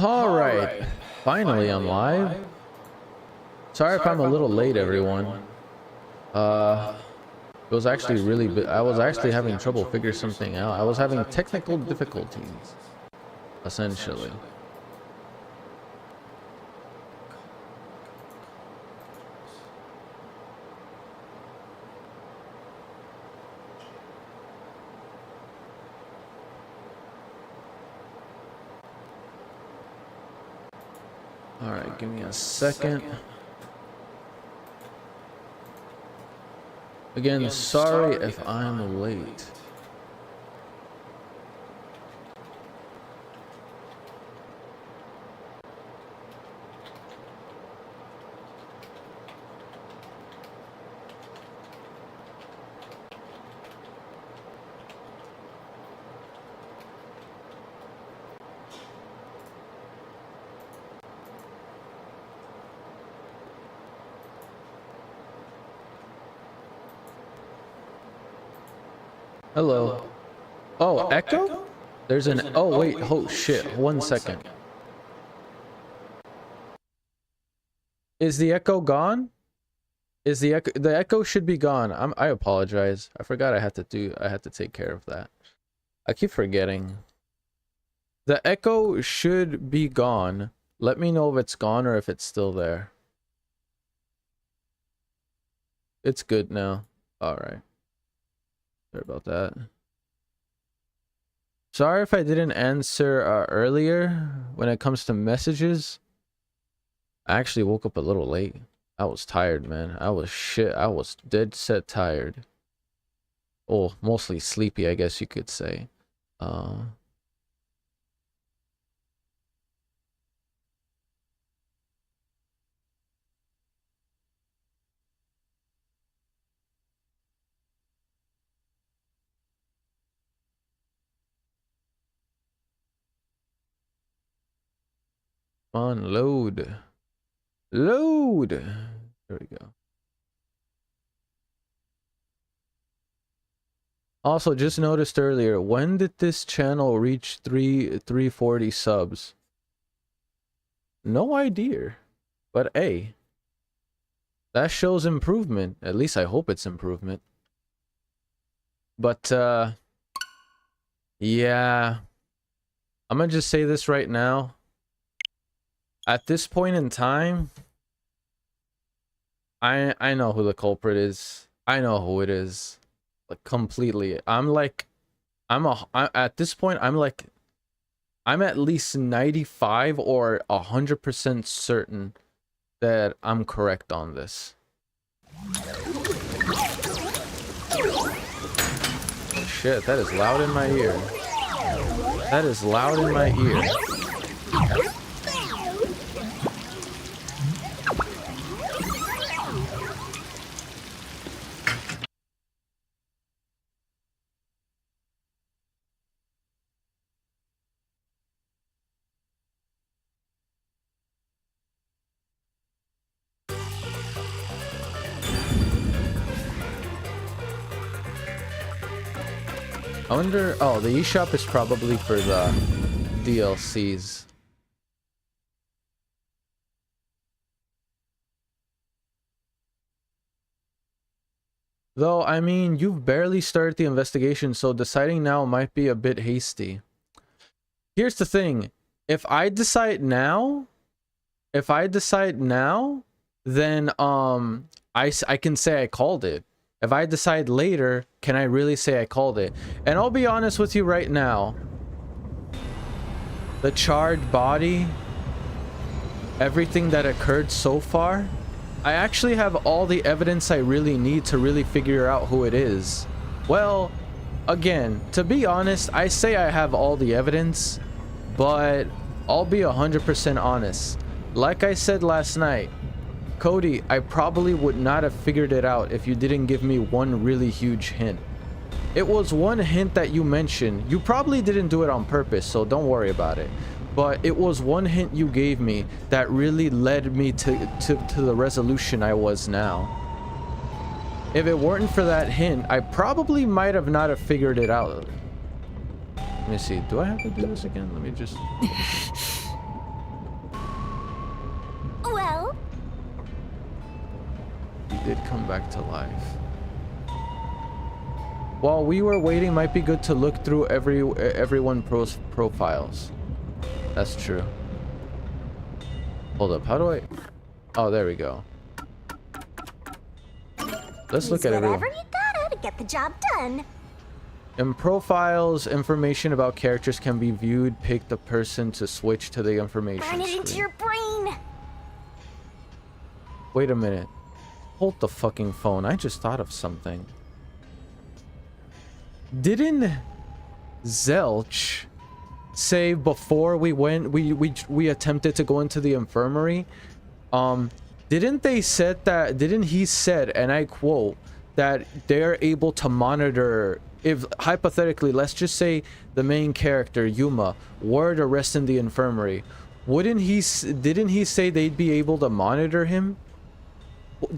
All right, finally I'm live. Sorry if I'm a little late, everyone. It was actually really I was actually having trouble figuring something out. I was having technical difficulties, essentially. All right, give me a second. Again, sorry if I'm late. Hello. Oh, echo? There's an... Oh, wait. Oh, shit. 1 second. Is the echo gone? Is the echo... The echo should be gone. I apologize. I forgot I had to take care of that. I keep forgetting. The echo should be gone. Let me know if it's gone or if it's still there. It's good now. All right. Sorry about that. Sorry if I didn't answer earlier when it comes to messages. I actually woke up a little late. I was tired, man. I was dead set tired. Oh, mostly sleepy, I guess you could say. On load. There we go. Also, just noticed earlier, when did this channel reach 340 subs? No idea. But hey, that shows improvement. At least I hope it's improvement. But yeah, I'm gonna just say this right now. At this point in time, I know who the culprit is. I know who it is, like, completely. At this point I'm at least 95 or 100% certain that I'm correct on this. Shit, that is loud in my ear. That is loud in my ear. I wonder... Oh, the eShop is probably for the DLCs. Though, I mean, you've barely started the investigation, so deciding now might be a bit hasty. Here's the thing. If I decide now, then I can say I called it. If I decide later, can I really say I called it? And I'll be honest with you right now. The charred body, everything that occurred so far, I actually have all the evidence I really need to really figure out who it is. Well, again, to be honest, I say I have all the evidence, but I'll be 100% honest. Like I said last night, Cody, I probably would not have figured it out if you didn't give me one really huge hint. It was one hint that you mentioned. You probably didn't do it on purpose, so don't worry about it. But it was one hint you gave me that really led me to the resolution I was now. If it weren't for that hint, I probably might have not have figured it out. Let me see. Do I have to do this again? Let me just... did come back to life. While we were waiting, might be good to look through everyone's profiles. That's true. Hold up, how do I... Oh, there we go. Let's look at everyone. Whatever you gotta to get the job done. In profiles, information about characters can be viewed. Pick the person to switch to the information Burn it screen. into your brain. Wait a minute. Hold the fucking phone. I just thought of something. Didn't Zelch say before we went, we attempted to go into the infirmary? Didn't they said that? Didn't he said, and I quote, that they're able to monitor, if hypothetically, let's just say the main character Yuma were to rest in the infirmary, didn't he say they'd be able to monitor him?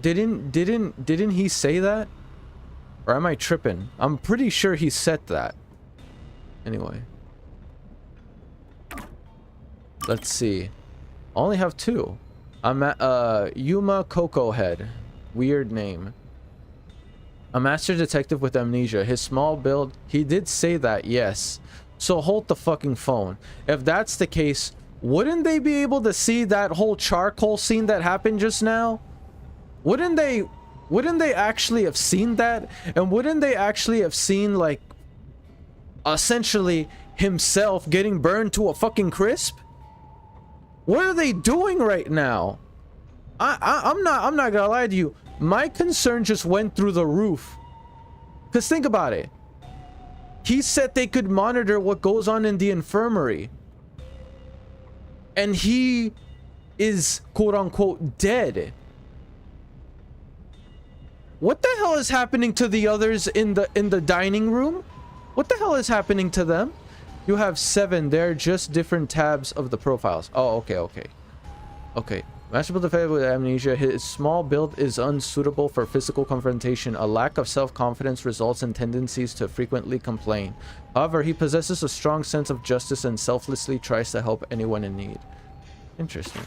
Didn't he say that? Or am I tripping? I'm pretty sure he said that. Anyway. Let's see. I only have two. I'm at Yuma Coco Head. Weird name. A master detective with amnesia. His small build. He did say that, yes. So hold the fucking phone. If that's the case, wouldn't they be able to see that whole charcoal scene that happened just now? Wouldn't they actually have seen that? And wouldn't they actually have seen, like, essentially himself getting burned to a fucking crisp? What are they doing right now? I'm not gonna lie to you. My concern just went through the roof. Because think about it. He said they could monitor what goes on in the infirmary. And he is, quote unquote, dead. What the hell is happening to the others in the dining room? What the hell is happening to them? You have 7. They're just different tabs of the profiles. Oh, okay. Master build defended with amnesia. His small build is unsuitable for physical confrontation. A lack of self-confidence results in tendencies to frequently complain. However, he possesses a strong sense of justice and selflessly tries to help anyone in need. Interesting.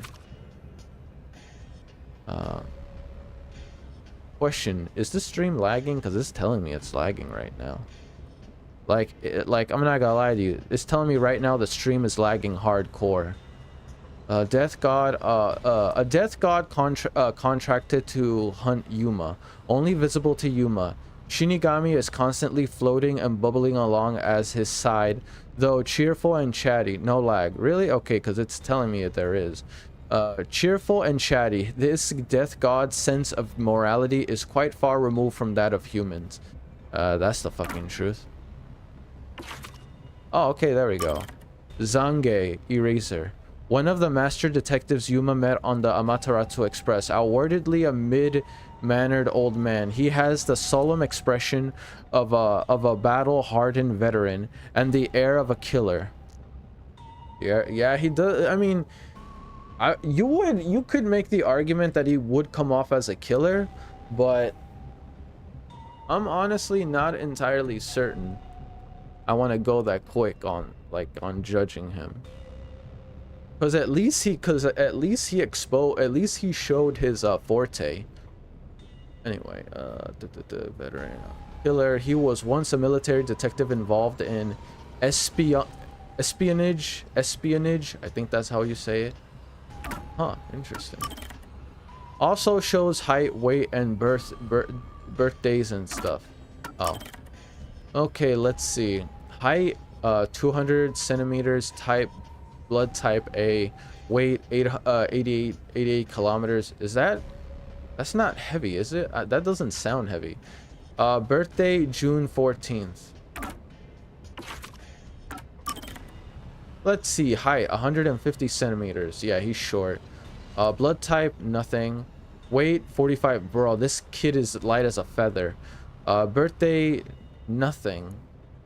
Question: is this stream lagging? Because it's telling me it's lagging right now. Like I'm not gonna lie to you. It's telling me right now the stream is lagging hardcore. Death God. A Death God contracted to hunt Yuma. Only visible to Yuma. Shinigami is constantly floating and bubbling along as his side, though cheerful and chatty. No lag. Really? Okay, because it's telling me that there is. Cheerful and chatty. This Death God's sense of morality is quite far removed from that of humans. That's the fucking truth. Oh, okay, there we go. Zange Eraser. One of the master detectives Yuma met on the Amaterasu Express. Outwardly a mid-mannered old man. He has the solemn expression of a battle-hardened veteran and the air of a killer. Yeah, he does. I mean, you could make the argument that he would come off as a killer, but I'm honestly not entirely certain I want to go that quick on judging him. Because at least he showed his forte. Anyway, the veteran killer. He was once a military detective involved in espionage. I think that's how you say it. Huh, interesting. Also shows height, weight, and birthdays and stuff. Oh. Okay, let's see. Height, 200 centimeters. Type, blood type A. Weight, 88 kilometers. Is that... That's not heavy, is it? That doesn't sound heavy. Birthday, June 14th. Let's see. Height, 150 centimeters. Yeah, he's short. Blood type, nothing. Weight, 45. Bro, this kid is light as a feather. Birthday, nothing.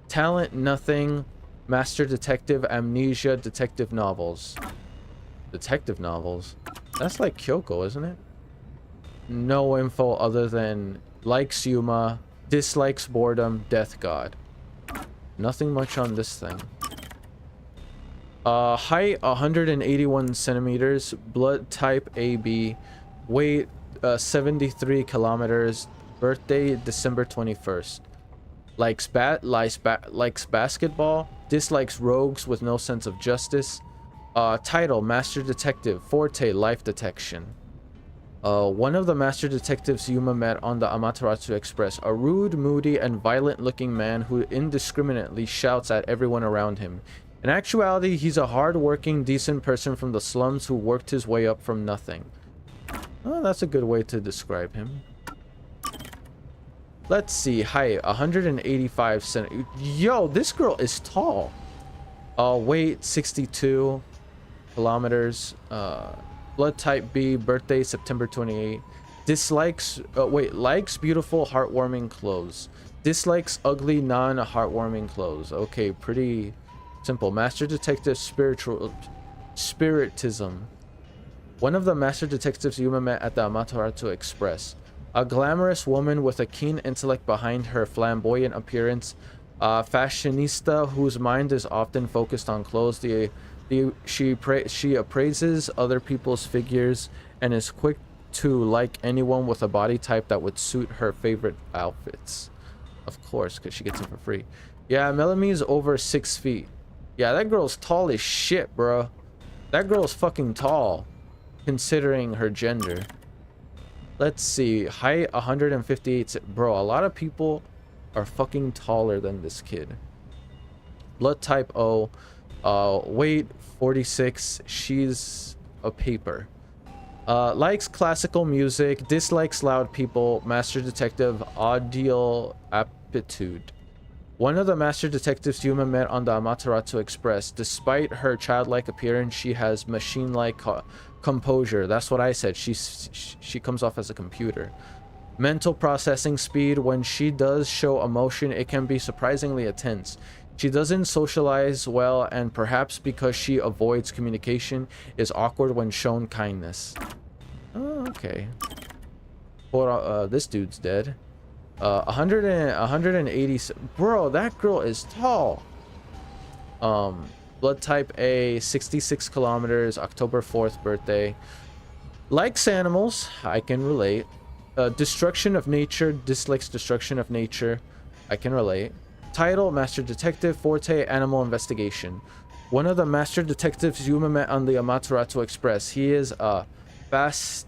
Talent, nothing. Master detective, amnesia, detective novels. Detective novels? That's like Kyoko, isn't it? No info other than likes Yuma, dislikes boredom, death god. Nothing much on this thing. Height 181 centimeters, blood type AB, weight 73 kilometers. Birthday December 21st. Likes basketball. Dislikes rogues with no sense of justice. Title Master Detective. Forte Life Detection. One of the master detectives Yuma met on the Amaterasu Express, a rude, moody, and violent-looking man who indiscriminately shouts at everyone around him. In actuality, he's a hard-working, decent person from the slums who worked his way up from nothing. Oh, that's a good way to describe him. Let's see. Height, 185 centimeters. Yo, this girl is tall. Weight, 62 kilometers. Blood type B, birthday September 28. Dislikes, likes beautiful, heartwarming clothes. Dislikes ugly, non-heartwarming clothes. Okay, pretty simple. Master Detective Spiritism. One of the Master Detectives Yuma met at the Amaterasu Express. A glamorous woman with a keen intellect behind her flamboyant appearance. A fashionista whose mind is often focused on clothes. She appraises other people's figures and is quick to like anyone with a body type that would suit her favorite outfits. Of course, because she gets them for free. Yeah, Melamie's over 6 feet. Yeah, that girl's tall as shit, bro. That girl's fucking tall, considering her gender. Let's see. Height 158. Bro, a lot of people are fucking taller than this kid. Blood type O. Weight 46. She's a paper. Likes classical music. Dislikes loud people. Master Detective audio aptitude. One of the Master Detectives Yuma met on the Amaterasu Express. Despite her childlike appearance, she has machine-like composure. That's what I said. She comes off as a computer. Mental processing speed. When she does show emotion, it can be surprisingly intense. She doesn't socialize well, and perhaps because she avoids communication, is awkward when shown kindness. Oh, okay. This dude's dead. 180. Bro, that girl is tall. Blood type A, 66 kilometers, October 4th birthday. Likes animals, I can relate. Destruction of nature, dislikes destruction of nature, I can relate. Title, Master Detective, Forte, Animal Investigation. One of the Master Detectives Yuma met on the Amaterasu Express. He is a fastidus,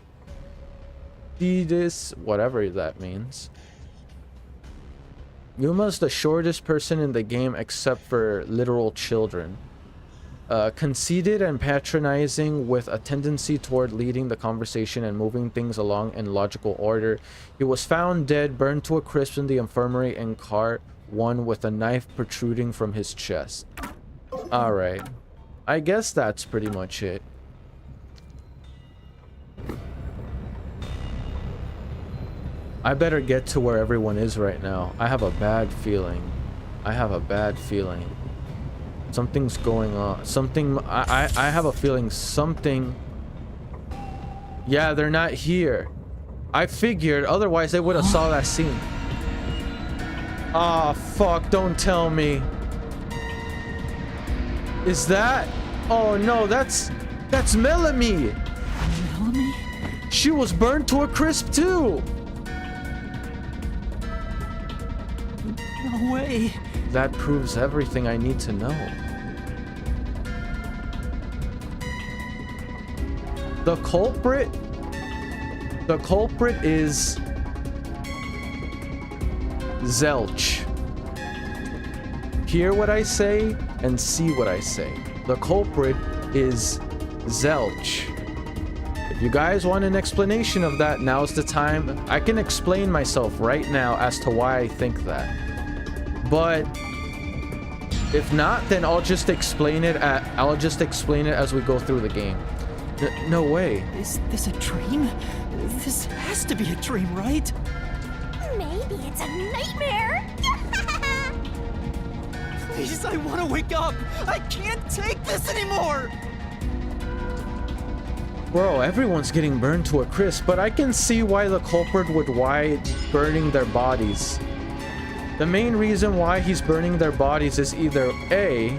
whatever that means. Yuma's the shortest person in the game except for literal children. Conceited and patronizing with a tendency toward leading the conversation and moving things along in logical order. He was found dead, burned to a crisp in the infirmary in cart 1 with a knife protruding from his chest. Alright. I guess that's pretty much it. I better get to where everyone is right now. I have a bad feeling. Something's going on. I have a feeling something. Yeah, they're not here. I figured, otherwise they would have saw that scene. Ah, fuck, don't tell me. Is that? Oh no, that's Melanie. Melanie? She was burned to a crisp too. No way. That proves everything I need to know. The culprit is Zelch. Hear what I say and see what I say. The culprit is Zelch. If you guys want an explanation of that, now's the time. I can explain myself right now as to why I think that. But if not, then I'll just explain it as we go through the game. No way. Is this a dream? This has to be a dream, right? Maybe it's a nightmare. Please, I want to wake up. I can't take this anymore. Bro, everyone's getting burned to a crisp, but I can see why the culprit would burning their bodies. The main reason why he's burning their bodies is either A,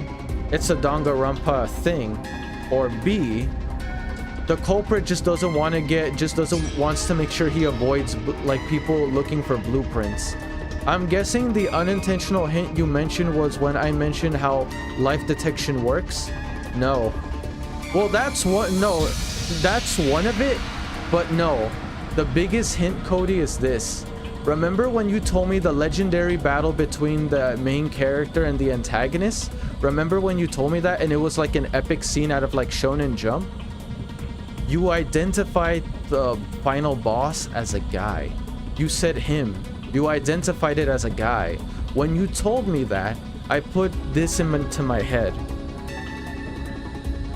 it's a Danganronpa thing, or B, The culprit just doesn't want to wants to make sure he avoids like people looking for blueprints. I'm guessing the unintentional hint you mentioned was when I mentioned how life detection works. No. Well, that's one of it, but no. The biggest hint, Cody, is this. Remember when you told me the legendary battle between the main character and the antagonist? Remember when you told me that and it was like an epic scene out of like Shonen Jump? You identified the final boss as a guy. You said him. You identified it as a guy. When you told me that, I put this into my head.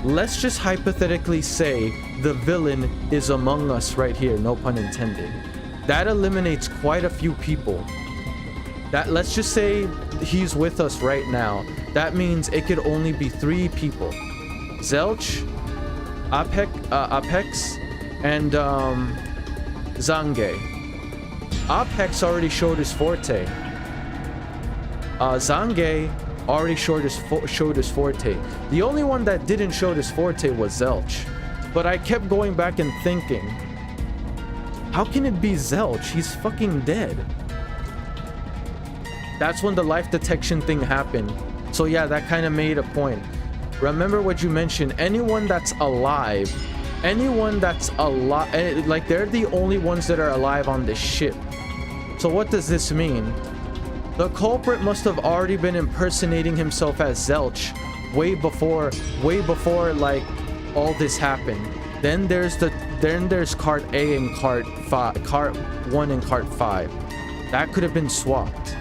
Let's just hypothetically say the villain is among us right here, no pun intended. That eliminates quite a few people. Let's just say he's with us right now. That means it could only be 3 people. Zelch, Apex, and Zange. Apex already showed his forte. Zange already showed his forte. The only one that didn't show his forte was Zelch. But I kept going back and thinking, how can it be Zelch? He's fucking dead. That's when the life detection thing happened. So yeah, that kind of made a point. Remember what you mentioned. Anyone that's alive, like they're the only ones that are alive on this ship. So what does this mean? The culprit must have already been impersonating himself as Zelch way before like all this happened. Then there's cart A and cart 1 and cart 5. That could have been swapped.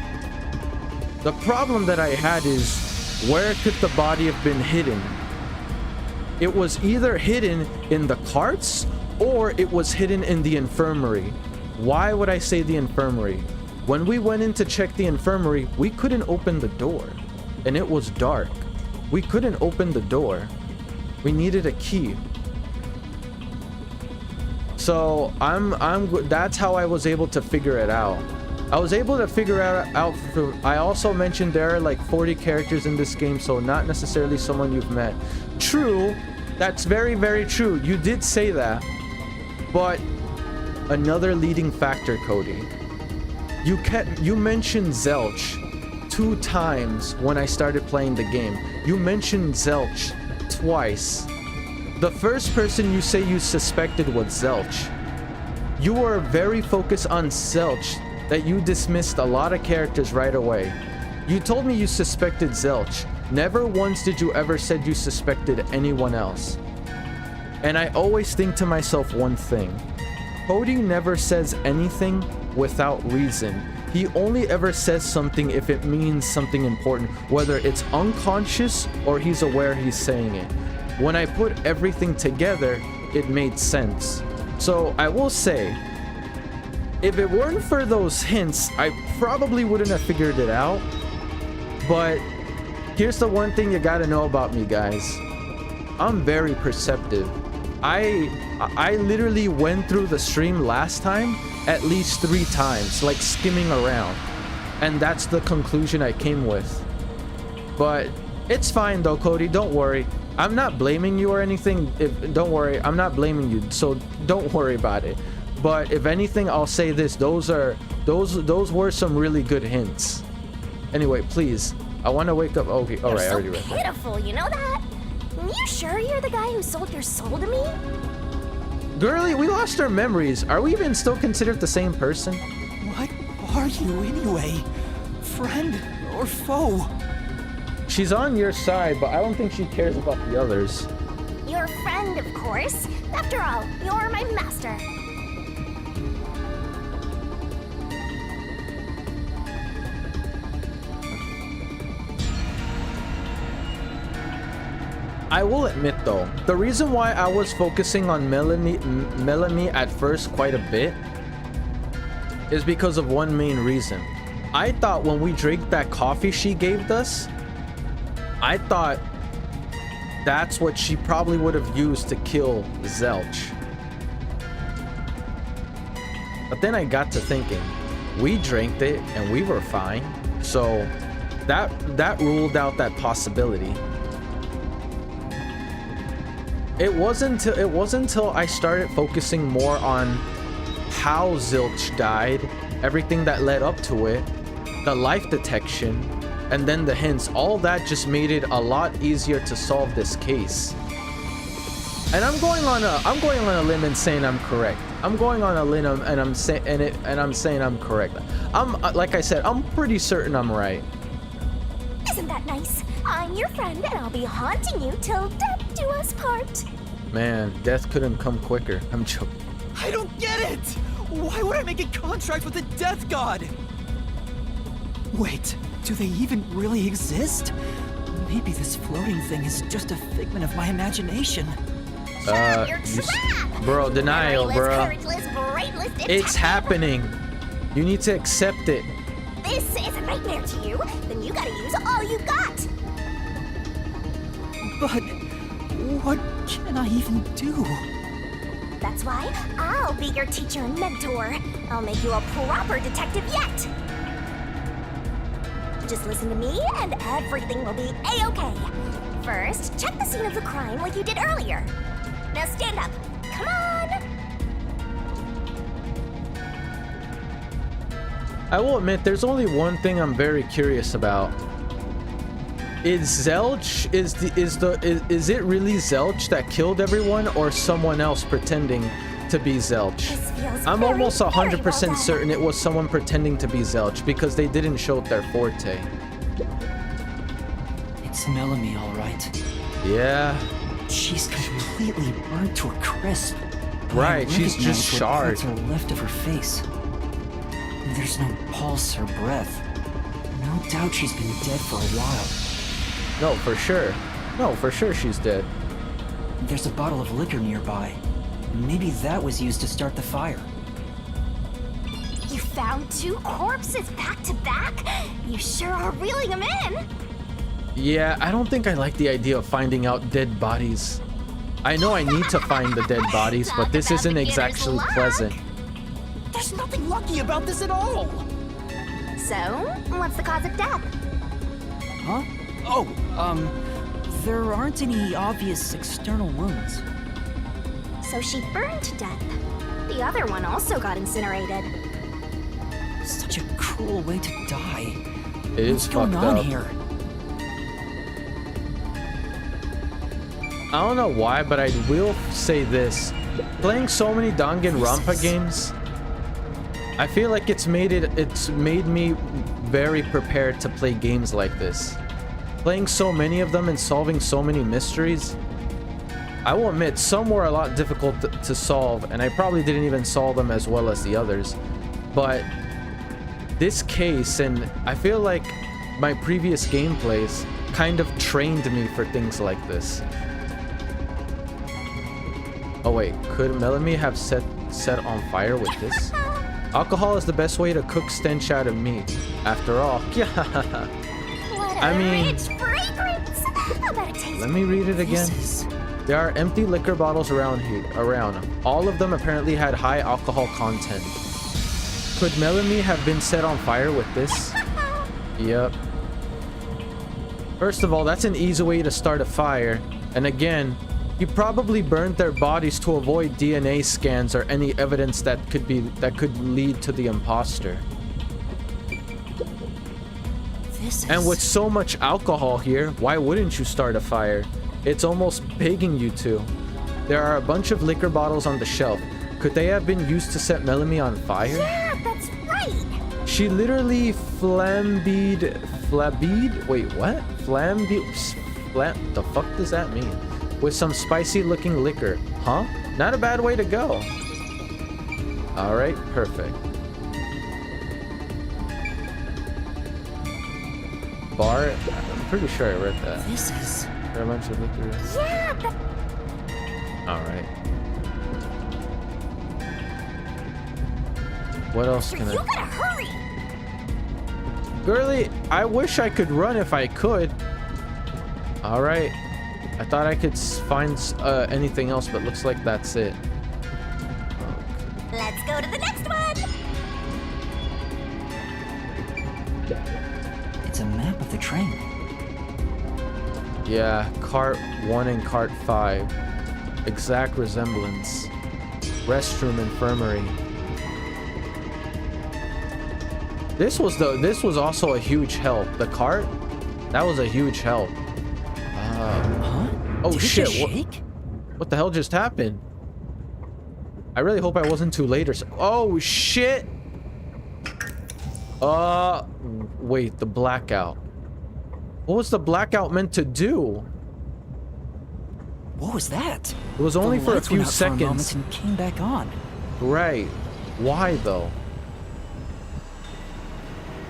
The problem that I had is, where could the body have been hidden? It was either hidden in the carts or it was hidden in the infirmary. Why would I say the infirmary? When we went in to check the infirmary, we couldn't open the door and it was dark. We couldn't open the door. We needed a key. So that's how I was able to figure it out. I was able to figure out I also mentioned there are like 40 characters in this game, so not necessarily someone you've met. True, that's very, very true. You did say that. But another leading factor, Cody. You mentioned Zelch 2 times when I started playing the game. You mentioned Zelch twice. The first person you say you suspected was Zelch. You were very focused on Zelch that you dismissed a lot of characters right away. You told me you suspected Zelch. Never once did you ever said you suspected anyone else. And I always think to myself one thing. Cody never says anything without reason. He only ever says something if it means something important, whether it's unconscious or he's aware he's saying it. When I put everything together, it made sense. So I will say, if it weren't for those hints, I probably wouldn't have figured it out. But here's the one thing you gotta know about me, guys. I'm very perceptive. I literally went through the stream last time at least 3 times, like skimming around. And that's the conclusion I came with. But it's fine though, Cody, don't worry. I'm not blaming you or anything. Don't worry, I'm not blaming you, so don't worry about it. But if anything, I'll say this: those were some really good hints. Anyway, please, I want to wake up. Okay, all right, I already read that. Pitiful, you know that? You sure you're the guy who sold your soul to me? Girlie, we lost our memories. Are we even still considered the same person? What are you anyway? Friend or foe? She's on your side, but I don't think she cares about the others. Your friend, of course. After all, you're my master. I will admit though, the reason why I was focusing on Melanie at first quite a bit is because of one main reason. I thought when we drank that coffee she gave us, I thought that's what she probably would have used to kill Zelch. But then I got to thinking, we drank it and we were fine. So that ruled out that possibility. It wasn't until I started focusing more on how Zilch died, everything that led up to it, the life detection, and then the hints. All that just made it a lot easier to solve this case. And I'm going on a limb and saying I'm correct. I'm going on a limb and I'm saying I'm correct. Like I said, I'm pretty certain I'm right. Isn't that nice? I'm your friend, and I'll be haunting you till death do us part. Man, death couldn't come quicker. I'm joking. I don't get it! Why would I make a contract with the death god? Wait, do they even really exist? Maybe this floating thing is just a figment of my imagination. You're trapped! Bro, denial, bro. Brainless, It's happening. You need to accept it. This is a nightmare to you. Then you gotta use all you got. But what can I even do? That's why I'll be your teacher and mentor. I'll make you a proper detective yet. Just listen to me and everything will be a-okay. First, check the scene of the crime like you did earlier. Now stand up. Come on! I will admit, there's only one thing I'm very curious about. Is Zelch, is it really Zelch that killed everyone, or someone else pretending to be Zelch? I'm almost 100% certain it was someone pretending to be Zelch, because they didn't show their forte. It's Melanie, all right. Yeah. She's completely burnt to a crisp. Right, she's just shard. Parts are left of her face. There's no pulse or breath. No doubt she's been dead for a while. No, for sure. No, for sure she's dead. There's a bottle of liquor nearby. Maybe that was used to start the fire. You found 2 corpses back to back? You sure are reeling them in. Yeah, I don't think I like the idea of finding out dead bodies. I know I need to find the dead bodies, but this isn't exactly pleasant. There's nothing lucky about this at all! So, what's the cause of death? Huh? Oh, there aren't any obvious external wounds. So she burned to death. The other one also got incinerated. Such a cruel way to die. It is fucked up. What's going on here? I don't know why, but I will say this. Playing so many Danganronpa games, I feel like it's made me very prepared to play games like this. Playing so many of them and solving so many mysteries. I will admit, some were a lot difficult to solve, and I probably didn't even solve them as well as the others. But this case, and I feel like my previous gameplays kind of trained me for things like this. Oh wait, could Melanie have set on fire with this? Alcohol is the best way to cook stench out of meat. After all, yeah. I mean, rich fragrance. I bet it tastes. Let me read it again. There are empty liquor bottles around here. All of them apparently had high alcohol content. Could Melanie have been set on fire with this? Yep. First of all, that's an easy way to start a fire. And again, you probably burned their bodies to avoid DNA scans or any evidence that could lead to the imposter. And with so much alcohol here, why wouldn't you start a fire? It's almost begging you to. There are a bunch of liquor bottles on the shelf. Could they have been used to set Melanie on fire? Yeah, that's right. She literally flambeed. Wait, what? The fuck does that mean? With some spicy looking liquor. Huh? Not a bad way to go. Alright, perfect. Bar? I'm pretty sure I read that. This is... There are a bunch of liquor. Yeah, but... Alright. What else can You gotta hurry. Girly, I wish I could run if I could. Alright. I thought I could find anything else, but looks like that's it. Let's go to the next one. It's a map of the train. Yeah, cart 1 and cart 5. Exact resemblance. Restroom, infirmary. This was also a huge help. The cart, that was a huge help. Huh? Oh Did shit! It just shake? What the hell just happened? I really hope I wasn't too late or so. Oh shit! Wait, the blackout. What was the blackout meant to do? What was that? It was only The for a lights few went out for a moment seconds. and came back on. Right. Why though?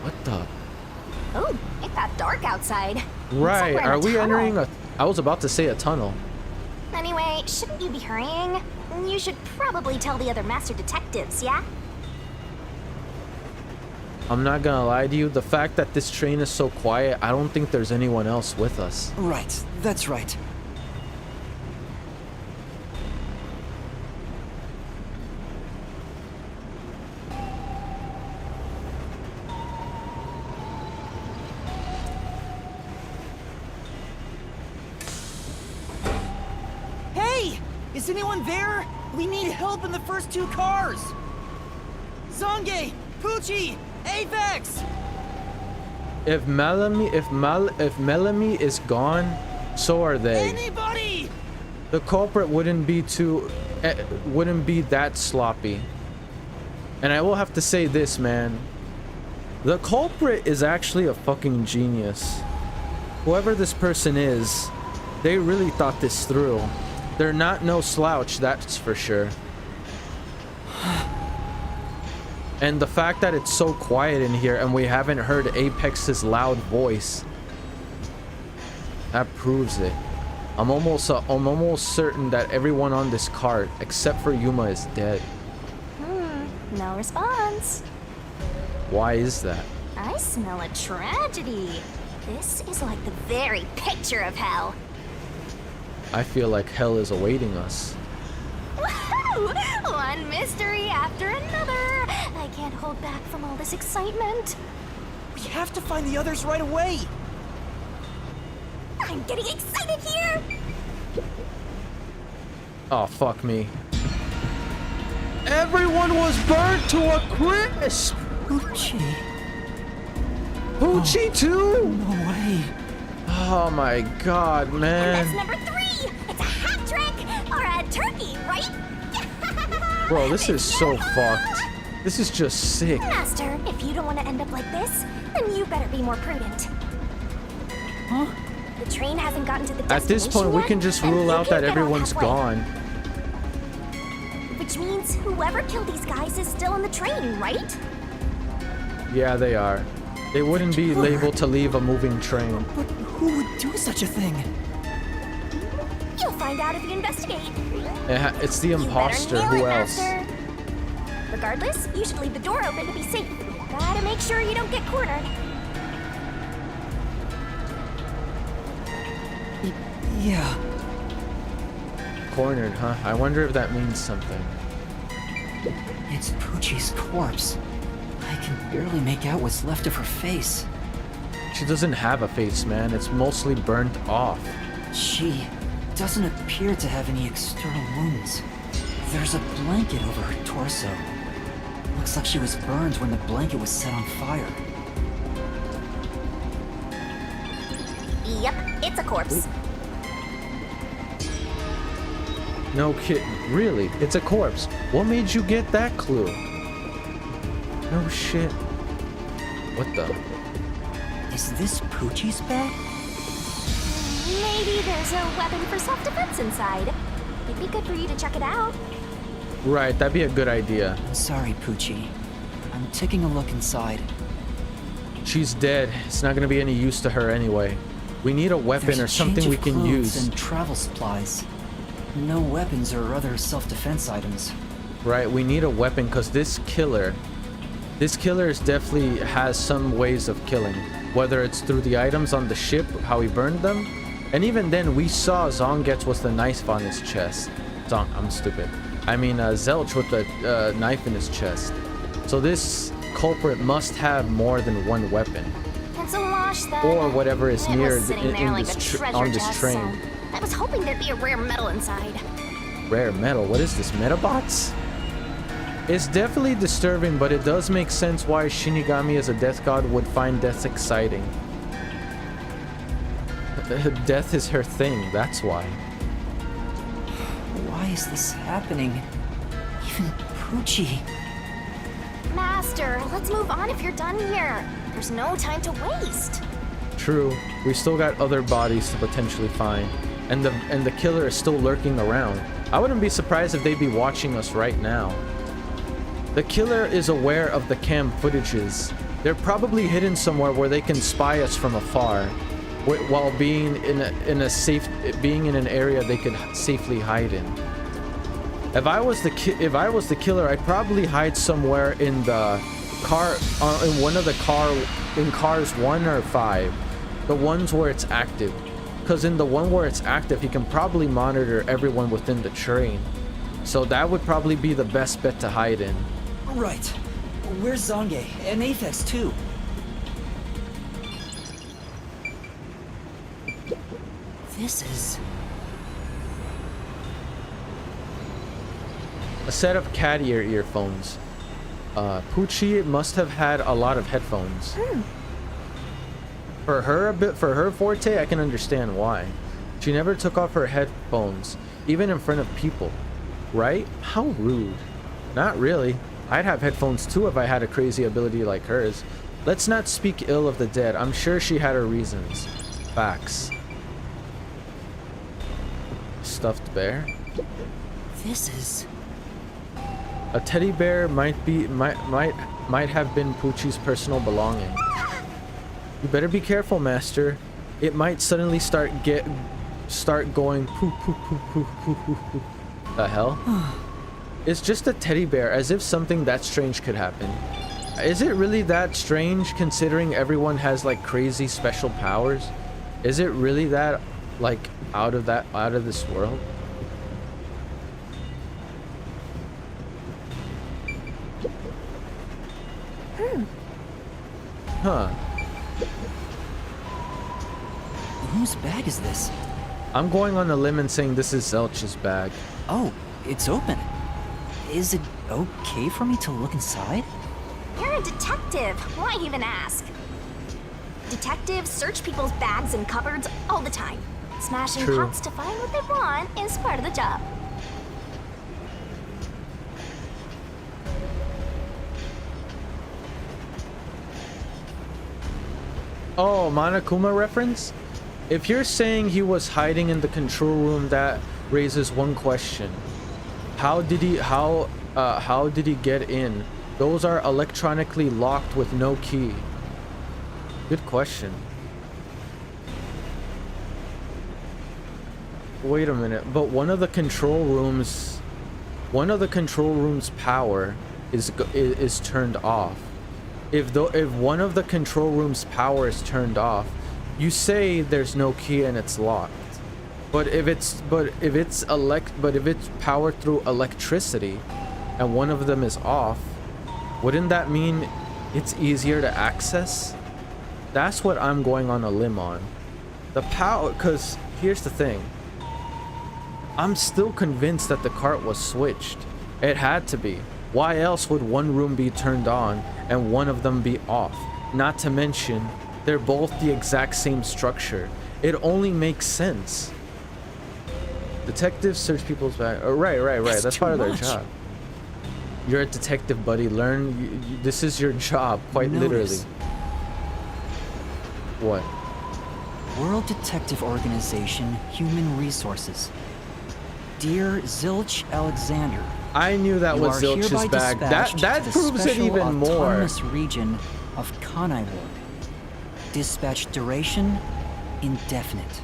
What the? Oh, it got dark outside. Looks like Right. we're in Are a we tunnel. entering a? I was about to say a tunnel. Anyway, shouldn't you be hurrying? You should probably tell the other master detectives, yeah? I'm not gonna lie to you. The fact that this train is so quiet, I don't think there's anyone else with us. Right, that's right. Hey! Is anyone there? We need help in the first two cars! Zonge! Poochie! Apex! If Melanie is gone, so are they. Anybody! The culprit wouldn't be that sloppy. And I will have to say this, man. The culprit is actually a fucking genius. Whoever this person is, they really thought this through. They're not no slouch, that's for sure. And the fact that it's so quiet in here and we haven't heard Apex's loud voice, that proves it. I'm almost certain that everyone on this cart, except for Yuma, is dead. No response. Why is that? I smell a tragedy. This is like the very picture of hell. I feel like hell is awaiting us. Woohoo! One mystery after another. I can't hold back from all this excitement. We have to find the others right away! I'm getting excited here! Oh, fuck me. Everyone was burnt to a crisp! Poochie? Poochie too? No way. Oh my god, And man. that's number 3! It's a hat trick! Or a turkey, right? Bro, this is so fucked. This is just sick. Master, if you don't want to end up like this, then you better be more prudent. Huh? The train hasn't gotten to the At this point, we destination can yet, just and rule you out can't that get out everyone's halfway. gone. Which means whoever killed these guys is still on the train, right? Yeah, they are. They wouldn't be able to leave a moving train. But who would do such a thing? You'll find out if you investigate. It's the You imposter. better nail Who it, else? Master. Regardless, you should leave the door open to be safe. Gotta make sure you don't get cornered. Yeah. Cornered, huh? I wonder if that means something. It's Poochie's corpse. I can barely make out what's left of her face. She doesn't have a face, man. It's mostly burnt off. She doesn't appear to have any external wounds. There's a blanket over her torso. Looks like she was burned when the blanket was set on fire. Yep, it's a corpse. No kidding. Really? It's a corpse. What made you get that clue? No shit. What the? Is this Poochie's bag? Maybe there's a weapon for self-defense inside. It'd be good for you to check it out. Right, that'd be a good idea. I'm sorry, Poochie. I'm taking a look inside. She's dead. It's not gonna be any use to her anyway. We need a weapon There's or a something change we of can clothes use. and travel supplies. No weapons or other self-defense items. Right, we need a weapon because this killer is definitely has some ways of killing. Whether it's through the items on the ship, how he burned them. And even then, we saw Zonget's with the knife on his chest. I'm stupid. I mean, Zelch with the knife in his chest. So this culprit must have more than one weapon. It's a wash, then. Or whatever is It near was sitting there in like this a treasure on this chest, train. so I was hoping there'd be a rare metal inside. Rare metal. What is this? Metabots? It's definitely disturbing, but it does make sense why Shinigami as a death god would find death exciting. Death is her thing, that's why. Why is this happening? Even Poochie. Master, let's move on if you're done here. There's no time to waste. True, we still got other bodies to potentially find, and the killer is still lurking around. I wouldn't be surprised if they'd be watching us right now. The killer is aware of the cam footages. They're probably hidden somewhere where they can spy us from afar, while being in an area they could safely hide in. If I was the killer, I'd probably hide somewhere in the car, in one of the cars 1 or 5, the ones where it's active. Because in the one where it's active, he can probably monitor everyone within the train. So that would probably be the best bet to hide in. Right. Where's Zange? And Aphex too. This is... a set of cat ear earphones. Poochie must have had a lot of headphones. For her forte, I can understand why. She never took off her headphones, even in front of people. Right? How rude. Not really. I'd have headphones too if I had a crazy ability like hers. Let's not speak ill of the dead. I'm sure she had her reasons. Facts. Stuffed bear? This is... A teddy bear might have been Poochie's personal belonging. You better be careful, Master. It might suddenly start going poo poo poo poo poo poo poo. The hell? It's just a teddy bear, as if something that strange could happen. Is it really that strange, considering everyone has like crazy special powers? Is it really that like out of this world? Huh. Whose bag is this? I'm going on a limb and saying this is Zelch's bag. Oh, it's open. Is it okay for me to look inside? You're a detective. Why even ask? Detectives search people's bags and cupboards all the time. Smashing True. pots to find what they want is part of the job. Oh, Monokuma reference? If you're saying he was hiding in the control room, that raises one question. How did he get in? Those are electronically locked with no key. Good question. Wait a minute, but one of the control rooms power is turned off. If one of the control room's power is turned off, you say there's no key and it's locked. But if it's powered through electricity and one of them is off, wouldn't that mean it's easier to access? That's what I'm going on a limb on. The power, because here's the thing. I'm still convinced that the cart was switched. It had to be. Why else would one room be turned on and one of them be off? Not to mention, they're both the exact same structure. It only makes sense. Detectives search people's bag. Oh, right. That's part of their job. You're a detective, buddy. This is your job, quite literally. What? World Detective Organization, Human Resources. Dear Zilch Alexander, I knew that was Zilch's bag. That proves it even more. Autonomous region of Kanai Ward. Dispatch duration indefinite.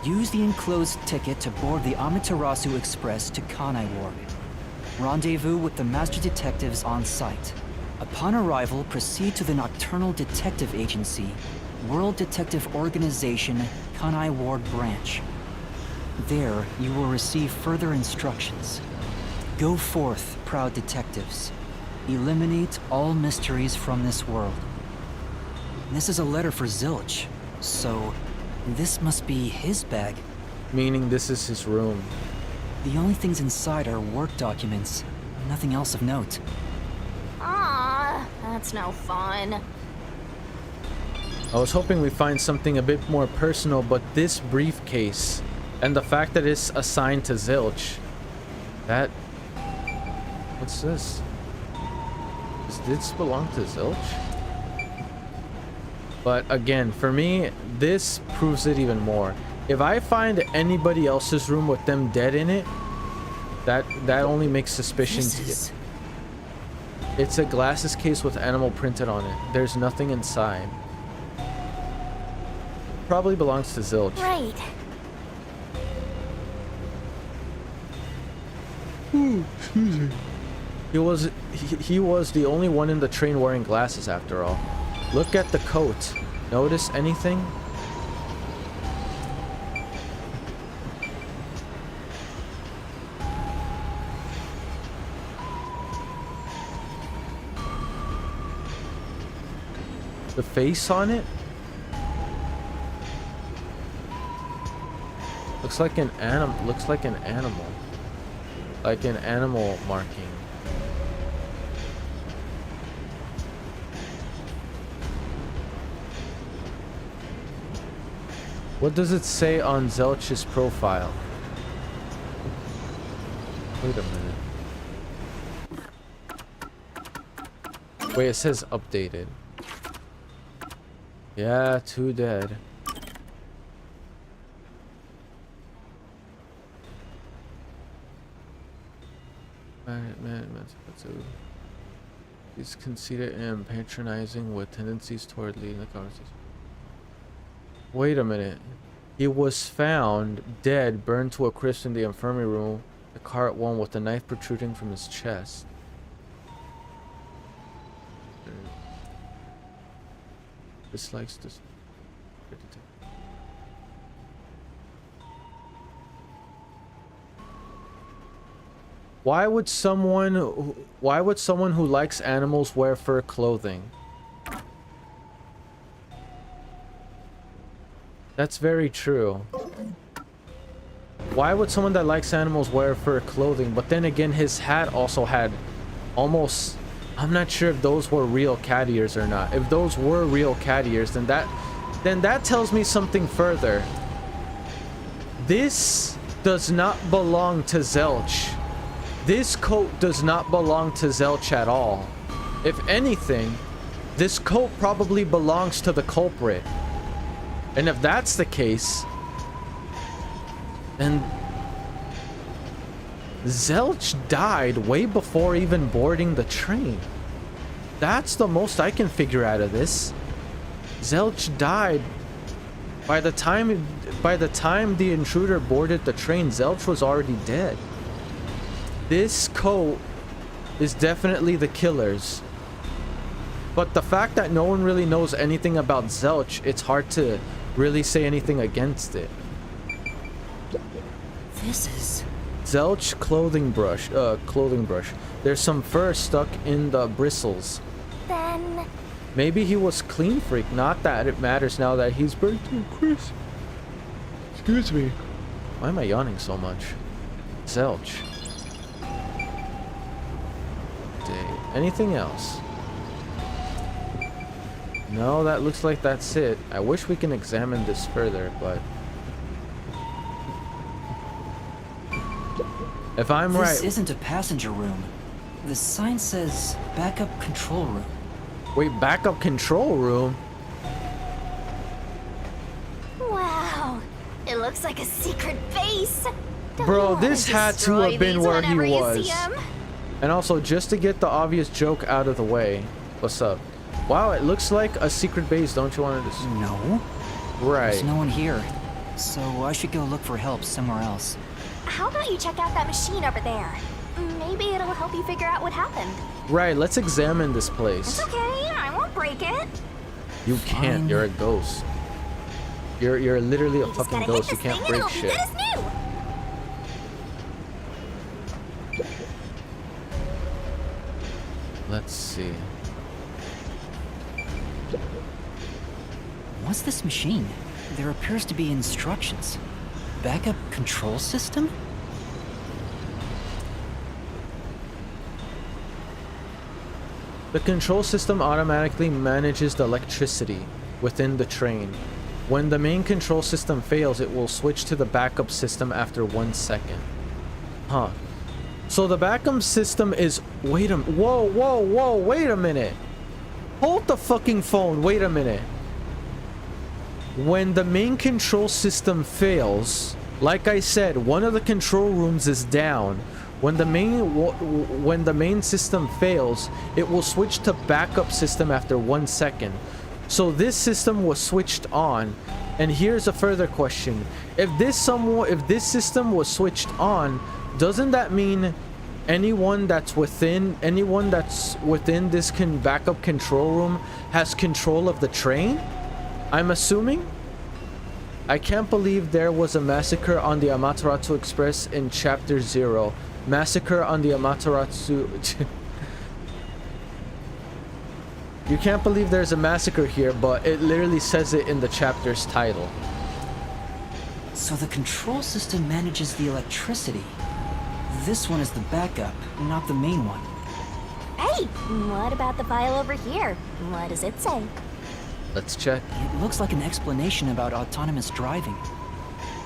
Use the enclosed ticket to board the Amaterasu Express to Kanai Ward. Rendezvous with the master detectives on site. Upon arrival, proceed to the Nocturnal Detective Agency, World Detective Organization, Kanai Ward Branch. There, you will receive further instructions. Go forth, proud detectives. Eliminate all mysteries from this world. This is a letter for Zilch, so this must be his bag. Meaning this is his room. The only things inside are work documents. Nothing else of note. Aw, that's no fun. I was hoping we find something a bit more personal, but this briefcase and the fact that it's assigned to Zilch, that... What's this? Does this belong to Zilch? But again, for me, this proves it even more. If I find anybody else's room with them dead in it, that only makes suspicions. It's a glasses case with animal printed on it. There's nothing inside. Probably belongs to Zilch. Right. Excuse me. He was the only one in the train wearing glasses after all. Look at the coat. Notice anything? The face on it? Looks like an animal. Looks like an animal. Like an animal marking. What does it say on Zelch's profile? Wait a minute. Wait, it says updated. Yeah, 2 dead. He's conceited and patronizing with tendencies toward leading the conversation. Wait a minute. He was found dead, burned to a crisp in the infirmary room, the car at one with a knife protruding from his chest. Dislikes this. Why would someone who likes animals wear fur clothing? That's very true. Why would someone that likes animals wear fur clothing? But then again, his hat also had almost... I'm not sure if those were real cat ears or not. If those were real cat ears, then that tells me something further. This does not belong to Zelch. This coat does not belong to Zelch at all. If anything, this coat probably belongs to the culprit. And if that's the case, then Zelch died way before even boarding the train. That's the most I can figure out of this. Zelch died by the time the intruder boarded the train. Zelch was already dead. This coat is definitely the killer's. But the fact that no one really knows anything about Zelch, it's hard to really say anything against it. This is... Zelch clothing brush. There's some fur stuck in the bristles. Then... Maybe he was clean freak. Not that it matters now that he's burnt to a crisp. Excuse me. Why am I yawning so much? Zelch. Anything else? No, that looks like that's it. I wish we can examine this further, but... If I'm right... This isn't a passenger room. The sign says backup control room. Wait, backup control room? Wow, it looks like a secret base. Don't Bro, you wanna this had to destroy have been these where he whenever you was. see 'em? And also, just to get the obvious joke out of the way. What's up? Wow, it looks like a secret base, don't you want to... No. Right. There's no one here. So I should go look for help somewhere else. How about you check out that machine over there? Maybe it'll help you figure out what happened. Right, let's examine this place. It's okay, I won't break it. You can't, Fine. you're a ghost. You're literally a You just fucking gotta ghost, hit you this can't thing and break it'll shit. be good as new. Let's see. What's this machine? There appears to be instructions. Backup control system? The control system automatically manages the electricity within the train. When the main control system fails, it will switch to the backup system after 1 second. Huh. So the backup system is... Wait a... Whoa, wait a minute. Hold the fucking phone, wait a minute. When the main control system fails, like I said, one of the control rooms is down. When the main system fails, it will switch to backup system after 1 second. So this system was switched on, and here's a further question: if this system was switched on, doesn't that mean anyone that's within this backup control room has control of the train? I'm assuming. I can't believe there was a massacre on the Amaterasu Express in Chapter 0. Massacre on the Amaterasu... You can't believe there's a massacre here, but it literally says it in the chapter's title. So the control system manages the electricity. This one is the backup, not the main one. Hey, what about the file over here? What does it say? Let's check. It looks like an explanation about autonomous driving.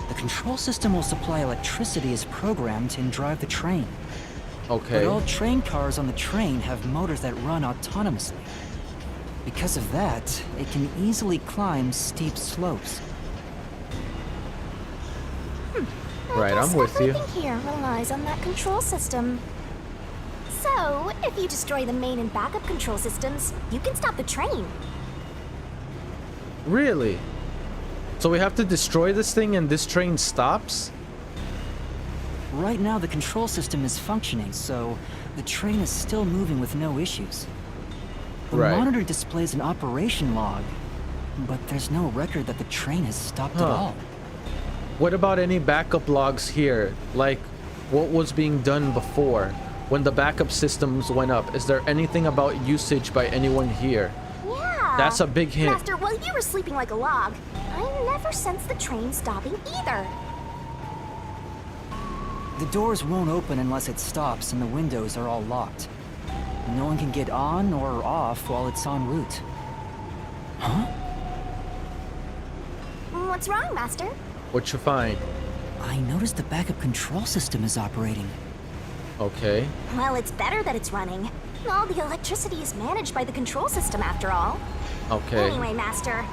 The control system will supply electricity as programmed and drive the train. Okay. But all train cars on the train have motors that run autonomously. Because of that, it can easily climb steep slopes. Right, I'm with you. Everything here relies on that control system. So, if you destroy the main and backup control systems, you can stop the train. Really? So we have to destroy this thing and this train stops? Right now the control system is functioning, so the train is still moving with no issues. The monitor displays an operation log, but there's no record that the train has stopped at all. What about any backup logs here? Like, what was being done before when the backup systems went up? Is there anything about usage by anyone here? Yeah. That's a big hint. Master, while you were sleeping like a log, I never sensed the train stopping either. The doors won't open unless it stops and the windows are all locked. No one can get on or off while it's en route. Huh? What's wrong, Master? What you find? I noticed the backup control system is operating. Okay. Well, it's better that it's running. All the electricity is managed by the control system after all. Okay. Anyway, Master,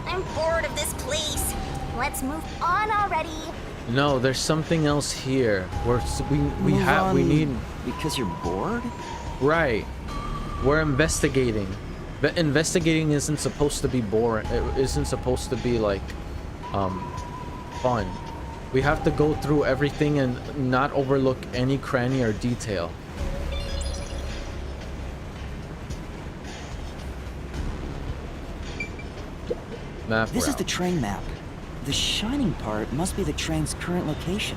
I'm bored of this place. Let's move on already. No, there's something else here. We need... Because you're bored? Right. We're investigating. But investigating isn't supposed to be boring. It isn't supposed to be like fun. We have to go through everything and not overlook any cranny or detail. Map This route. is the train map. The shining part must be the train's current location.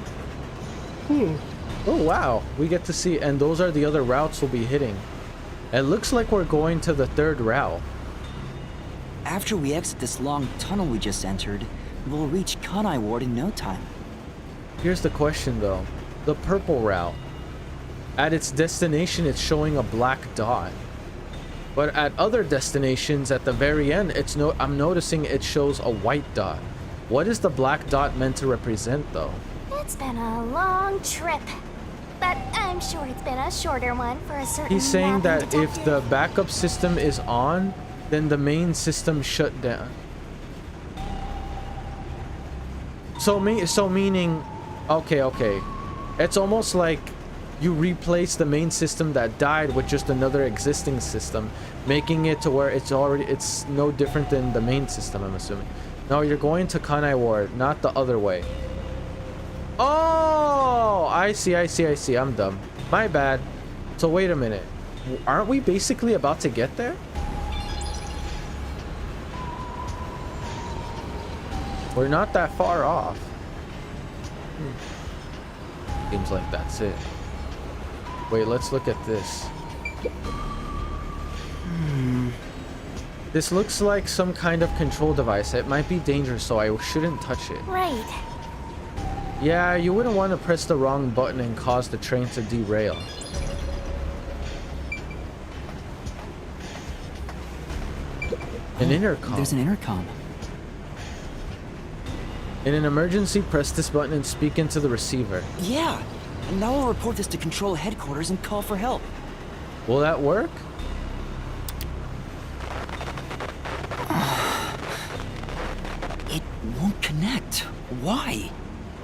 Oh wow, we get to see, and those are the other routes we'll be hitting. It looks like we're going to the third route. After we exit this long tunnel we just entered, we'll reach Kanai Ward in no time. Here's the question though. The purple route. At its destination, it's showing a black dot. But at other destinations at the very end, I'm noticing it shows a white dot. What is the black dot meant to represent though? It's been a long trip, but I'm sure it's been a shorter one for a certain He's saying mapping that if the detective. backup system is on, then the main system shut down. So meaning, okay. It's almost like you replace the main system that died with just another existing system, making it to where it's no different than the main system, I'm assuming. No, you're going to Kanai Ward, not the other way. Oh, I see. I'm dumb. My bad. So wait a minute. Aren't we basically about to get there? We're not that far off. Seems like that's it. Wait, let's look at this. This looks like some kind of control device. It might be dangerous, so I shouldn't touch it. Right. Yeah, you wouldn't want to press the wrong button and cause the train to derail. An intercom. There's an intercom. In an emergency, press this button and speak into the receiver. Yeah. And now I'll report this to Control Headquarters and call for help. Will that work? It won't connect. Why?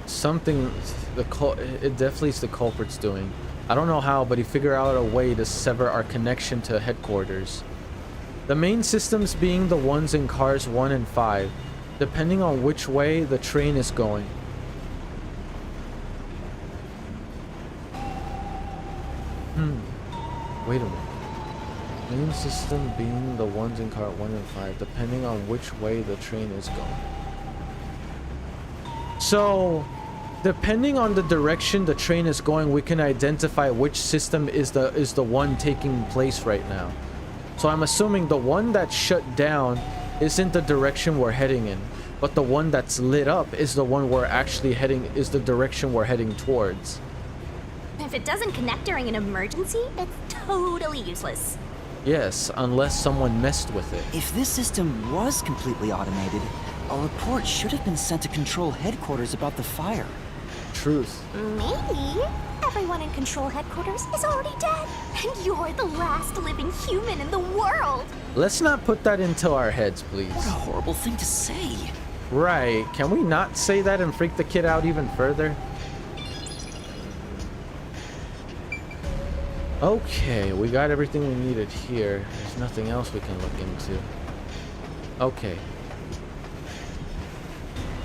Something, it definitely is the culprit's doing. I don't know how, but he figured out a way to sever our connection to headquarters. The main systems being the ones in cars 1 and 5, depending on which way the train is going. Wait a minute. Main system being the ones in car 1 and 5, depending on which way the train is going. So, depending on the direction the train is going, we can identify which system is the one taking place right now. So I'm assuming the one that's shut down isn't the direction we're heading in, but the one that's lit up is the one we're actually heading, is the direction we're heading towards. If it doesn't connect during an emergency, it's totally useless. Yes, unless someone messed with it. If this system was completely automated, a report should have been sent to Control Headquarters about the fire. Truth. Maybe everyone in Control Headquarters is already dead, and you're the last living human in the world. Let's not put that into our heads, please. What a horrible thing to say. Right. Can we not say that and freak the kid out even further? Okay, we got everything we needed here. There's nothing else we can look into. Okay.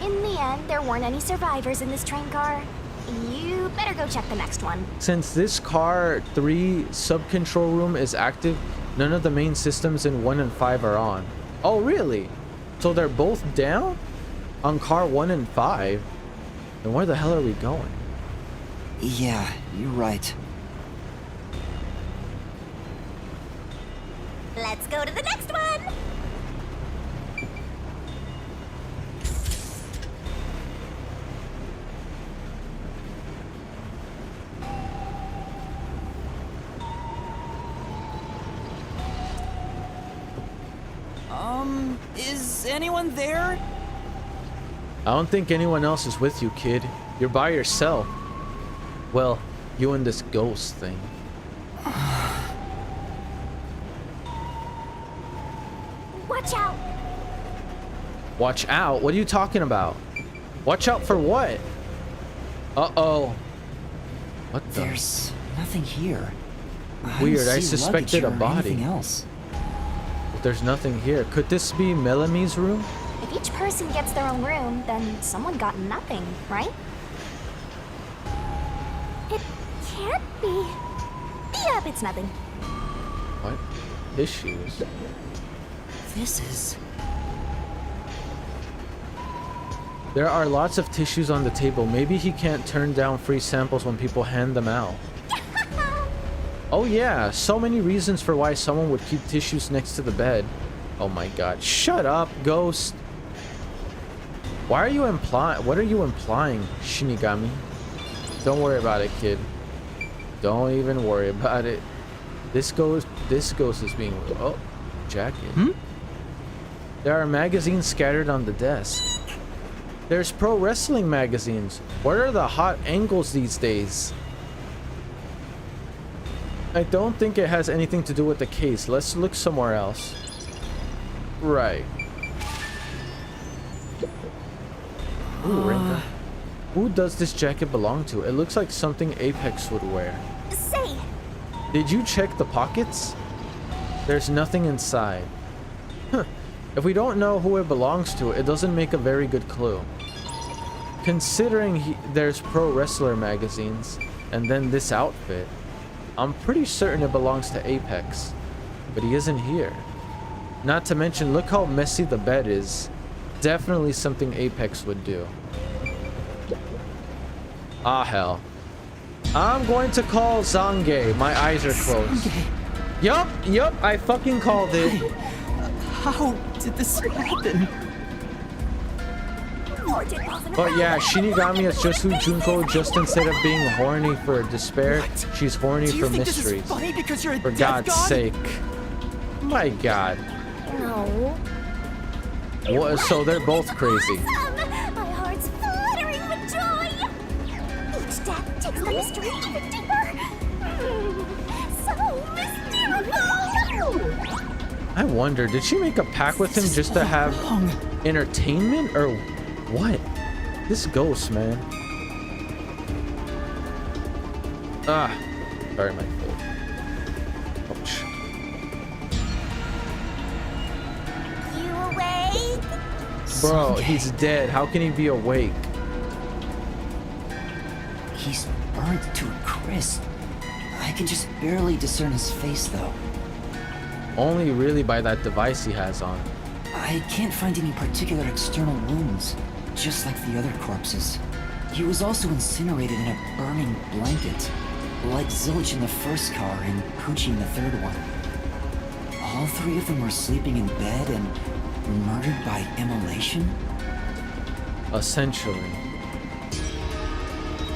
In the end, there weren't any survivors in this train car. You better go check the next one. Since this car 3 sub-control room is active, none of the main systems in 1 and 5 are on. Oh, really? So they're both down? On car 1 and 5? Then where the hell are we going? Yeah, you're right. Let's go to the next one! Is anyone there? I don't think anyone else is with you, kid. You're by yourself. Well, you and this ghost thing. Watch out! Watch out? What are you talking about? Watch out for what? Uh-oh. What the? There's nothing here. Weird, I don't see suspected a luggage or body. anything else. But there's nothing here. Could this be Melamie's room? If each person gets their own room, then someone got nothing, right? It can't be. Yep, it's nothing. What? Tissues? This is... There are lots of tissues on the table. Maybe he can't turn down free samples when people hand them out. Oh yeah, so many reasons for why someone would keep tissues next to the bed. Oh my god. Shut up, ghost. Why are you implying? What are you implying, Shinigami? Don't worry about it, kid. Don't even worry about it. This ghost is being... Oh, jacket. There are magazines scattered on the desk. There's pro wrestling magazines. What are the hot angles these days? I don't think it has anything to do with the case. Let's look somewhere else. Right. Ooh, Rinka. Who does this jacket belong to? It looks like something Apex would wear. Say! Did you check the pockets? There's nothing inside. Huh. If we don't know who it belongs to, it doesn't make a very good clue. Considering there's pro wrestler magazines, and then this outfit, I'm pretty certain it belongs to Apex, but he isn't here. Not to mention, look how messy the bed is. Definitely something Apex would do. Ah, hell. I'm going to call Zange. My eyes are closed. Yup, I fucking called it. How did this happen? But yeah, Shinigami is just who Junko, just instead of being horny for despair, she's horny Do you for think mysteries. This is funny because you're a For death God's god? sake. My God. No. What? So they're both crazy. Awesome! My heart's fluttering with joy. Each death takes the mystery even deeper. So mystical. I wonder, did she make a pact with him just to have entertainment or what? This ghost, man. Ah, sorry, my fault. Ouch. You awake? Bro, he's dead. How can he be awake? He's burnt to a crisp. I can just barely discern his face, though. Only really by that device he has on. I can't find any particular external wounds, just like the other corpses. He was also incinerated in a burning blanket, like Zilch in the first car and Poochie in the third one. All three of them were sleeping in bed and murdered by immolation? Essentially.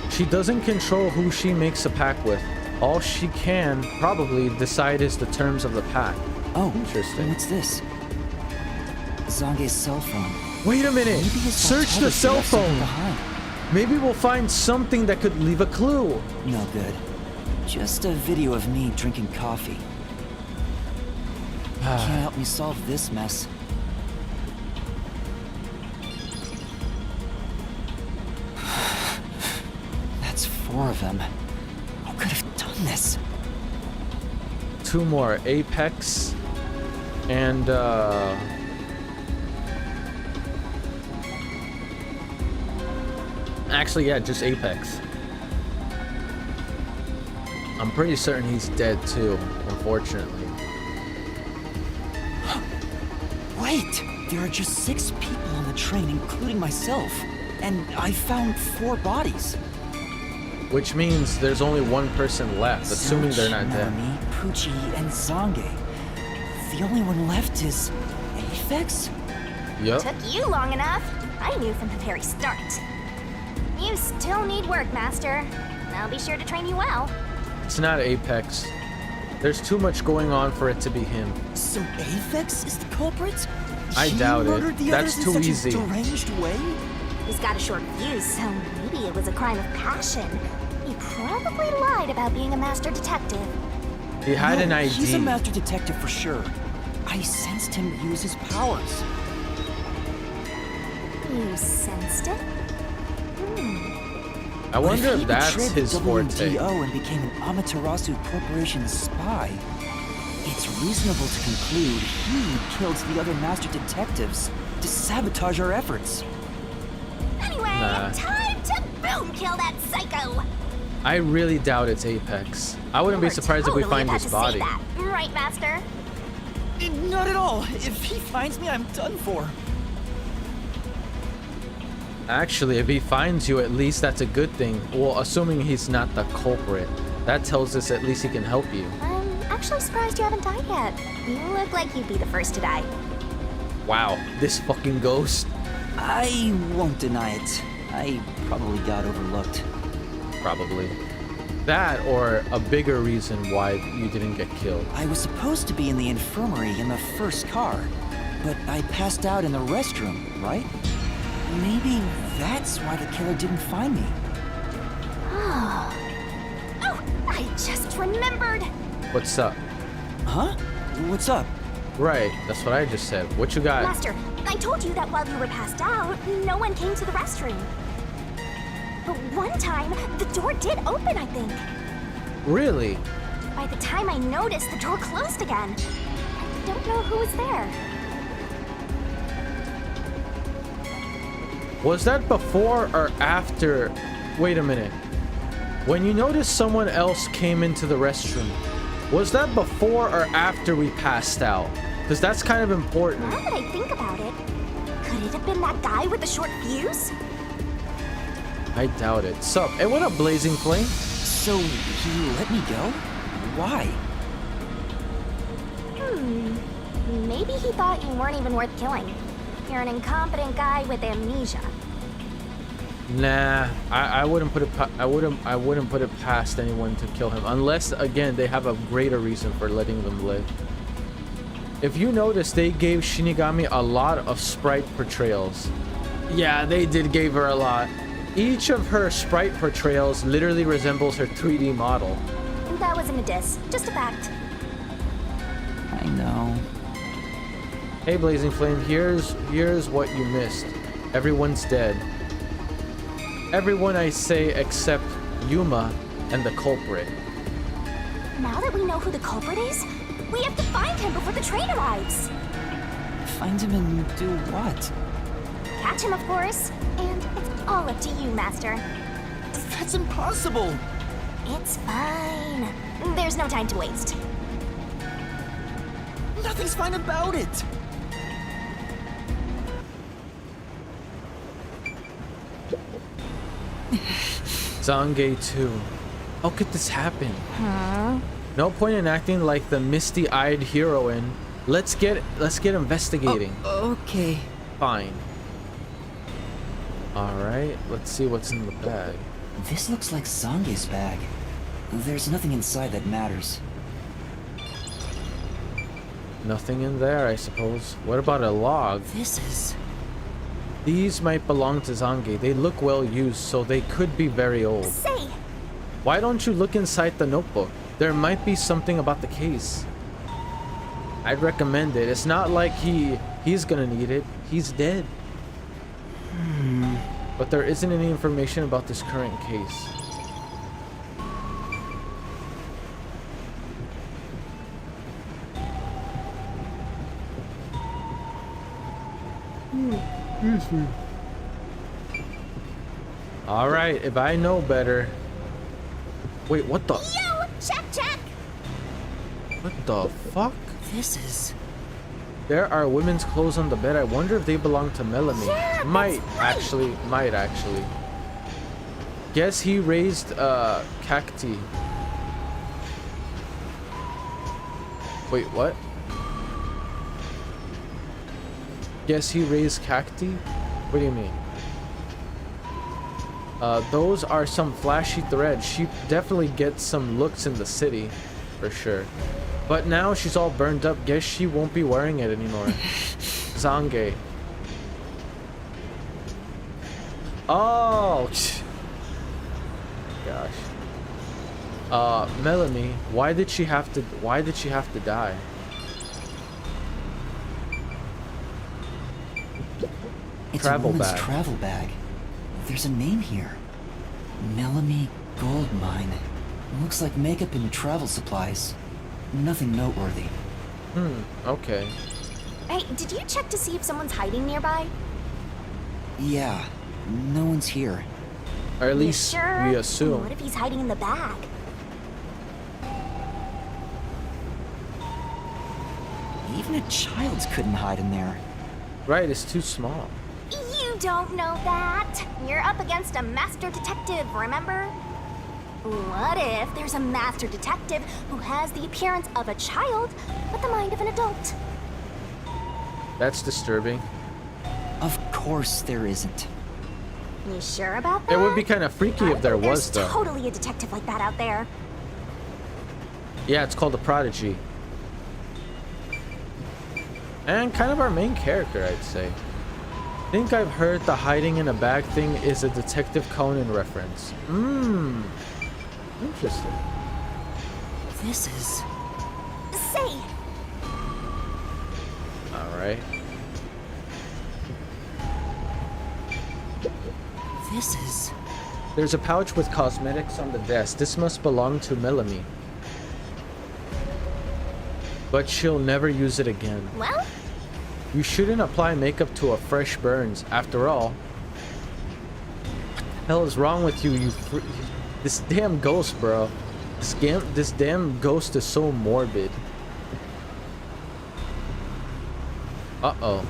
She doesn't control who she makes a pact with. All she can probably decide is the terms of the pact. Oh, interesting. What's this? Zange's cell phone. Wait a minute! Maybe his Search the photography cell left something phone! behind. Maybe we'll find something that could leave a clue. No good. Just a video of me drinking coffee. Can't help me solve this mess. That's 4 of them. Who could have done this? 2 more. Apex and actually, yeah, just Apex. I'm pretty certain he's dead too, unfortunately. Wait! There are just 6 people on the train, including myself. And I found 4 bodies. Which means there's only 1 person left, assuming they're not dead. Nami, Poochie, and Zange. The only one left is Aphex? Yup. Took you long enough. I knew from the very start. You still need work, Master. I'll be sure to train you well. It's not Apex. There's too much going on for it to be him. So Aphex is the culprit? I He doubt it. murdered the That's others too in such easy. a deranged way? He's got a short fuse, so maybe it was a crime of passion. He probably lied about being a master detective. He had an No, ID. He's a master detective for sure. I sensed him use his powers. You sensed it? I But wonder he if that's betrayed the his forte. WDO and became an Amaterasu Corporation spy, it's reasonable to conclude he killed the other master detectives to sabotage our efforts. Anyway, Nah. time to boom kill that psycho! I really doubt it's Apex. I wouldn't be You're surprised if we totally find about his to say body. that, right, Master? Not at all. If he finds me, I'm done for. Actually, if he finds you, at least that's a good thing. Well, assuming he's not the culprit. That tells us at least he can help you. I'm actually surprised you haven't died yet. You look like you'd be the first to die. Wow, this fucking ghost. I won't deny it. I probably got overlooked. Probably. That or a bigger reason why you didn't get killed. I was supposed to be in the infirmary in the first car, but I passed out in the restroom, right? Maybe that's why the killer didn't find me. Oh, I just remembered! What's up? Huh? What's up? Right, that's what I just said. What you got? Master, I told you that while you were passed out, no one came to the restroom. But one time, the door did open, I think. Really? By the time I noticed, the door closed again. I don't know who was there. Was that before or after? Wait a minute. When you noticed someone else came into the restroom, was that before or after we passed out? Because that's kind of important. Now that I think about it, could it have been that guy with the short fuse? I doubt it. Sup? And what up, Blazing Flame? So he let me go? Why? Maybe he thought you weren't even worth killing. You're an incompetent guy with amnesia. Nah, I wouldn't put it. I wouldn't put it past anyone to kill him, unless again they have a greater reason for letting them live. If you notice, they gave Shinigami a lot of sprite portrayals. Yeah, they did give her a lot. Each of her sprite portrayals literally resembles her 3D model. That wasn't a diss, just a fact. I know. Hey Blazing Flame, here's what you missed. Everyone's dead. Everyone, I say, except Yuma and the culprit. Now that we know who the culprit is, we have to find him before the train arrives. Find him and do what? Catch him, of course. And it's all up to you, Master. That's impossible! It's fine. There's no time to waste. Nothing's fine about it! Zange 2. How could this happen? Huh? No point in acting like the misty-eyed heroine. Let's get investigating. Okay. Fine. Alright, let's see what's in the bag. This looks like Zange's bag. There's nothing inside that matters. Nothing in there, I suppose. What about a log? This is... These might belong to Zange. They look well used, so they could be very old. Say! Why don't you look inside the notebook? There might be something about the case. I'd recommend it. It's not like he's gonna need it. He's dead. But there isn't any information about this current case. Alright, if I know better. Wait, what the? Yo! Check! What the fuck? This is... There are women's clothes on the bed. I wonder if they belong to Melanie. Yeah, might that's right. actually. Guess he raised cacti. Wait, what? Guess he raised cacti? What do you mean? Those are some flashy threads. She definitely gets some looks in the city, for sure. But now she's all burned up. Guess she won't be wearing it anymore. Zange. Oh, gosh. Melanie, why did she have to die? It's Travel a woman's bag. travel bag. There's a name here. Melanie Gold Mine. Looks like makeup and travel supplies. Nothing noteworthy. Okay. Hey, did you check to see if someone's hiding nearby? Yeah, no one's here. Or at You least sure? we assume. What if he's hiding in the bag? Even a child couldn't hide in there. Right, it's too small. You don't know that. You're up against a master detective, remember? What if there's a master detective who has the appearance of a child, but the mind of an adult? That's disturbing. Of course there isn't. You sure about that? It would be kind of freaky if there was, There's though. totally a detective like that out there. Yeah, it's called a prodigy. And kind of our main character, I'd say. Think I've heard the hiding in a bag thing is a Detective Conan reference. Interesting. This is... Say, Alright. This is... There's a pouch with cosmetics on the desk. This must belong to Melanie. But she'll never use it again. well, You shouldn't apply makeup to a fresh burns. After all, what the hell is wrong with you? This damn ghost, bro. This damn ghost is so morbid. Uh-oh.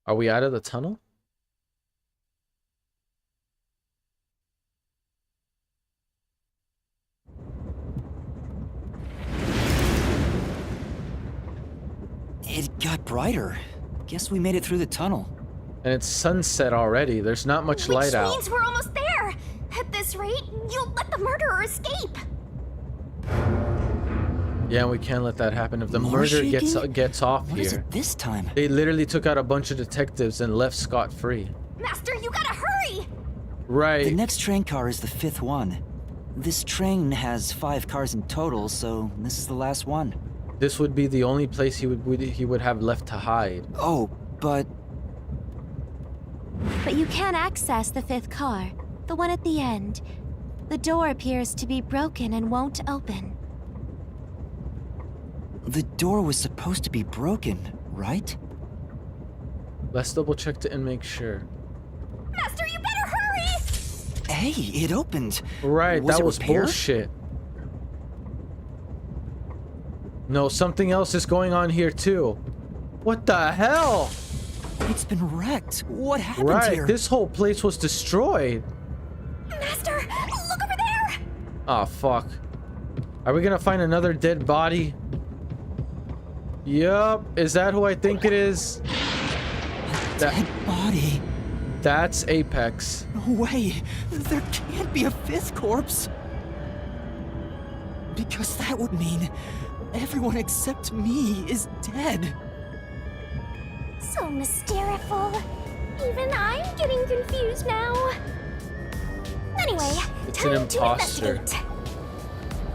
Are we out of the tunnel? It got brighter. Guess we made it through the tunnel. And it's sunset already. There's not much light Which out. means we're almost there. At this rate, you'll let the murderer escape. Yeah, we can't let that happen. If the More murderer shaking? gets off What is here, it this time? they literally took out a bunch of detectives and left scot-free. Master, you gotta hurry! Right. The next train car is the 5th one. This train has 5 cars in total, so this is the last one. This would be the only place he would have left to hide. Oh, but But you can access the 5th car, the one at the end. The door appears to be broken and won't open. the door was supposed to be broken, right? Let's double check and make sure. Master, you better hurry! Hey, it opened. Right, that it was repaired? bullshit. No, something else is going on here too. What the hell? It's been wrecked. What happened Right, here? this whole place was destroyed. Master, look over there! Oh, fuck. Are we gonna find another dead body? Yup. Is that who I think it is? Dead body. That's Apex. No way. There can't be a 5th corpse. Because that would mean everyone except me is dead. So mysterious. Even I'm getting confused now. Anyway, It's time an to imposter. investigate.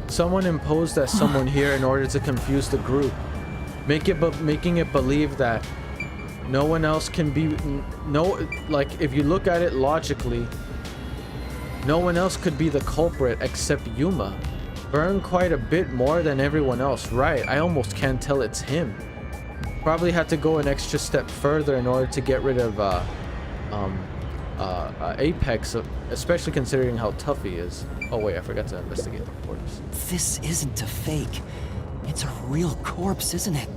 Someone imposed as someone here in order to confuse the group, making it believe that no one else can be like if you look at it logically, no one else could be the culprit except Yuma. Burned quite a bit more than everyone else. Right, I almost can't tell it's him. Probably had to go an extra step further in order to get rid of Apex, especially considering how tough he is. Oh wait, I forgot to investigate the corpse. This isn't a fake. It's a real corpse, isn't it?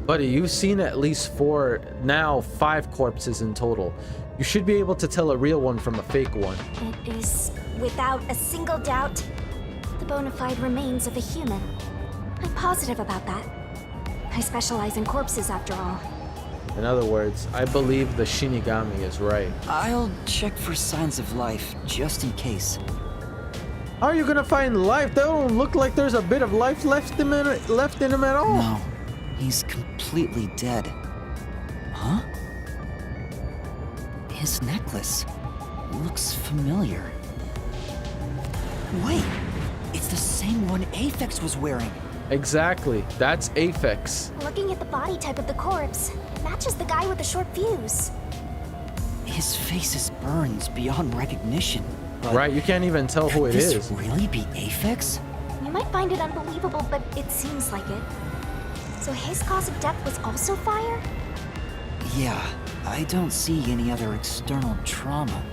Buddy, you've seen at least 5 corpses in total. You should be able to tell a real one from a fake one. It is, without a single doubt, the bona fide remains of a human. I'm positive about that. I specialize in corpses, after all. In other words, I believe the Shinigami is right. I'll check for signs of life, just in case. How are you gonna find life? They don't look like there's a bit of life left in him at all. No, he's completely dead. Huh? His necklace looks familiar. Wait, it's the same one Aphex was wearing. Exactly, that's Aphex. Looking at the body type of the corpse, it matches the guy with the short fuse. His face is burned beyond recognition. But Right, you can't even tell who it could this is. really be Aphex? You might find it unbelievable, but it seems like it. So his cause of death was also fire? Yeah, I don't see any other external trauma.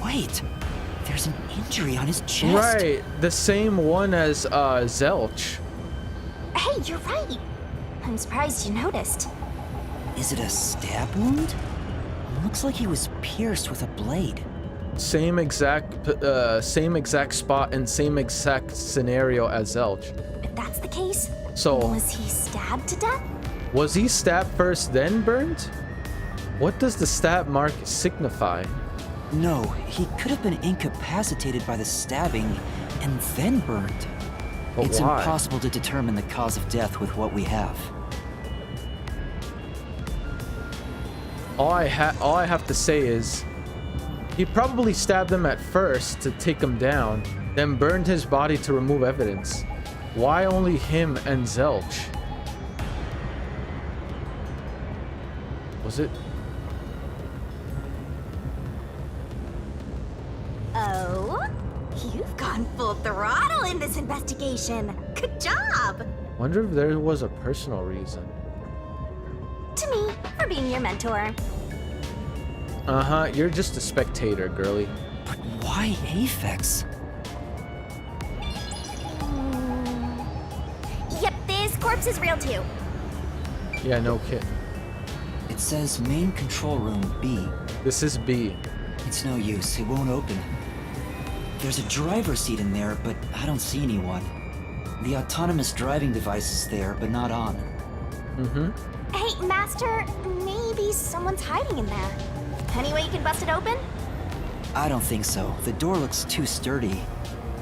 Wait, there's an injury on his chest. Right, the same one as Zelch. Hey, you're right. I'm surprised you noticed. Is it a stab wound? Looks like he was pierced with a blade. Same exact spot and same exact scenario as Zelch. If that's the case, So, was he stabbed to death? was he stabbed first then burned? What does the stab mark signify? No, he could have been incapacitated by the stabbing and then burned. But It's why? impossible to determine the cause of death with what we have. All I have to say is he probably stabbed him at first to take him down, then burned his body to remove evidence. Why only him and Zelch? Was it? Oh, you've gone full throttle in this investigation. Good job! Wonder if there was a personal reason. To me, for being your mentor. Uh-huh, you're just a spectator, girly. But why Aphex? Yep, this corpse is real too. Yeah, no kid. It says main control room B. This is B. It's no use, it won't open. There's a driver's seat in there, but I don't see anyone. The autonomous driving device is there, but not on. Hey, Master, maybe someone's hiding in there. Any way you can bust it open? I don't think so. The door looks too sturdy.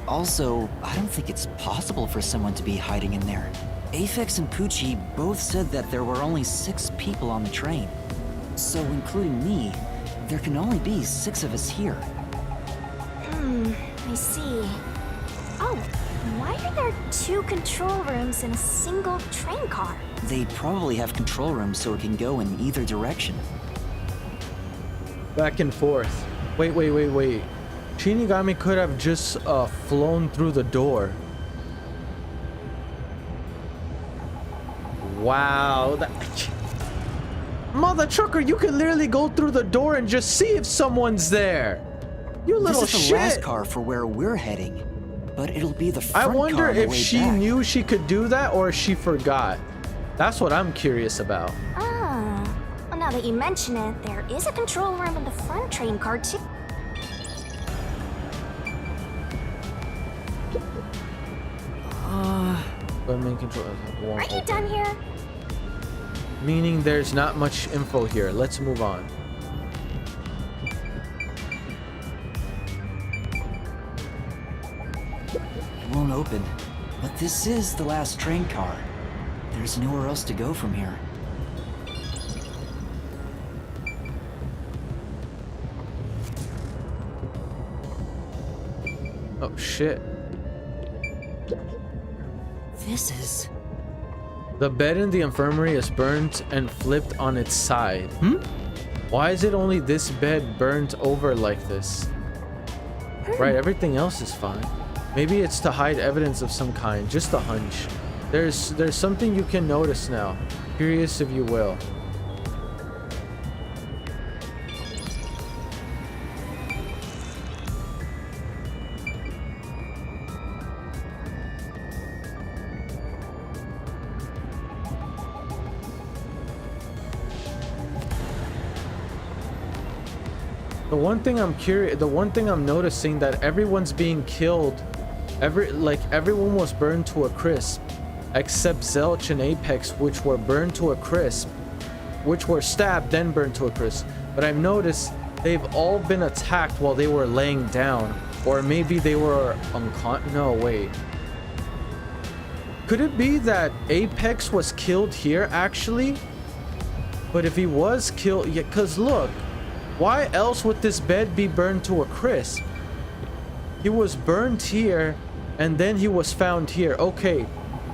Also, I don't think it's possible for someone to be hiding in there. Aphex and Poochie both said that there were only 6 people on the train. So, including me, there can only be 6 of us here. I see. Oh, why are there 2 control rooms in a single train car? They probably have control rooms so it can go in either direction. Back and forth. Wait. Shinigami could have just flown through the door. Wow. Mother trucker, you can literally go through the door and just see if someone's there. You little This is shit. the last car for where we're heading, but it'll be the front I wonder car on the if way she back. knew she could do that or she forgot. That's what I'm curious about. Oh, well, now that you mention it, there is a control room in the front train car too. Main control. Are you done here? Meaning there's not much info here. Let's move on. It won't open, but this is the last train car. There's nowhere else to go from here. Oh shit. This is... The bed in the infirmary is burnt and flipped on its side. Why is it only this bed burnt over like this? Right, everything else is fine. Maybe it's to hide evidence of some kind, just a hunch. There's something you can notice now. Curious if you will. The one thing I'm noticing that everyone's being killed. Everyone was burned to a crisp, except Zelch and Apex, which were burned to a crisp, which were stabbed then burned to a crisp. But I've noticed they've all been attacked while they were laying down, or maybe they were no, wait. Could it be that Apex was killed here actually? But if he was killed, yeah, cause look. Why else would this bed be burned to a crisp? He was burned here, and then he was found here. Okay,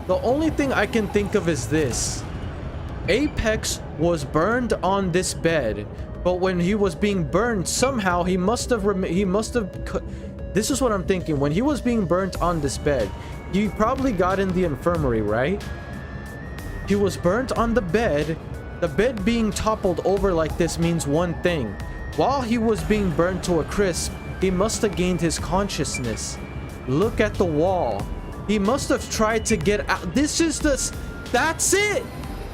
the only thing I can think of is this. Apex was burned on this bed, but when he was being burned, somehow he must have... This is what I'm thinking. When he was being burnt on this bed, he probably got in the infirmary, right? He was burnt on the bed. The bed being toppled over like this means one thing. While he was being burnt to a crisp, he must have gained his consciousness. Look at the wall. He must have tried to get out. This is the... That's it.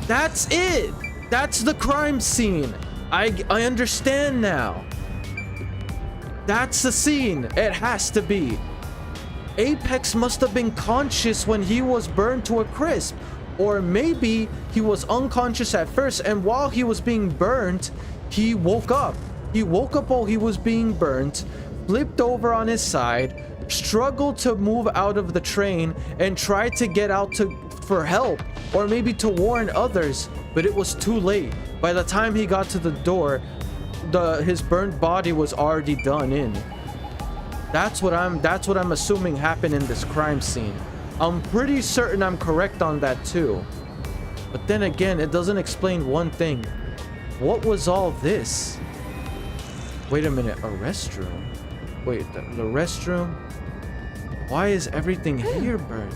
That's it. That's the crime scene. I understand now. That's the scene. It has to be. Apex must have been conscious when he was burned to a crisp. Or maybe he was unconscious at first, and while he was being burnt, he woke up. He woke up while he was being burnt, flipped over on his side, struggled to move out of the train, and tried to get out for help, or maybe to warn others, but it was too late. By the time he got to the door, his burnt body was already done in. That's what I'm assuming happened in this crime scene. I'm pretty certain I'm correct on that too. But then again, it doesn't explain one thing. What was all this? Wait a minute, a restroom? Wait, the restroom? Why is everything here burnt?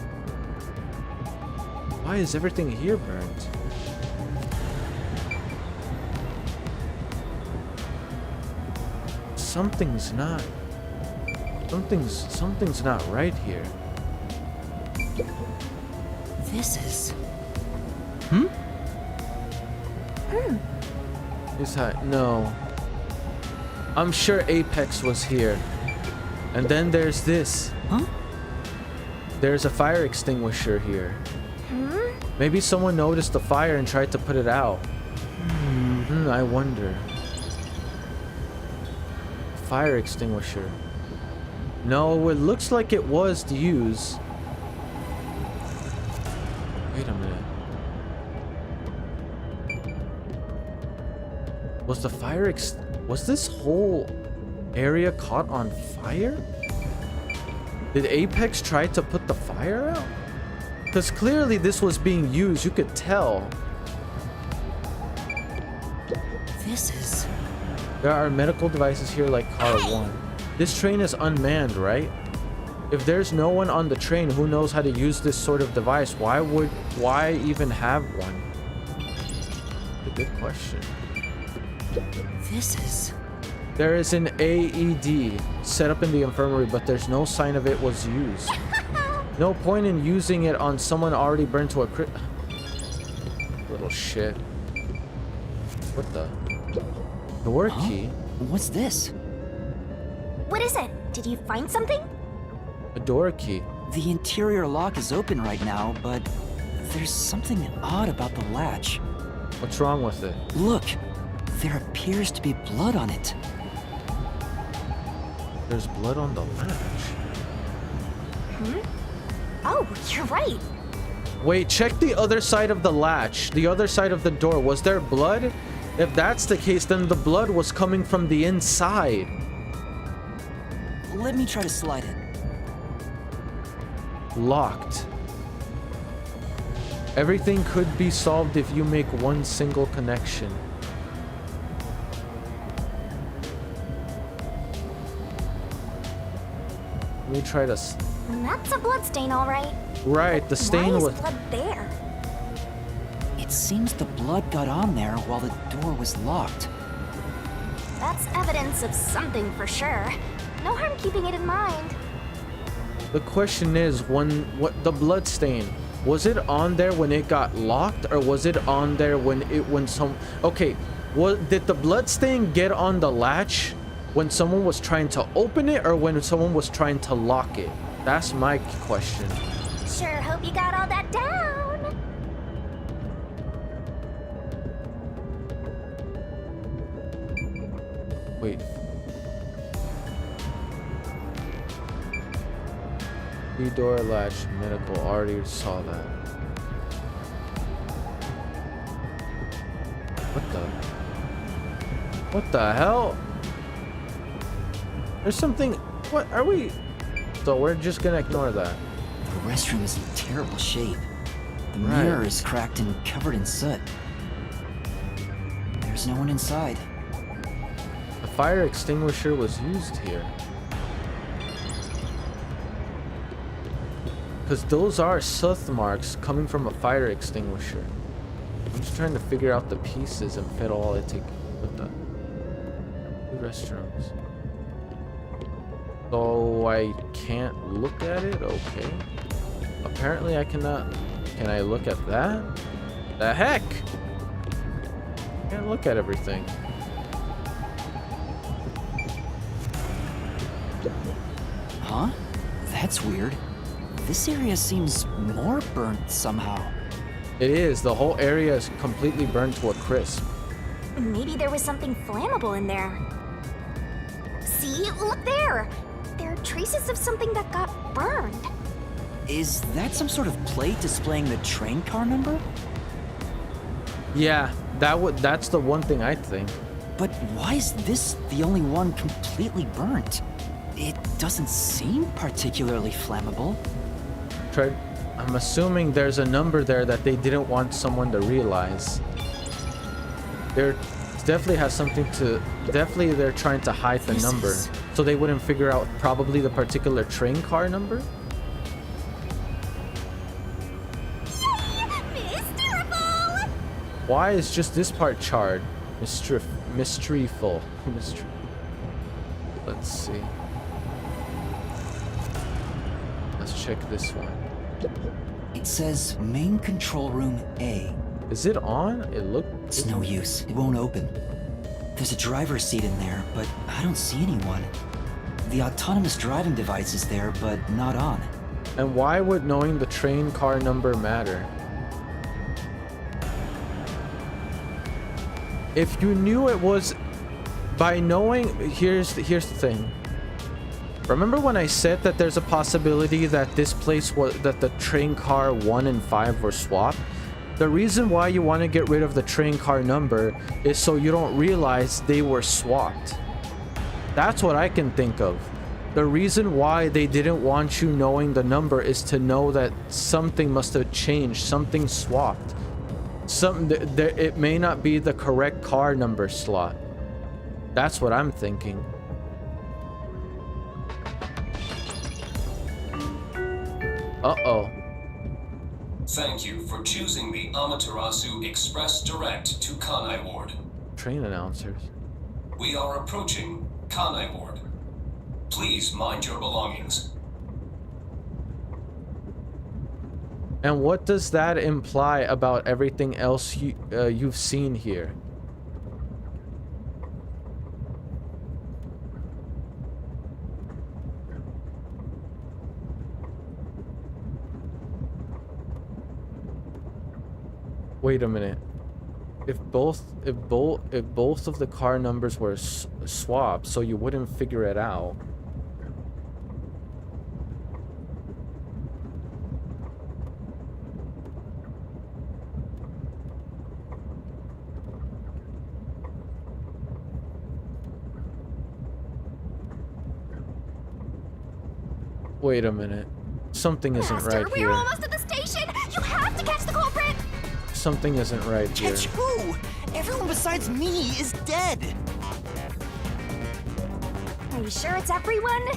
Why is everything here burnt? Something's not right here. This is... Is that... No. I'm sure Apex was here. And then there's this. Huh? There's a fire extinguisher here. Maybe someone noticed the fire and tried to put it out. I wonder. Fire extinguisher. No, it looks like it was used. Wait a minute. Was the fire was this whole area caught on fire? Did Apex try to put the fire out? Because clearly this was being used, you could tell. This is... There are medical devices here like car 1. This train is unmanned, right? If there's no one on the train who knows how to use this sort of device, why even have one? A good question. This is... There is an AED set up in the infirmary, but there's no sign of it was used. No point in using it on someone already burned to a little shit. What the? Door key? What's this? What is it? Did you find something? A door key. The interior lock is open right now, but there's something odd about the latch. What's wrong with it? Look, there appears to be blood on it. There's blood on the latch. Oh, you're right. Wait, check the other side of the latch. The other side of the door. Was there blood? If that's the case, then the blood was coming from the inside. Let me try to slide it. Locked. Everything could be solved if you make one single connection. Let me try to... That's a blood stain, all right. Right, the stain Why is was... blood there? It seems the blood got on there while the door was locked. That's evidence of something for sure. No harm keeping it in mind. The question is, what the blood stain, was it on there when it got locked, or was it on there when some... Okay, did the blood stain get on the latch when someone was trying to open it, or when someone was trying to lock it? That's my question. Sure hope you got all that down. Wait. Door latch, medical, already saw that. What the hell? There's something, what are we? So we're just gonna ignore that. The restroom is in terrible shape. The mirror is cracked and covered in soot. There's no one inside. The fire extinguisher was used here. Because those are soot marks coming from a fire extinguisher. I'm just trying to figure out the pieces and fit all it together. What the? Two restrooms. So I can't look at it? Okay. Apparently I cannot. Can I look at that? The heck? Can't look at everything. Huh? That's weird. This area seems more burnt somehow. It is. The whole area is completely burned to a crisp. Maybe there was something flammable in there. See? Look there! There are traces of something that got burned. Is that some sort of plate displaying the train car number? Yeah, that's the one thing I think. But why is this the only one completely burnt? It doesn't seem particularly flammable. I'm assuming there's a number there that they didn't want someone to realize. There definitely has something to... Definitely they're trying to hide the number. So they wouldn't figure out probably the particular train car number? Mysteriful! Why is just this part charred? Mysteryful. Let's see. Let's check this one. It says main control room A. Is it on? It looked... It's no use. It won't open. There's a driver's seat in there, but I don't see anyone. The autonomous driving device is there, but not on. And why would knowing the train car number matter? if you knew it was by knowing, here's the thing. Remember when I said that there's a possibility that this place was, that the train car 1 and 5 were swapped? The reason why you want to get rid of the train car number is so you don't realize they were swapped. That's what I can think of. The reason why they didn't want you knowing the number is to know that something must have changed, something swapped. It may not be the correct car number slot. That's what I'm thinking. Uh-oh. Thank you for choosing the Amaterasu Express Direct to Kanai Ward. Train announcers. We are approaching Kanai Ward. Please mind your belongings. And what does that imply about everything else you've seen here? Wait a minute. If both of the car numbers were swapped, so you wouldn't figure it out. Wait a minute. Something isn't right here. We're almost at the station. You have to catch the culprit. Something isn't right here. Catch who? Everyone besides me is dead. Are you sure it's everyone?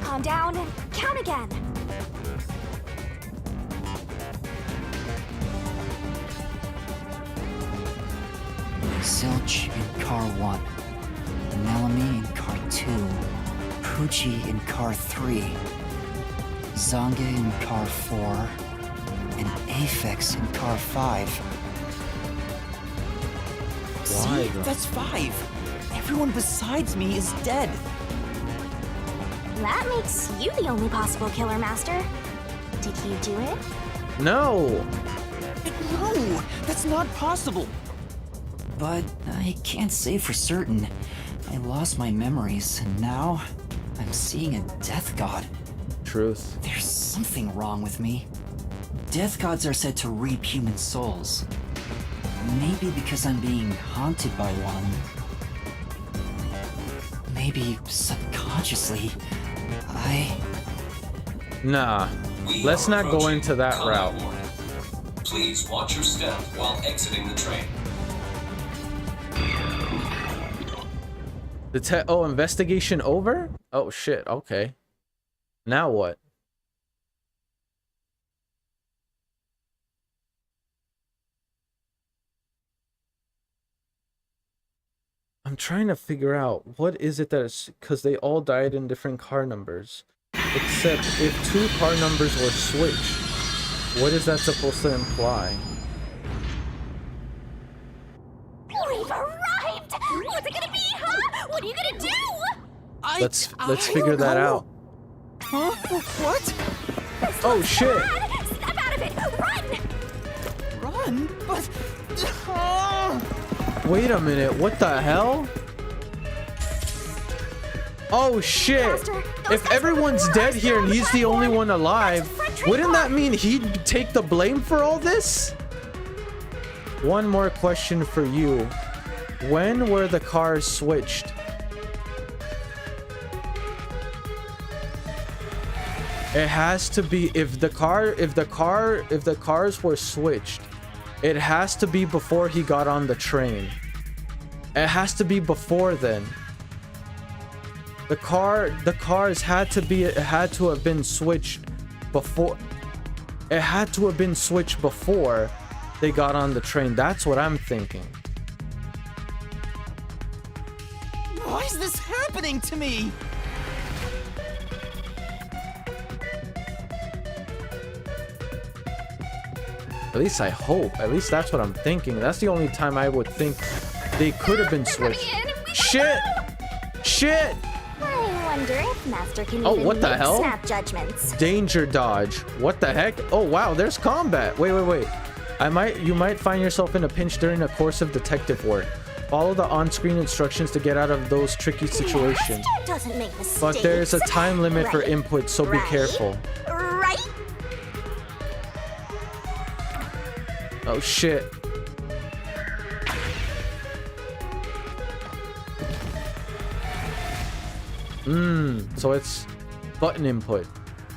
Calm down and count again. Zilch in car 1, Melanie in car 2, Poochie in car 3, Zange in car 4, and Aphex in car 5. See, that's 5. Everyone besides me is dead. That makes you the only possible killer, Master. Did you do it? No! No, that's not possible. But I can't say for certain. I lost my memories, and now I'm seeing a death god. Truth. There's something wrong with me. Death gods are said to reap human souls. Maybe because I'm being haunted by one. Maybe subconsciously, Nah. Let's not go into that route. Please watch your step while exiting the train. Oh, investigation over? Oh shit, okay. Now what? I'm trying to figure out what is it that is, because they all died in different car numbers. Except if 2 car numbers were switched, what is that supposed to imply? We've arrived! What's it gonna be, huh? What are you gonna do? Let's figure that out. Huh? What? Oh shit! Bad. Snap out of it! Run! Run? But... Wait a minute, what the hell? Oh shit! Master, If everyone's dead here and he's the only one alive, wouldn't that mean he'd take the blame for all this? One more question for you. When were the cars switched? It has to be if the cars were switched, it has to be before he got on the train. It has to be before then. The cars had to have been switched before. It had to have been switched before they got on the train. That's what I'm thinking. Why is this happening to me? At least I hope. At least that's what I'm thinking. That's the only time I would think they could have been switched. Shit! Shit! I wonder if Master can Oh, even what the make hell? snap judgments. Danger dodge. What the heck? Oh wow, there's combat. Wait. You might find yourself in a pinch during the course of detective work. Follow the on-screen instructions to get out of those tricky situations. Master doesn't make mistakes. But there's a time limit for Right. input, so be Right. careful. Right? Oh shit. So it's button input.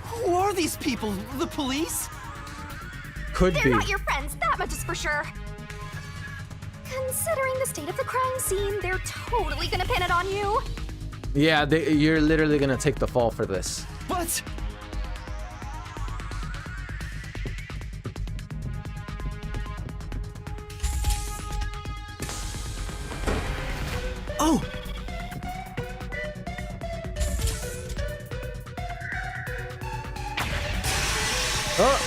Who are these people? The police? Could They're be. not your friends, that much is for sure. Considering the state of the crime scene, they're totally gonna pin it on you. Yeah, you're literally gonna take the fall for this. But oh, Oh,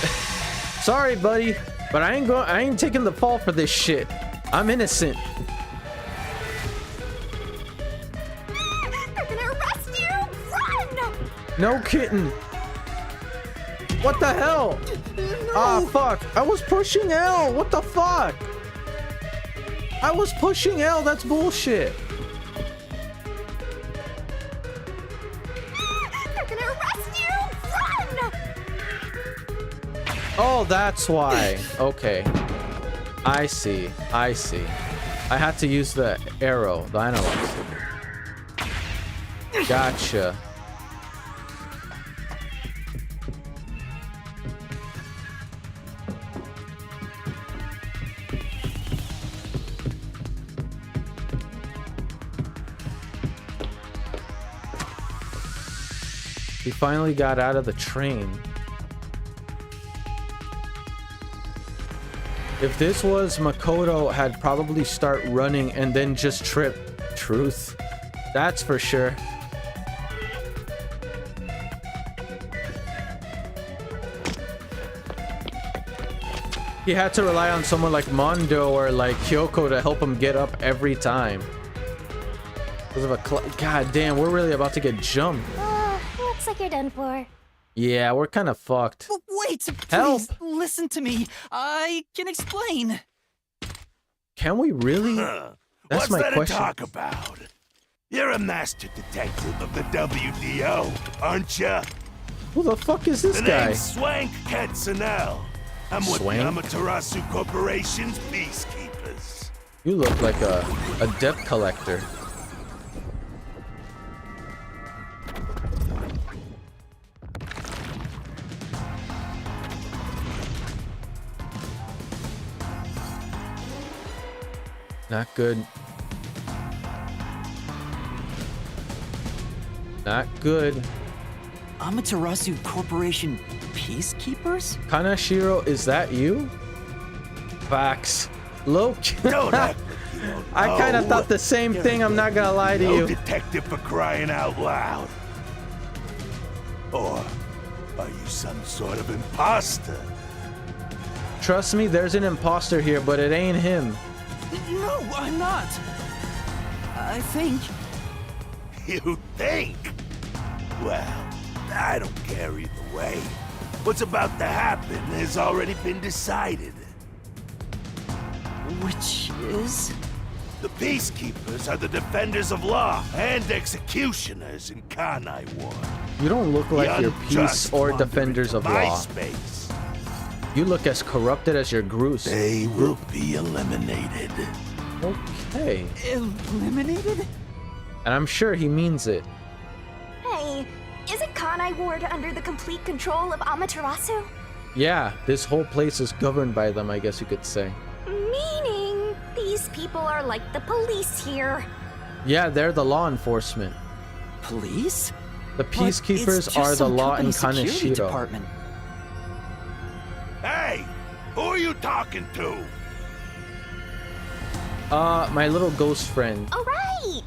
sorry, buddy, but I ain't taking the fall for this shit. I'm innocent. They're gonna arrest you! Run! No kidding. What the hell? Ah, fuck. I was pushing L. What the fuck? I was pushing L. That's bullshit. They're gonna arrest you! Run! Oh, that's why. Okay. I see. I see. I had to use the arrow, the analog stick. Gotcha. He finally got out of the train. If this was Makoto, had probably start running and then just trip. Truth. That's for sure. He had to rely on someone like Mondo or like Kyoko to help him get up every time. Because of a God damn, we're really about to get jumped. Looks like you're done for. Yeah, we're kind of fucked. wait, Help. please listen to me. I can explain. Can we really? That's What's my there question. to talk about? You're a master detective of the WDO, aren't you? Who the fuck is this The guy? name's Swank Katsunel. I'm with the Swank? Amaterasu Corporation's peacekeepers. You look like a debt collector. Not good. Not good. Amaterasu Corporation peacekeepers? Kanashiro, is that you? Facts. Look. Don't act like you don't I kind of know. thought the same thing. I'm not gonna lie to No you. detective for crying out loud. Or are you some sort of imposter? Trust me, there's an imposter here, but it ain't him. No, I'm not. I think. You think? Well, I don't care either way. What's about to happen has already been decided. Which is? The peacekeepers are the defenders of law and executioners in Kanai Ward. You don't look like The you're peace unjust or wander defenders into of my law. space. You look as corrupted as your Groose. They will be eliminated. Okay. Eliminated? And I'm sure he means it. Hey, isn't Kanai Ward under the complete control of Amaterasu? Yeah, this whole place is governed by them, I guess you could say. Meaning, these people are like the police here. Yeah, they're the law enforcement. Police? The But it's peacekeepers just are the some law in company security Kaneshiro. department. Hey, who are you talking to? My little ghost friend. Oh, right!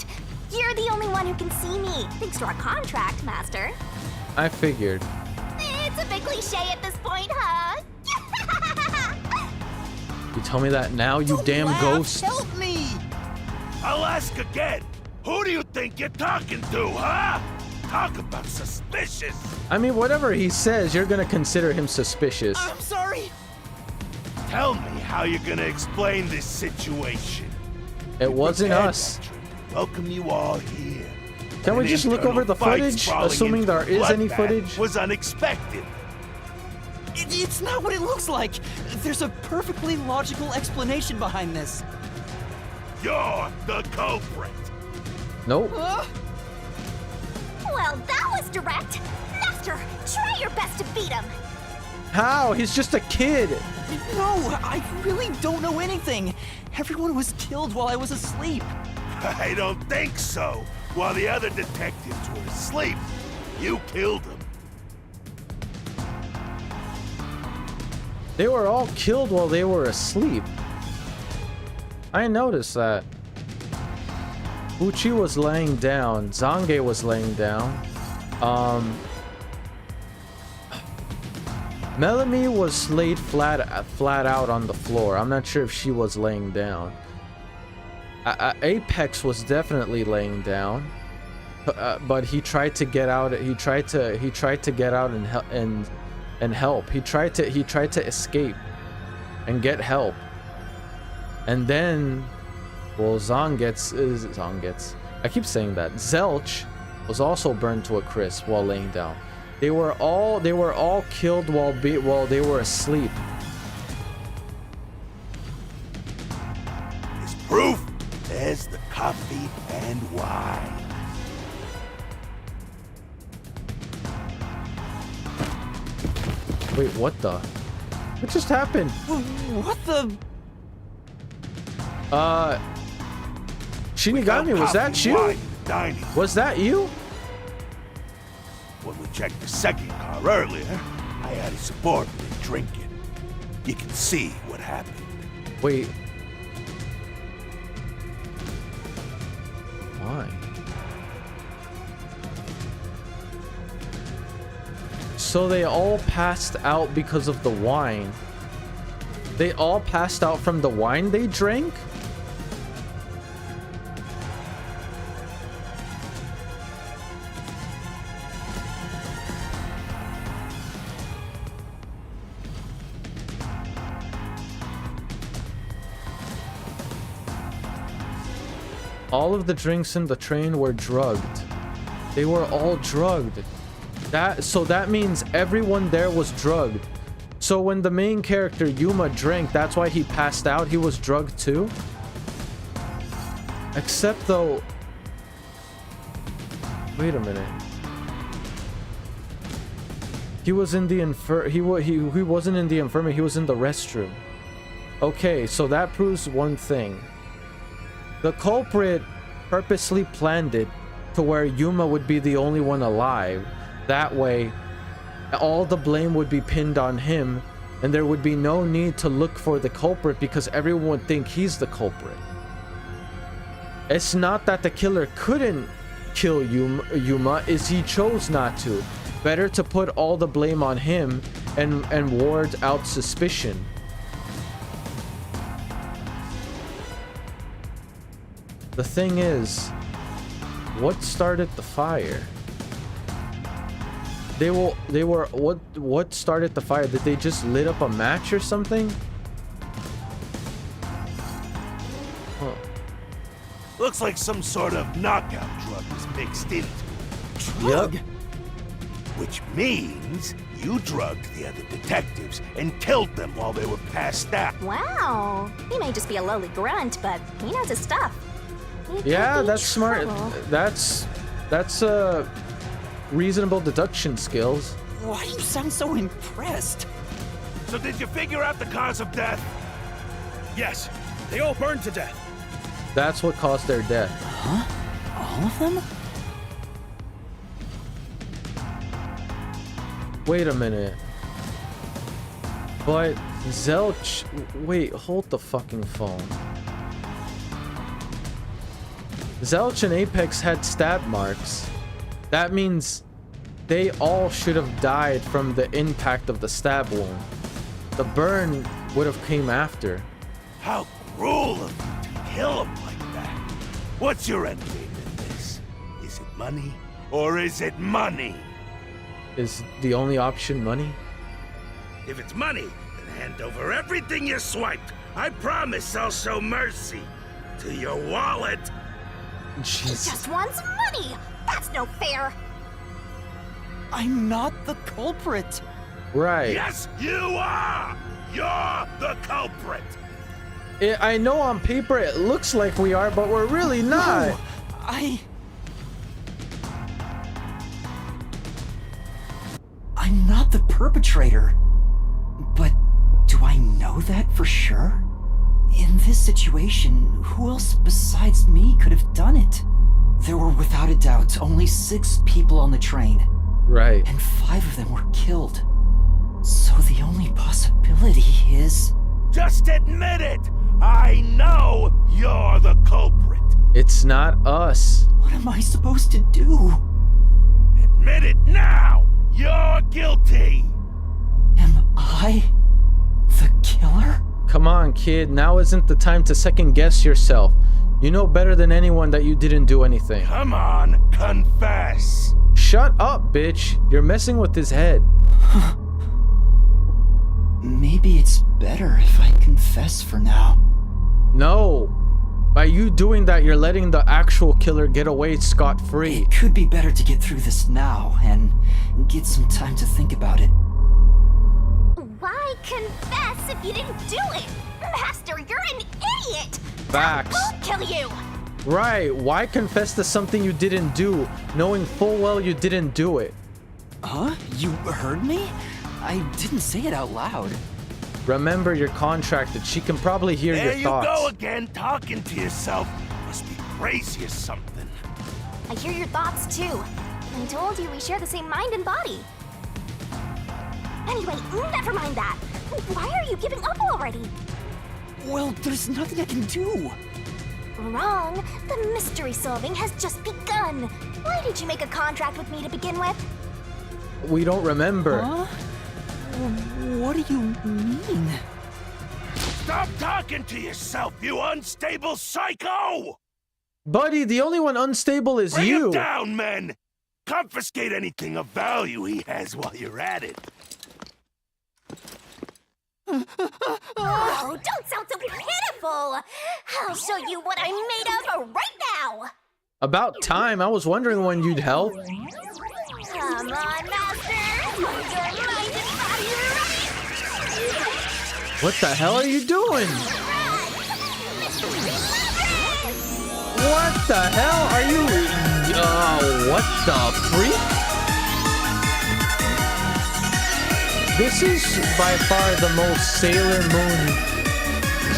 You're the only one who can see me, thanks to our contract, Master. I figured. It's a big cliche at this point, huh? You tell me that now, you Don't damn laugh, ghost. Help me! I'll ask again. Who do you think you're talking to, huh? Talk about suspicious. I mean, whatever he says, you're gonna consider him suspicious. I'm sorry. Tell me how you're gonna explain this situation. It wasn't prepared us. that trip. Welcome you all here. Can we An just look over internal the fight footage, sprawling assuming into there is any bloodbath footage? Was unexpected. It's not what it looks like. There's a perfectly logical explanation behind this. You're the culprit. Nope. Well, that was direct. Master, try your best to beat him. How? He's just a kid. No, I really don't know anything. Everyone was killed while I was asleep. I don't think so. While the other detectives were asleep, you killed them. They were all killed while they were asleep. I noticed that. Uchi was laying down. Zange was laying down. Melanie was laid flat out on the floor. I'm not sure if she was laying down. Apex was definitely laying down, but he tried to get out. He tried to get out and help. He tried to escape and get help. And then, well, Zongets. I keep saying that. Zelch was also burned to a crisp while laying down. They were all killed while they were asleep. As proof, there's the coffee and wine. Wait, what the? What just happened? What the? Shinigami, was that you? Dining. Was that you? When we checked the second car earlier, I had a subordinate drinking. You can see what happened. Wait. Why? So they all passed out because of the wine. They all passed out from the wine they drank? All of the drinks in the train were drugged. They were all drugged. So that means everyone there was drugged. So when the main character Yuma drank, that's why he passed out. He was drugged too. Except though, wait a minute. He was in the he wasn't in the infirmary. He was in the restroom. Okay, so that proves one thing. The culprit purposely planned it to where Yuma would be the only one alive. That way, all the blame would be pinned on him, and there would be no need to look for the culprit because everyone would think he's the culprit. It's not that the killer couldn't kill Yuma, is he chose not to. Better to put all the blame on him and ward out suspicion. The thing is, what started the fire? What started the fire? Did they just lit up a match or something? Huh. Looks like some sort of knockout drug was mixed into it. Drug? Yep. Which means you drugged the other detectives and killed them while they were passed out. Wow. He may just be a lowly grunt, but he knows his stuff. He could Yeah, be that's smart. trouble. That's reasonable deduction skills. Why do you sound so impressed? So did you figure out the cause of death? Yes, they all burned to death. That's what caused their death. Huh? All of them? Wait a minute. But Zelch... Wait, hold the fucking phone. Zelch and Apex had stab marks. That means they all should have died from the impact of the stab wound. The burn would have came after. How cruel of you to kill him like that. What's your end game in this? Is it money or is it money? Is the only option money? If it's money, then hand over everything you swiped. I promise I'll show mercy. to your wallet. He Jeez. just wants money! That's no fair! I'm not the culprit. Right. Yes, you are! You're the culprit! I know on paper it looks like we are, but we're really not. No, I'm not the perpetrator. But do I know that for sure? In this situation, who else besides me could have done it? There were without a doubt only 6 people on the train, Right. and 5 of them were killed. So the only possibility is... Just admit it! I know you're the culprit! It's not us. What am I supposed to do? Admit it now! You're guilty! Am I the killer? Come on, kid. Now isn't the time to second guess yourself. You know better than anyone that you didn't do anything. Come on, confess! Shut up, bitch. You're messing with his head. Maybe it's better if I confess for now. No. By you doing that, you're letting the actual killer get away scot-free. It could be better to get through this now and get some time to think about it. Why confess if you didn't do it? Master, you're an idiot! Facts. I'll kill you! Right. Why confess to something you didn't do, knowing full well you didn't do it? Huh? You heard me? I didn't say it out loud. Remember, you're contracted. She can probably hear There your you thoughts. go again, talking to yourself. Must be crazy or something. I hear your thoughts too. I told you we share the same mind and body. Anyway, never mind that. Why are you giving up already? Well, there's nothing I can do. Wrong. The mystery solving has just begun. Why did you make a contract with me to begin with? We don't remember. Huh? What do you mean? Stop talking to yourself, you unstable psycho! Buddy, the only one unstable is Bring you. him down, men! Confiscate anything of value he has while you're at it. Oh, don't sound so pitiful! I'll show you what I'm made of right now! About time. I was wondering when you'd help. Come on, Master! Your mind and body right! What the hell are you doing? What the hell are you? What the freak? This is by far the most Sailor Moon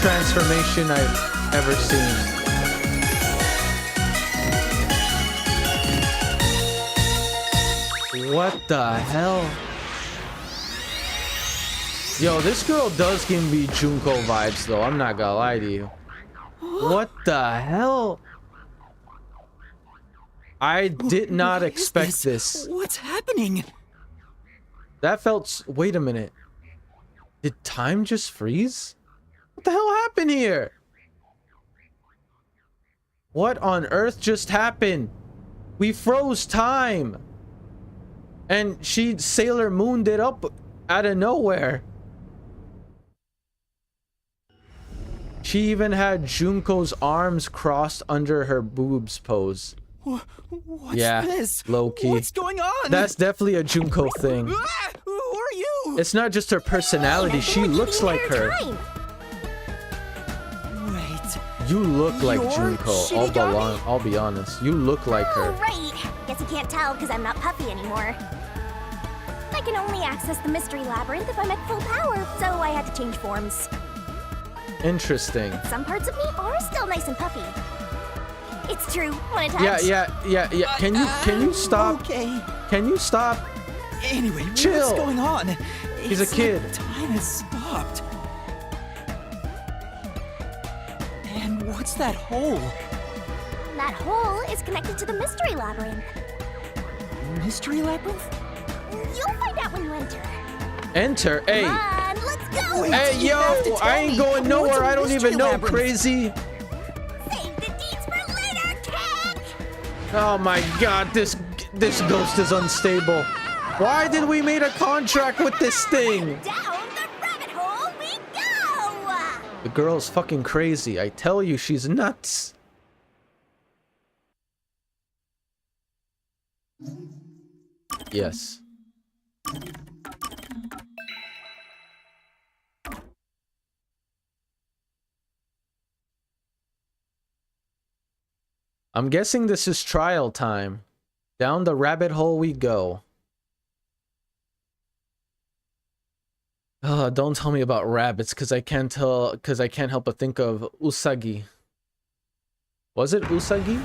transformation I've ever seen. What the hell? Yo, this girl does give me Junko vibes though, I'm not gonna lie to you. What the hell? I did not What is expect this. What's happening? That felt... Wait a minute. Did time just freeze? What the hell happened here? What on earth just happened? We froze time. And she Sailor Mooned it up out of nowhere. She even had Junko's arms crossed under her boobs pose. What's Yeah, this? low-key. What's going on? That's definitely a Junko thing. Ah, who are you? It's not just her personality, she looks like her. Time. Wait. You look like You're Junko. Shinigami? I'll be honest. You look like Oh, her. right. Guess you can't tell because I'm not puffy anymore. I can only access the mystery labyrinth if I'm at full power, so I had to change forms. Interesting. Some parts of me are still nice and puffy. It's true. Want to touch? Yeah. Can you stop? Okay. Can you stop? Anyway, Chill. what's going on? He's a It's kid. like time has stopped. And what's that hole? That hole is connected to the mystery labyrinth. Mystery labyrinth? You'll find out when you enter. Enter. Hey. Come on, let's go! Wait. Hey, You have to yo. tell I ain't me. going What's nowhere. a I don't even mystery know, labyrinth? crazy. Save the deeds for later, kid! Oh my god, this ghost is unstable. Why did we make a contract with this thing? Down the rabbit hole we go! The girl's fucking crazy. I tell you, she's nuts. Yes. I'm guessing this is trial time. Down the rabbit hole we go. Don't tell me about rabbits, because I can't help but think of Usagi. Was it Usagi?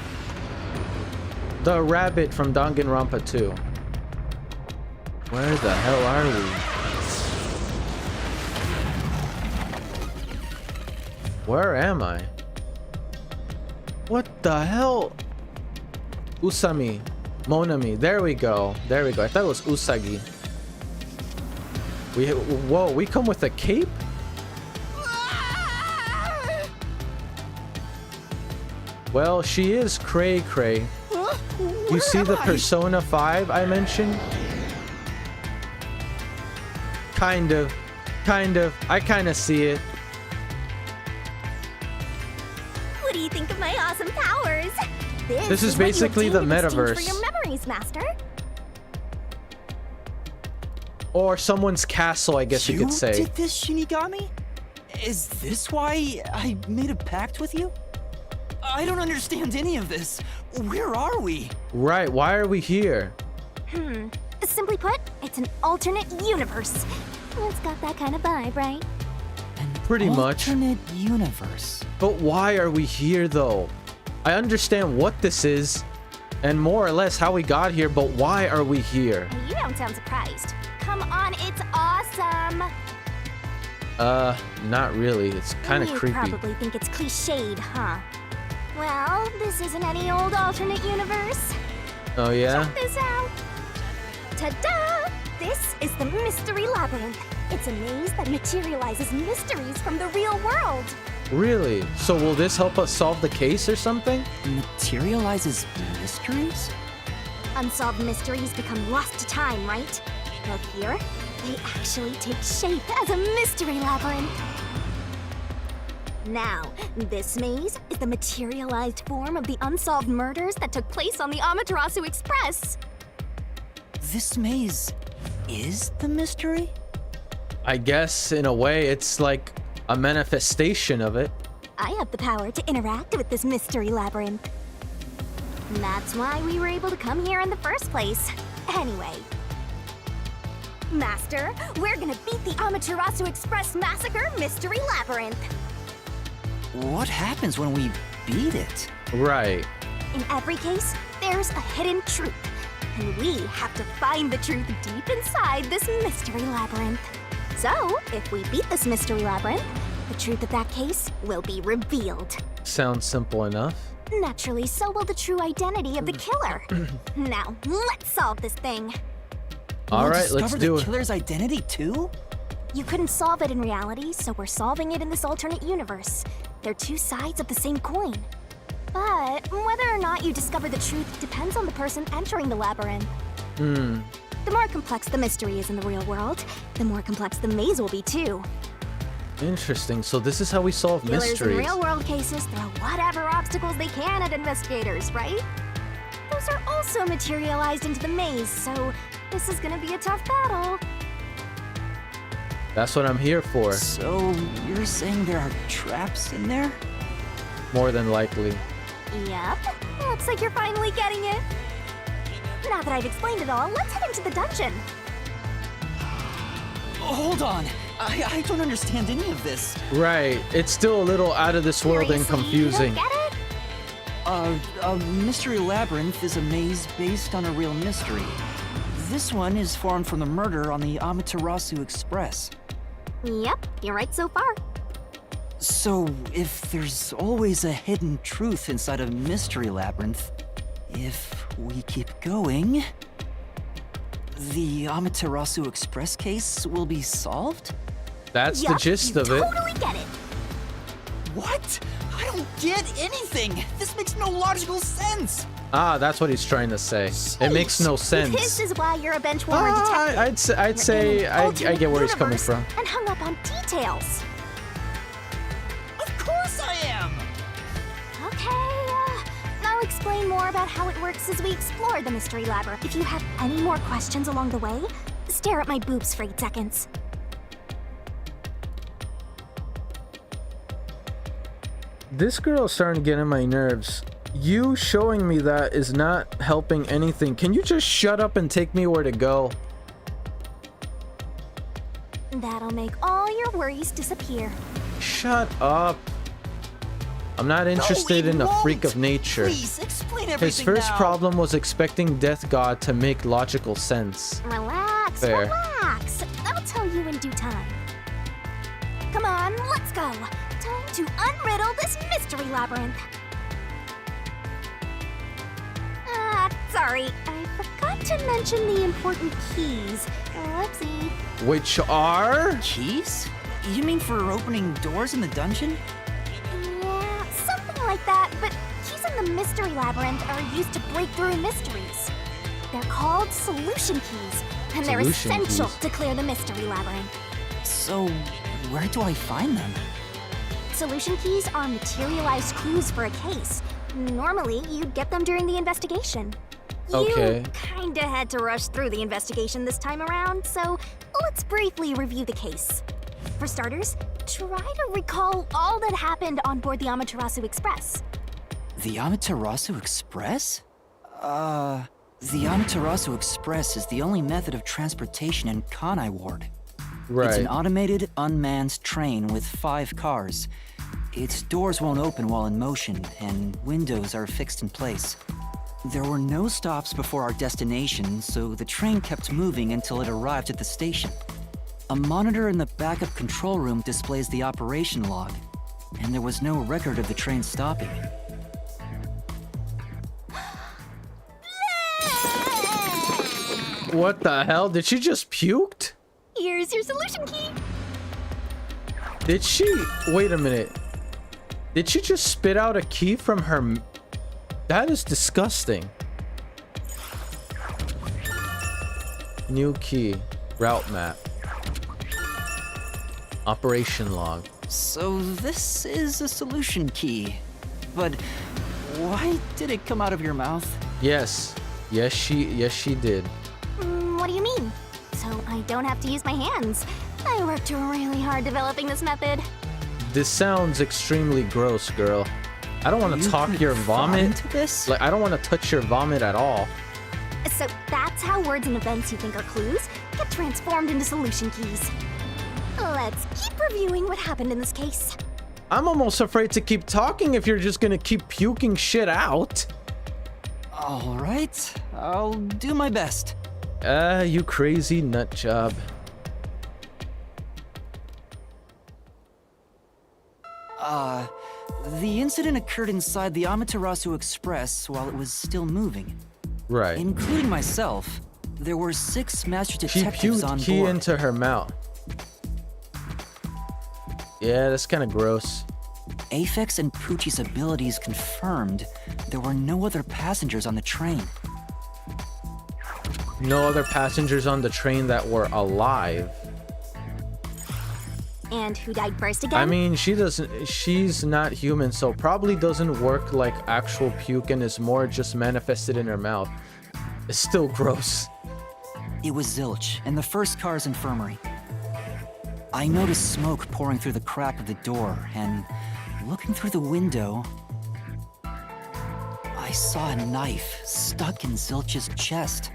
The rabbit from Danganronpa 2. Where the hell are we? Where am I? What the hell? Usami. Monami. There we go. There we go. I thought it was Usagi. Whoa, we come with a cape? Well, she is cray cray. You see the Persona 5 I mentioned? Kind of. I kind of see it. What do you think of my awesome powers? This is basically the metaverse. For your memories, Master. Or someone's castle, I guess you could say. You did this, Shinigami? Is this why I made a pact with you? I don't understand any of this. Where are we? Right, why are we here? Simply put, it's an alternate universe. It's got that kind of vibe, right? Pretty much. Alternate universe. But why are we here, though? I understand what this is, and more or less how we got here, but why are we here? You don't sound surprised. Come on, it's awesome! Not really. It's kind of creepy. You probably think it's cliched, huh? Well, this isn't any old alternate universe. Oh, yeah? Check this out! Ta-da! This is the Mystery Labyrinth. It's a maze that materializes mysteries from the real world. Really? So will this help us solve the case or something? Materializes mysteries? Unsolved mysteries become lost to time, right? Well, here, they actually take shape as a mystery labyrinth. Now, this maze is the materialized form of the unsolved murders that took place on the Amaterasu Express. This maze is the mystery? I guess, in a way, it's like a manifestation of it. I have the power to interact with this mystery labyrinth. That's why we were able to come here in the first place. Anyway. Master, we're gonna beat the Amaterasu Express Massacre Mystery Labyrinth. What happens when we beat it? Right. In every case, there's a hidden truth. And we have to find the truth deep inside this mystery labyrinth. So, if we beat this mystery labyrinth, the truth of that case will be revealed. Sounds simple enough. Naturally, so will the true identity of the killer. Now, let's solve this thing. All right, let's do the it. killer's identity too? You couldn't solve it in reality, so we're solving it in this alternate universe. They're two sides of the same coin. But whether or not you discover the truth depends on the person entering the labyrinth. The more complex the mystery is in the real world, the more complex the maze will be too. Interesting. So this is how we solve Killers mysteries. in real world cases throw whatever obstacles they can at investigators, right? Those are also materialized into the maze, so this is gonna be a tough battle. That's what I'm here for. So, you're saying there are traps in there? More than likely. Yep. Looks like you're finally getting it. Now that I've explained it all, let's head into the dungeon. Hold on. I don't understand any of this. Right. It's still a little out of this world and Seriously, confusing. You don't get it? A mystery labyrinth is a maze based on a real mystery. This one is formed from the murder on the Amaterasu Express. Yep, you're right so far. So, if there's always a hidden truth inside a mystery labyrinth, if we keep going, the Amaterasu Express case will be solved? That's Yup, the gist you of it. totally get it. What? I don't get anything! This makes no logical sense! Ah, that's what he's trying to say. It makes no sense. This is why you're a bench warmer detective. I'd say You're in an I alternate get where he's coming universe from. And hung up on details. I'll explain more about how it works as we explore the mystery labyrinth. If you have any more questions along the way, stare at my boobs for 8 seconds. This girl's starting to get on my nerves. You showing me that is not helping anything. Can you just shut up and take me where to go? That'll make all your worries disappear. Shut up. I'm not interested in a freak of nature. Please, explain everything His first now. problem was expecting Death God to make logical sense. Relax, Fair. relax. I'll tell you in due time. Come on, let's go. Time to unriddle this mystery labyrinth. Sorry, I forgot to mention the important keys. Whoopsie. Which are? Keys? You mean for opening doors in the dungeon? Yeah, something like that, but keys in the mystery labyrinth are used to break through mysteries. They're called solution keys, and they're Solution essential keys. to clear the mystery labyrinth. So, where do I find them? Solution keys are materialized clues for a case. Normally, you'd get them during the investigation. Okay. You kinda had to rush through the investigation this time around, so let's briefly review the case. For starters, try to recall all that happened on board the Amaterasu Express. The Amaterasu Express? The Amaterasu Express is the only method of transportation in Kanai Ward. Right. It's an automated, unmanned train with 5 cars. Its doors won't open while in motion, and windows are fixed in place. There were no stops before our destination, so the train kept moving until it arrived at the station. A monitor in the backup control room displays the operation log, and there was no record of the train stopping. What the hell? Did she just puked? Here's your solution key. Did she? Wait a minute. Did she just spit out a key from her? That is disgusting. New key. Route map. Operation log. So this is a solution key. But why did it come out of your mouth? Yes. Yes, she did. What do you mean? So I don't have to use my hands. I worked really hard developing this method. This sounds extremely gross, girl. I don't want to You talk put your thought vomit. into this? Like, I don't want to touch your vomit at all. So that's how words and events you think are clues get transformed into solution keys. Let's keep reviewing what happened in this case. I'm almost afraid to keep talking if you're just gonna keep puking shit out. All right, I'll do my best. You crazy nut job. The incident occurred inside the Amaterasu Express while it was still moving. Right. Including myself, there were 6 master She detectives on puked key board. into her mouth. Yeah, that's kind of gross. Aphex and Poochie's abilities confirmed there were no other passengers on the train. No other passengers on the train that were alive. And who died first again? I mean, she's not human, so probably doesn't work like actual puke and is more just manifested in her mouth. It's still gross. It was Zilch in the first car's infirmary. I noticed smoke pouring through the crack of the door, and looking through the window, I saw a knife stuck in Zilch's chest.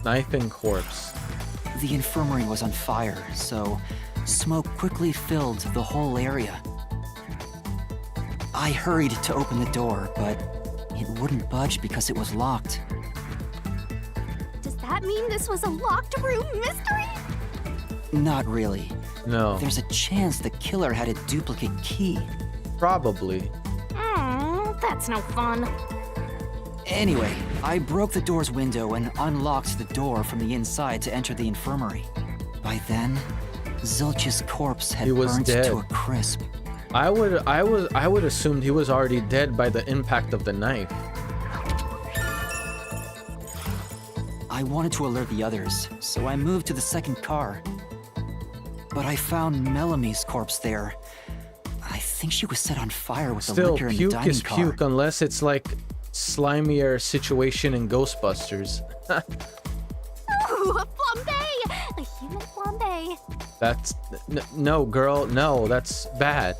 Knife and corpse. The infirmary was on fire, so smoke quickly filled the whole area. I hurried to open the door, but it wouldn't budge because it was locked. Does that mean this was a locked room mystery? Not really. No, There's a chance the killer had a duplicate key. probably. That's no fun. Anyway, I broke the door's window and unlocked the door from the inside to enter the infirmary. By then, Zilch's corpse had He was burnt dead. to a crisp. I would assumed he was already dead by the impact of the knife. I wanted to alert the others, so I moved to the second car. But I found Melamie's corpse there. I think she was set on fire with the Still, liquor in the puke dining is car. puke unless it's like slimier situation in Ghostbusters. Ooh, a flambe! A human flambe. That's no, girl, no, that's bad.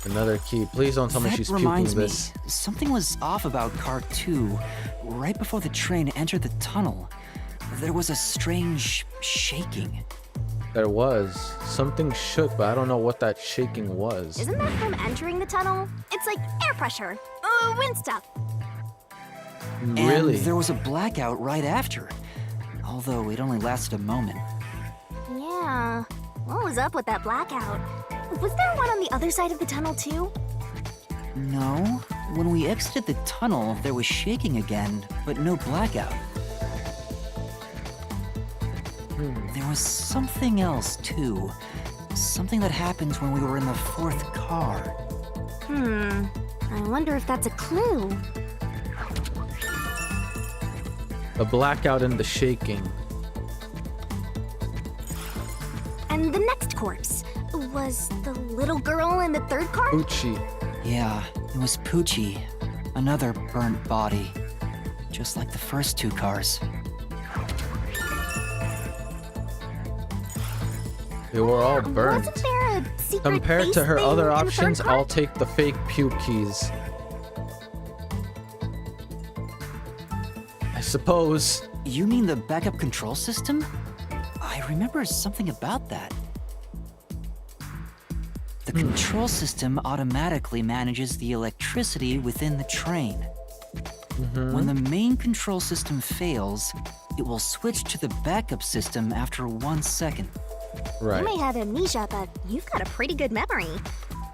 Another key. Please don't tell me That she's puking reminds me, this. something was off about car 2. Right before the train entered the tunnel, there was a strange shaking. There was something shook, but I don't know what that shaking was. Isn't that from entering the tunnel? It's like air pressure. Wind stuff. Really? And there was a blackout right after, although it only lasted a moment. Yeah. What was up with that blackout? Was there one on the other side of the tunnel too? No, when we exited the tunnel, there was shaking again, but no blackout. There was something else too. Something that happened when we were in the 4th car. I wonder if that's a clue. The blackout and the shaking. And the next corpse was the little girl in the 3rd car? Uchi. Yeah, it was Poochie. Another burnt body. Just like the first 2 cars. They were all burnt. Wasn't there a secret Compared base to her thing other in the 3rd options, car? I'll take the fake puke keys. I suppose. You mean the backup control system? I remember something about that. The control system automatically manages the electricity within the train. When the main control system fails, it will switch to the backup system after 1 second. Right. You may have amnesia, but you've got a pretty good memory.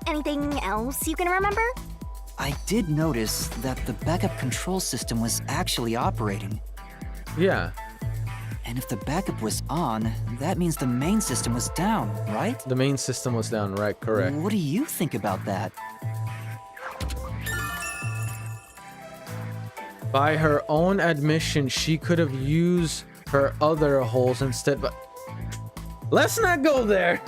Anything else you can remember? I did notice that the backup control system was actually operating. Yeah. And if the backup was on, that means the main system was down, right? The main system was down, right? Correct. What do you think about that? By her own admission, she could have used her other holes instead, but let's not go there.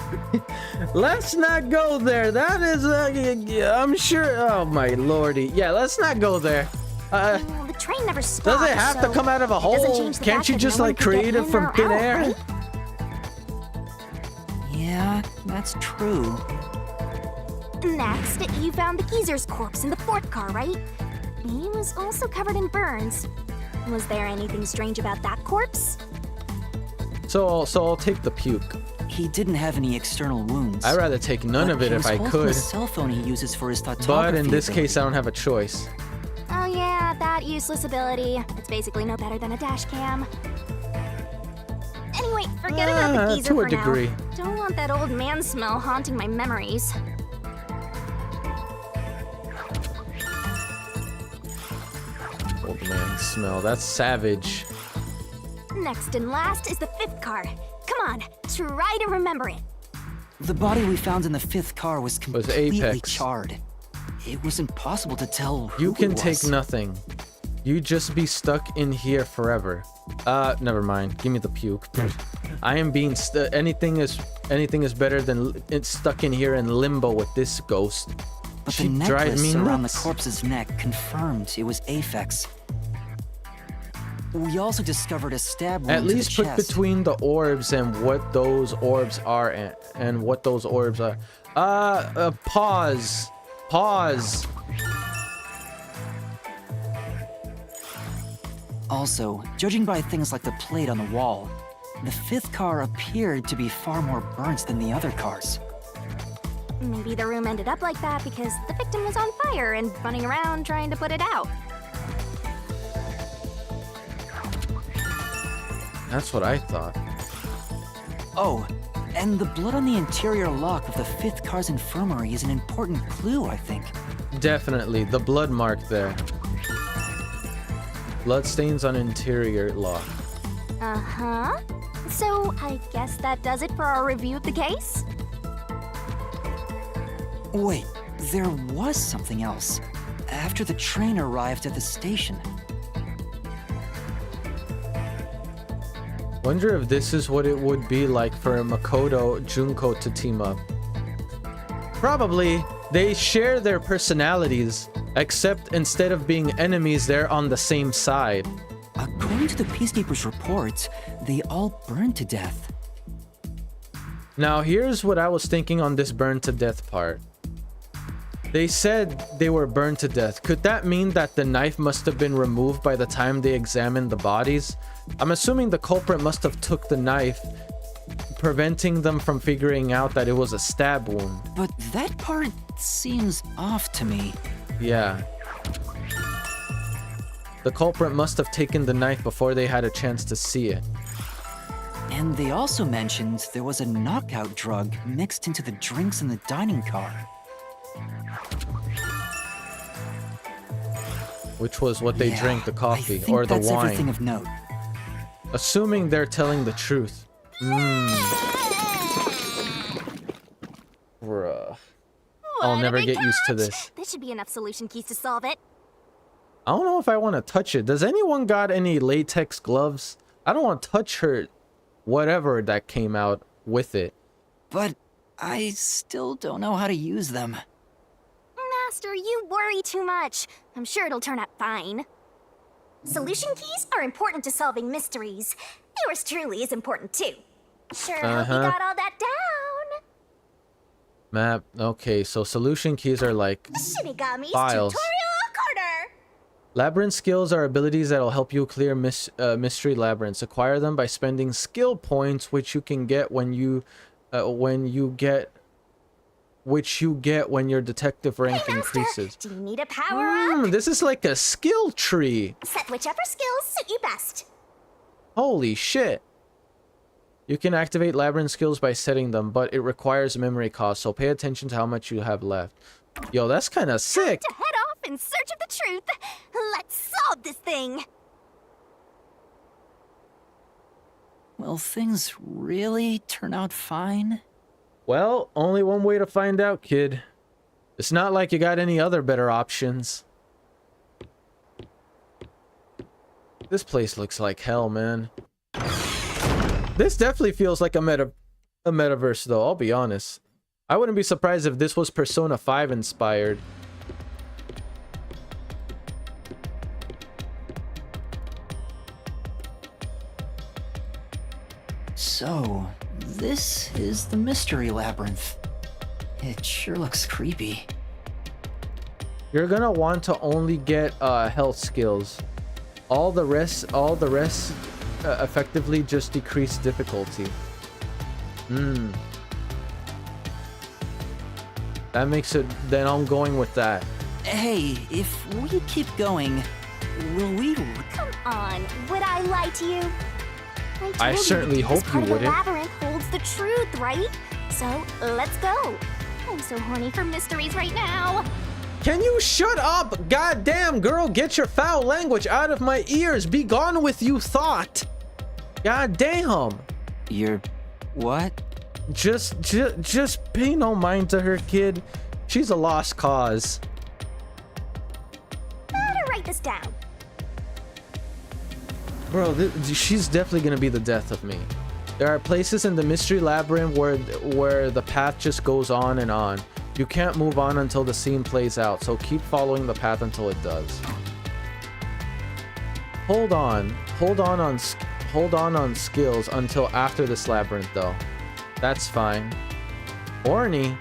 Let's not go there. That is, I'm sure. Oh my lordy. Yeah, let's not go there. Well, the train never stopped. Does it have to so come out of a it doesn't hole? change the Can't fact you that just no one like could get create it in from or thin out, air? right? Yeah, that's true. Next, you found the geezer's corpse in the 4th car, right? He was also covered in burns. Was there anything strange about that corpse? So I'll take the puke. He didn't have any external wounds. I'd rather take none but of it he if was I holding could. a cell phone he uses for his photography But in this ability. case, I don't have a choice. Oh yeah, that useless ability. It's basically no better than a dash cam. Anyway, forget about the geezer to a for degree. now. Don't want that old man smell haunting my memories. Old man smell. That's savage. Next and last is the 5th car. Come on, try to remember it. The body we found in the 5th car was completely Apex. charred. It was impossible to tell who You can it take was. nothing. You just be stuck in here forever. Never mind. Give me the puke. I am being anything is better than it's stuck in here in limbo with this ghost. But She the drives necklace me around nuts. the corpse's neck confirmed it was Aphex. We also discovered a stab wound At to the least put chest. between the orbs and what those orbs are and what those orbs are. Pause. Pause. Also, judging by things like the plate on the wall, the 5th car appeared to be far more burnt than the other cars. Maybe the room ended up like that because the victim was on fire and running around trying to put it out. That's what I thought. Oh, and the blood on the interior lock of the 5th car's infirmary is an important clue, I think. Definitely. The blood mark there. Bloodstains on interior lock. Uh-huh. So, I guess that does it for our review of the case? Wait, there was something else. After the train arrived at the station. Wonder if this is what it would be like for Makoto Junko to team up. Probably. They share their personalities, except instead of being enemies, they're on the same side. According to the Peacekeepers' report, they all burned to death. Now, here's what I was thinking on this burn to death part. They said they were burned to death. Could that mean that the knife must have been removed by the time they examined the bodies? I'm assuming the culprit must have took the knife, preventing them from figuring out that it was a stab wound. But that part seems off to me. Yeah. The culprit must have taken the knife before they had a chance to see it. And they also mentioned there was a knockout drug mixed into the drinks in the dining car. Which was what they drank, the coffee I think or the that's wine. Everything of note. Assuming they're telling the truth. Bruh. I'll never get used to this. This should be enough solution keys to solve it. I don't know if I want to touch it. Does anyone got any latex gloves? I don't want to touch her whatever that came out with it. But I still don't know how to use them. Master, you worry too much. I'm sure it'll turn out fine. Solution keys are important to solving mysteries. Yours truly is important too. Sure hope you got all that down. Map. Okay, so solution keys are like Shinigami's files. tutorial corner. Labyrinth skills are abilities that'll help you clear mystery labyrinths. Acquire them by spending skill points, which you can get when you get when your detective rank Hey, Master, increases. do you need a power-up? This is like a skill tree. Set whichever skills suit you best. Holy shit. You can activate labyrinth skills by setting them, but it requires memory cost, so pay attention to how much you have left. Yo, that's kind of sick. To head off in search of the truth. Let's solve this thing. Will things really turn out fine? Well, only one way to find out, kid. It's not like you got any other better options. This place looks like hell, man. This definitely feels like a metaverse, though, I'll be honest. I wouldn't be surprised if this was Persona 5 inspired. So, this is the mystery labyrinth. It sure looks creepy. You're gonna want to only get health skills. All the rest effectively just decrease difficulty. That makes it. Then I'm going with that. Hey, if we keep going, will we? Come on, would I lie to you? I certainly hope you wouldn't. The labyrinth holds the truth, right? So let's go. I'm so horny for mysteries right now. Can you shut up? Goddamn, girl, get your foul language out of my ears. Be gone with you, thought. Goddamn. You're what? Just pay no mind to her, kid. She's a lost cause. Better write this down. Bro, she's definitely gonna be the death of me. There are places in the mystery labyrinth where the path just goes on and on. You can't move on until the scene plays out, so keep following the path until it does. Hold on on skills until after this labyrinth, though. That's fine. Horny?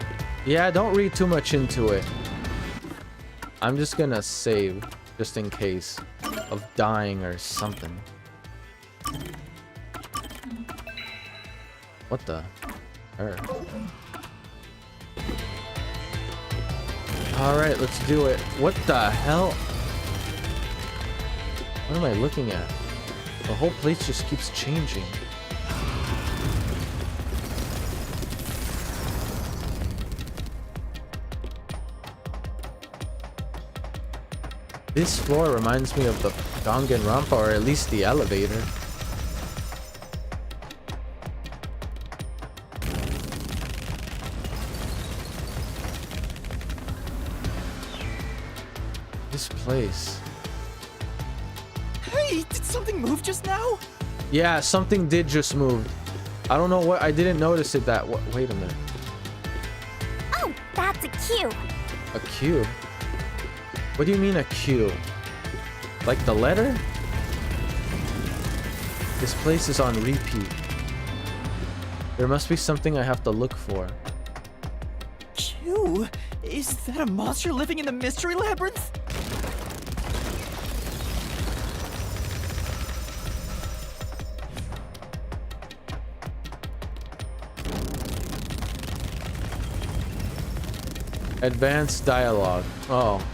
Yeah, don't read too much into it. I'm just gonna save, just in case of dying or something. What the? Her. Alright, let's do it. What the hell? What am I looking at? The whole place just keeps changing. This floor reminds me of the Danganronpa, or at least the elevator. This place. Hey, did something move just now? Yeah, something did just move. I don't know what. I didn't notice it that. Wait a minute. Oh, that's cube. A cube? What do you mean a cube? Like the letter? This place is on repeat. There must be something I have to look for. Q? Is that a monster living in the mystery labyrinth? Advanced dialogue. Oh.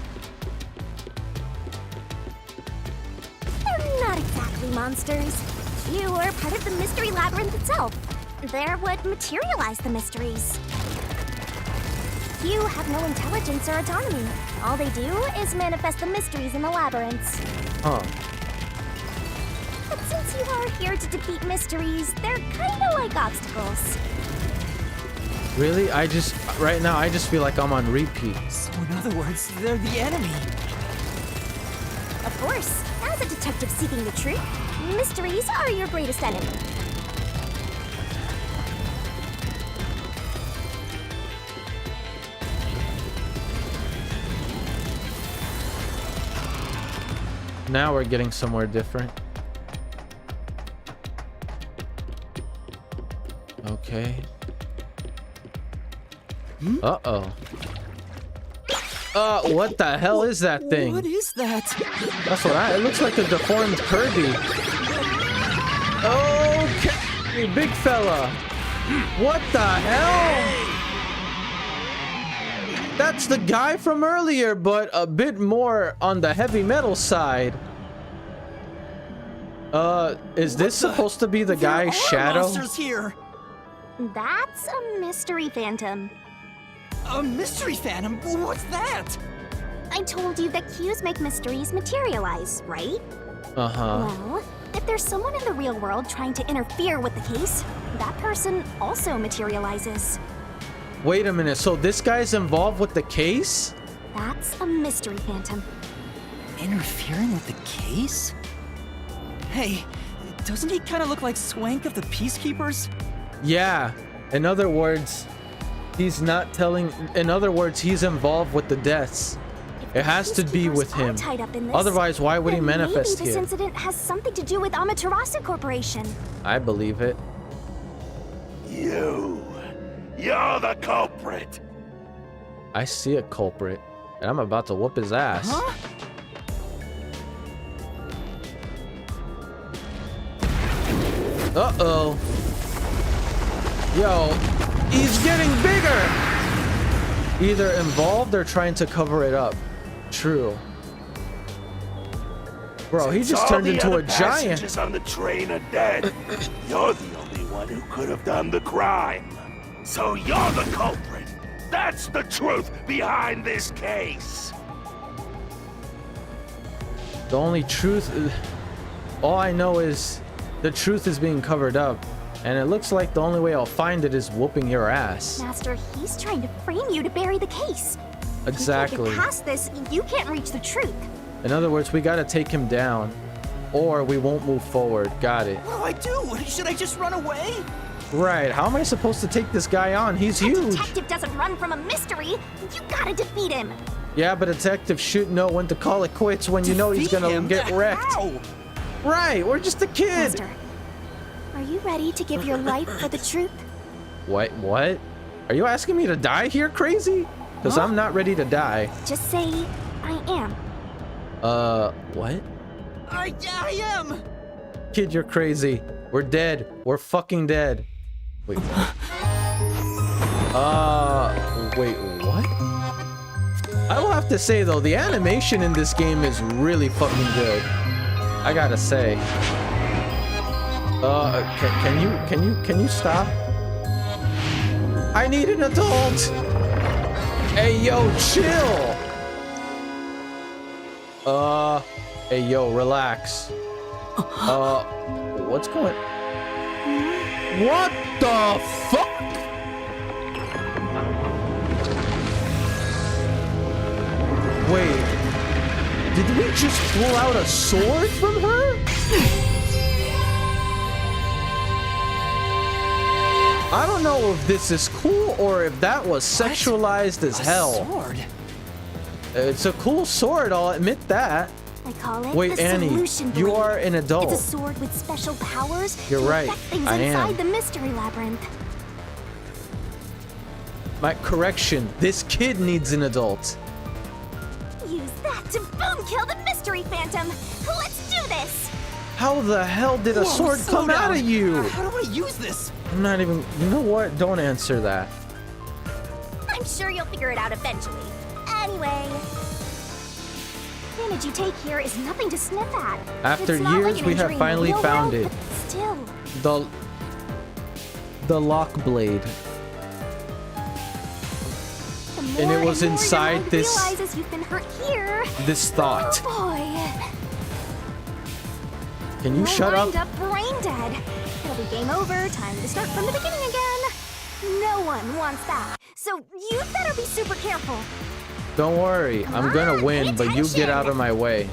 They're not exactly monsters. You are part of the mystery labyrinth itself. They're what materialize the mysteries. You have no intelligence or autonomy. All they do is manifest the mysteries in the labyrinths. Huh. But since you are here to defeat mysteries, they're kinda like obstacles. Really? Right now, I just feel like I'm on repeat. So in other words, they're the enemy. Of course, as a detective seeking the truth, mysteries are your greatest enemy. Now we're getting somewhere different. Okay. Uh-oh. What the hell is that thing? What is that? That's what it looks like a deformed Kirby. Okay, big fella. What the hell? That's the guy from earlier, but a bit more on the heavy metal side. Is this supposed to be the guy's shadow? Monsters here. That's a mystery phantom. A mystery phantom? What's that? I told you that cues make mysteries materialize, right? Uh-huh. Well, if there's someone in the real world trying to interfere with the case, that person also materializes. Wait a minute, so this guy's involved with the case? That's a mystery phantom. Interfering with the case? Hey, doesn't he kind of look like Swank of the Peacekeepers? Yeah. In other words, he's not telling... In other words, he's involved with the deaths. It has to be with him. Tied up in this, Otherwise, why would he then manifest maybe this here? incident has something to do with Amaterasu Corporation. I believe it. You're the culprit. I see a culprit, and I'm about to whoop his ass. Huh? Uh-oh. Yo, he's getting bigger! Either involved or trying to cover it up. True. Bro, he just turned into a giant. Passengers on the train are dead. You're the only one who could have done the crime. So you're the culprit. That's the truth behind this case. The only truth... All I know is the truth is being covered up. And it looks like the only way I'll find it is whooping your ass. Master, he's trying to frame you to bury the case. Exactly. If you can't get past this, you can't reach the truth. In other words, we gotta take him down. Or we won't move forward. Got it. What do I do? Should I just run away? Right. How am I supposed to take this guy on? He's A huge. detective doesn't run from a mystery. You gotta defeat him. Yeah, but a detective should know when to call it quits when you know he's Defeat gonna him? get wrecked. How? Right. We're just a kid. Master, are you ready to give your life for the truth? What? Are you asking me to die here, crazy? Because I'm not ready to die. Just say, I am. What? I am. Kid, you're crazy. We're dead. We're fucking dead. Wait. Wait, what? I will have to say though, the animation in this game is really fucking good. I gotta say. Can you stop? I need an adult. Hey, yo, chill. Hey, yo, relax. What's going? What the fuck? Wait, did we just pull out a sword from her? I don't know if this is cool or if that was sexualized as hell. Sword? It's a cool sword, I'll admit that. I call it Wait, the Annie, solution you blade. are an adult. It's a sword with special powers You're to right, affect things I inside am. the mystery labyrinth. My correction, this kid needs an adult. Use that to boom kill the mystery phantom. Let's do this. How the hell did a Whoa, sword slow come out down. of you? How do I use this? I'm not even, you know what? Don't answer that. I'm sure you'll figure it out eventually. Anyway, damage you take here is nothing to sniff at. After It's not years, like an we have injury in the finally real found world, it. but still, The lock blade. the And more it was more your inside mind this- realizes you've been hurt here. This thought. Oh boy. Can you You'll shut up? wind up brain dead. It'll be game over. Time to start from the beginning again. No one wants that. So you better be super careful. Don't worry, I'm gonna on, win, pay but you get out attention. of my way.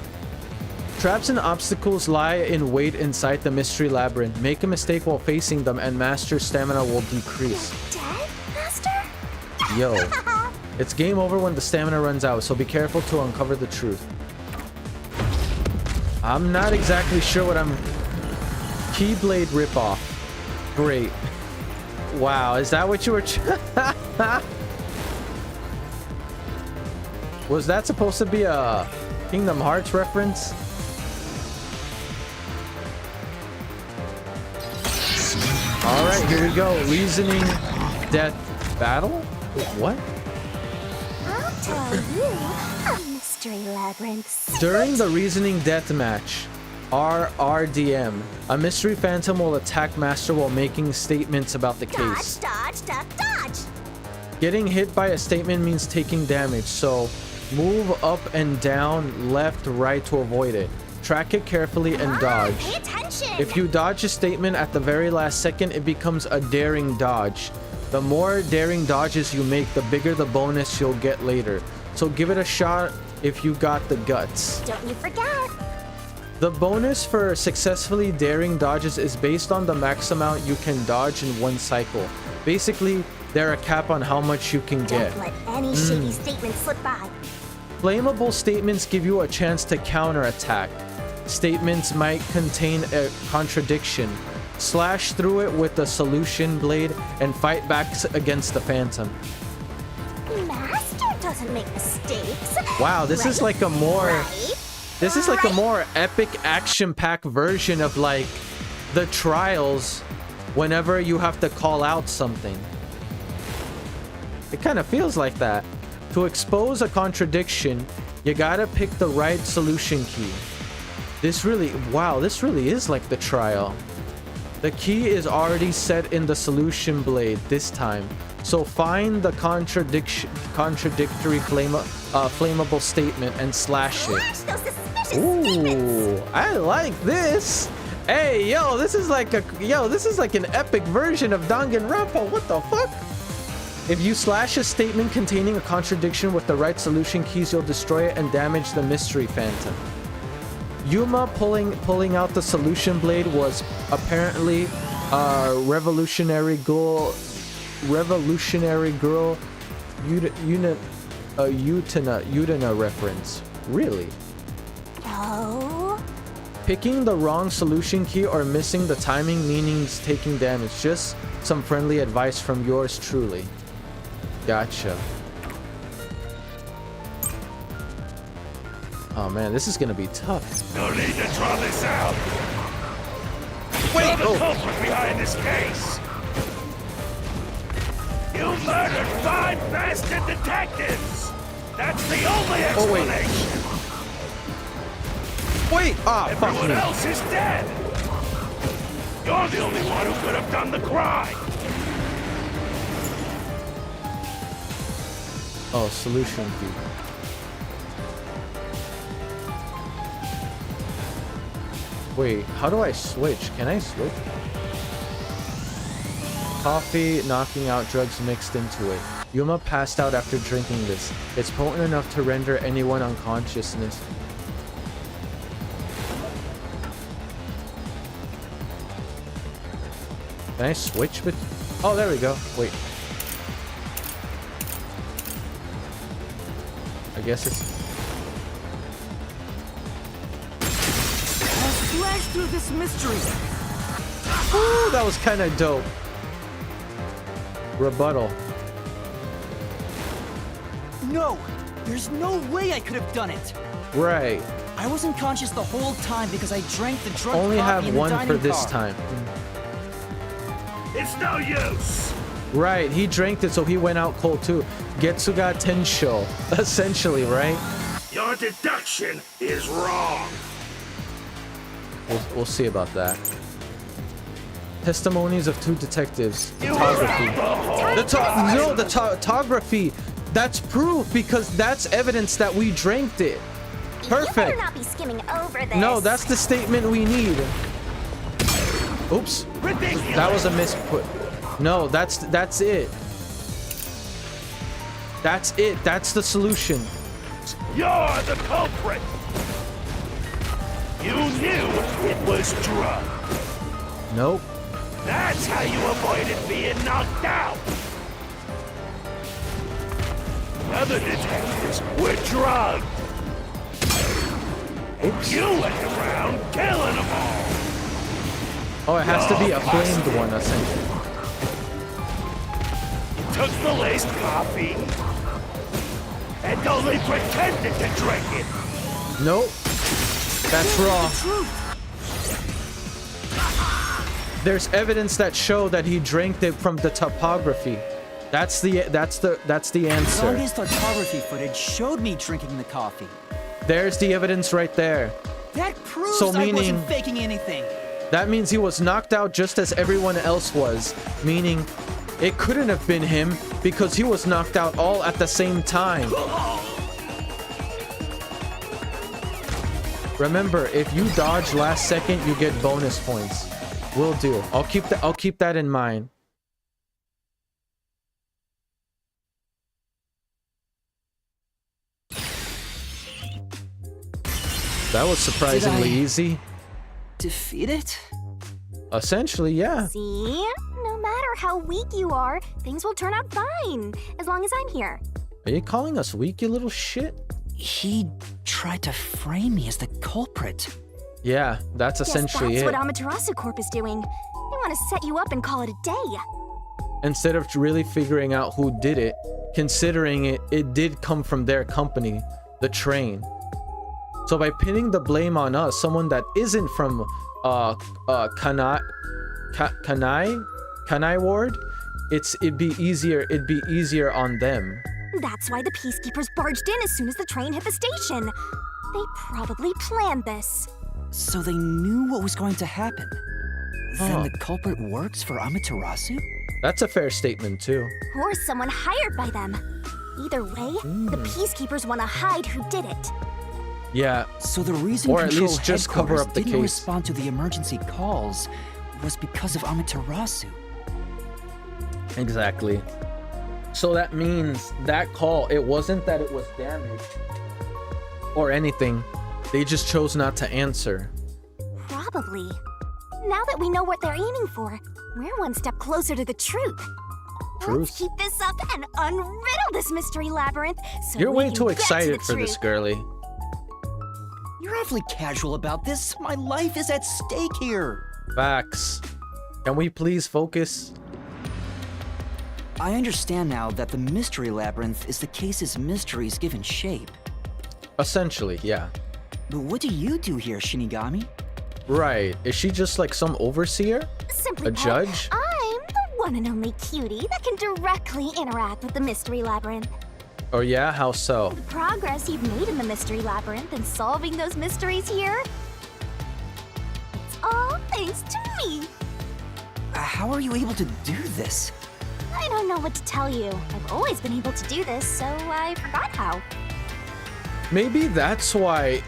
Traps and obstacles lie in wait inside the mystery labyrinth. Make a mistake while facing them and master stamina will decrease. Dead, Master? Yo. It's game over when the stamina runs out, so be careful to uncover the truth. I'm not exactly sure what I'm... Keyblade ripoff. Great. Wow, is that what you were... Was that supposed to be a Kingdom Hearts reference? Alright, here we go. Reasoning death battle? What? I'll tell you a mystery labyrinth. During the reasoning death match, RRDM, a mystery phantom will attack Master while making statements about the case. Dodge, duck, dodge. Getting hit by a statement means taking damage, so move up and down, left, right to avoid it. Track it carefully and Pay dodge. attention. If you dodge a statement at the very last second, it becomes a daring dodge. The more daring dodges you make, the bigger the bonus you'll get later. So give it a shot if you got the guts. Don't you forget. The bonus for successfully daring dodges is based on the max amount you can dodge in one cycle. Basically, they're a cap on how much you can get. Don't let any shady statement slip by. Flammable statements give you a chance to counterattack. Statements might contain a contradiction. Slash through it with the solution blade and fight back against the phantom. Master doesn't make mistakes. Wow, this is like a more... Right? This is like a more epic action-packed version of like the trials whenever you have to call out something. It kind of feels like that. To expose a contradiction, you gotta pick the right solution key. This really, wow, this really is like the trial. The key is already set in the solution blade this time. So find the contradictory flammable statement and slash it. Slash those suspicious statements. Ooh, I like this. Hey, yo, this is like an epic version of Danganronpa. What the fuck? If you slash a statement containing a contradiction with the right solution keys, you'll destroy it and damage the mystery phantom. Yuma pulling out the solution blade was apparently a revolutionary girl Utena reference. Really? Oh. Picking the wrong solution key or missing the timing means taking damage. Just some friendly advice from yours truly. Gotcha. Oh man, this is gonna be tough. No need to draw this out. Wait, You're the oh. culprit behind this case. You murdered 5 bastard detectives. That's the only Oh, wait. explanation. Wait! Ah, fuck Everyone me. else is dead. You're the only one who could have done the crime. Oh, solution key. Wait, how do I switch? Can I switch? Coffee, knocking out drugs mixed into it. Yuma passed out after drinking this. It's potent enough to render anyone unconsciousness. Can I switch with... Oh, there we go. Wait. I guess it's... I'll slash through this mystery. Ooh, that was kind of dope. Rebuttal. No! There's no way I could have done it! Right. I wasn't conscious the whole time because I drank the drunk Only coffee have in the one dining for this car. time. It's no use. Right, he drank it, so he went out cold too. Getsuga Tensho, essentially, right? Your deduction is wrong. We'll see about that. Testimonies of two detectives. Photography. The photography. That's proof because that's evidence that we drank it. You better Perfect. not be skimming over this. No, that's the statement we need. Oops. Ridiculous. That was a misput. No, that's it. That's it. That's the solution. You're the culprit. You knew it was drugged. Nope. That's how you avoided being knocked out. The other detectives were drugged. Oops. You went around killing them all. Oh, it has to be a flamed one, essentially. You took the laced coffee and only pretended to drink it. Nope. That's raw. There's evidence that show that he drank it from the topography. That's the answer. Zonge's photography footage showed me drinking the coffee. There's the evidence right there. That proves So I meaning- wasn't faking anything. That means he was knocked out just as everyone else was, meaning it couldn't have been him because he was knocked out all at the same time. Remember, if you dodge last second, you get bonus points. Will do. I'll keep that in mind. That was surprisingly easy. Defeat it? Essentially, yeah. See? No matter how weak you are, things will turn out fine. As long as I'm here. Are you calling us weak, you little shit? He tried to frame me as the culprit. Yeah, that's essentially Guess it. that's what Amaterasu Corp is doing. They want to set you up and call it a day. Instead of really figuring out who did it, considering it did come from their company, the train. So by pinning the blame on us, someone that isn't from Kanai Ward, it'd be easier on them. That's why the peacekeepers barged in as soon as the train hit the station. They probably planned this. So they knew what was going to happen. Huh. Then the culprit works for Amaterasu? That's a fair statement too. Or someone hired by them. Either way, the peacekeepers want to hide who did it. Yeah, So the reason Or at Control least just cover Headquarters up the didn't case. respond to the emergency calls was because of Amaterasu. exactly. So that means that call, it wasn't that it was damaged or anything. They just chose not to answer. Probably. Now that we know what they're aiming for, we're one step closer to the truth. Truth? Let's keep this up and unriddle this mystery labyrinth so You're we way can too get to excited the for this, truth. girly. You're awfully casual about this. My life is at stake here. Facts. Can we please focus? I understand now that the mystery labyrinth is the case's mysteries given shape. Essentially, yeah. But what do you do here, Shinigami? Right. Is she just like some overseer? Simply A put, judge? I'm the one and only cutie that can directly interact with the mystery labyrinth. Oh yeah? How so? The progress you've made in the mystery labyrinth and solving those mysteries here, it's all thanks to me. How are you able to do this? I don't know what to tell you. I've always been able to do this, so I forgot how. Maybe that's why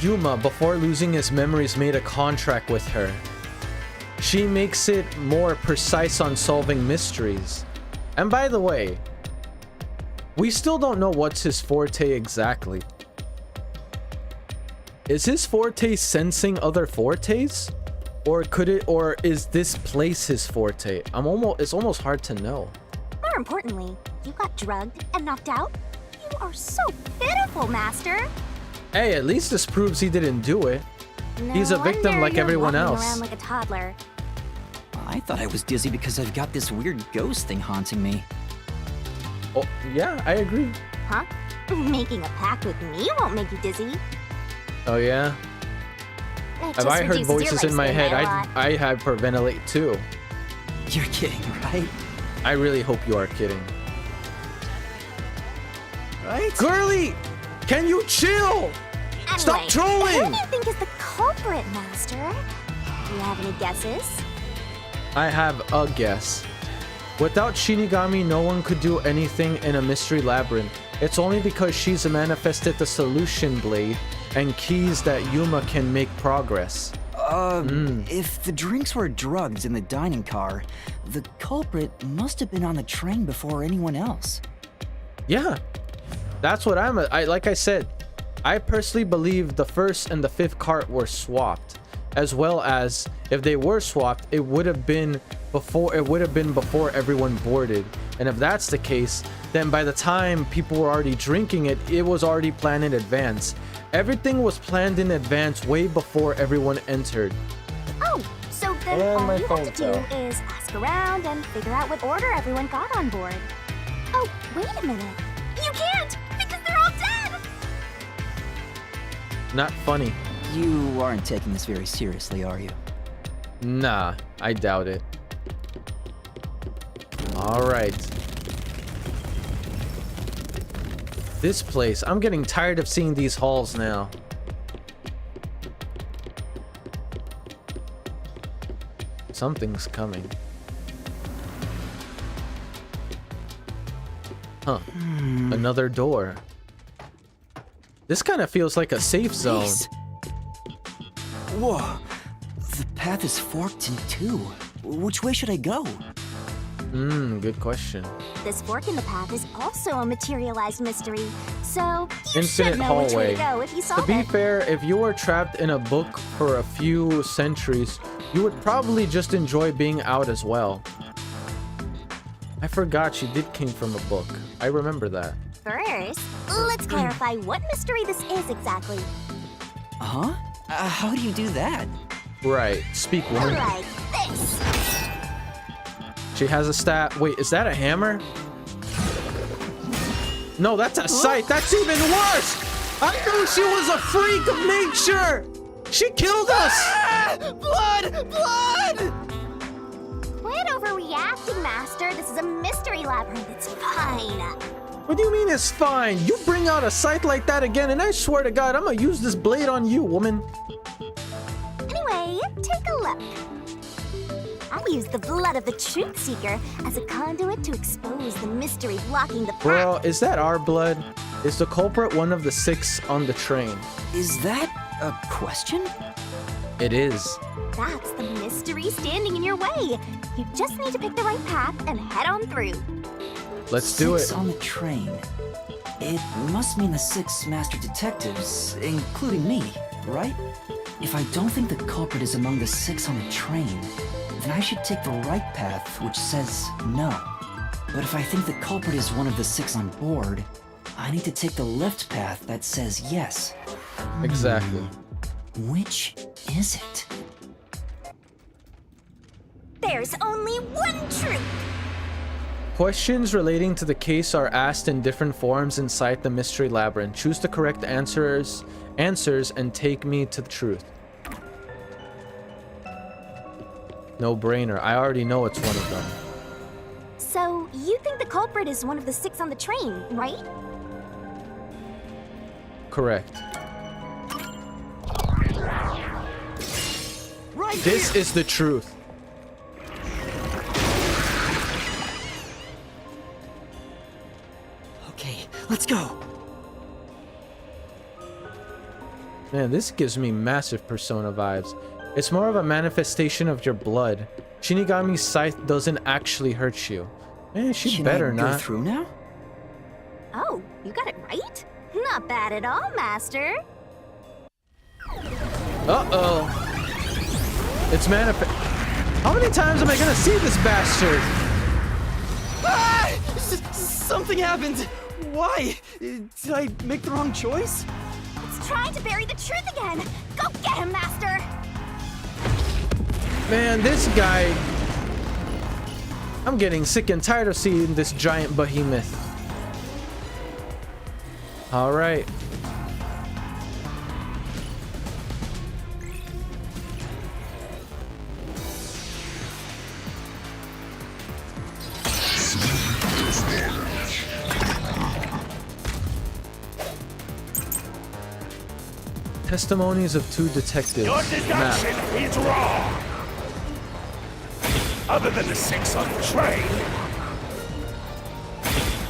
Yuma, before losing his memories, made a contract with her. She makes it more precise on solving mysteries. And by the way, we still don't know what's his forte exactly. Is his forte sensing other fortes? Or could it, or is this place his forte? It's almost hard to know. More importantly, you got drugged and knocked out? You are so pitiful, Master. Hey, at least this proves he didn't do it. He's a victim wonder like you're everyone walking else. around like a toddler. I thought I was dizzy because I've got this weird ghost thing haunting me. Oh, yeah, I agree. Huh? Making a pact with me won't make you dizzy. Oh, yeah? It If just I heard reduces your voices in my lifespan head, by a lot. I hyperventilate too. You're kidding, right? I really hope you are kidding. Right? Girly! Can you chill? Stop Anyway, trolling! Who do you think is the culprit, Master? Do you have any guesses? I have a guess. Without Shinigami, no one could do anything in a mystery labyrinth. It's only because she's manifested the solution blade and keys that Yuma can make progress. If the drinks were drugs in the dining car, the culprit must have been on the train before anyone else. Yeah, that's what like I said, I personally believe the first and the fifth cart were swapped, as well as if they were swapped, it would have been before everyone boarded. And if that's the case, then by the time people were already drinking it, it was already planned in advance. Everything was planned in advance way before everyone entered. Oh, so then And all my you have to phone do fell. is ask around and figure out what order everyone got on board. Oh, wait a minute. You can't, because they're all dead! Not funny. You aren't taking this very seriously, are you? Nah, I doubt it. All right. This place, I'm getting tired of seeing these halls now. Something's coming. Huh. Another door. This kind of feels like a safe zone. Jeez. Whoa. The path is forked in two. Which way should I go? Good question. This fork in the path is also a materialized mystery, so you Infinite should know which way hallway. to go if you To solve be it. fair, if you were trapped in a book for a few centuries, you would probably just enjoy being out as well. I forgot she did came from a book. I remember that. First, let's clarify what mystery this is exactly. Huh? How do you do that? Right. Speak, woman. Like this. She has a stat. Wait, is that a hammer? No, that's a sight. That's even worse. I knew she was a freak of nature. She killed us. Blood! Blood! Quit overreacting, Master. This is a mystery labyrinth. It's fine. What do you mean it's fine? You bring out a sight like that again, and I swear to God, I'm gonna use this blade on you, woman. Anyway, take a look. I'll use the blood of the Truth Seeker as a conduit to expose the mystery blocking the path. Bro, is that our blood? Is the culprit one of the 6 on the train? Is that a question? It is. That's the mystery standing in your way. You just need to pick the right path and head on through. Let's do it. 6 on the train. It must mean the 6 master detectives, including me, right? If I don't think the culprit is among the 6 on the train, then I should take the right path, which says no. But if I think the culprit is one of the 6 on board, I need to take the left path that says yes. Exactly. Which is it? There's only one truth. Questions relating to the case are asked in different forms inside the mystery labyrinth. Choose the correct answers and take me to the truth. No brainer. I already know it's one of them. So, you think the culprit is one of the 6 on the train, right? Correct. Right This is the truth. Okay, let's go. Man, this gives me massive Persona vibes. It's more of a manifestation of your blood. Shinigami's scythe doesn't actually hurt you. Man, she Can better I go not. through now? Oh, you got it right? Not bad at all, Master. Uh-oh. It's manifest. How many times am I gonna see this bastard? Ah! Something happened. Why? Did I make the wrong choice? It's trying to bury the truth again. Go get him, Master. Man, this guy. I'm getting sick and tired of seeing this giant behemoth. All right. Testimonies of two detectives. Your deduction is wrong. Other than the 6 on the train,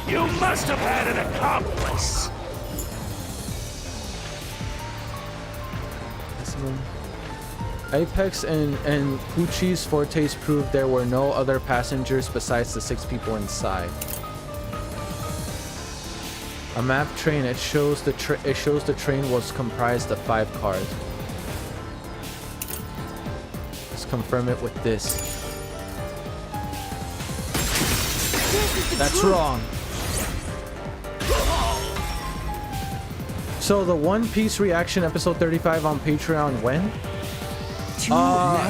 you must have had an accomplice. Apex and Archieves Fortes proved there were no other passengers besides the 6 people inside. A map train. It shows the train was comprised of 5 cars. Let's confirm it with this. That's wrong. So the One Piece reaction episode 35 on Patreon when?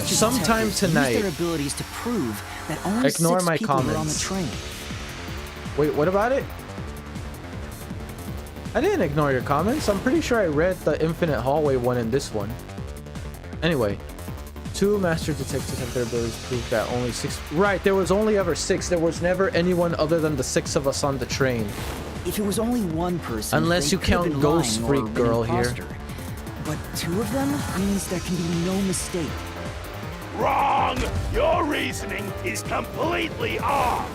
Sometime tonight. Use their abilities to prove that only Ignore 6 my people were on the comments. train. Wait, what about it? I didn't ignore your comments. I'm pretty sure I read the Infinite Hallway one and this one. Anyway, 2 master detectives have their abilities to prove that only 6. Right, there was only ever 6. There was never anyone other than the 6 of us on the train. If it was only one person, Unless they you could have count been Ghost lying Freak or an Girl here. imposter. But 2 of them means there can be no mistake. Wrong! Your reasoning is completely off.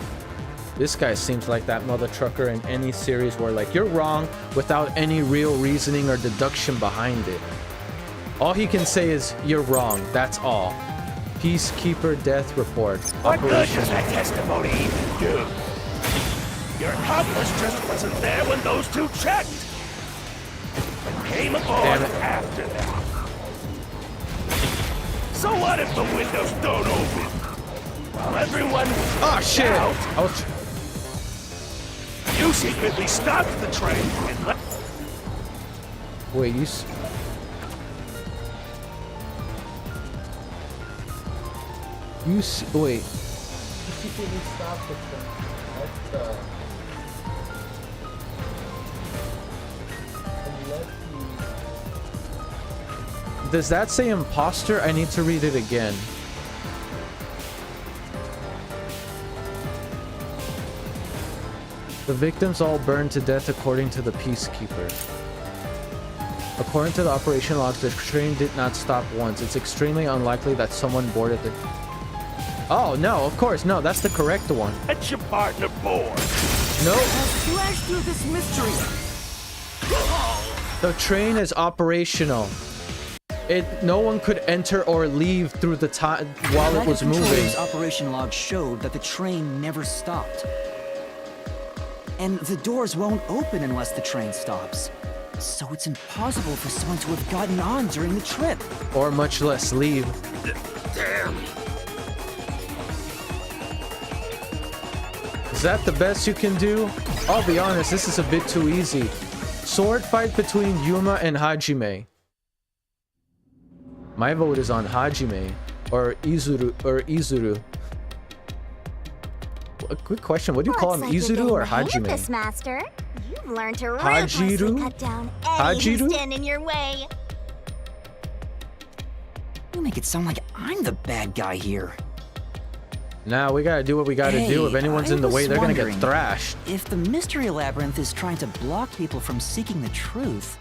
This guy seems like that mother trucker in any series where like you're wrong without any real reasoning or deduction behind it. All he can say is you're wrong. That's all. Peacekeeper death report. What good does that testimony even do? Your accomplice just wasn't there when those 2 checked. But came aboard after that. So what if the windows don't open? While everyone... Oh shit! Out, I was... you secretly stopped the train and let... Wait, wait. You secretly stopped the train. Does that say imposter? I need to read it again. The victims all burned to death according to the Peacekeeper. According to the operation logs, the train did not stop once. It's extremely unlikely that someone boarded the... Oh, no, of course. No, that's the correct one. Let your partner board. Nope. Slash through this mystery. The train is operational. No one could enter or leave through the time while it was moving. Controller's operation log showed that the train never stopped. And the doors won't open unless the train stops. So it's impossible for someone to have gotten on during the trip. Or much less leave. Damn. Is that the best you can do? I'll be honest, this is a bit too easy. Sword fight between Yuma and Hajime. My vote is on Hajime or Izuru. A quick question, what do you call him, Izuru or Hajime? This, Master. You've learned to Hajiru? ruthlessly cut down any who Hajiru? stand in your way. You make it sound like I'm the bad guy here. Nah, we gotta do what we gotta do. If anyone's in the way, they're gonna get wondering, thrashed. If the Mystery Labyrinth is trying to block people from seeking the truth,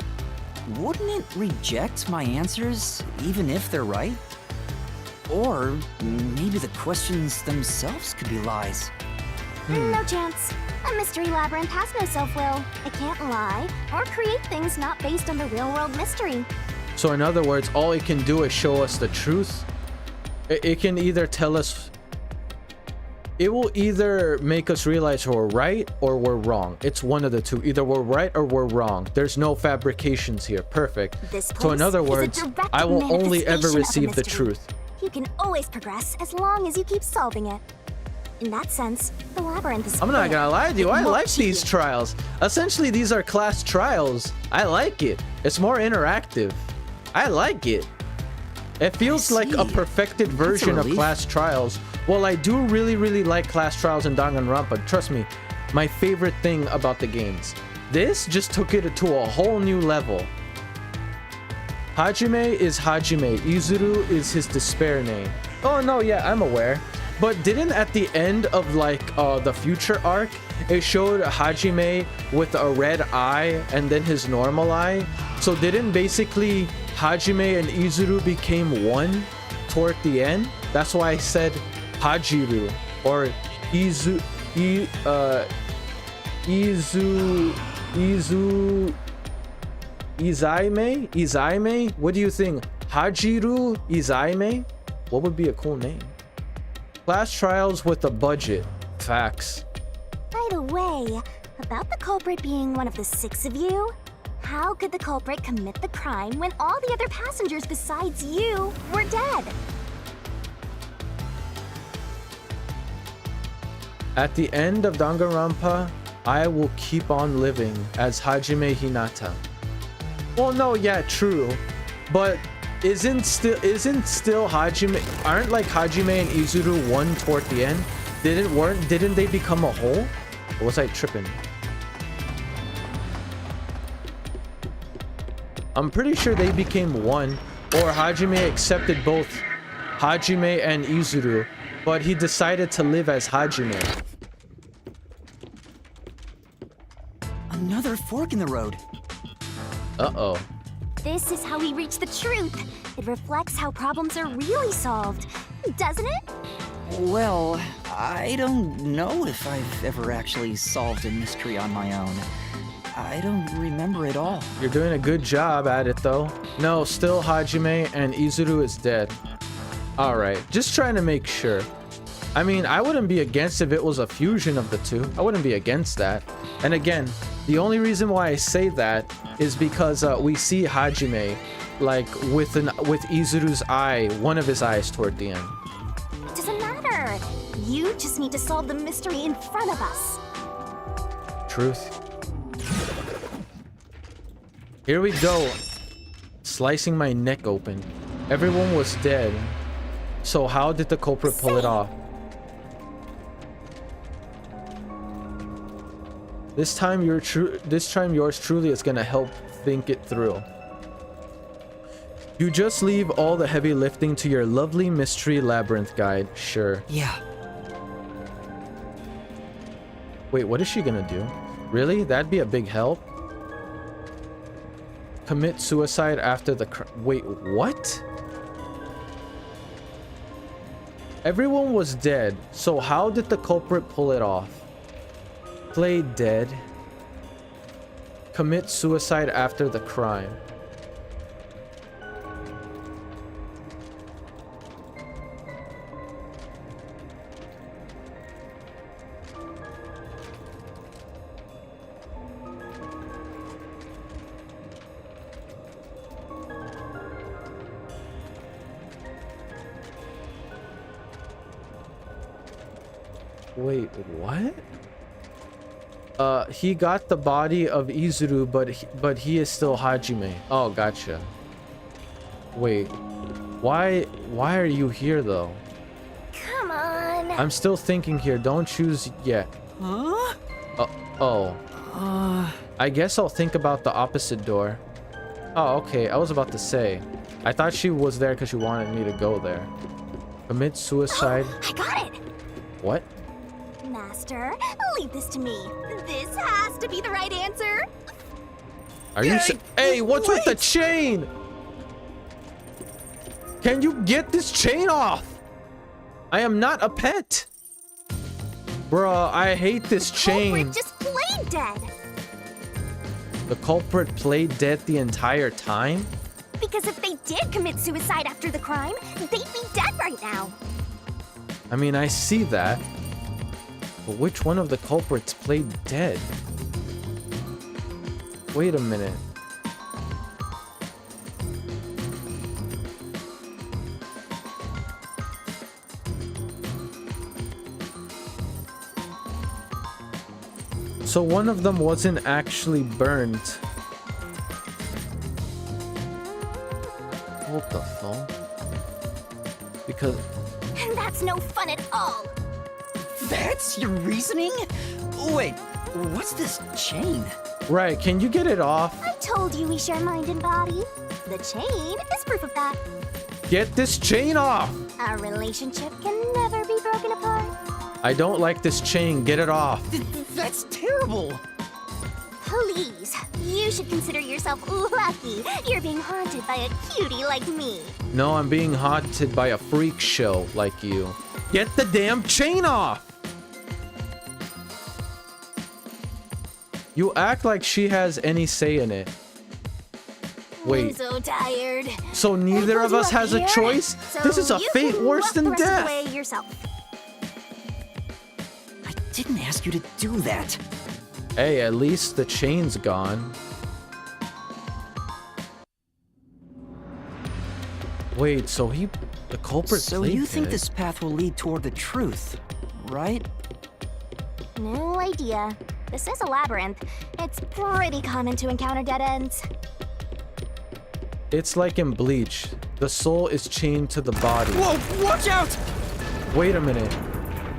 wouldn't it reject my answers, even if they're right? Or maybe the questions themselves could be lies. No chance. A mystery labyrinth has no self-will. It can't lie or create things not based on the real-world mystery. So in other words, all it can do is show us the truth. It can either tell us... It will either make us realize we're right or we're wrong. It's one of the two. Either we're right or we're wrong. There's no fabrications here. Perfect. This So in place other is a words, direct I will only ever manifestation of receive the mystery. truth. You can always progress as long as you keep solving it. In that sense, the labyrinth is I'm not gonna lie to you, I more like these tedious. trials. Essentially, these are class trials. I like it. It's more interactive. I like it. It feels like a see. perfected That's a version of relief. class trials. Well, I do really like class trials in Danganronpa. Trust me, my favorite thing about the games. This just took it to a whole new level. Hajime is Hajime. Izuru is his despair name. Oh no, yeah, I'm aware. But didn't at the end of like the future arc, it showed Hajime with a red eye and then his normal eye? So didn't basically Hajime and Izuru became one toward the end? That's why I said Hajiru or Izu Izaime? What do you think? Hajiru Izaime? What would be a cool name? Class trials with a budget. Facts. By the way, about the culprit being one of the 6 of you, how could the culprit commit the crime when all the other passengers besides you were dead? At the end of Danganronpa, I will keep on living as Hajime Hinata. Well, no, yeah, true. But isn't still Hajime, aren't like Hajime and Izuru one toward the end? Didn't they become a whole? Or was I tripping? I'm pretty sure they became one, or Hajime accepted both Hajime and Izuru, but he decided to live as Hajime. Another fork in the road. Uh-oh. This is how we reach the truth. It reflects how problems are really solved, doesn't it? Well, I don't know if I've ever actually solved a mystery on my own. I don't remember it all. You're doing a good job at it, though. No, still Hajime and Izuru is dead. Alright, just trying to make sure. I mean, I wouldn't be against if it was a fusion of the two. I wouldn't be against that. And again, the only reason why I say that is because we see Hajime like with Izuru's eye, one of his eyes toward the end. Doesn't matter. You just need to solve the mystery in front of us. Truth. Here we go. Slicing my neck open. Everyone was dead. So how did the culprit pull it off? This time yours truly is gonna help think it through. You just leave all the heavy lifting to your lovely mystery labyrinth guide. Sure. Yeah. Wait, what is she gonna do? Really? That'd be a big help? Commit suicide after the wait, what? Everyone was dead, so how did the culprit pull it off? Play dead. Commit suicide after the crime. Wait, what? He got the body of Izuru, but he is still Hajime. Oh, gotcha. Wait, why are you here though? Come on. I'm still thinking here. Don't choose yet. Huh? Oh. I guess I'll think about the opposite door. Oh, okay. I was about to say. I thought she was there because she wanted me to go there. Commit suicide. I got it. What? Master, leave this to me. This has to be the right answer. Are you Hey, what's with the chain? Can you get this chain off? I am not a pet. Bruh, I hate this chain. Culprit just played dead. The culprit played dead the entire time? Because if they did commit suicide after the crime, they'd be dead right now. I mean, I see that. But which one of the culprits played dead? Wait a minute. So one of them wasn't actually burnt. What the fuck? Because... And that's no fun at all. That's your reasoning? Wait, what's this chain? Right, can you get it off? I told you we share mind and body. The chain is proof of that. Get this chain off! Our relationship can never be broken apart. I don't like this chain. Get it off. That's terrible. Please, you should consider yourself lucky you're being haunted by a cutie like me. No, I'm being haunted by a freak show like you. Get the damn chain off! You act like she has any say in it. I'm Wait, so tired. so neither of us has a choice? So This is a you fate can worse walk the than rest of the death. way yourself. I didn't ask you to do that. Hey, at least the chain's gone. Wait, so the culprit So played you think dead. this path will lead toward the truth, right? No idea. This is a labyrinth. It's pretty common to encounter dead ends. It's like in Bleach. The soul is chained to the body. Whoa, watch out! Wait a minute.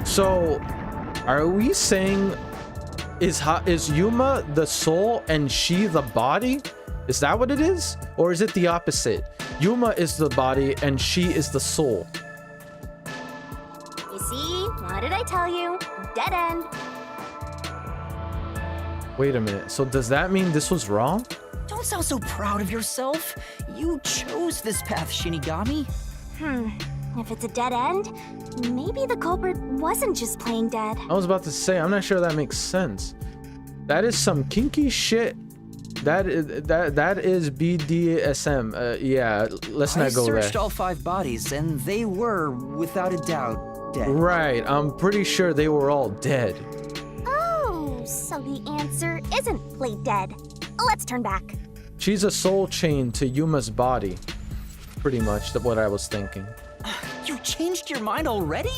So, are we saying is Yuma the soul and she the body? Is that what it is? Or is it the opposite? Yuma is the body and she is the soul. You see? What did I tell you? Dead end. Wait a minute. So does that mean this was wrong? Don't sound so proud of yourself. You chose this path, Shinigami. If it's a dead end, maybe the culprit wasn't just playing dead. I was about to say, I'm not sure that makes sense. That is some kinky shit. That is BDSM. Yeah, let's not go there. I searched all 5 bodies, and they were, without a doubt, dead. Right, I'm pretty sure they were all dead. Oh, so the answer isn't play dead. Let's turn back. She's a soul chain to Yuma's body. Pretty much what I was thinking. You changed your mind already?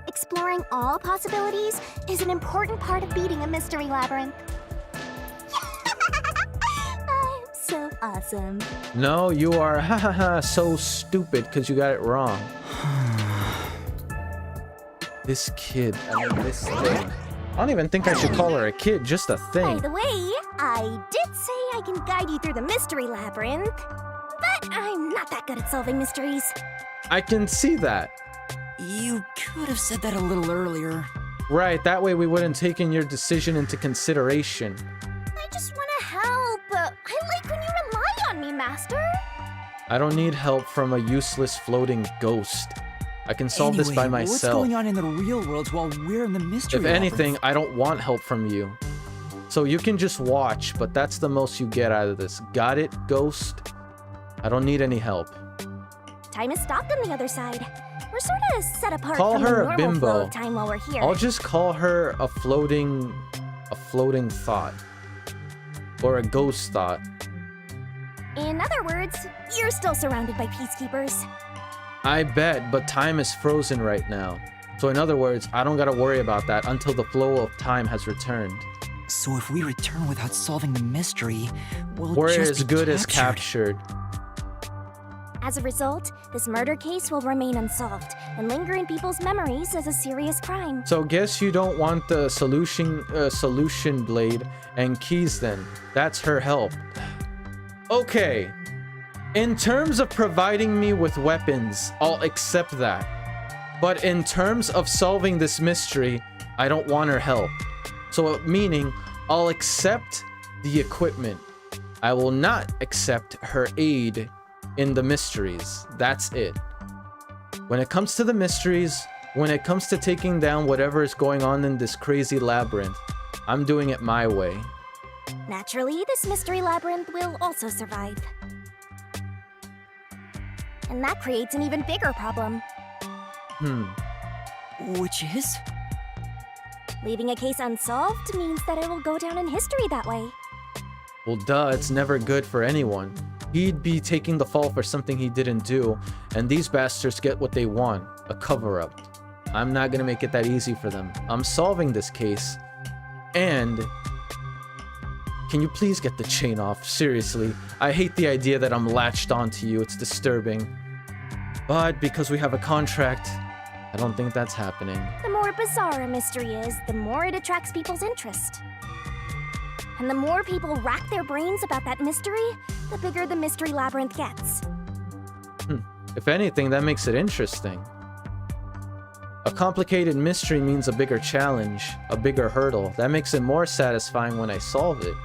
Exploring all possibilities is an important part of beating a mystery labyrinth. I'm so awesome. No, you are so stupid because you got it wrong. This kid, I mean this thing. I don't even think I should call her a kid, just a By thing. the way, I did say I can guide you through the mystery labyrinth, but I'm not that good at solving mysteries. I can see that. You could have said that a little earlier. Right, that way we wouldn't taken your decision into consideration. I just want to help. I like when you rely on me, Master. I don't need help from a useless floating ghost. I can solve this by Anyway, What's myself. going on in the real world while we're in the mystery If labyrinth? anything, I don't want help from you. So you can just watch, but that's the most you get out of this. Got it, ghost? I don't need any help. Time is stopped on the other side. We're sort of set apart Call from her the a normal flow bimbo. of time while we're here. I'll just call her a floating thought. Or a ghost thought. In other words, you're still surrounded by peacekeepers. I bet, but time is frozen right now. So in other words, I don't gotta worry about that until the flow of time has returned. So if we return without solving the mystery, we'll We're just as be good as captured. As a result, this murder case will remain unsolved and linger in people's memories as a serious crime. So guess you don't want the solution blade and keys then. That's her help. Okay. In terms of providing me with weapons, I'll accept that. But in terms of solving this mystery, I don't want her help. So meaning, I'll accept the equipment. I will not accept her aid in the mysteries. That's it. When it comes to the mysteries, when it comes to taking down whatever is going on in this crazy labyrinth, I'm doing it my way. Naturally, this mystery labyrinth will also survive. And that creates an even bigger problem. Which is? Leaving a case unsolved means that it will go down in history that way. Well, duh, it's never good for anyone. He'd be taking the fall for something he didn't do, and these bastards get what they want, a cover-up. I'm not gonna make it that easy for them. I'm solving this case, And can you please get the chain off? Seriously, I hate the idea that I'm latched onto you. It's disturbing. But because we have a contract, I don't think that's happening. The more bizarre a mystery is, the more it attracts people's interest. And the more people rack their brains about that mystery, the bigger the mystery labyrinth gets. If anything, that makes it interesting. A complicated mystery means a bigger challenge, a bigger hurdle. That makes it more satisfying when I solve it.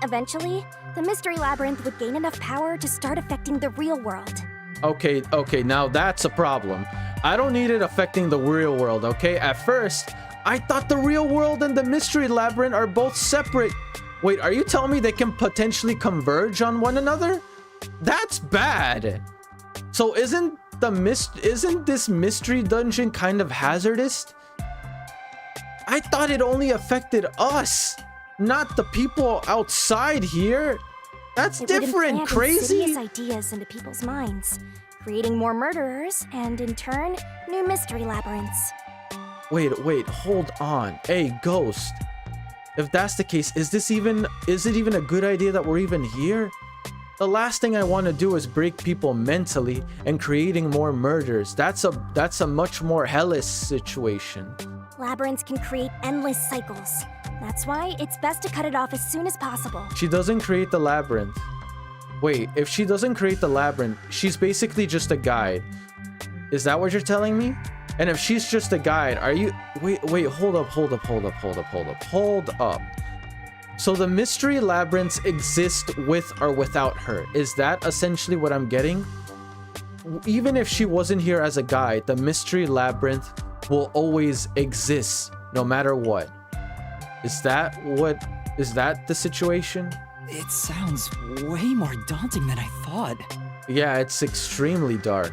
Eventually, the mystery labyrinth would gain enough power to start affecting the real world. Okay, now that's a problem. I don't need it affecting the real world, okay? At first, I thought the real world and the mystery labyrinth are both separate. Wait, are you telling me they can potentially converge on one another? That's bad. So isn't this mystery dungeon kind of hazardous? I thought it only affected us, not the people outside here. That's different, crazy. Insidious ideas into people's minds, creating more murderers and in turn, new mystery labyrinths. Wait, hold on. Hey, Ghost. If that's the case, is it even a good idea that we're even here? The last thing I want to do is break people mentally and creating more murders. That's a much more hellish situation. Labyrinths can create endless cycles. That's why it's best to cut it off as soon as possible. She doesn't create the labyrinth. Wait, if she doesn't create the labyrinth, she's basically just a guide. Is that what you're telling me? And if she's just a guide, are you... Wait, hold up. So the mystery labyrinths exist with or without her. Is that essentially what I'm getting? Even if she wasn't here as a guide, the mystery labyrinth will always exist no matter what. Is that the situation? It sounds way more daunting than I thought. Yeah, it's extremely dark.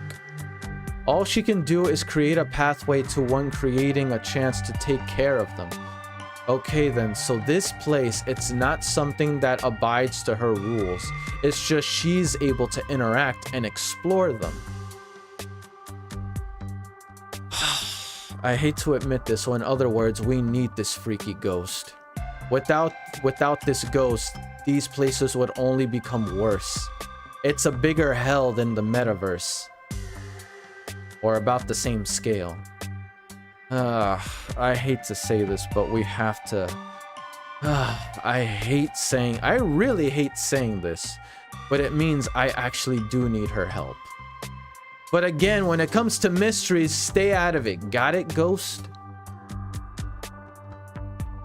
All she can do is create a pathway to one creating a chance to take care of them. Okay then, so this place, it's not something that abides to her rules. It's just she's able to interact and explore them. I hate to admit this, so in other words, we need this freaky ghost. Without this ghost, these places would only become worse. It's a bigger hell than the metaverse. Or about the same scale. I hate to say this, but we have to... I really hate saying this, but it means I actually do need her help. But again, when it comes to mysteries, stay out of it. Got it, Ghost?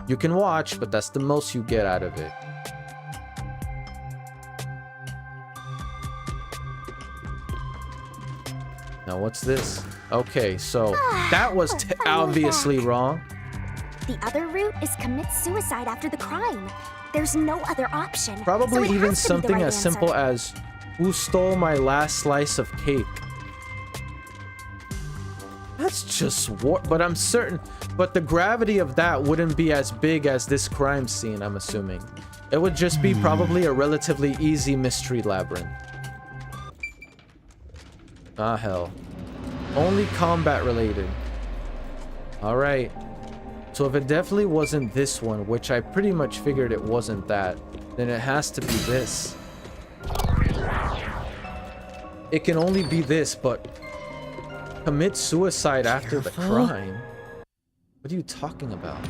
You can watch, but that's the most you get out of it. Now, what's this? Okay, so that was obviously wrong. The other route is commit suicide after the crime. There's no other option. Probably so even something as simple as, who stole my last slice of cake? That's just but I'm certain, but the gravity of that wouldn't be as big as this crime scene, I'm assuming. It would just be probably a relatively easy mystery labyrinth. Ah, hell. Only combat related. Alright. So if it definitely wasn't this one, which I pretty much figured it wasn't that, then it has to be this. It can only be this, but... Commit suicide after the crime? What are you talking about?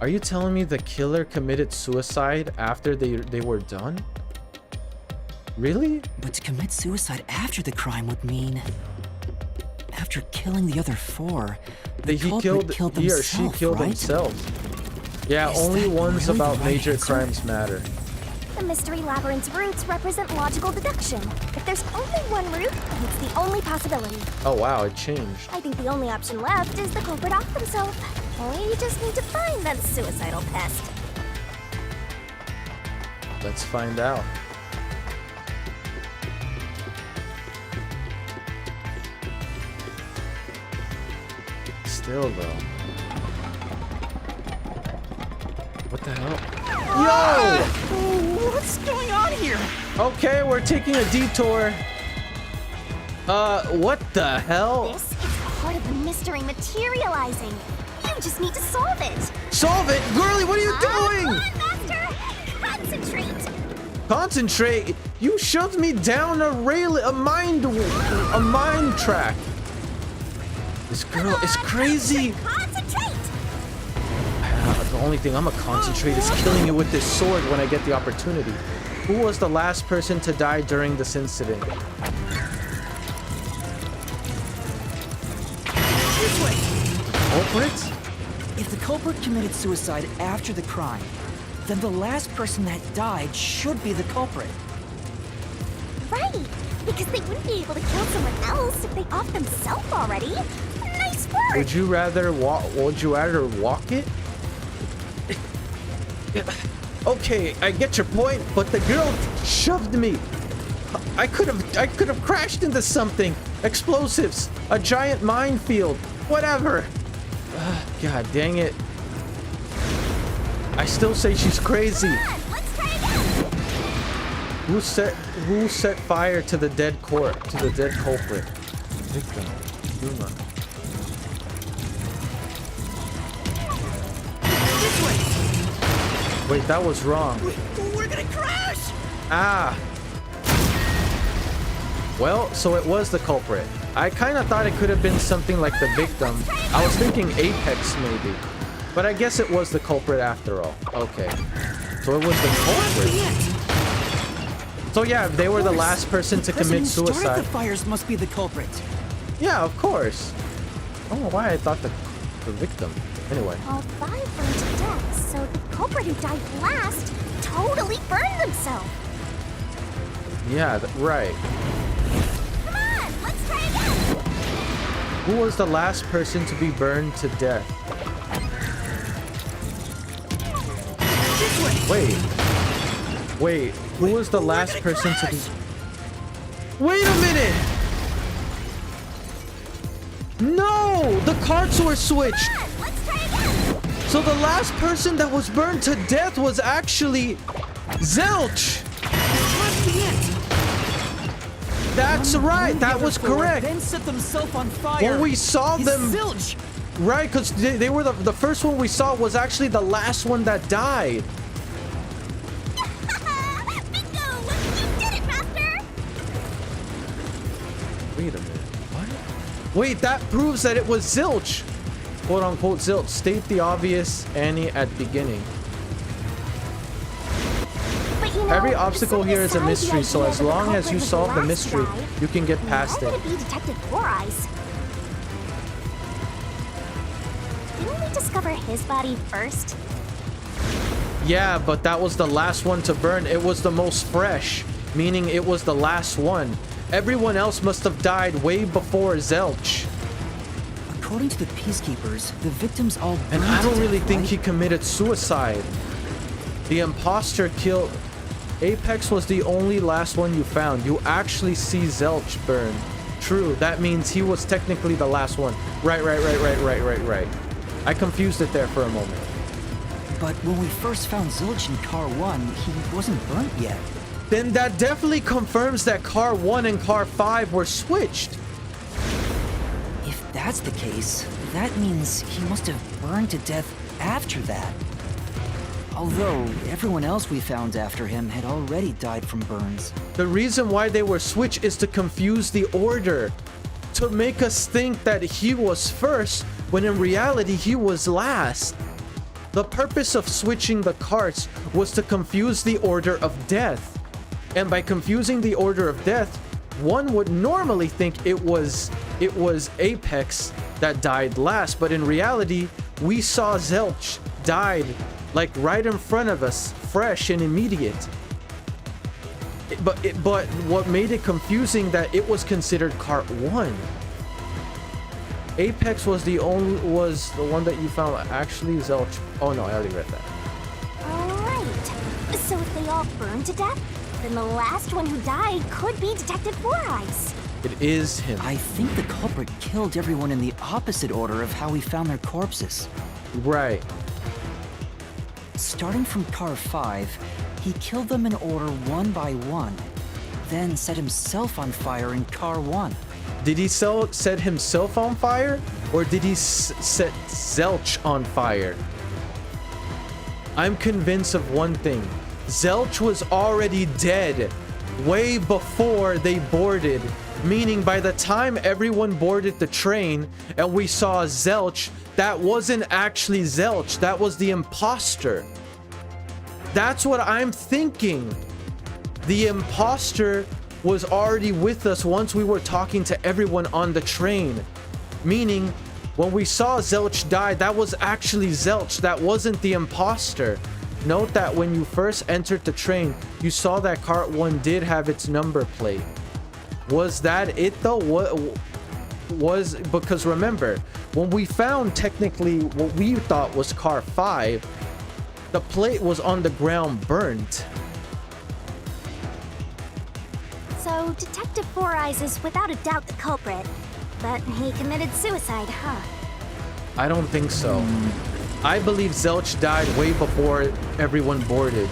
Are you telling me the killer committed suicide after they were done? Really? But to commit suicide after the crime would mean... After killing the other four, he or she killed themselves. Yeah, Is only that ones really about the right major answer? crimes matter. The mystery labyrinth's roots represent logical deduction. If there's only one route, then it's the only possibility. Oh wow, it changed. I think the only option left is the culprit off themselves. We just need to find that suicidal pest. Let's find out. Still though. What the hell? Yo! What's going on here? Okay, we're taking a detour. What the hell? This is part of the mystery materializing. You just need to solve it. Solve it? Girly, what are you doing? Come on, Master! Concentrate! Concentrate? You shoved me down a mine track. This girl is crazy. Concentrate! The only thing I'm gonna concentrate is killing you with this sword when I get the opportunity. Who was the last person to die during this incident? This way! Culprits? If the culprit committed suicide after the crime, then the last person that died should be the culprit. Right! Because they wouldn't be able to kill someone else if they off themselves already. Nice work! Would you rather walk it? Okay, I get your point, but the girl shoved me. I could have crashed into something. Explosives, a giant minefield, whatever. God dang it. I still say she's crazy. Come on, let's try again! Who set fire to the dead culprit? Victim. Yuma. This way! Wait, that was wrong. We're gonna crash! Ah. Well, so it was the culprit. I kind of thought it could have been something like the victim. I was thinking Apex maybe. But I guess it was the culprit after all. Okay. So it was the culprit. So yeah, if they were the last person to commit The suicide. fires must be the culprit. Yeah, of course. I don't know why I thought the victim. Anyway. All 5 burned to death, so the culprit who died last totally burned themselves. Yeah, right. Come on, let's try again! Who was the last person to be burned to death? Wait, who was the last person to be... Wait a minute! No! The cards were switched! Come on, let's try again! So the last person that was burned to death was actually Zilch! Must be it. That's right, that was correct! Then set themselves on fire. When we saw them... Zilch! Right, because they were the first one we saw was actually the last one that died. Bingo! You did it, Master! Wait a minute, what? Wait, that proves that it was Zilch! Quote unquote Zilch. State the obvious, Annie, at beginning. But you know, Every obstacle here is a setting aside mystery, the so idea as that the long as culprit you was the solve the last mystery, guy, you can get past now it. would it be Detective Four Eyes? Didn't we discover his body first? Yeah, but that was the last one to burn. It was the most fresh, meaning it was the last one. Everyone else must have died way before Zelch. According to the peacekeepers, the victims all And burned I don't to really death, think right? he committed suicide. The imposter killed... Apex was the only last one you found. You actually see Zelch burn. True, that means he was technically the last one. Right. I confused it there for a moment. But when we first found Zilch in Car 1, he wasn't burnt yet. Then that definitely confirms that Car 1 and Car 5 were switched. If that's the case, that means he must have burned to death after that. Although, everyone else we found after him had already died from burns. The reason why they were switched is to confuse the order. To make us think that he was first, when in reality he was last. The purpose of switching the carts was to confuse the order of death. And by confusing the order of death, one would normally think it was Apex that died last, but in reality, we saw Zelch died like right in front of us, fresh and immediate. But what made it confusing that it was considered Cart 1. Apex was the one that you found. Actually, Zelch. Oh no, I already read that. Alright. So if they all burned to death, then the last one who died could be Detective Four Eyes. It is him. I think the culprit killed everyone in the opposite order of how we found their corpses. Right. Starting from Car 5, he killed them in order one by one, then set himself on fire in Car 1. Did he set himself on fire, or did he set Zelch on fire? I'm convinced of one thing. Zelch was already dead way before they boarded, meaning by the time everyone boarded the train and we saw Zelch, that wasn't actually Zelch, that was the imposter. That's what I'm thinking. The imposter was already with us once we were talking to everyone on the train, meaning when we saw Zelch die, that was actually Zelch, that wasn't the imposter. Note that when you first entered the train, you saw that cart 1 did have its number plate. Was that it though? What was, because remember, when we found technically what we thought was car 5, the plate was on the ground burnt. So Detective Four Eyes is without a doubt the culprit, but he committed suicide, huh? I don't think so. I believe Zelch died way before everyone boarded.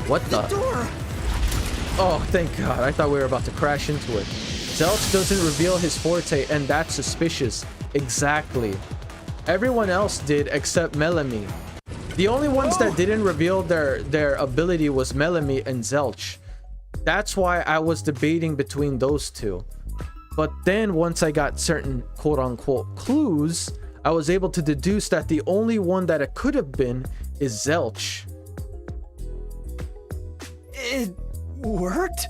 What the? Door! Oh, thank God. I thought we were about to crash into it. Zelch doesn't reveal his forte, and that's suspicious. Exactly. Everyone else did except Melanie. The only ones that didn't reveal their ability was Melanie and Zelch. That's why I was debating between those two. But then once I got certain quote-unquote clues, I was able to deduce that the only one that it could have been is Zelch. It worked?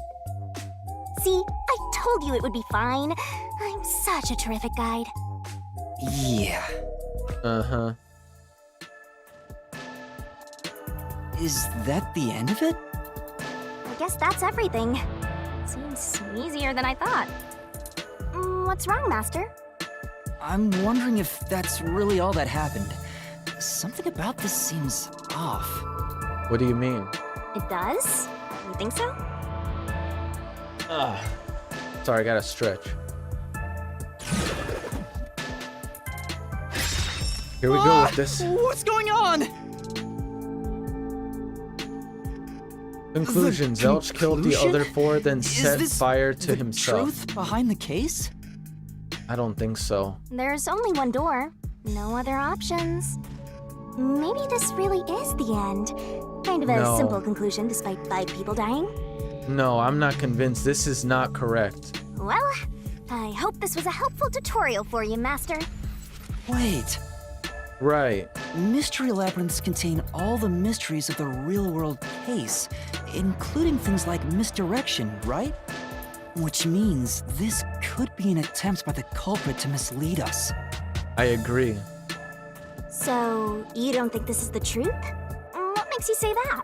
See, I told you it would be fine. I'm such a terrific guide. Yeah. Uh-huh. Is that the end of it? I guess that's everything. Seems easier than I thought. What's wrong, Master? I'm wondering if that's really all that happened. Something about this seems off. What do you mean? It does? You think so? Sorry, I gotta stretch. Here we go with this. What's going on? Conclusion. Zelch killed the other 4, then set fire to the himself. Truth behind the case? I don't think so. There's only one door. No other options. Maybe this really is the end. Kind of a No. simple conclusion despite 5 people dying. No, I'm not convinced. This is not correct. Well, I hope this was a helpful tutorial for you, Master. Wait. Right. Mystery labyrinths contain all the mysteries of the real-world case, including things like misdirection, right? Which means this could be an attempt by the culprit to mislead us. I agree. So, you don't think this is the truth? What makes you say that?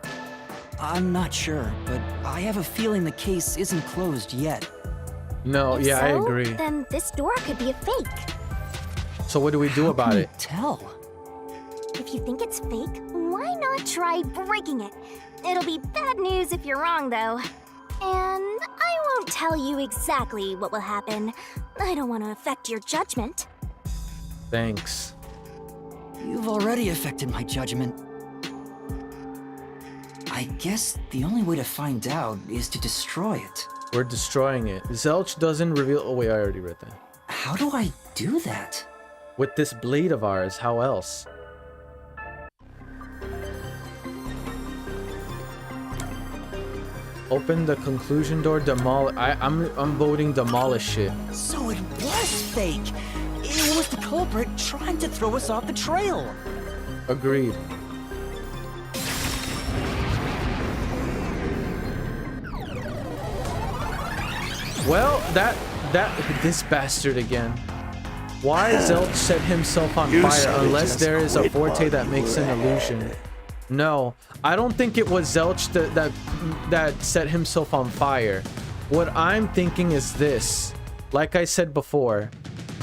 I'm not sure, but I have a feeling the case isn't closed yet. No, If yeah, I so, agree. Then this door could be a fake. So what do we do How about can it? you tell? If you think it's fake, why not try breaking it? It'll be bad news if you're wrong, though. And I won't tell you exactly what will happen. I don't want to affect your judgment. Thanks. You've already affected my judgment. I guess the only way to find out is to destroy it. We're destroying it. Zelch doesn't reveal... Oh, wait, I already read that. How do I do that? With this blade of ours, how else? Open the conclusion door, I'm voting demolish it. So it was fake! It was the culprit trying to throw us off the trail! Agreed. Well, this bastard again. Why Zelch set himself on You fire said it unless just there is a quit forte while that you makes were an illusion? ahead. No, I don't think it was Zelch that set himself on fire. What I'm thinking is this. Like I said before,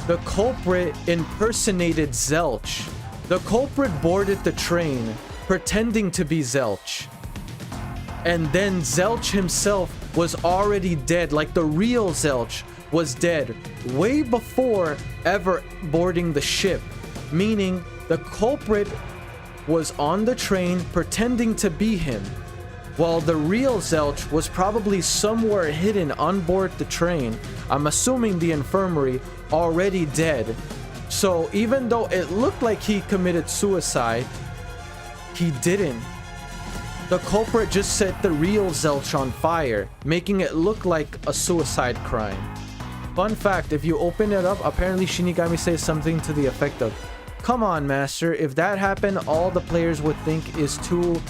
the culprit impersonated Zelch. The culprit boarded the train, pretending to be Zelch. And then Zelch himself was already dead, like the real Zelch was dead way before ever boarding the ship. Meaning the culprit was on the train pretending to be him. Well, the real Zelch was probably somewhere hidden on board the train. I'm assuming the infirmary, already dead. So even though it looked like he committed suicide, he didn't. The culprit just set the real Zelch on fire, making it look like a suicide crime. Fun fact, if you open it up, apparently Shinigami says something to the effect of, "Come on, Master, if that happened, all the players would think is too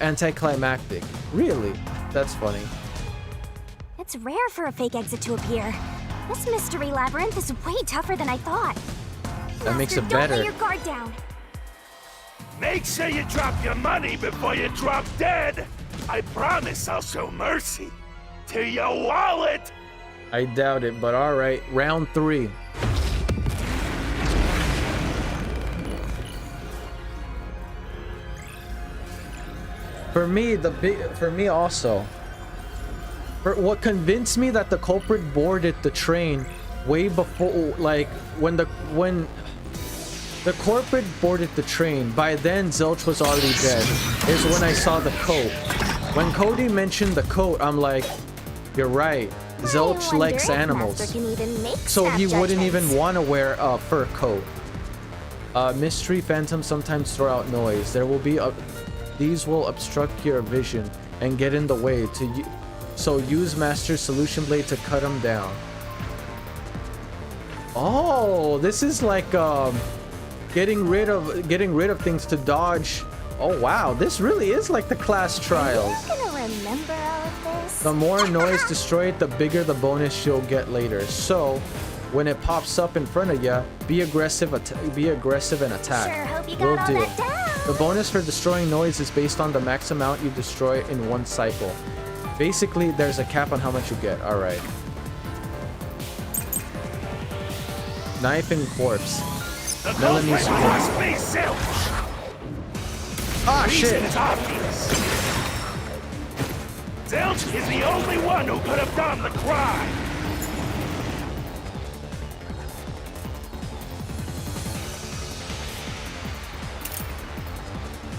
anticlimactic." Really? That's funny. It's rare for a fake exit to appear. This mystery labyrinth is way tougher than I thought. That makes Master, it better. Don't let your guard down. Make sure you drop your money before you drop dead. I promise I'll show mercy to your wallet. I doubt it, but all right. Round 3. For me also. What convinced me that the culprit boarded the train way before, like when the culprit boarded the train, by then Zelch was already dead, is when I saw the coat. When Cody mentioned the coat, I'm like, you're right. Zelch likes animals, so he wouldn't even want to wear a fur coat. Mystery phantoms sometimes throw out noise. These will obstruct your vision and get in the way. So use Master's solution blade to cut them down. Oh, this is like getting rid of things to dodge. Oh wow, this really is like the class trials. Are you gonna remember all of this? The more noise destroyed, the bigger the bonus you'll get later. So, when it pops up in front of you, be aggressive and attack. Sure hope you got Will all do. that down. The bonus for destroying noise is based on the max amount you destroy in one cycle. Basically, there's a cap on how much you get. All right. Knife and corpse. Melanie's corpse. Ah, shit. Zelch is the only one who could have done the crime.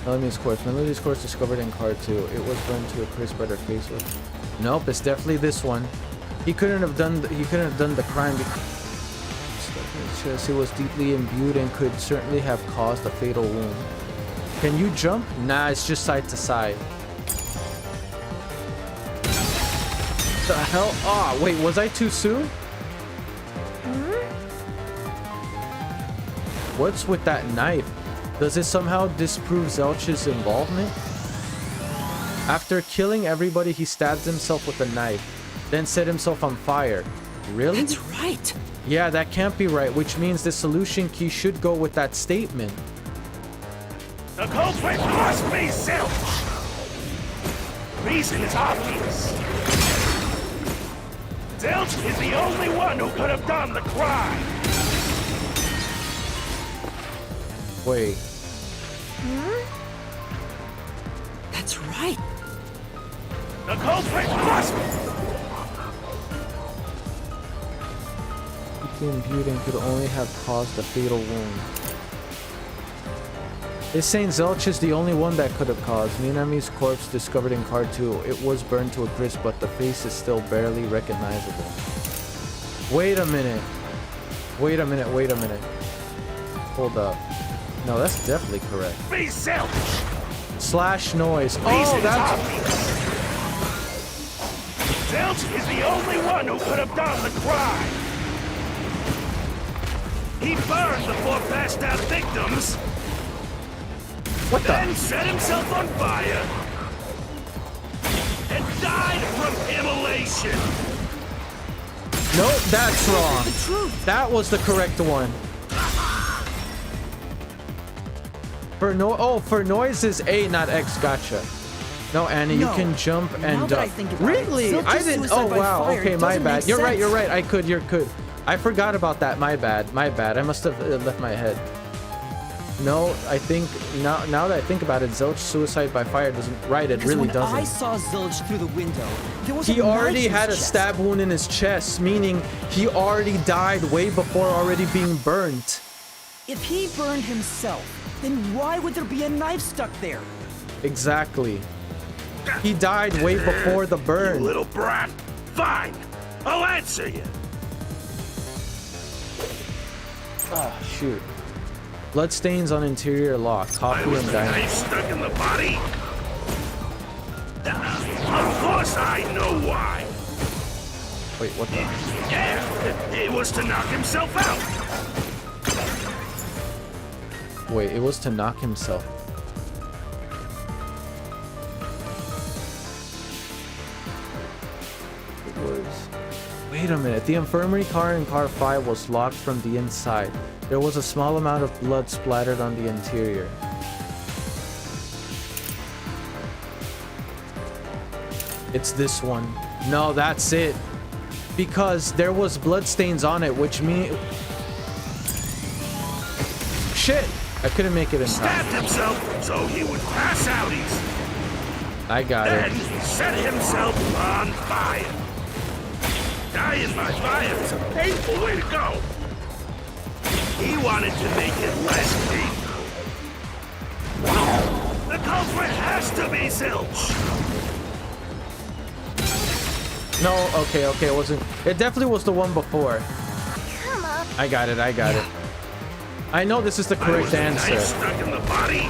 Melanie's corpse. Melanie's corpse discovered in card 2. It was burned to a crisp by their face with. Nope, it's definitely this one. He couldn't have done the crime because he was deeply imbued and could certainly have caused a fatal wound. Can you jump? Nah, it's just side to side. The hell? Ah, wait, was I too soon? What's with that knife? Does it somehow disprove Zelch's involvement? After killing everybody, he stabbed himself with a knife, then set himself on fire. Really? That's right. Yeah, that can't be right, which means the solution key should go with that statement. The culprit must be Zelch. Reason is obvious. Zelch is the only one who could have done the crime. Wait. That's right. The culprit must be. Deeply imbued and could only have caused a fatal wound. It's saying Zelch is the only one that could have caused. Minami's corpse discovered in card 2. It was burned to a crisp, but the face is still barely recognizable. Wait a minute. Wait a minute. Wait a minute. Hold up. No, that's definitely correct. Be Zelch. Slash noise. Oh, that's... Zelch is the only one who could have done the crime. He burned the 4 passed out victims. What the? Then set himself on fire and died from immolation. Nope, that's wrong. That was the correct one. For noise is A, not X. Gotcha. No, Annie, you can jump and really? I didn't. Oh wow. Okay, my bad. You're right. You're right. I could. You could. I forgot about that. My bad. My bad. I must have left my head. No, I think now that I think about it, Zelch suicide by fire doesn't. Right, it really doesn't. When I saw Zelch through the window, there was he a already knife in had a his chest. stab wound in his chest, meaning he already died way before already being burnt. If he burned himself, then why would there be a knife stuck there? Exactly. He died way before the You burn. little brat. Fine. I'll answer you. Oh, shoot. Bloodstains on interior lock. I Coffee was and the dining. knife stuck in the body. Of course I know why. Wait, what the? Yeah, it was to knock himself out. Wait, it was to knock himself. It was... Wait a minute. The infirmary car in car 5 was locked from the inside. There was a small amount of blood splattered on the interior. It's this one. No, that's it. Because there was bloodstains on it, which means... Shit! I couldn't make it in time. Stabbed himself so he would pass out easy. I got Then it. set himself on fire. Dying by fire is a painful way to go. He wanted to make it less painful. The culprit has to be Zilch. No, okay, it wasn't. It definitely was the one before. Come on. I got it. I know this is the correct answer. Knife stuck in the body.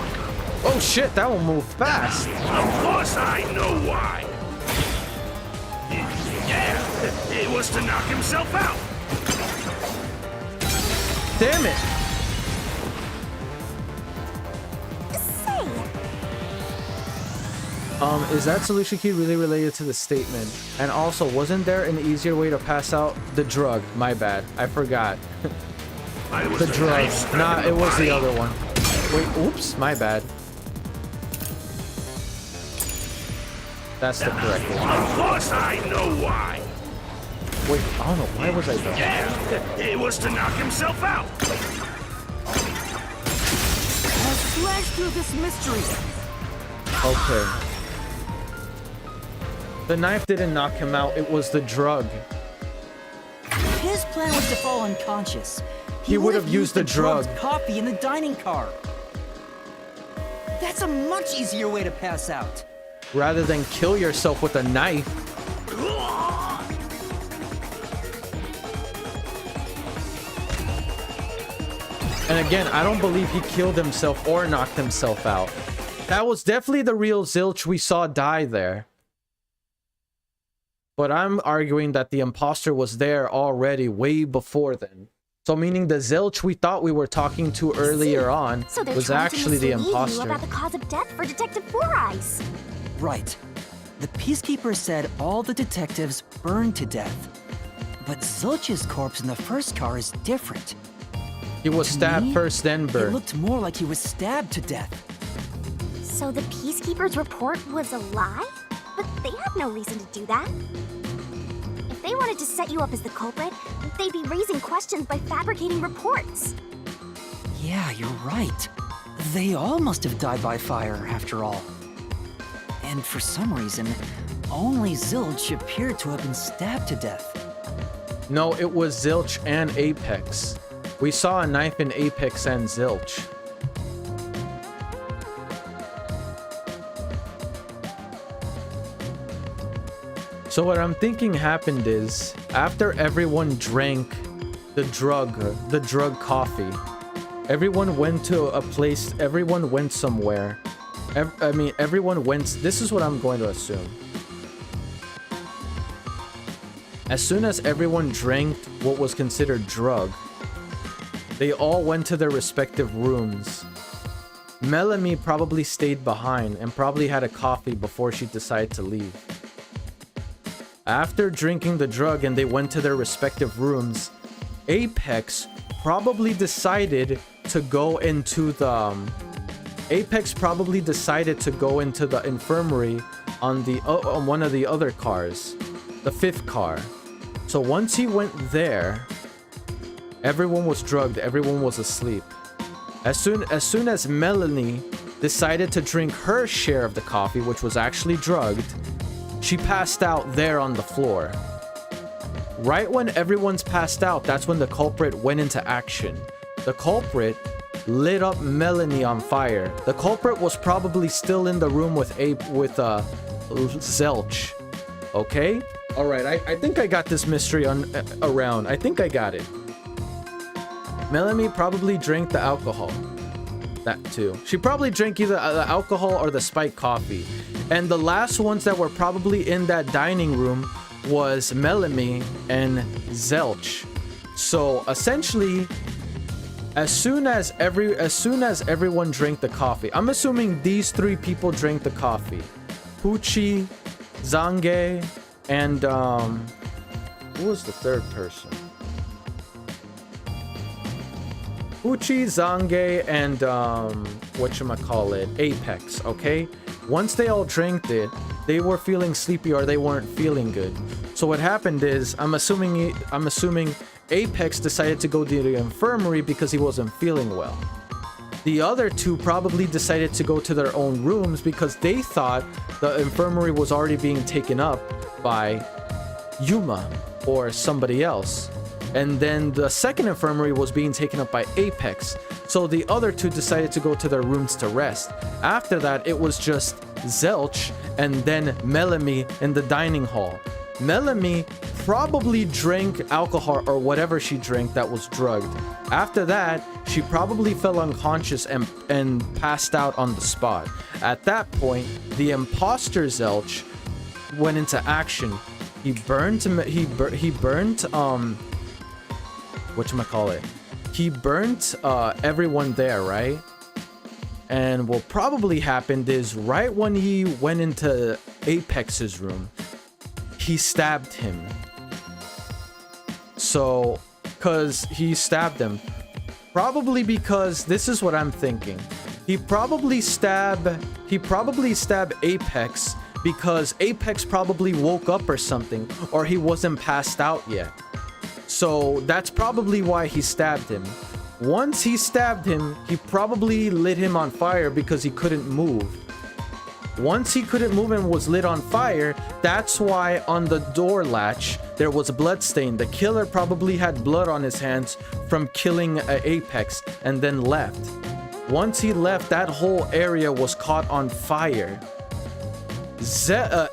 Oh shit, that one moved fast. Of course I know why. Yeah, it was to knock himself out. Damn it. Is that solution key really related to the statement? And also, wasn't there an easier way to pass out the drug? My bad. I forgot. The drug. Nah, it was the other one. Wait, oops, my bad. That's the correct one. Of course I know why. Wait, I don't know. Why was I done? Yeah, it was to knock himself out. Let's slash through this mystery. Okay. The knife didn't knock him out. It was the drug. His plan was to fall unconscious. He would have used the drug. drugged coffee in the dining car. That's a much easier way to pass out. Rather than kill yourself with a knife. And again, I don't believe he killed himself or knocked himself out. That was definitely the real Zilch we saw die there. But I'm arguing that the imposter was there already way before then. So meaning the Zilch we thought we were talking to earlier on was actually the imposter. You about the cause of death for Detective Four Eyes. Right. The Peacekeeper said all the detectives burned to death. But Zilch's corpse in the first car is different. He was To stabbed me, first, then It burned. looked more like he was stabbed to death. So the Peacekeeper's report was a lie? But they have no reason to do that. If they wanted to set you up as the culprit, they'd be raising questions by fabricating reports. Yeah, you're right. They all must have died by fire, after all. And for some reason, only Zilch appeared to have been stabbed to death. No, it was Zilch and Apex. We saw a knife in Apex and Zilch. So what I'm thinking happened is, after everyone drank the drug coffee, everyone went to a place, everyone went somewhere. Everyone went, this is what I'm going to assume. As soon as everyone drank what was considered drug, they all went to their respective rooms. Melanie probably stayed behind and probably had a coffee before she decided to leave. After drinking the drug and they went to their respective rooms, Apex probably decided to go into the infirmary on the on one of the other cars, the 5th car. So once he went there, everyone was drugged, everyone was asleep. As soon as Melanie decided to drink her share of the coffee, which was actually drugged, she passed out there on the floor. Right when everyone's passed out, that's when the culprit went into action. The culprit lit up Melanie on fire. The culprit was probably still in the room with Zelch. Okay? Alright, I think I got this mystery around. I think I got it. Melanie probably drank the alcohol. That too. She probably drank either the alcohol or the spiked coffee. And the last ones that were probably in that dining room was Melanie and Zelch. So essentially, as soon as everyone drank the coffee, I'm assuming these three people drank the coffee. Pucci, Zange, and who was the third person? Pucci, Zange, and whatchamacallit, Apex, okay? Once they all drank it, they were feeling sleepy or they weren't feeling good. So what happened is, I'm assuming Apex decided to go to the infirmary because he wasn't feeling well. The other two probably decided to go to their own rooms because they thought the infirmary was already being taken up by Yuma or somebody else. And then the second infirmary was being taken up by Apex. So the other two decided to go to their rooms to rest. After that, it was just Zelch and then Melanie in the dining hall. Melanie probably drank alcohol or whatever she drank that was drugged. After that, she probably fell unconscious and passed out on the spot. At that point, the imposter Zelch went into action. He burned everyone there, right? And what probably happened is right when he went into Apex's room, he stabbed him. So, cause he stabbed him, probably because this is what I'm thinking. He probably stabbed Apex because Apex probably woke up or something, or he wasn't passed out yet. So that's probably why he stabbed him. Once he stabbed him, he probably lit him on fire because he couldn't move. Once he couldn't move and was lit on fire, that's why on the door latch there was a blood stain. The killer probably had blood on his hands from killing Apex and then left. Once he left, that whole area was caught on fire.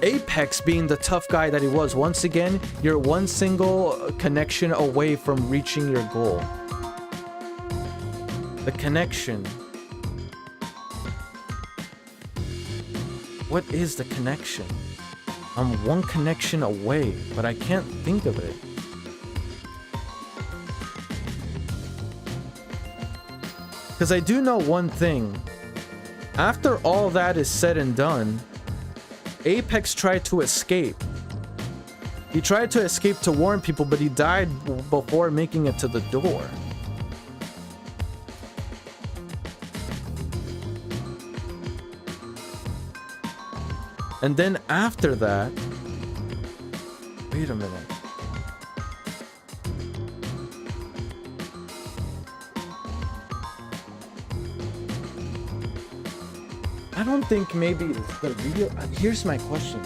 Apex, being the tough guy that he was, once again, you're one single connection away from reaching your goal. The connection. What is the connection? I'm one connection away, but I can't think of it. Because I do know one thing. After all that is said and done, Apex tried to escape. He tried to escape to warn people, but he died before making it to the door. And then after that... Wait a minute. I don't think maybe the real... Here's my question.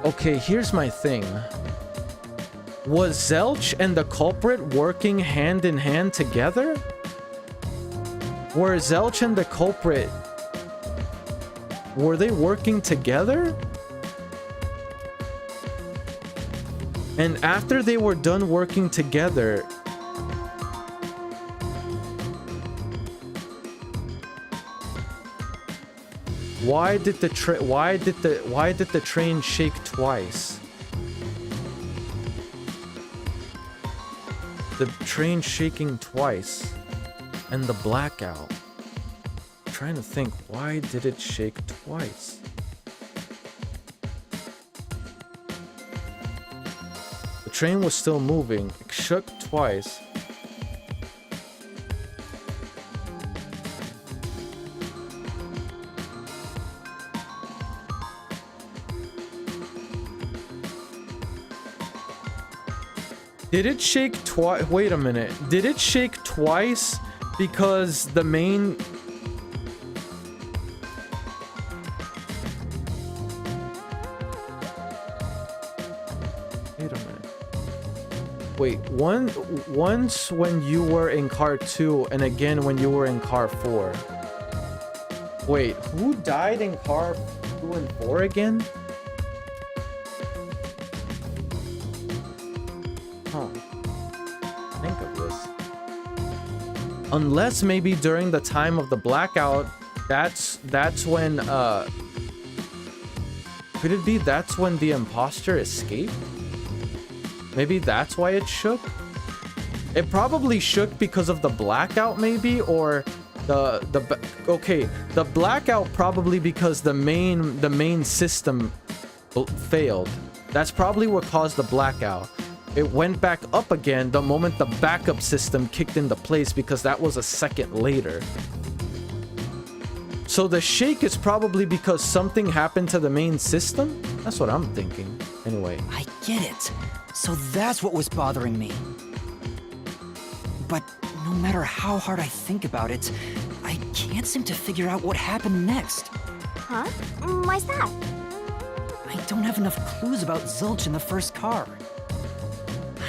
Okay, here's my thing. Was Zelch and the culprit working hand in hand together? Were Zelch and the culprit... Were they working together? And after they were done working together... Why did the train shake twice? The train shaking twice and the blackout. I'm trying to think, why did it shake twice? The train was still moving. It shook twice. Did it shake twice? Wait a minute. Did it shake twice because the main... Wait a minute. Wait, once when you were in car 2 and again when you were in car 4. Wait, who died in car 2 and 4 again? Unless maybe during the time of the blackout, that's when could it be that's when the imposter escaped? Maybe that's why it shook? It probably shook because of the blackout maybe, or the blackout probably because the main system failed. That's probably what caused the blackout. It went back up again the moment the backup system kicked into place, because that was a second later. So the shake is probably because something happened to the main system? That's what I'm thinking. Anyway. I get it. So that's what was bothering me. But no matter how hard I think about it, I can't seem to figure out what happened next. Huh? Why's that? I don't have enough clues about Zilch in the first car.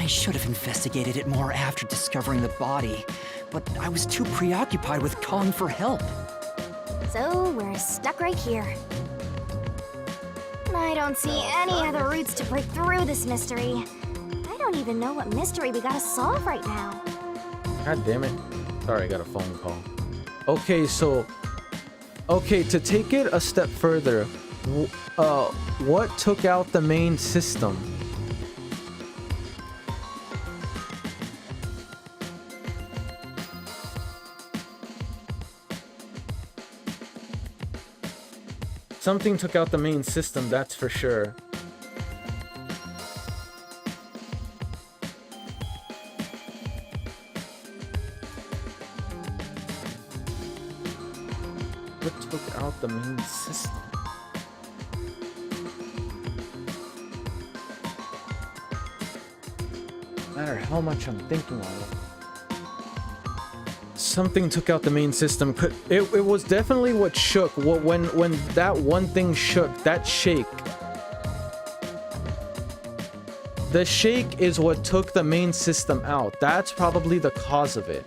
I should have investigated it more after discovering the body, but I was too preoccupied with calling for help. So we're stuck right here. I don't see any other routes to break through this mystery. I don't even know what mystery we gotta solve right now. God damn it. Sorry, I got a phone call. Okay, so... Okay, to take it a step further, what took out the main system? Something took out the main system, that's for sure. What took out the main system? No matter how much I'm thinking on it. Something took out the main system. It was definitely what shook. When that one thing shook, that shake. The shake is what took the main system out. That's probably the cause of it.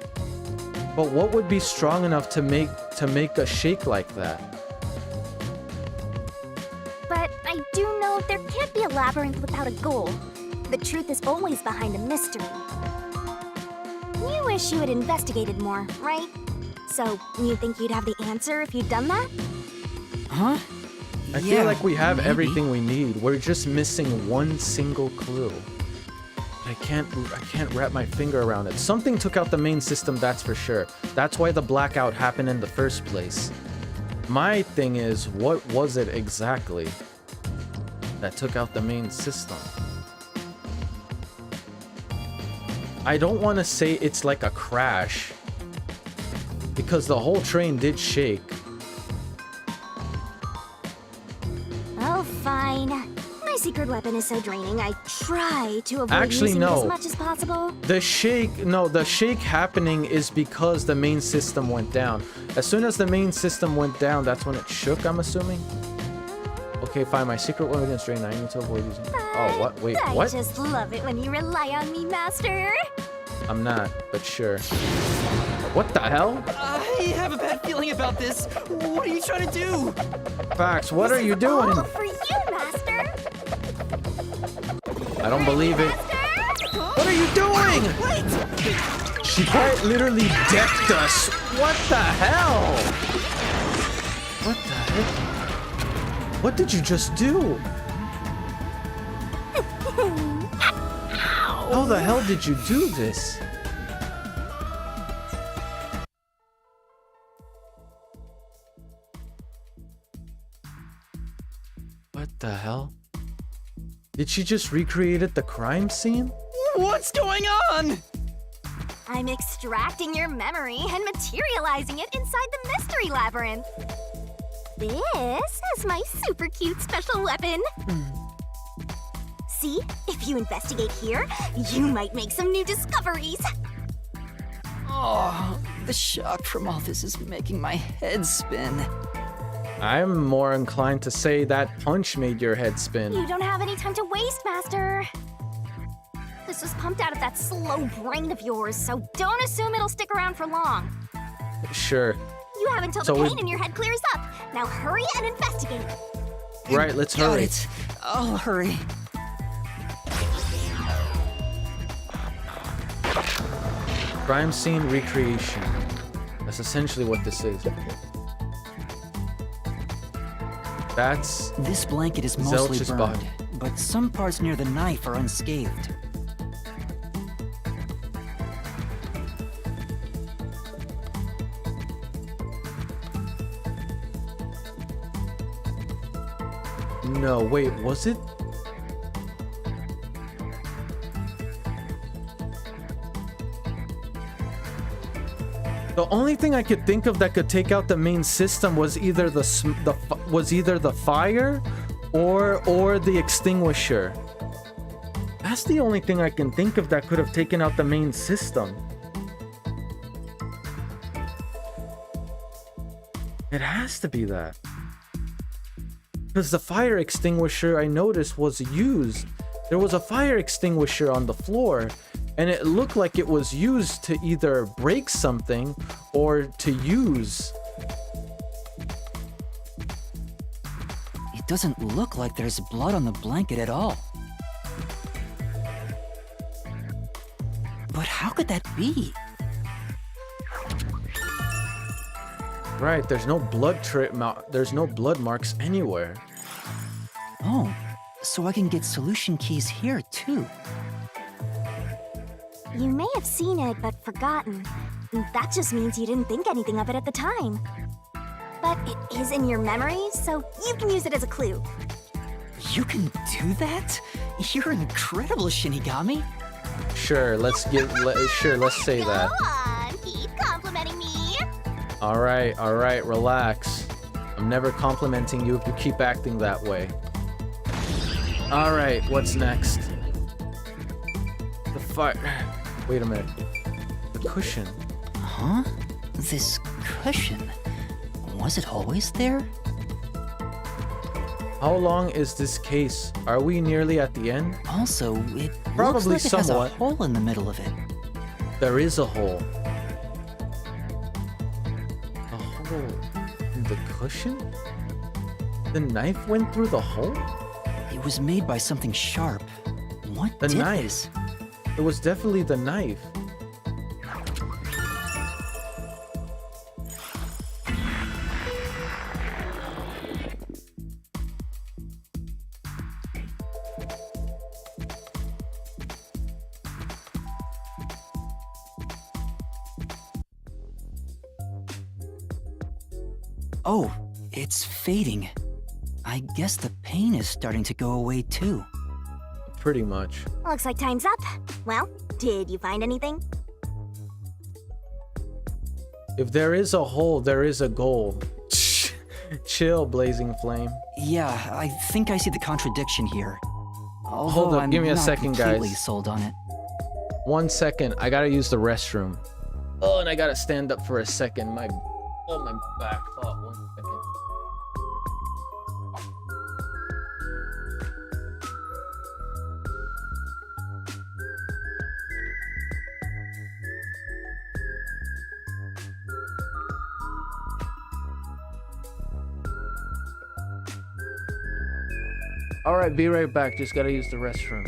But what would be strong enough to make a shake like that? But I do know there can't be a labyrinth without a goal. The truth is always behind a mystery. You wish you had investigated more, right? So, you think you'd have the answer if you'd done that? Huh? I feel like we have everything we need. We're just missing one single clue. I can't wrap my finger around it. Something took out the main system, that's for sure. That's why the blackout happened in the first place. My thing is, what was it exactly that took out the main system? I don't want to say it's like a crash, because the whole train did shake. Oh, fine. My secret weapon is so draining, I try to avoid using it as much as possible. The shake happening is because the main system went down. As soon as the main system went down, that's when it shook, I'm assuming. Okay, fine. My secret weapon is drained. I need to avoid using. Oh, what? Wait, what? I just love it when you rely on me, Master. I'm not, but sure. What the hell? I have a bad feeling about this. What are you trying to do? Fax, what are you doing? All for you, Master. I don't believe it. Master? What are you doing? Wait! She quite literally decked us. What the hell? What the heck? What did you just do? How the hell did you do this? What the hell? Did she just recreate the crime scene? What's going on? I'm extracting your memory and materializing it inside the mystery labyrinth. This is my super cute special weapon. See, if you investigate here, you might make some new discoveries. Oh, the shock from all this is making my head spin. I'm more inclined to say that punch made your head spin. You don't have any time to waste, Master. This was pumped out of that slow brain of yours, so don't assume it'll stick around for long. Sure. You have until the pain in your head clears up. Now hurry and investigate. Right, let's Got hurry. it. I'll hurry. Crime scene recreation. That's essentially what this is. That's This blanket is mostly Zelch's burned, body. but some parts near the knife are unscathed. No, wait, was it? The only thing I could think of that could take out the main system was either the fire or the extinguisher. That's the only thing I can think of that could have taken out the main system. It has to be that. Because the fire extinguisher I noticed was used. There was a fire extinguisher on the floor, and it looked like it was used to either break something or to use. It doesn't look like there's blood on the blanket at all. But how could that be? Right, there's no blood there's no blood marks anywhere. Oh, so I can get solution keys here too. You may have seen it, but forgotten. That just means you didn't think anything of it at the time. But it is in your memories, so you can use it as a clue. You can do that? You're incredible, Shinigami. Sure, let's say that. Go on, keep complimenting me. All right, relax. I'm never complimenting you if you keep acting that way. All right, what's next? The fire. Wait a minute. The cushion. Huh? This cushion? Was it always there? How long is this case? Are we nearly at the end? Also, it Probably looks like it somewhat. has a hole in the middle of it. There is a hole. A hole in the cushion? The knife went through the hole? It was made by something sharp. What The did knife. this? It was definitely the knife. Oh, it's fading. I guess the pain is starting to go away too. Pretty much. Looks like time's up. Well, did you find anything? If there is a hole, there is a goal. Chill, Blazing Flame. Yeah, I think I see the contradiction here. Hold Although up, I'm give me a not second, completely guys. sold on it. 1 second, I gotta use the restroom. Oh, and I gotta stand up for a second. My back. Oh, 1 second. All right, be right back. Just gotta use the restroom.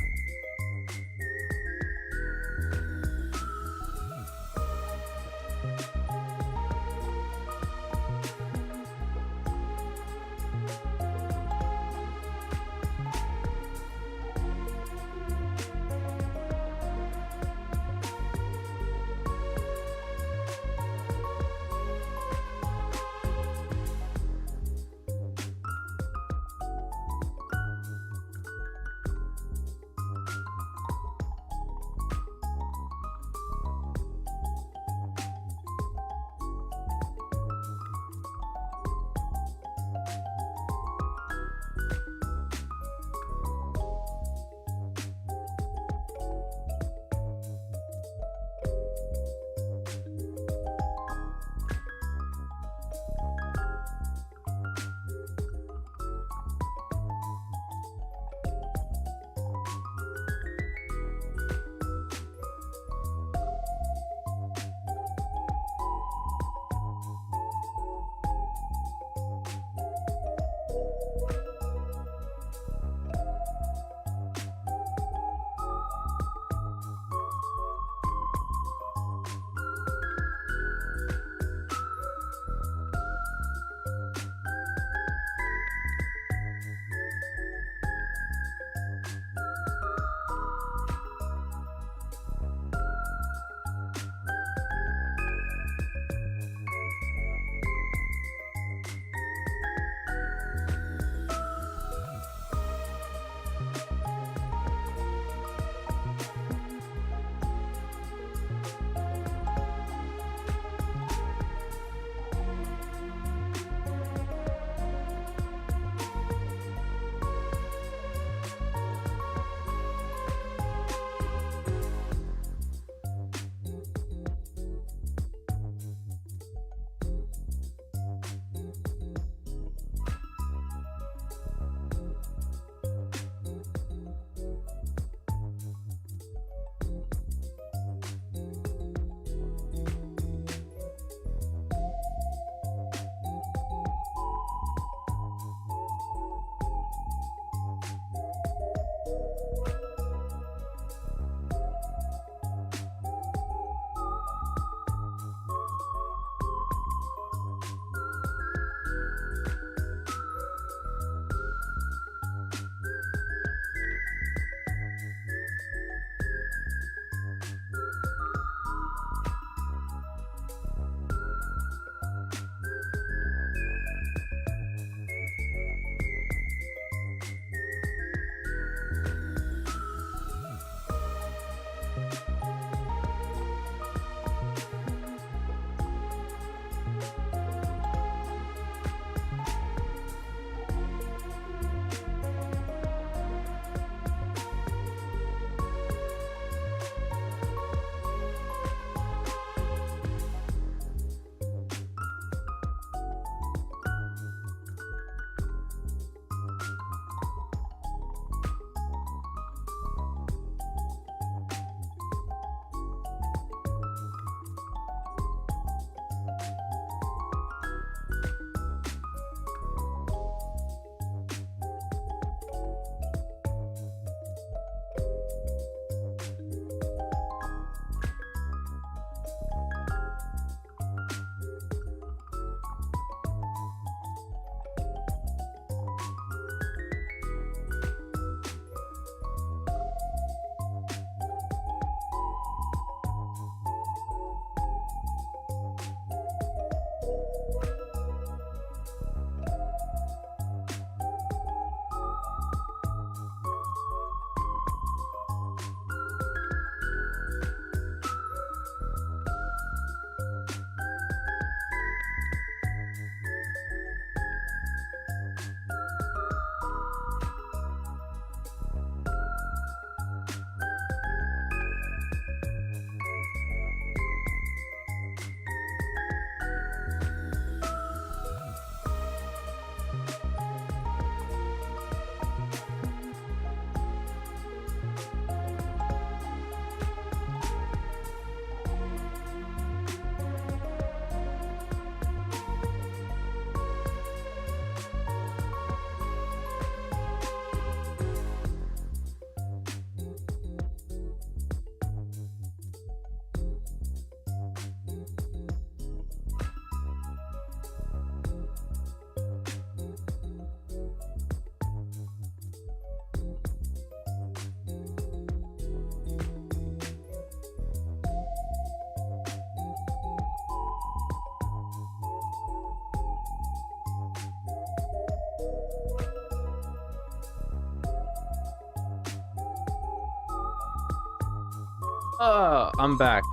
I'm back.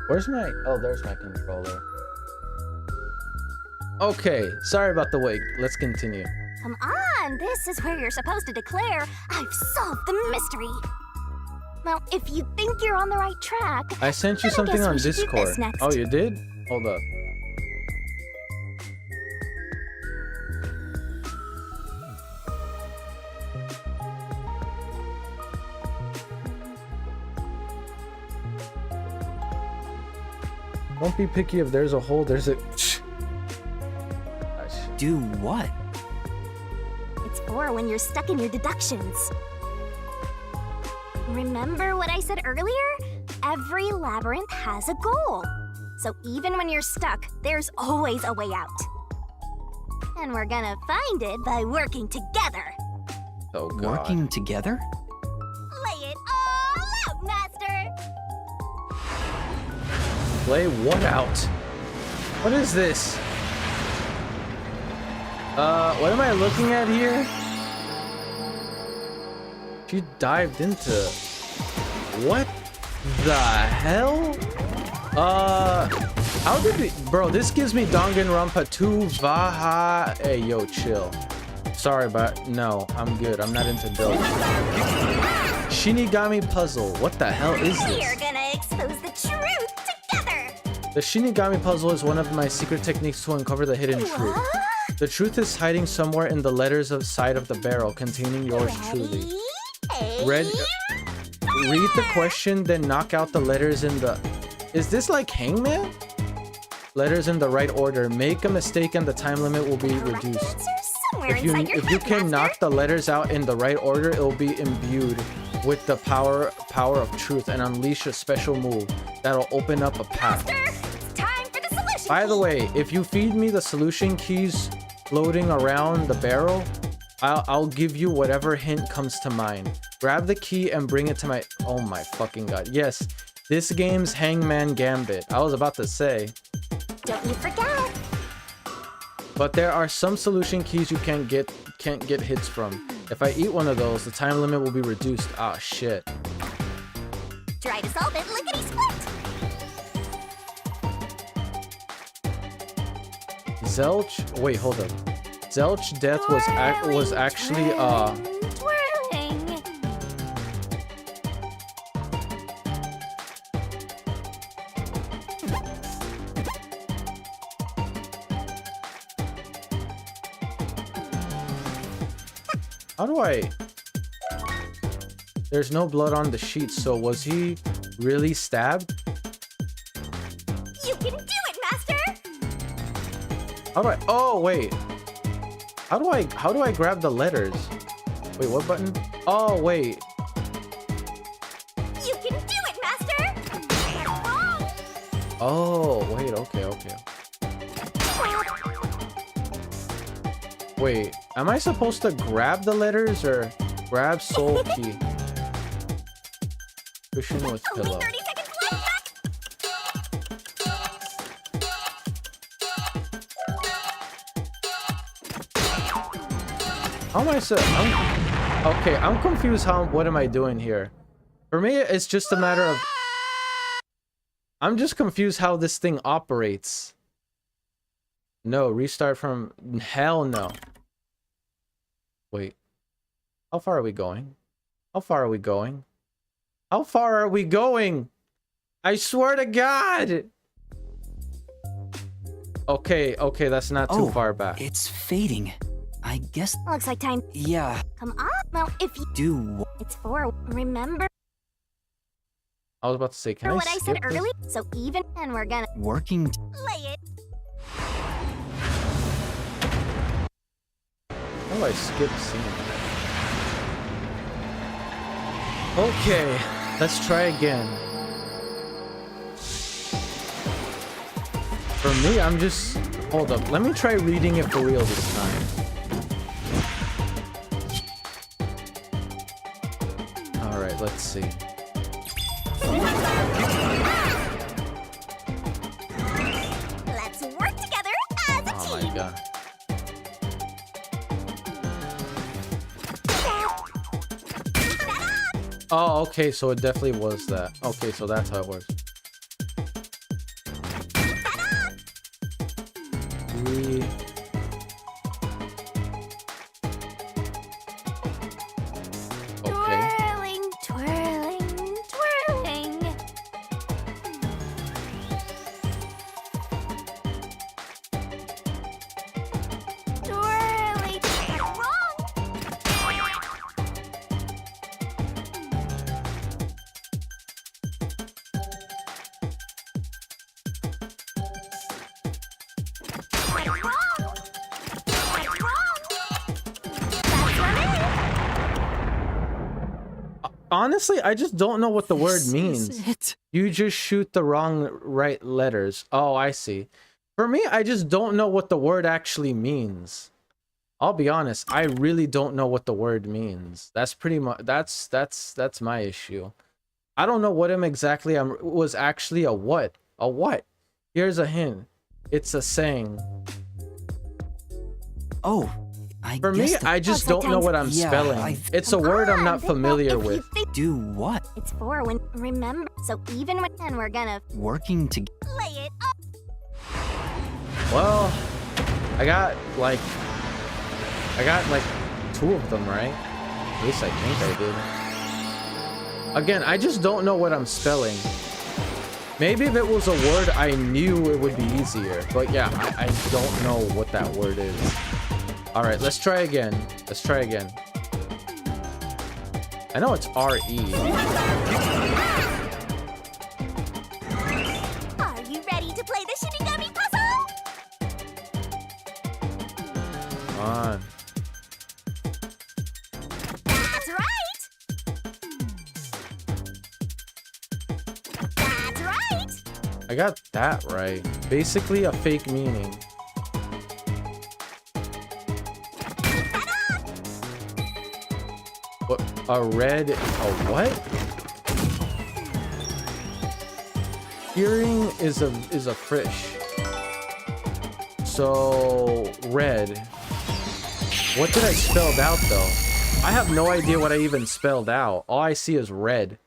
Where's my... Oh, there's my controller. Okay, sorry about the wait. Let's continue. Come on, this is where you're supposed to declare, I've solved the mystery. Now, if you think you're on the right track, I sent you then I something guess on we should do Discord. this next. Oh, you did? Hold up. Don't be picky if there's a hole, there's a... Do what? It's for when you're stuck in your deductions. Remember what I said earlier? Every labyrinth has a goal. So even when you're stuck, there's always a way out. And we're gonna find it by working together. Oh, God. Working together? Lay it all out, Master! Play what out? What is this? What am I looking at here? She dived into... What the hell? How did we... Bro, this gives me Danganronpa 2 Vaha... Hey, yo, chill. Sorry, but no, I'm good. I'm not into those. Shinigami puzzle. What the hell is We're this? gonna expose the truth together! The Shinigami puzzle is one of my secret techniques to uncover the hidden truth. What? The truth is hiding somewhere in the letters side of the barrel containing yours truly. Read the question, then knock out the letters in the... Is this like Hangman? Letters in the right order. Make a mistake and the time limit will be reduced. If you can knock the letters out in the right order, it will be imbued with the power of truth and unleash a special move that'll open up a path. It's time for the solution. By the way, if you feed me the solution keys floating around the barrel, I'll give you whatever hint comes to mind. Grab the key and bring it to my... Oh my fucking God. Yes, this game's Hangman Gambit. I was about to say. Don't you forget. But there are some solution keys you can't get hits from. If I eat one of those, the time limit will be reduced. Ah, shit. Try to solve it lickety split. Zelch... Wait, hold up. Zelch death was actually Twirling. How do I... There's no blood on the sheet, so was he really stabbed? You can do it, Master. How do I... Oh, wait. How do I grab the letters? Wait, what button? Oh, wait. You can do it, Master. You're wrong. Oh, wait, okay. Wait, am I supposed to grab the letters or grab soul key? Cushion with pillow. Only 30 seconds left. How am I okay, I'm confused. What am I doing here? For me, it's just a matter of... I'm just confused how this thing operates. No, restart from... Hell no. Wait. How far are we going? How far are we going? How far are we going? I swear to God! Okay, that's not too far back. It's fading. I guess... Looks like time. Yeah. Come on. Now, if you Do what? it's for remember I was about to say, can I what I said skip this? earlier? So even and we're gonna Working... lay it. How do I skip scene? Okay, let's try again. For me, I'm just... Hold up, let me try reading it for real this time. Alright, let's see. Let's work together as a Oh team. my God. Oh, okay, so it definitely was that. Okay, so that's how it works. We... Okay. Twirling, twirling, twirling. Twirly, wrong. Honestly, I just don't know what the word This means. is it. You just shoot the wrong right letters. Oh, I see. For me, I just don't know what the word actually means. I'll be honest, I really don't know what the word means. That's pretty much that's my issue. I don't know what him exactly was actually a what? A what? Here's a hint. It's a saying. Oh, I For guess me, the- I just don't know what I'm Yeah, spelling. It's a word I'm not familiar with. do what? It's for when, remember, so even when we're gonna Working together. lay it up. Well, I got like 2 of them, right? At least I think I did. Again, I just don't know what I'm spelling. Maybe if it was a word I knew, it would be easier. But yeah, I don't know what that word is. All right, let's try again. Let's try again. I know it's R-E. Are you ready to play the Shinigami puzzle? Come on. That's right. That's right. I got that right. Basically a fake meaning. What? A red... A what? Hearing is a fish. So... red. What did I spell out, though? I have no idea what I even spelled out. All I see is red.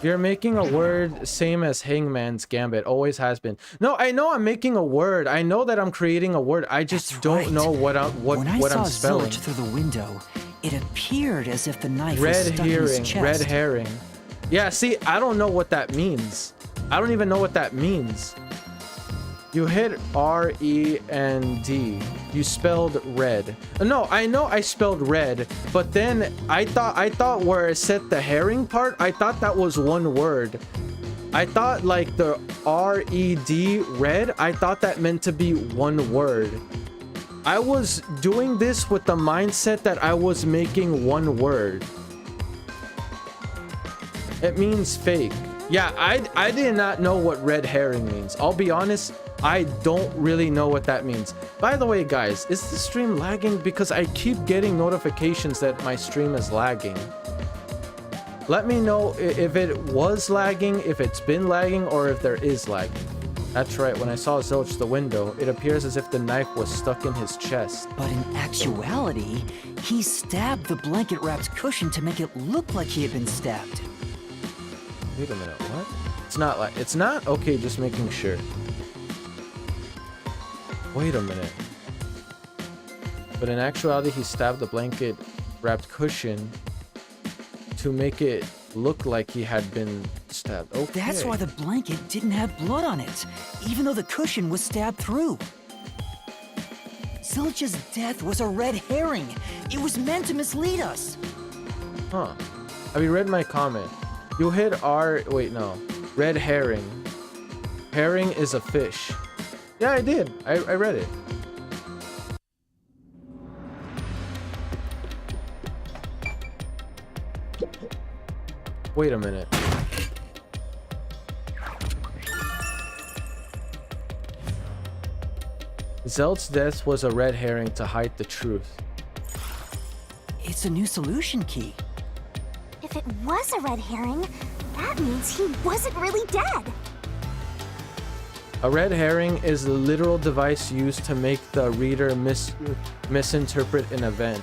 You're making a word same as Hangman's Gambit. Always has been. No, I know I'm making a word. I know that I'm creating a word. I just That's don't right. know what When I saw I'm spelling. Zilch through the window, it appeared as if the knife was Red stuck in his herring. chest. Red herring. Yeah, see, I don't know what that means. I don't even know what that means. You hit R-E-N-D. You spelled red. No, I know I spelled red, but then I thought where it said the herring part, I thought that was one word. I thought like the R-E-D, red, I thought that meant to be one word. I was doing this with the mindset that I was making one word. It means fake. Yeah, I did not know what red herring means. I'll be honest, I don't really know what that means. By the way, guys, is the stream lagging? Because I keep getting notifications that my stream is lagging. Let me know if it was lagging, if it's been lagging, or if there is lagging. That's right, when I saw Zilch the window, it appears as if the knife was stuck in his chest. But in actuality, he stabbed the blanket-wrapped cushion to make it look like he had been stabbed. Wait a minute, what? It's not like, it's not? Okay, just making sure. Wait a minute. But in actuality, he stabbed the blanket-wrapped cushion to make it look like he had been stabbed. Okay. That's why the blanket didn't have blood on it, even though the cushion was stabbed through. Zilch's death was a red herring. It was meant to mislead us. Huh. Have you read my comment? You hit R... Wait, no. Red herring. Herring is a fish. Yeah, I did. I read it. Wait a minute. Zelt's death was a red herring to hide the truth. It's a new solution key. If it was a red herring, that means he wasn't really dead. A red herring is the literal device used to make the reader misinterpret an event.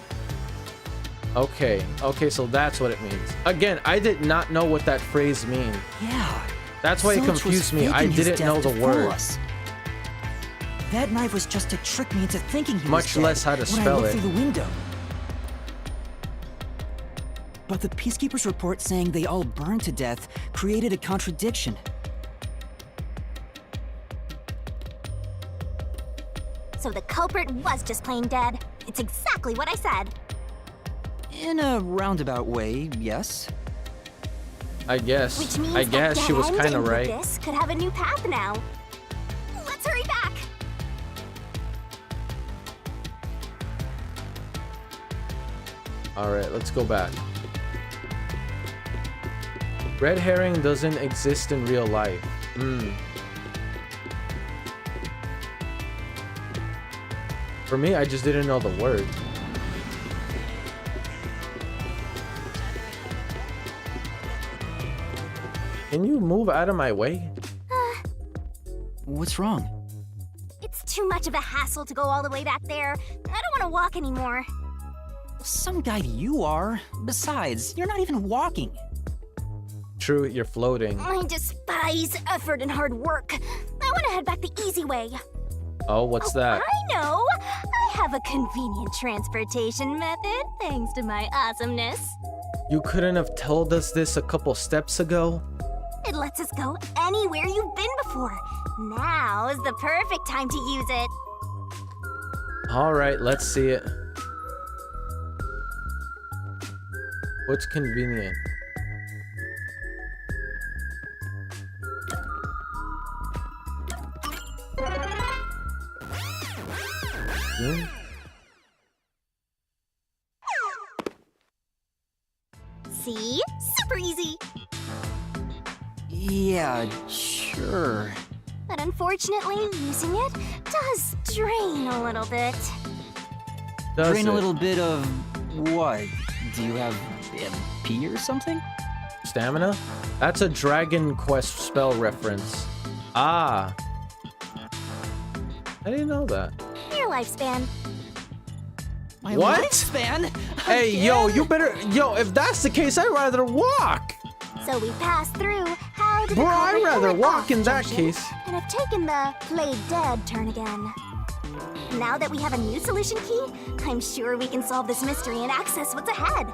Okay, so that's what it means. Again, I did not know what that phrase means. Yeah. That's why it Zilch was confused me. I faking his didn't death know to the fool word. us. That knife was just to trick me into thinking he was Much dead less how to when I spell looked it. through the window. But the Peacekeeper's report saying they all burned to death created a contradiction. So the culprit was just plain dead. It's exactly what I said. In a roundabout way, yes. I guess. Which means I that guess she was dead kind end of right. This could have a new path now. Let's hurry back. All right, let's go back. Red herring doesn't exist in real life. For me, I just didn't know the word. Can you move out of my way? What's wrong? It's too much of a hassle to go all the way back there. I don't want to walk anymore. Some guy you are. Besides, you're not even walking. True, you're floating. I despise effort and hard work. I want to head back the easy way. Oh, what's that? I know! I have a convenient transportation method, thanks to my awesomeness. You couldn't have told us this a couple steps ago? It lets us go anywhere you've been before. Now is the perfect time to use it. All right, let's see it. What's convenient? See? Super easy. Yeah, sure. But unfortunately, using it does drain a little bit. Does Drain a it? little bit of what? Do you have MP or something? Stamina? That's a Dragon Quest spell reference. Ah. I didn't know that. Your lifespan. My What? lifespan? Hey, yo, you better... Yo, if that's the case, I'd rather walk. So we passed through. How did Bro, the I'd culprit rather pull it walk off, in that Junction? case. And have taken the played dead turn again. Now that we have a new solution key, I'm sure we can solve this mystery and access what's ahead.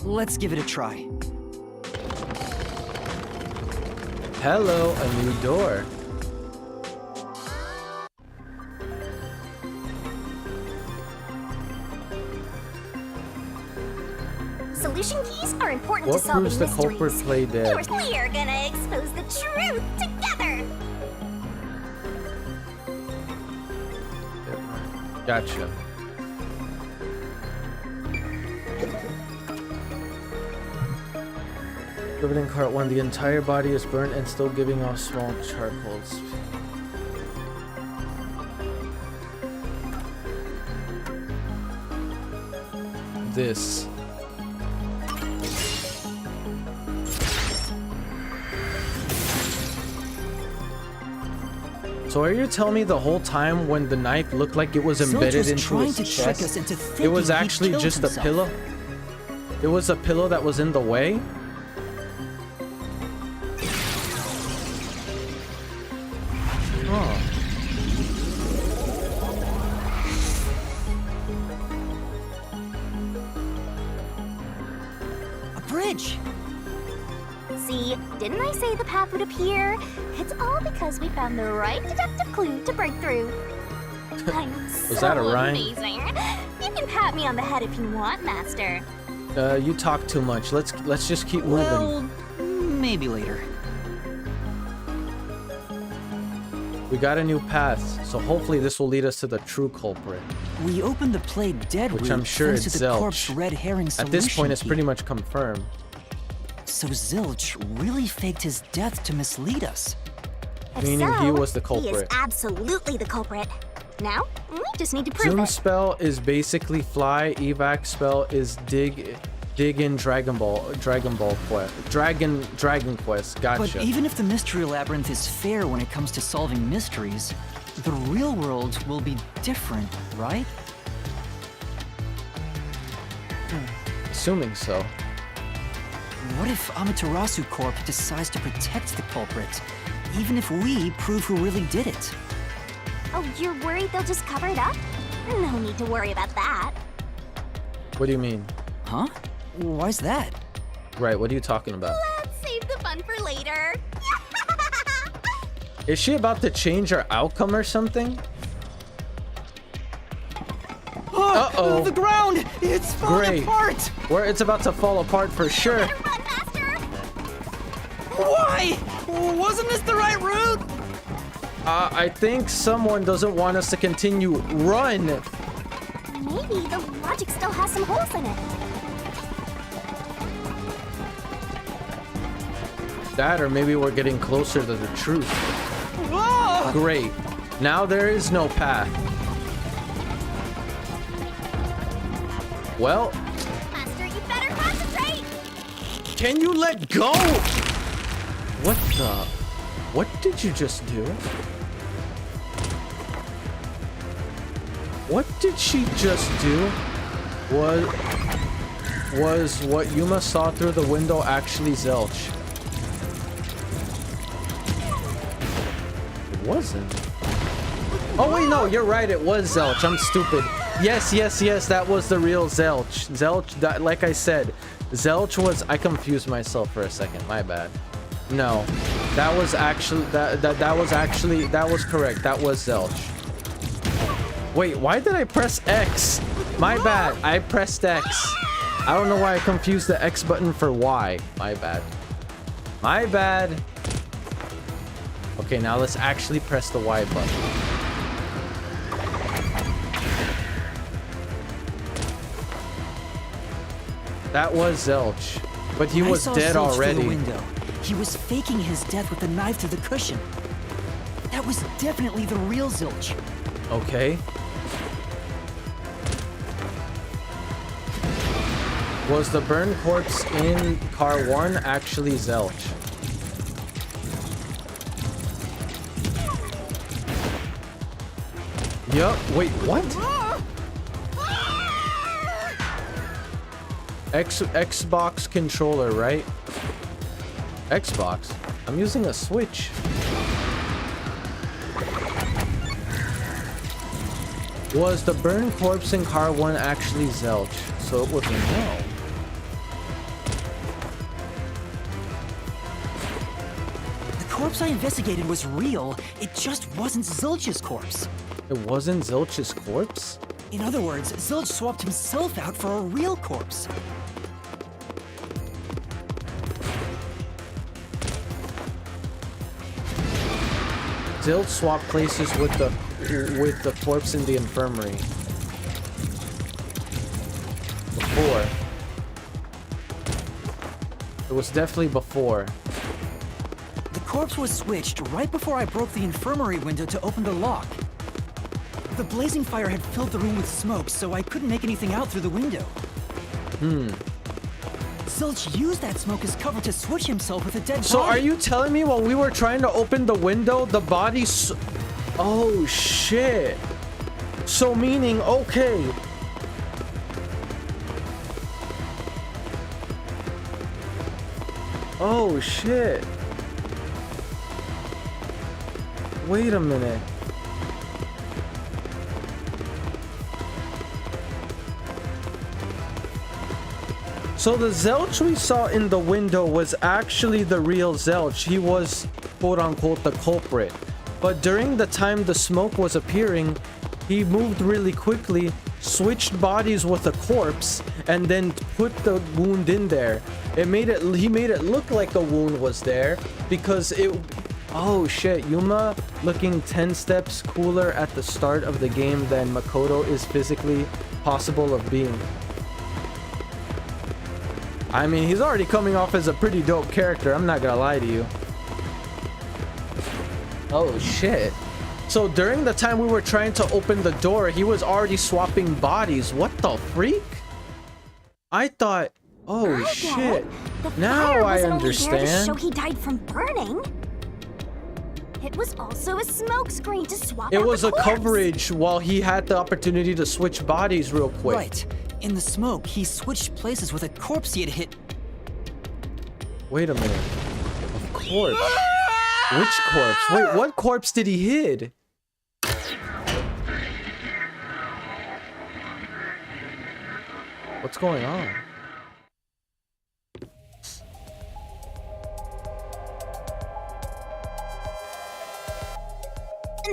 Let's give it a try. Hello, a new door. Solution keys are important What to solving proves the mysteries. culprit played dead? We're gonna expose the truth together. Gotcha. Riveting Part 1. The entire body is burnt and still giving off small charcoals. This. So are you telling me the whole time when the knife looked like it was Zilch embedded was into trying his to chest? trick us into It thinking was he'd actually killed just himself. a pillow? It was a pillow that was in the way? Huh. A bridge! See, didn't I say the path would appear? It's all because we found the right deductive clue to break through. I'm Was so that a rhyme? amazing. You can pat me on the head if you want, Master. You talk too much. Let's just keep moving. Well, maybe later. We got a new path, so hopefully this will lead us to the true culprit. We opened the played dead Which route I'm sure thanks it's to the Zilch. corpse red herring At solution this point, it's key. pretty much confirmed. So Zilch really faked his death to mislead us. If Meaning so, he was the He is culprit. absolutely the culprit. Now, we just need to prove Zoom it. spell is basically fly. Evac spell is dig Dig in Dragon Ball Quest. Dragon Quest. Gotcha. But even if the Mystery Labyrinth is fair when it comes to solving mysteries, the real world will be different, right? Assuming so. What if Amaterasu Corp decides to protect the culprit, even if we prove who really did it? Oh, you're worried they'll just cover it up? No need to worry about that. What do you mean? Huh? Why's that? Right, what are you talking about? Let's save the fun for later. Is she about to change her outcome or something? Uh-oh. The ground! It's falling apart! Where it's about to fall apart for sure. Run faster! Why? Wasn't this the right route? I think someone doesn't want us to continue. Run! Maybe the logic still has some holes in it. That, or maybe we're getting closer to the truth. Whoa! Great. Now there is no path. Well, Master, you better concentrate! can you let go? What did you just do? What did she just do? Was what Yuma saw through the window actually Zelch? It wasn't. Oh wait, no, you're right, it was Zelch. I'm stupid. Yes, that was the real Zelch. Zelch, that, like I said, Zelch was... I confused myself for a second. My bad. No, that was actually... That was correct. That was Zelch. Wait, why did I press X? My bad. I pressed X. I don't know why I confused the X button for Y. My bad. My bad. Okay, now let's actually press the Y button. That was Zelch, but he was dead Zelch already. Through the window. He was faking his death with a knife through the cushion. That was definitely the real Zelch. Okay. Was the burned corpse in car 1 actually Zelch? Yup. Wait, what? Xbox controller, right? Xbox? I'm using a Switch. Was the burned corpse in car 1 actually Zelch? So it was a no. The corpse I investigated was real. It just wasn't Zelch's corpse. It wasn't Zelch's corpse? In other words, Zelch swapped himself out for a real corpse. Zelch swapped places with the corpse in the infirmary. Before. It was definitely before. The corpse was switched right before I broke the infirmary window to open the lock. The blazing fire had filled the room with smoke, so I couldn't make anything out through the window. Zelch used that smoke as cover to switch himself with a dead body. So are you telling me while we were trying to open the window, the body... Oh, shit. So meaning, okay. Oh, shit. Wait a minute. So the Zelch we saw in the window was actually the real Zelch. He was, quote-unquote, the culprit. But during the time the smoke was appearing, he moved really quickly, switched bodies with a corpse, and then put the wound in there. He made it look like a wound was there because it... Oh shit, Yuma looking 10 steps cooler at the start of the game than Makoto is physically possible of being. I mean, he's already coming off as a pretty dope character, I'm not gonna lie to you. Oh shit. So during the time we were trying to open the door, he was already swapping bodies. What the freak? I thought... Oh I get shit. it. The Now fire I wasn't only there to show understand. he died from burning. It was also a smokescreen to swap It out was the a corpse. coverage while he had the opportunity to switch bodies real quick. Right. In the smoke, he switched places with a corpse he had hit. Wait a minute. A corpse? Which corpse? Wait, what corpse did he hit? What's going on?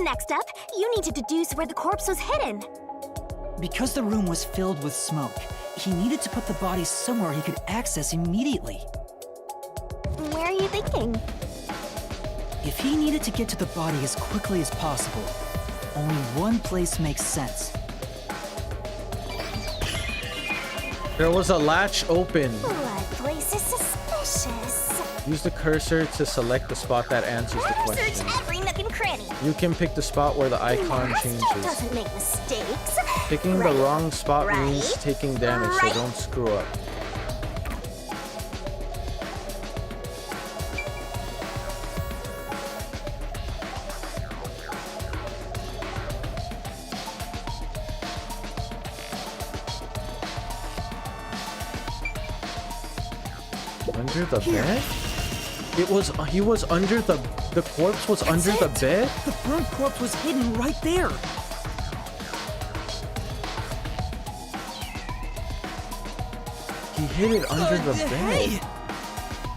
Next up, you need to deduce where the corpse was hidden. Because the room was filled with smoke, he needed to put the body somewhere he could access immediately. Where are you thinking? If he needed to get to the body as quickly as possible, only one place makes sense. There was a latch open. Blood place is suspicious. Use the cursor to select the spot that answers the Search question. every nook and cranny. You can pick the spot where the icon Master changes. doesn't make mistakes. Picking Right, the wrong spot right, means taking damage, right. so don't screw up. Under the bed? It was, he was under the corpse was under the bed? The burnt corpse was hidden right there. He hid it under the bed.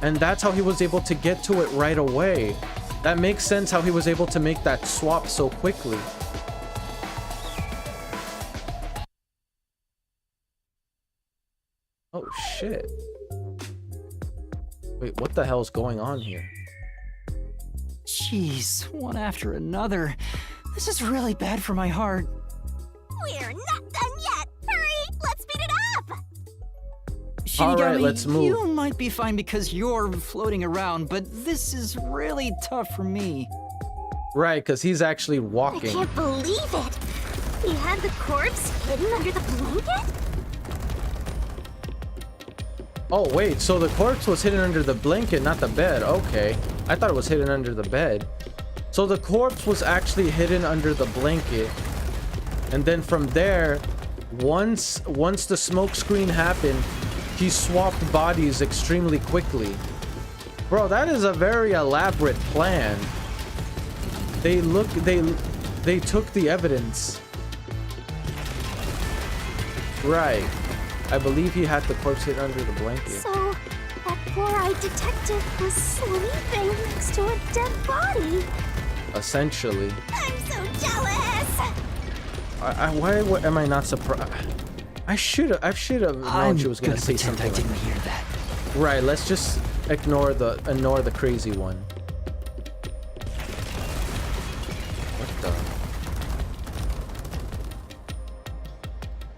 And that's how he was able to get to it right away. That makes sense how he was able to make that swap so quickly. Oh shit. Wait, what the hell's going on here? Jeez, one after another. This is really bad for my heart. We're not done yet. Hurry, let's speed it up. Shinigami, Alright, let's move. You might be fine because you're floating around, but this is really tough for me. Right, because he's actually I walking. can't believe it. He had the corpse hidden under the blanket? Oh, wait, so the corpse was hidden under the blanket, not the bed. Okay. I thought it was hidden under the bed. So the corpse was actually hidden under the blanket. And then from there, once the smoke screen happened, he swapped bodies extremely quickly. Bro, that is a very elaborate plan. They took the evidence. Right. I believe he had the corpse hid under the blanket. So, that four-eyed detective was sleeping next to a dead body. Essentially. I'm so jealous. Why am I not surprised? I should have known she was gonna say something. I like didn't that. hear that. Right, let's just ignore the crazy one. What the?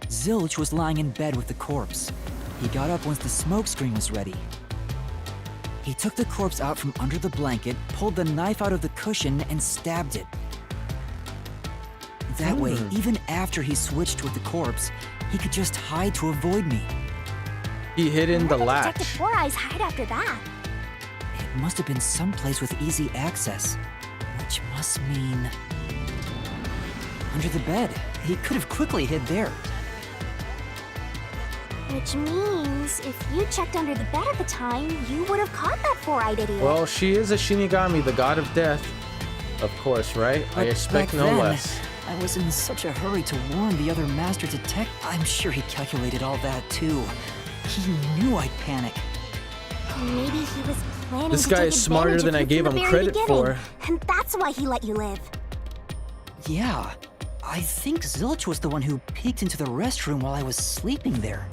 Zilch was lying in bed with the corpse. He got up once the smoke screen was ready. He took the corpse out from under the blanket, pulled the knife out of the cushion, and stabbed it. That way, even after he switched with the corpse, he could just hide to avoid me. He hid in the Where did latch. Detective Four Eyes hide after that? It must have been someplace with easy access, which must mean... under the bed. He could have quickly hid there. Which means, if you checked under the bed at the time, you would have caught that four-eyed idiot. Well, she is a Shinigami, the god of death. Of course, right? I But expect back no then, less. I was in such a hurry to warn the other master detective. I'm sure he calculated all that too. He knew I'd panic. Maybe he was planning This to guy take is smarter advantage than of I you gave from the him very credit beginning, for. And that's why he let you live. Yeah, I think Zilch was the one who peeked into the restroom while I was sleeping there.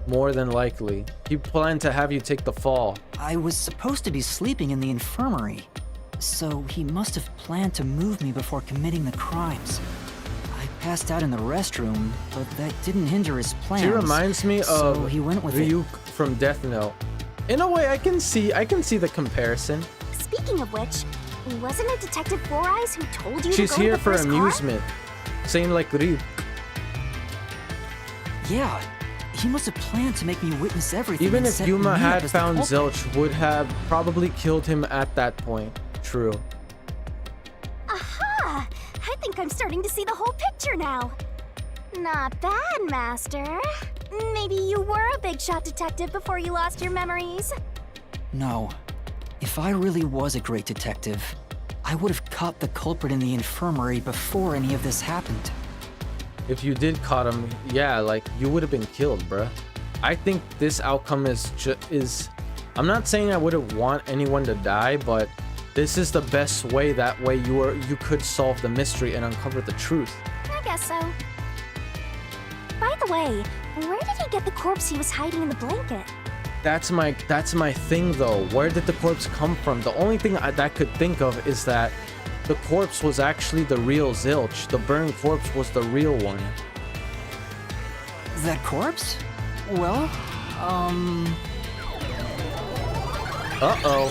More than likely. He planned to have you take the fall. I was supposed to be sleeping in the infirmary, so he must have planned to move me before committing the crimes. I passed out in the restroom, but that didn't hinder his plans. She reminds me so of he went with Ryuk from Death Note. In a way, I can see the comparison. Speaking of which, wasn't it Detective Four Eyes who told you She's to go here to the for first car? amusement. Same like Ryuk. Yeah, He must have planned to make me witness everything. Even and if set Yuma me up had as the found culprit. Zilch, would have probably killed him at that point. True. Aha! I think I'm starting to see the whole picture now. Not bad, Master. Maybe you were a big shot detective before you lost your memories. No. If I really was a great detective, I would have caught the culprit in the infirmary before any of this happened. If you did caught him, yeah, like, you would have been killed, bruh. I think this outcome is I'm not saying I wouldn't want anyone to die, but this is the best way. That way you could solve the mystery and uncover the truth. I guess so. By the way, where did he get the corpse he was hiding in the blanket? That's my thing though. Where did the corpse come from? The only thing that could think of is that the corpse was actually the real Zilch. The burned corpse was the real one. That corpse? Well, Uh-oh.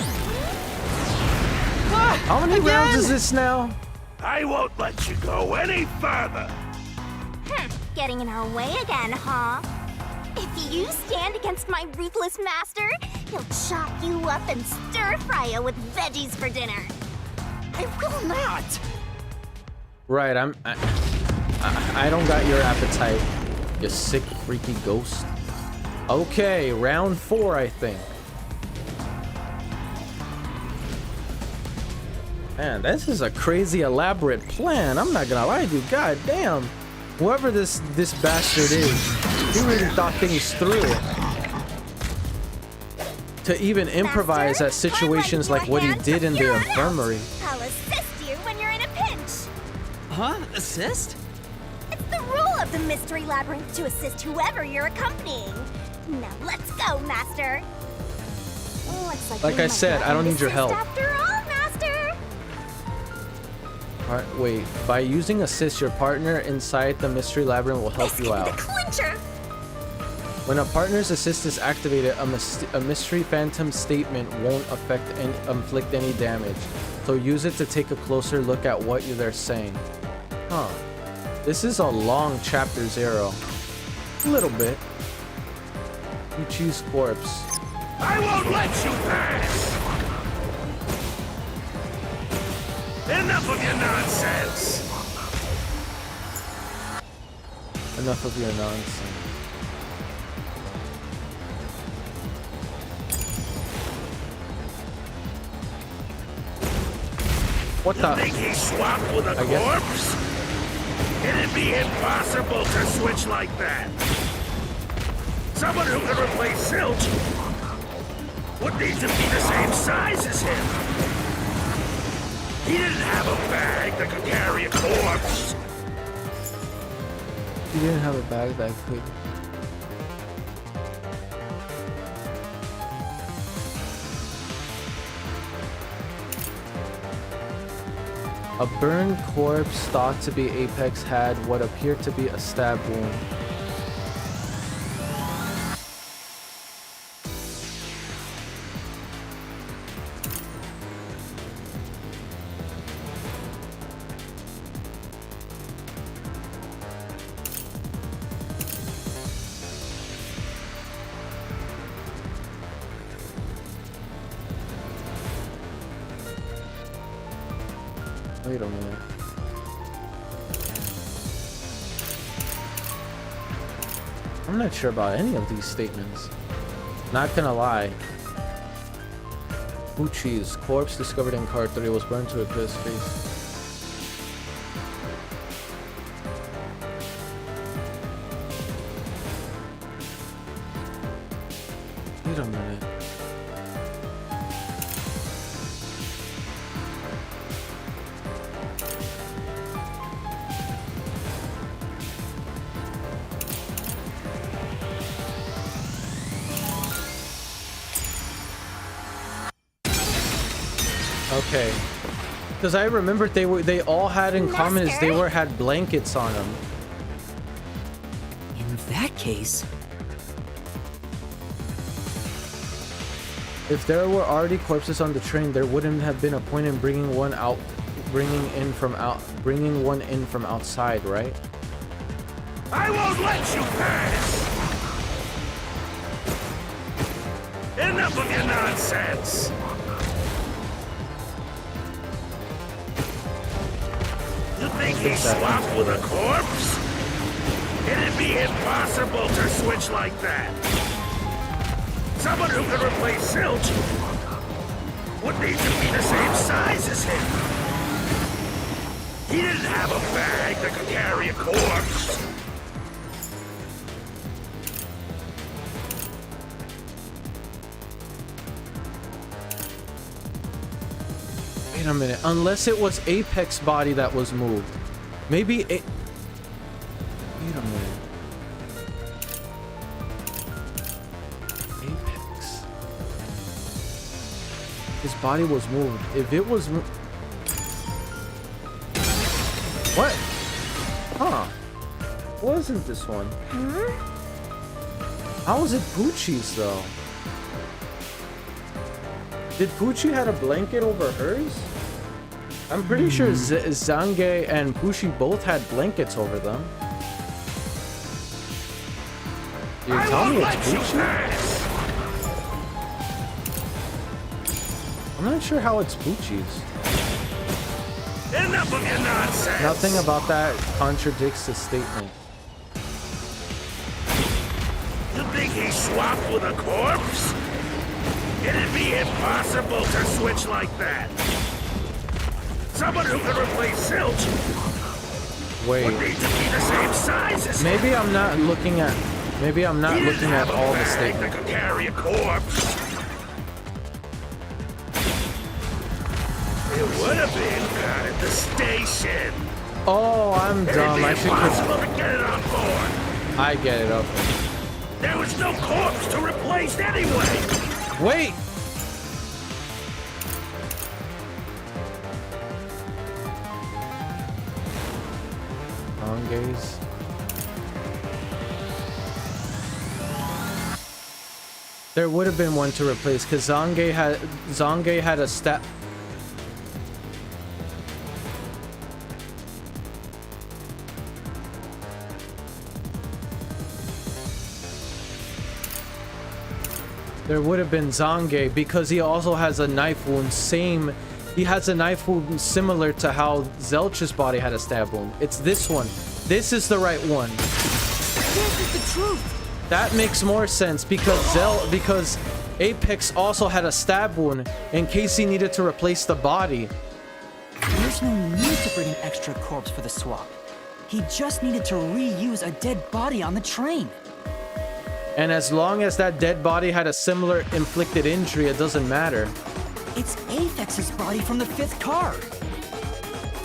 How many rounds is this now? I won't let you go any further. Getting in our way again, huh? If you stand against my ruthless master, he'll chop you up and stir-fry you with veggies for dinner. I will not! Right, I don't got your appetite, you sick freaky ghost. Okay, round 4, I think. Man, this is a crazy elaborate plan. I'm not gonna lie to you. God damn. Whoever this bastard is, he really thought things through. To even improvise at situations like what he did in the infirmary. I'll assist you when you're in a pinch. Huh? Assist? It's the rule of the Mystery Labyrinth to assist whoever you're accompanying. Now let's go, Master. Looks Like we I might said, not I don't need your assist help. After all, Master. Alright, wait. By using assist, your partner inside the Mystery Labyrinth will help you out. The clincher. When a partner's assist is activated, a Mystery Phantom statement won't inflict any damage. So use it to take a closer look at what they're saying. Huh. This is a long chapter 0. A little bit. You choose corpse. I won't let you pass! Enough of your nonsense! Enough of your nonsense. What You the? think he swapped with a I guess- corpse? It'd be impossible to switch like that. Someone who could replace Zilch would need to be the same size as him. He didn't have a bag that could carry a corpse. He didn't have a bag that could. A burned corpse thought to be Apex had what appeared to be a stab wound. Wait a minute. I'm not sure about any of these statements. Not gonna lie. Archieves, corpse discovered in car 3 was burned to a crisp face. Wait a minute. Okay, because I remembered they all had in common is they had blankets on them. In that case, If there were already corpses on the train, there wouldn't have been a point in bringing one in from outside, right? I won't let you pass! Enough of your nonsense! You think he swapped with a corpse? It'd be impossible to switch like that. Someone who could replace Zilch would need to be the same size as him. He didn't have a bag that could carry a corpse. Wait a minute. Unless it was Apex body that was moved. Maybe Wait a minute. Apex. His body was moved. If it was what? Huh. Wasn't this one? How was it Poochie's though? Did Poochie had a blanket over hers? I'm pretty sure Zange and Poochie both had blankets over them. You tell me it's Poochie? I'm not sure how it's Poochie's. Enough of your nonsense! Nothing about that contradicts the statement. You think he swapped with a corpse? It'd be impossible to switch like that. Someone who could replace Zilch would need to be the same size as him. Maybe I'm not looking at all the That statements. could carry a corpse. It would have been down at the station. Oh, I'm dumb. I It'd be should impossible to get it on board. I get it up. There was no corpse to replace anyway. Wait. Gaze. There would have been one to replace because Zange had a stat. There would have been Zange because he also has a knife wound. He has a knife wound similar to how Zelch's body had a stab wound. It's this one. This is the right one. This is the truth. That makes more sense because Apex also had a stab wound in case he needed to replace the body. There's no need to bring an extra corpse for the swap. He just needed to reuse a dead body on the train. And as long as that dead body had a similar inflicted injury, it doesn't matter. It's Apex's body from the 5th car.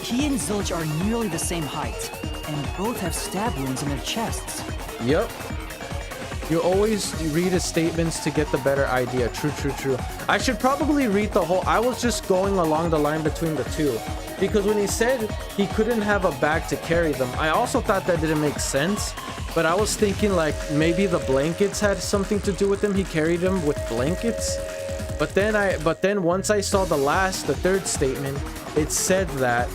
He and Zilch are nearly the same height, and both have stab wounds in their chests. Yep. You always read his statements to get the better idea. True, true, true. I should probably read the whole... I was just going along the line between the two. Because when he said he couldn't have a bag to carry them, I also thought that didn't make sense. But I was thinking like maybe the blankets had something to do with them. He carried them with blankets. But then once I saw the 3rd statement, it said that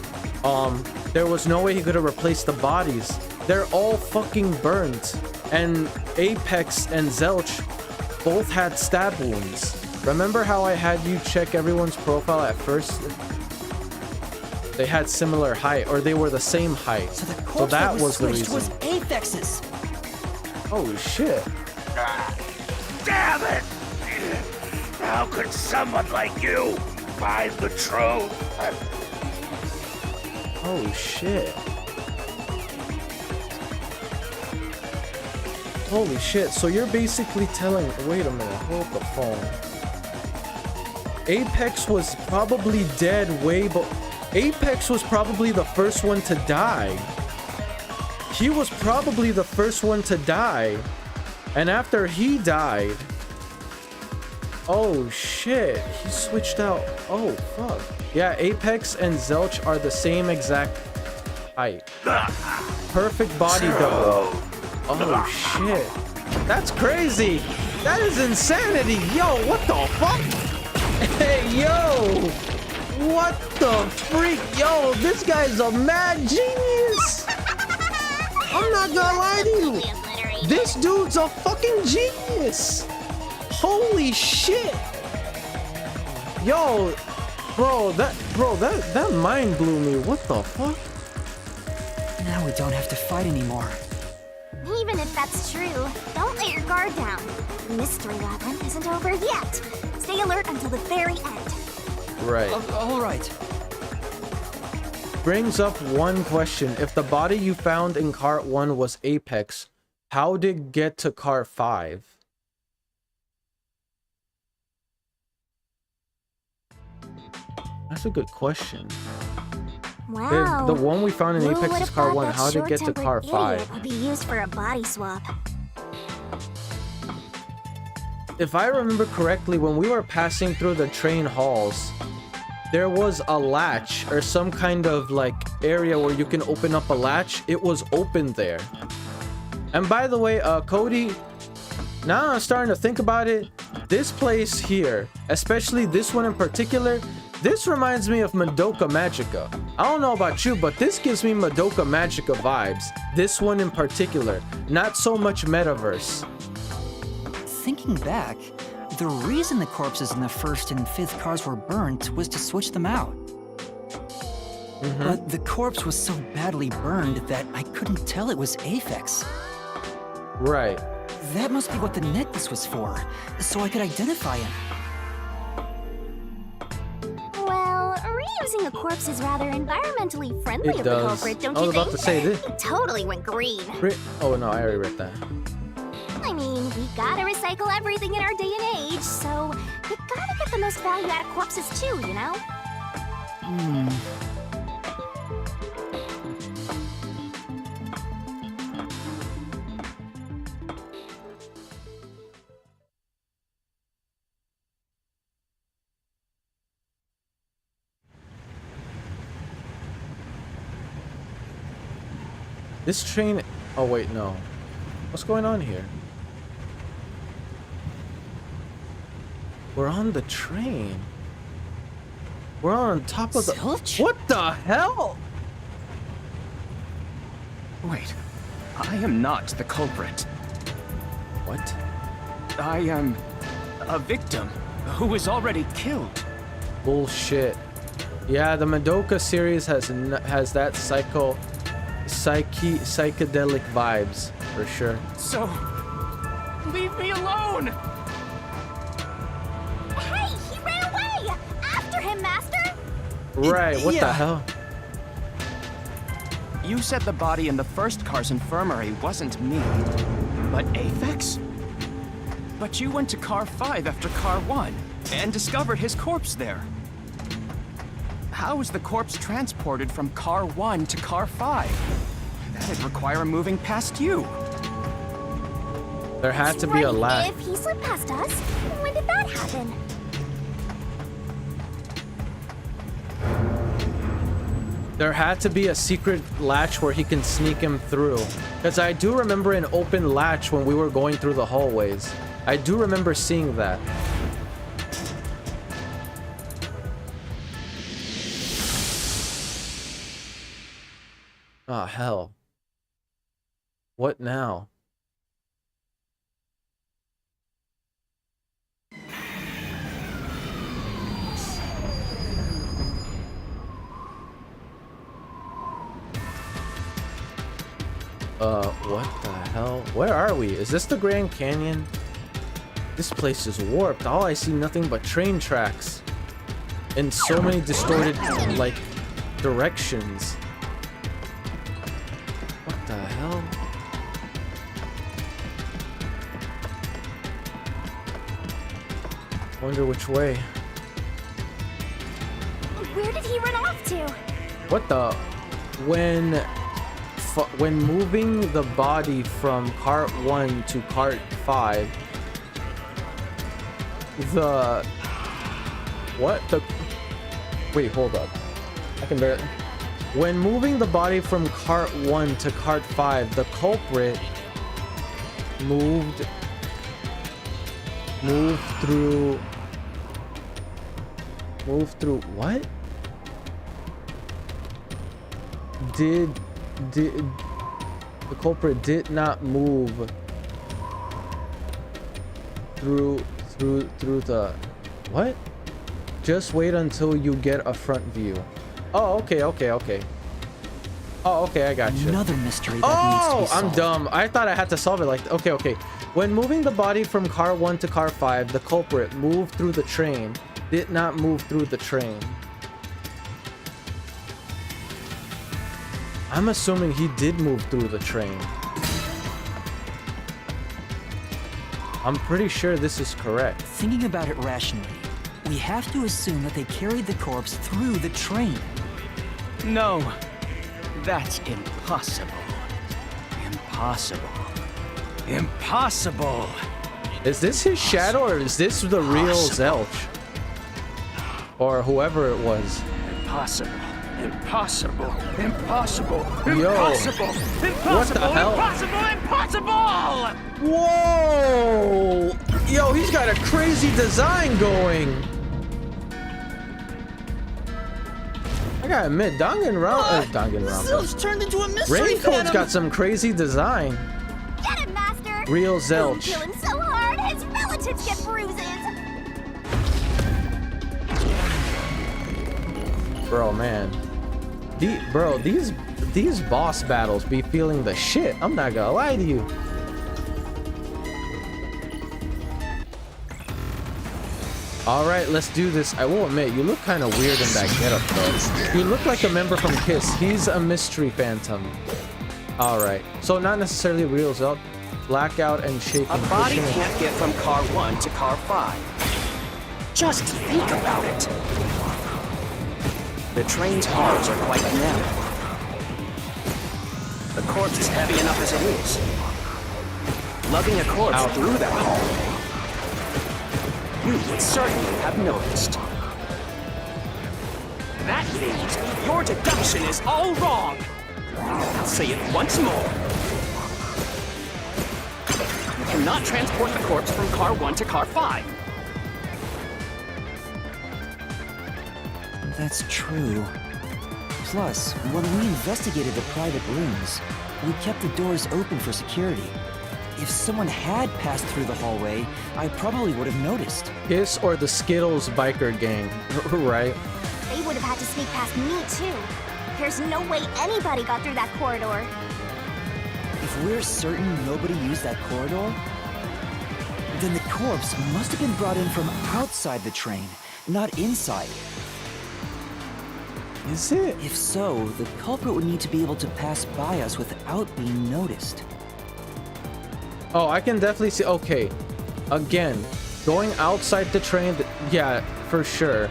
there was no way he could have replaced the bodies. They're all fucking burnt. And Apex and Zelch both had stab wounds. Remember how I had you check everyone's profile at first? They had similar height, or they were the same height. So the corpse that was the switched reason. was Apex's. Oh shit. Damn it! How could someone like you find the truth? Oh shit. Holy shit, so you're basically telling... Wait a minute, hold the phone. Apex was probably dead Apex was probably the first one to die. He was probably the first one to die. And after he died... Oh shit, he switched out. Oh fuck. Yeah, Apex and Zelch are the same exact height. Perfect body double. Oh shit. That's crazy. That is insanity. Yo, what the fuck? Hey, yo. What the freak? Yo, this guy's a mad genius. I'm not gonna lie to you. This dude's a fucking genius. Holy shit! Yo, that mind blew me. What the fuck? Now we don't have to fight anymore. Even if that's true, don't let your guard down. The mystery labyrinth isn't over yet. Stay alert until the very end. Right. All right. Brings up one question. If the body you found in cart 1 was Apex, how did it get to cart 5? That's a good question. Wow. The one we found in Who Apex would've is cart thought 1. that How did it get to short-tempered cart idiot 5? would be used for a body swap. If I remember correctly, when we were passing through the train halls, there was a latch or some kind of like area where you can open up a latch. It was open there. And by the way, Cody, now I'm starting to think about it. This place here, especially this one in particular, this reminds me of Madoka Magica. I don't know about you, but this gives me Madoka Magica vibes. This one in particular, not so much metaverse. Thinking back, the reason the corpses in the first and fifth cars were burnt was to switch them out. But the corpse was so badly burned that I couldn't tell it was Aphex. Right. That must be what the necklace was for, so I could identify him. Well, reusing a corpse is rather environmentally friendly It of the does. culprit, don't I you was think? about to say this. It totally went green. Oh no, I already read that. I mean, we gotta recycle everything in our day and age, so you gotta get the most value out of corpses too, you know? This train... Oh wait, no. What's going on here? We're on the train. We're on top of the... Zilch? What the hell? Wait, I am not the culprit. What? I am a victim who was already killed. Bullshit. Yeah, the Madoka series has that psychedelic vibes for sure. So, leave me alone! Hey, he ran away! After him, Master! Right, what the Yeah. hell? You said the body in the first car's infirmary wasn't me, but Aphex? But you went to car 5 after car 1 and discovered his corpse there. How was the corpse transported from car 1 to car 5? That'd require moving past you. There had to be a lag. If he slipped past us, when did that happen? There had to be a secret latch where he can sneak him through. Because I do remember an open latch when we were going through the hallways. I do remember seeing that. Ah, hell. What now? What the hell? Where are we? Is this the Grand Canyon? This place is warped. All I see nothing but train tracks. And so many distorted, like, directions. What the hell? Wonder which way. Where did he run off to? What the? When moving the body from cart 1 to cart 5, the... What? The... Wait, hold up. I can barely... When moving the body from cart 1 to cart 5, the culprit moved through what? The culprit did not move through through the what? Just wait until you get a front view. Oh, okay. Oh, okay, I got you. Another mystery that needs to be solved. I'm dumb. I thought I had to solve it like... Okay. When moving the body from car 1 to car 5, the culprit moved through the train. Did not move through the train. I'm assuming he did move through the train. I'm pretty sure this is correct. Thinking about it rationally, we have to assume that they carried the corpse through the train. No, that's impossible. Impossible. Is this his shadow or is this the real Zelch? Or whoever it was. Impossible. Yo, Impossible. what the hell? Impossible. Whoa! Yo, he's got a crazy design going. I gotta admit, Zilch turned into a mystery RAINCODE's got some crazy design. Get him, Master! Real Boom Zelch. killing so hard, his relatives get bruises! Bro, man. These boss battles be feeling the shit. I'm not gonna lie to you. Alright, let's do this. I will admit, you look kind of weird in that getup, though. You look like a member from KISS. He's a mystery phantom. Alright, so not necessarily real Zelch. Blackout and shaking. A body can't get from car 1 to car 5. Just think about it. The train's halls are quite narrow. The corpse is heavy enough as it is. Lugging a corpse through that hall, you would certainly have noticed. That means your deduction is all wrong. I'll say it once more. You cannot transport the corpse from car 1 to car 5. That's true. Plus, when we investigated the private rooms, we kept the doors open for security. If someone had passed through the hallway, I probably would have noticed. KISS or the Skittles biker gang, right? They would have had to sneak past me, too. There's no way anybody got through that corridor. If we're certain nobody used that corridor, then the corpse must have been brought in from outside the train, not inside. Is it? If so, the culprit would need to be able to pass by us without being noticed. Oh, I can definitely see. Okay, again, going outside the train, yeah, for sure.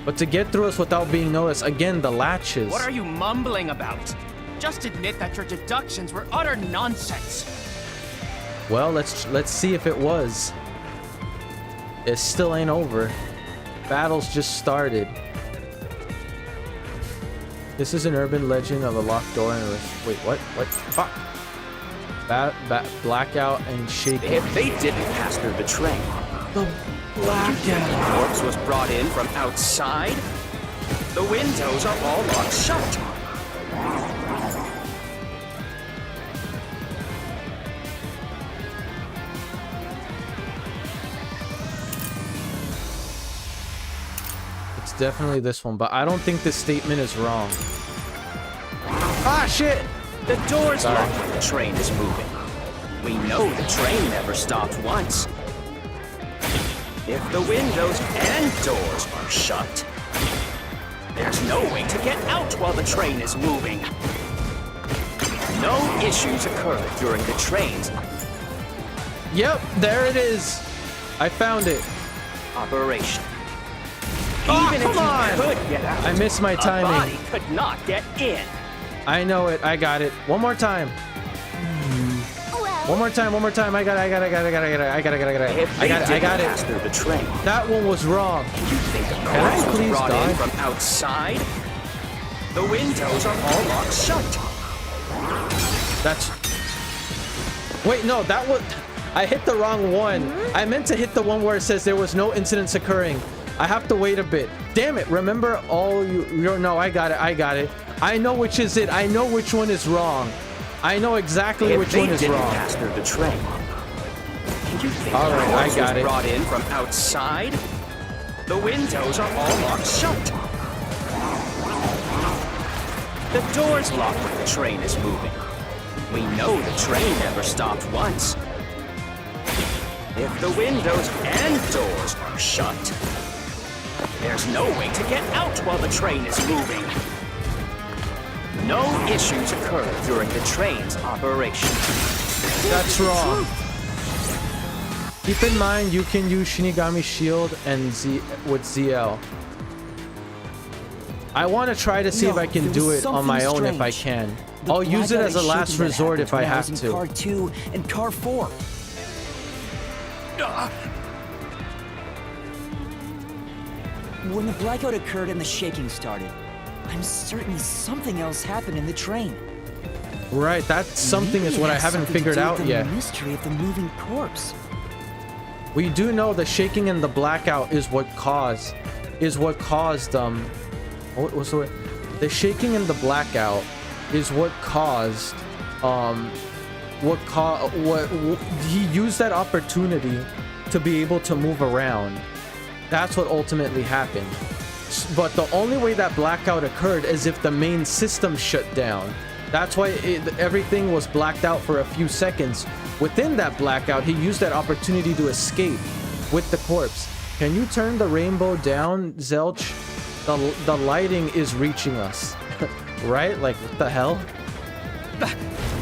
But to get through us without being noticed, again, the latches. What are you mumbling about? Just admit that your deductions were utter nonsense. Well, let's see if it was. It still ain't over. Battle's just started. This is an urban legend of a locked door and a... Wait, what? What? Fuck. Blackout and shaking. If they didn't pass through the train, The blackout. the corpse was brought in from outside. The windows are all locked shut. It's definitely this one, but I don't think this statement is wrong. Ah, shit! The door's locked when the train is moving. We know the train never stopped once. If the windows and doors are shut, there's no way to get out while the train is moving. No issues occurred during the train's Yep, there it is. I found it. operation. Oh, Even if come on! you could get out, I missed my a timing. body could not get in. I know it. I got it. One more time. Well, One more time. I got it. If I they got it. didn't pass through the train, That one was wrong. you think the Can I corpse was please brought die? in from outside? The windows are all locked shut. That's... Wait, no, that was... I hit the wrong one. I meant to hit the one where it says there was no incidents occurring. I have to wait a bit. Damn it, remember all you're... No, I got it. I know which is it. I know which one is wrong. I know exactly which one is If they wrong. didn't pass through the train, You think All the right, corpse I got was it. brought in from outside? The windows are all locked shut. The door's locked when the train is moving. We know the train never stopped once. If the windows and doors are shut, there's no way to get out while the train is moving. No issues occur during the train's operation. That's wrong. Keep in mind, you can use Shinigami Shield and with ZL. I want to try to see if I can do it on my own if I can. I'll use it as a last resort if I have to. Car 2 and Car 4. When the blackout occurred and the shaking started, I'm certain something else happened in the train. Right, that something is what I haven't figured out yet. The mystery of the moving corpse. We do know the shaking and the blackout is what caused what's the word? The shaking and the blackout is what caused he used that opportunity to be able to move around. That's what ultimately happened. But the only way that blackout occurred is if the main system shut down. That's why everything was blacked out for a few seconds. Within that blackout, he used that opportunity to escape with the corpse. Can you turn the rainbow down, Zelch? The lighting is reaching us. Right? Like, what the hell?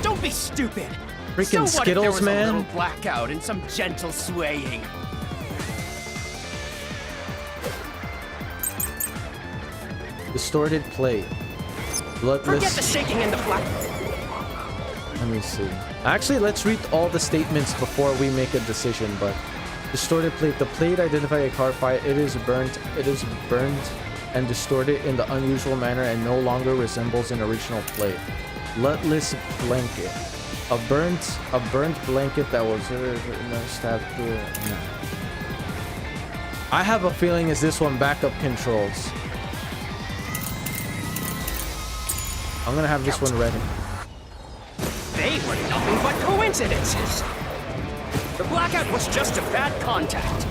Don't be stupid. Freaking so what if there Skittles, was man. a little blackout and some gentle swaying? Distorted plate. Bloodless. Forget the shaking and the black. Let me see. Actually, let's read all the statements before we make a decision. But distorted plate. The plate identified a car fire. It is burnt and distorted in the unusual manner and no longer resembles an original plate. Bloodless blanket. A burnt blanket that was stabbed through. No. I have a feeling is this one backup controls. I'm gonna have this one ready. They were nothing but coincidences. The blackout was just a bad contact.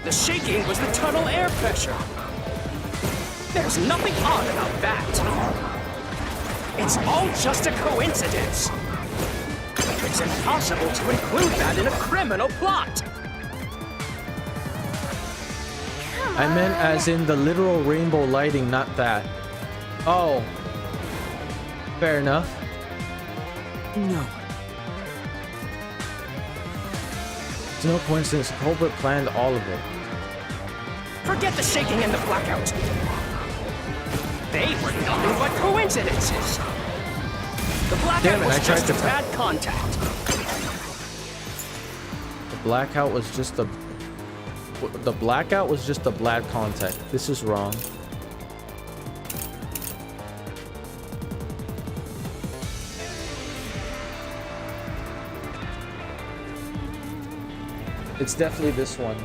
The shaking was the tunnel air pressure. There's nothing odd about that. It's all just a coincidence. It's impossible to include that in a criminal plot. I meant as in the literal rainbow lighting, not that. Oh. Fair enough. No. It's no coincidence. The culprit planned all of it. Forget the shaking and the blackout. They were nothing but coincidences. The blackout was just a bad contact. The blackout was just a... The blackout was just a bad contact. This is wrong. It's definitely this one.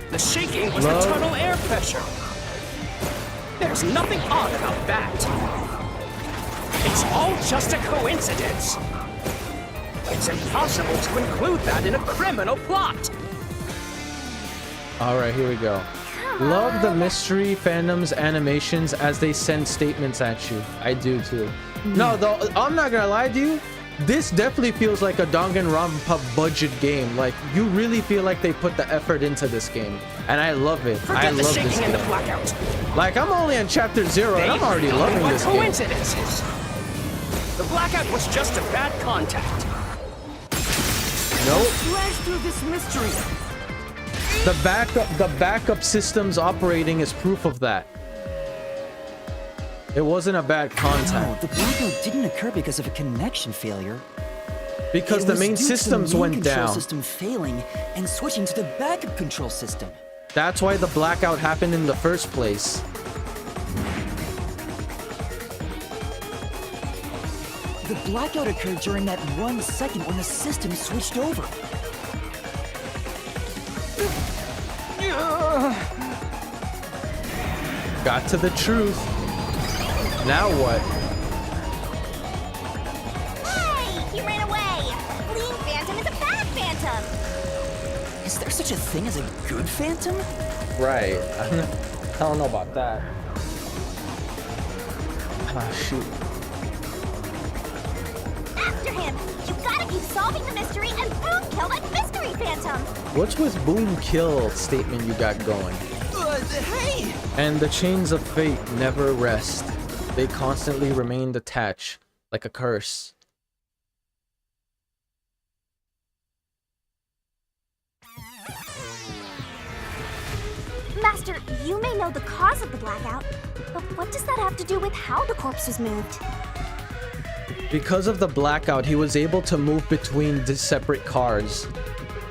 The shaking was the tunnel air pressure. There's nothing odd about that. It's all just a coincidence. It's impossible to include that in a criminal plot. All right, here we go. Love the mystery fandom's animations as they send statements at you. I do too. No, though, I'm not gonna lie to you. This definitely feels like a Danganronpa budget game. Like, you really feel like they put the effort into this game. And I love it. I love this game. And the blackout. Like, I'm only on chapter 0 and I'm already loving this game. Coincidences. The blackout was just a bad contact. Nope. Flash through this mystery. The backup system's operating is proof of that. It wasn't a bad contact. No, the blackout didn't occur because of a connection failure. Because the main systems went down. Control system failing and switching to the backup control system. That's why the blackout happened in the first place. The blackout occurred during that 1 second when the system switched over. Got to the truth. Now what? such a thing as a good phantom? Right. I don't know about that. Ah, shoot. After him! You gotta keep solving the mystery and boom, kill that mystery phantom! What's with boom kill statement you got going? Hey! And the chains of fate never rest. They constantly remain attached, like a curse. Master, you may know the cause of the blackout, but what does that have to do with how the corpse was moved? Because of the blackout, he was able to move between the separate cars.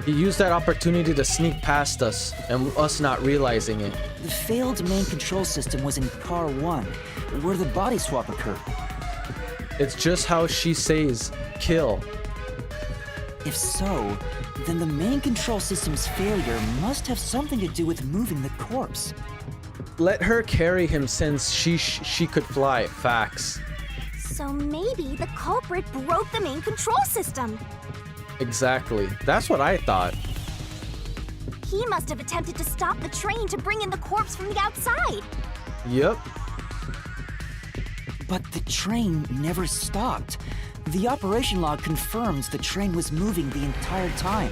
He used that opportunity to sneak past us, and us not realizing it. The failed main control system was in Car 1, where the body swap occurred. It's just how she says, kill. If so, then the main control system's failure must have something to do with moving the corpse. Let her carry him since she could fly. Facts. So maybe the culprit broke the main control system. Exactly. That's what I thought. He must have attempted to stop the train to bring in the corpse from the outside. Yep. But the train never stopped. The operation log confirms the train was moving the entire time.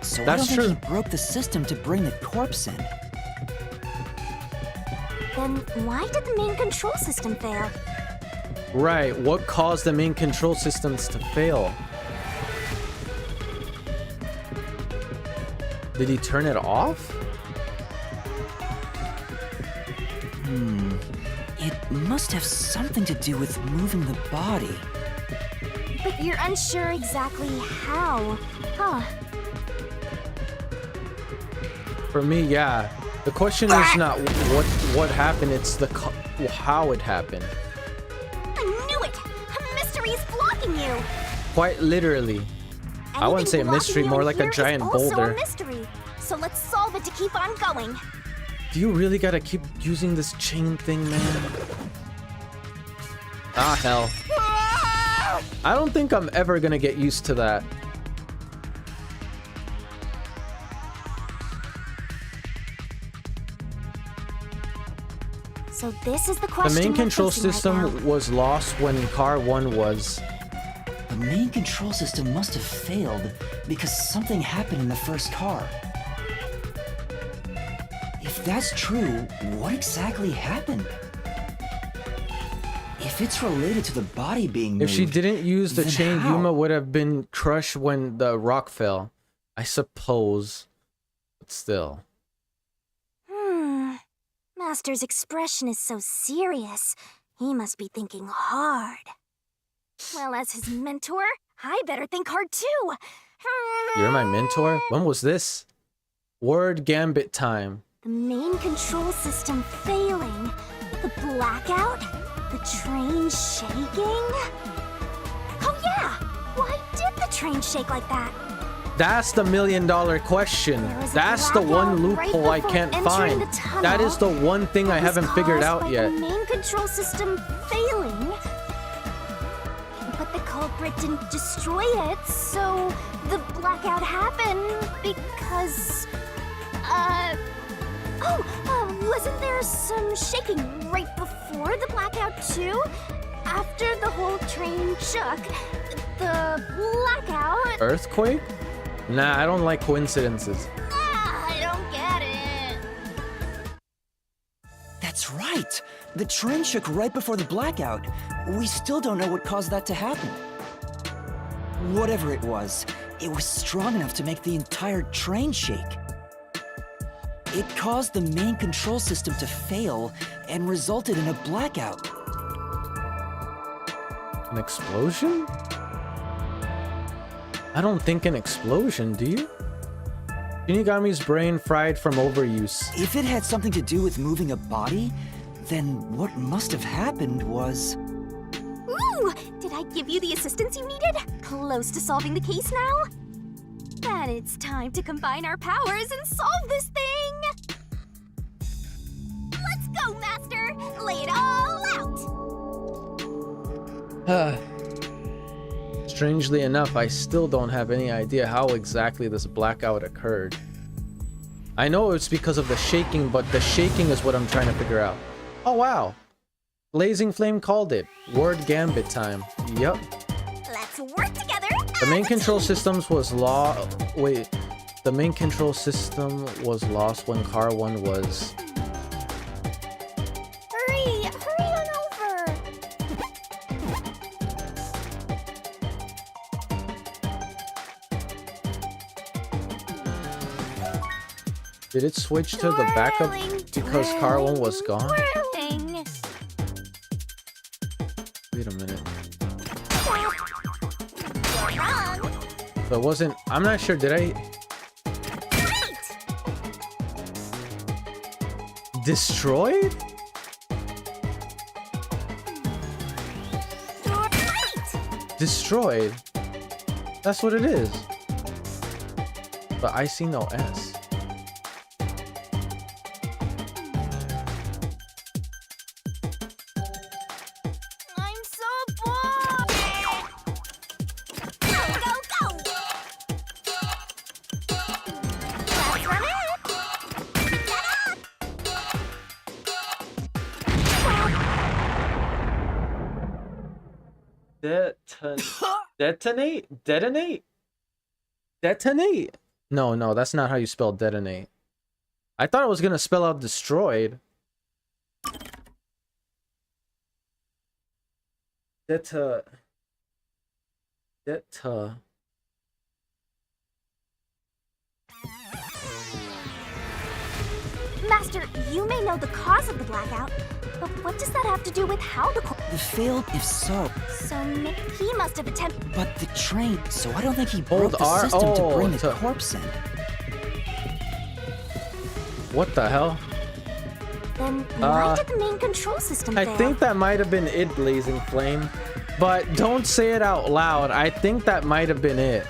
So That's I don't true. think he broke the system to bring the corpse in. Then why did the main control system fail? Right. What caused the main control systems to fail? Did he turn it off? It must have something to do with moving the body. But you're unsure exactly how, huh? For me, yeah. The question is not what happened, it's the how it happened. I knew it! A mystery is blocking you! Quite literally. I wouldn't say a Anything mystery, blocking more you like in a here is giant also boulder. a mystery. So let's solve it to keep on going. Do you really gotta keep using this chain thing, man? Ah, hell. I don't think I'm ever gonna get used to that. So this is the The question main we're control facing right system now. was lost when Car 1 was. The main control system must have failed because something happened in the first car. If that's true, what exactly happened? If it's related to the body being moved, If she didn't use the then chain, how? Yuma would have been crushed when the rock fell. I suppose. But still. Master's expression is so serious. He must be thinking hard. Well, as his mentor, I better think hard too. You're my mentor? When was this? Word gambit time. The main control system failing. The blackout. The train shaking. Oh yeah! Why did the train shake like that? That's the $1 million question. There was a That's the one blackout right loophole I before can't entering find. the tunnel. That is the one thing I It was haven't figured caused out by yet. The main control system failing. But the culprit didn't destroy it, so the blackout happened because... wasn't there some shaking right before the blackout too? After the whole train shook, the blackout... Earthquake? Nah, I don't like coincidences. I don't get it. That's right. The train shook right before the blackout. We still don't know what caused that to happen. Whatever it was strong enough to make the entire train shake. It caused the main control system to fail and resulted in a blackout. An explosion? I don't think an explosion, do you? Shinigami's brain fried from overuse. If it had something to do with moving a body, then what must have happened was... Ooh! Did I give you the assistance you needed? Close to solving the case now? Then it's time to combine our powers and solve this thing! Let's go, Master! Lay it all out! Strangely enough, I still don't have any idea how exactly this blackout occurred. I know it's because of the shaking, but the shaking is what I'm trying to figure out. Oh wow. Blazing Flame called it. Word Gambit time. Yup. Let's work together. The main control systems was the main control system was lost when car 1 was... Hurry on over. Did it switch to the backup because car 1 was gone? Twirling. Wait a minute. You're wrong. So it wasn't... I'm not sure, did I... Right. Destroyed? You're right. Destroyed. That's what it is. But I see no S. I'm so bored. Go, go, go. Let's run it. Get up. Detonate? Detonate? Detonate? No, that's not how you spell detonate. I thought it was gonna spell out destroyed. Deta. Master, you may know the cause of the blackout, but what does that have to do with how the The failed, if so. So he must have attempted. But the train, so I don't think he Hold broke the R- system oh, to bring the to- corpse in. What the hell? Then why did the main control system I fail? think that might have been it, Blazing Flame. But don't say it out loud. I think that might have been it.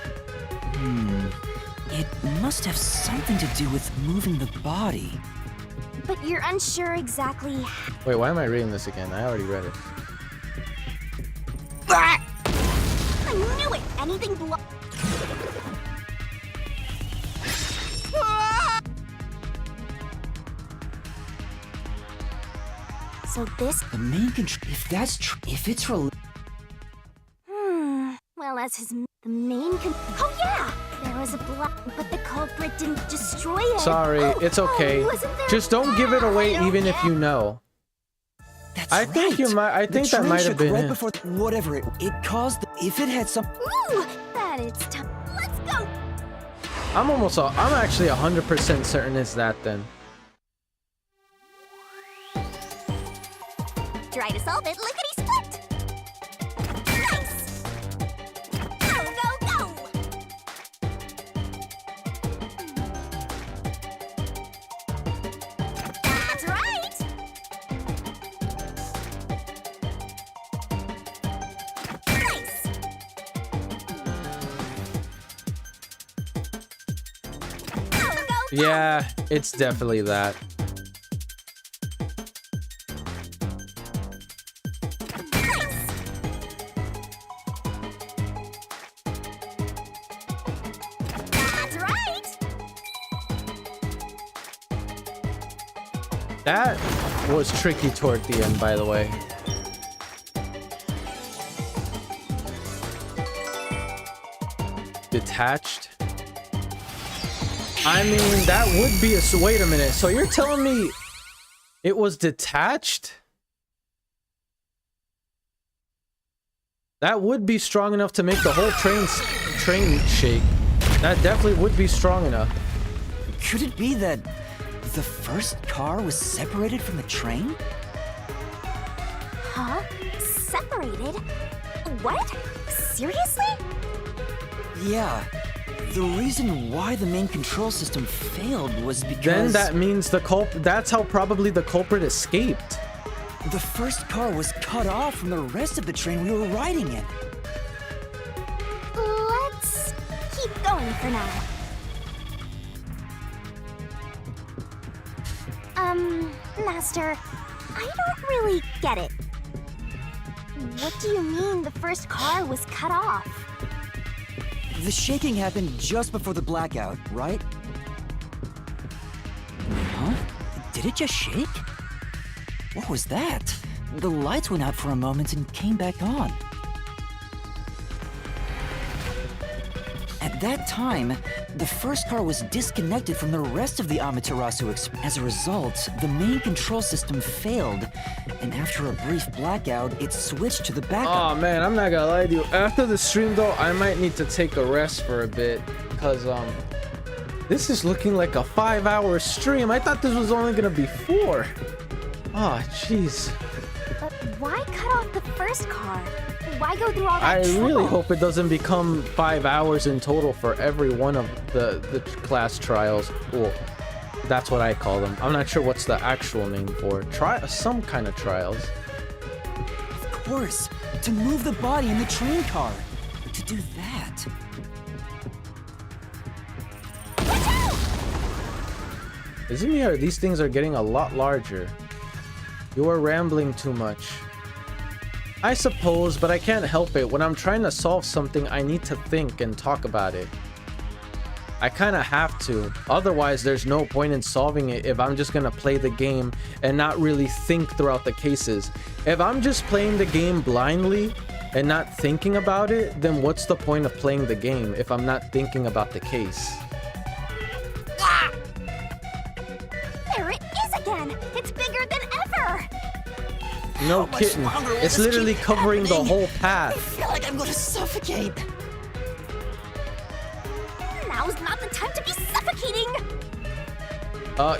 It must have something to do with moving the body. But you're unsure exactly. Wait, why am I reading this again? I already read it. I knew it! Anything So this... The main control, if that's true, if it's Well, as his... The main Oh, yeah! There was a but the culprit didn't destroy it. Sorry, it's okay. Wasn't there Just don't give it away even if you know. That's I think you might. I think the that train might have shook been right it. before whatever it caused. If it had some, Ooh! That it's time. Let's go! I'm actually 100% certain it's that then. Try to solve it, lickety split! Nice! Go, go, go! That's right! Nice! Go, go, go! Yeah, it's definitely that. That's right! That was tricky toward the end, by the way. Detached. I mean, that would be a... Wait a minute. So you're telling me it was detached? That would be strong enough to make the whole train shake. That definitely would be strong enough. could it be that the first car was separated from the train? Huh? Separated? What? Seriously? Yeah. The reason why the main control system failed was because... Then that means that's how probably the culprit escaped. The first car was cut off from the rest of the train we were riding in. Let's keep going for now. Master, I don't really get it. What do you mean the first car was cut off? The shaking happened just before the blackout, right? Huh? Did it just shake? What was that? The lights went out for a moment and came back on. At that time, the first car was disconnected from the rest of the Amaterasu Express. As a result, the main control system failed, and after a brief blackout, it switched to the backup. Oh man, I'm not gonna lie to you. After the stream though, I might need to take a rest for a bit, because this is looking like a 5-hour stream. I thought this was only gonna be 4. Oh jeez. But why cut off the first car? Why go through all that I trouble? really hope it doesn't become 5 hours in total for every one of the class trials. Well, that's what I call them. I'm not sure what's the actual name for. Some kind of trials. Of course, to move the body in the train car. To do that. Is it me or these things are getting a lot larger? You are rambling too much. I suppose, but I can't help it. When I'm trying to solve something, I need to think and talk about it. I kind of have to. Otherwise, there's no point in solving it if I'm just gonna play the game and not really think throughout the cases. If I'm just playing the game blindly and not thinking about it, then what's the point of playing the game if I'm not thinking about the case? Ah! There it is again! It's bigger than ever! No kidding. It's literally covering the whole path. I feel like I'm gonna suffocate. Now's not the time to be suffocating!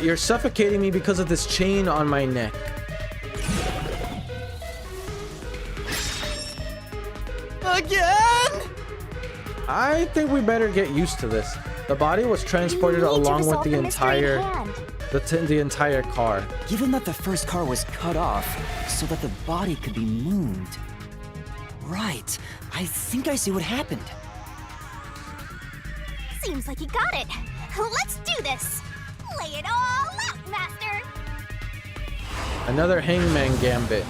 You're suffocating me because of this chain on my neck. Again? I think we better get used to this. The body was transported along with the entire car. Given that the first car was cut off so that the body could be moved. Right. I think I see what happened. Seems like you got it. Let's do this. Lay it all out, Master. Another hangman gambit.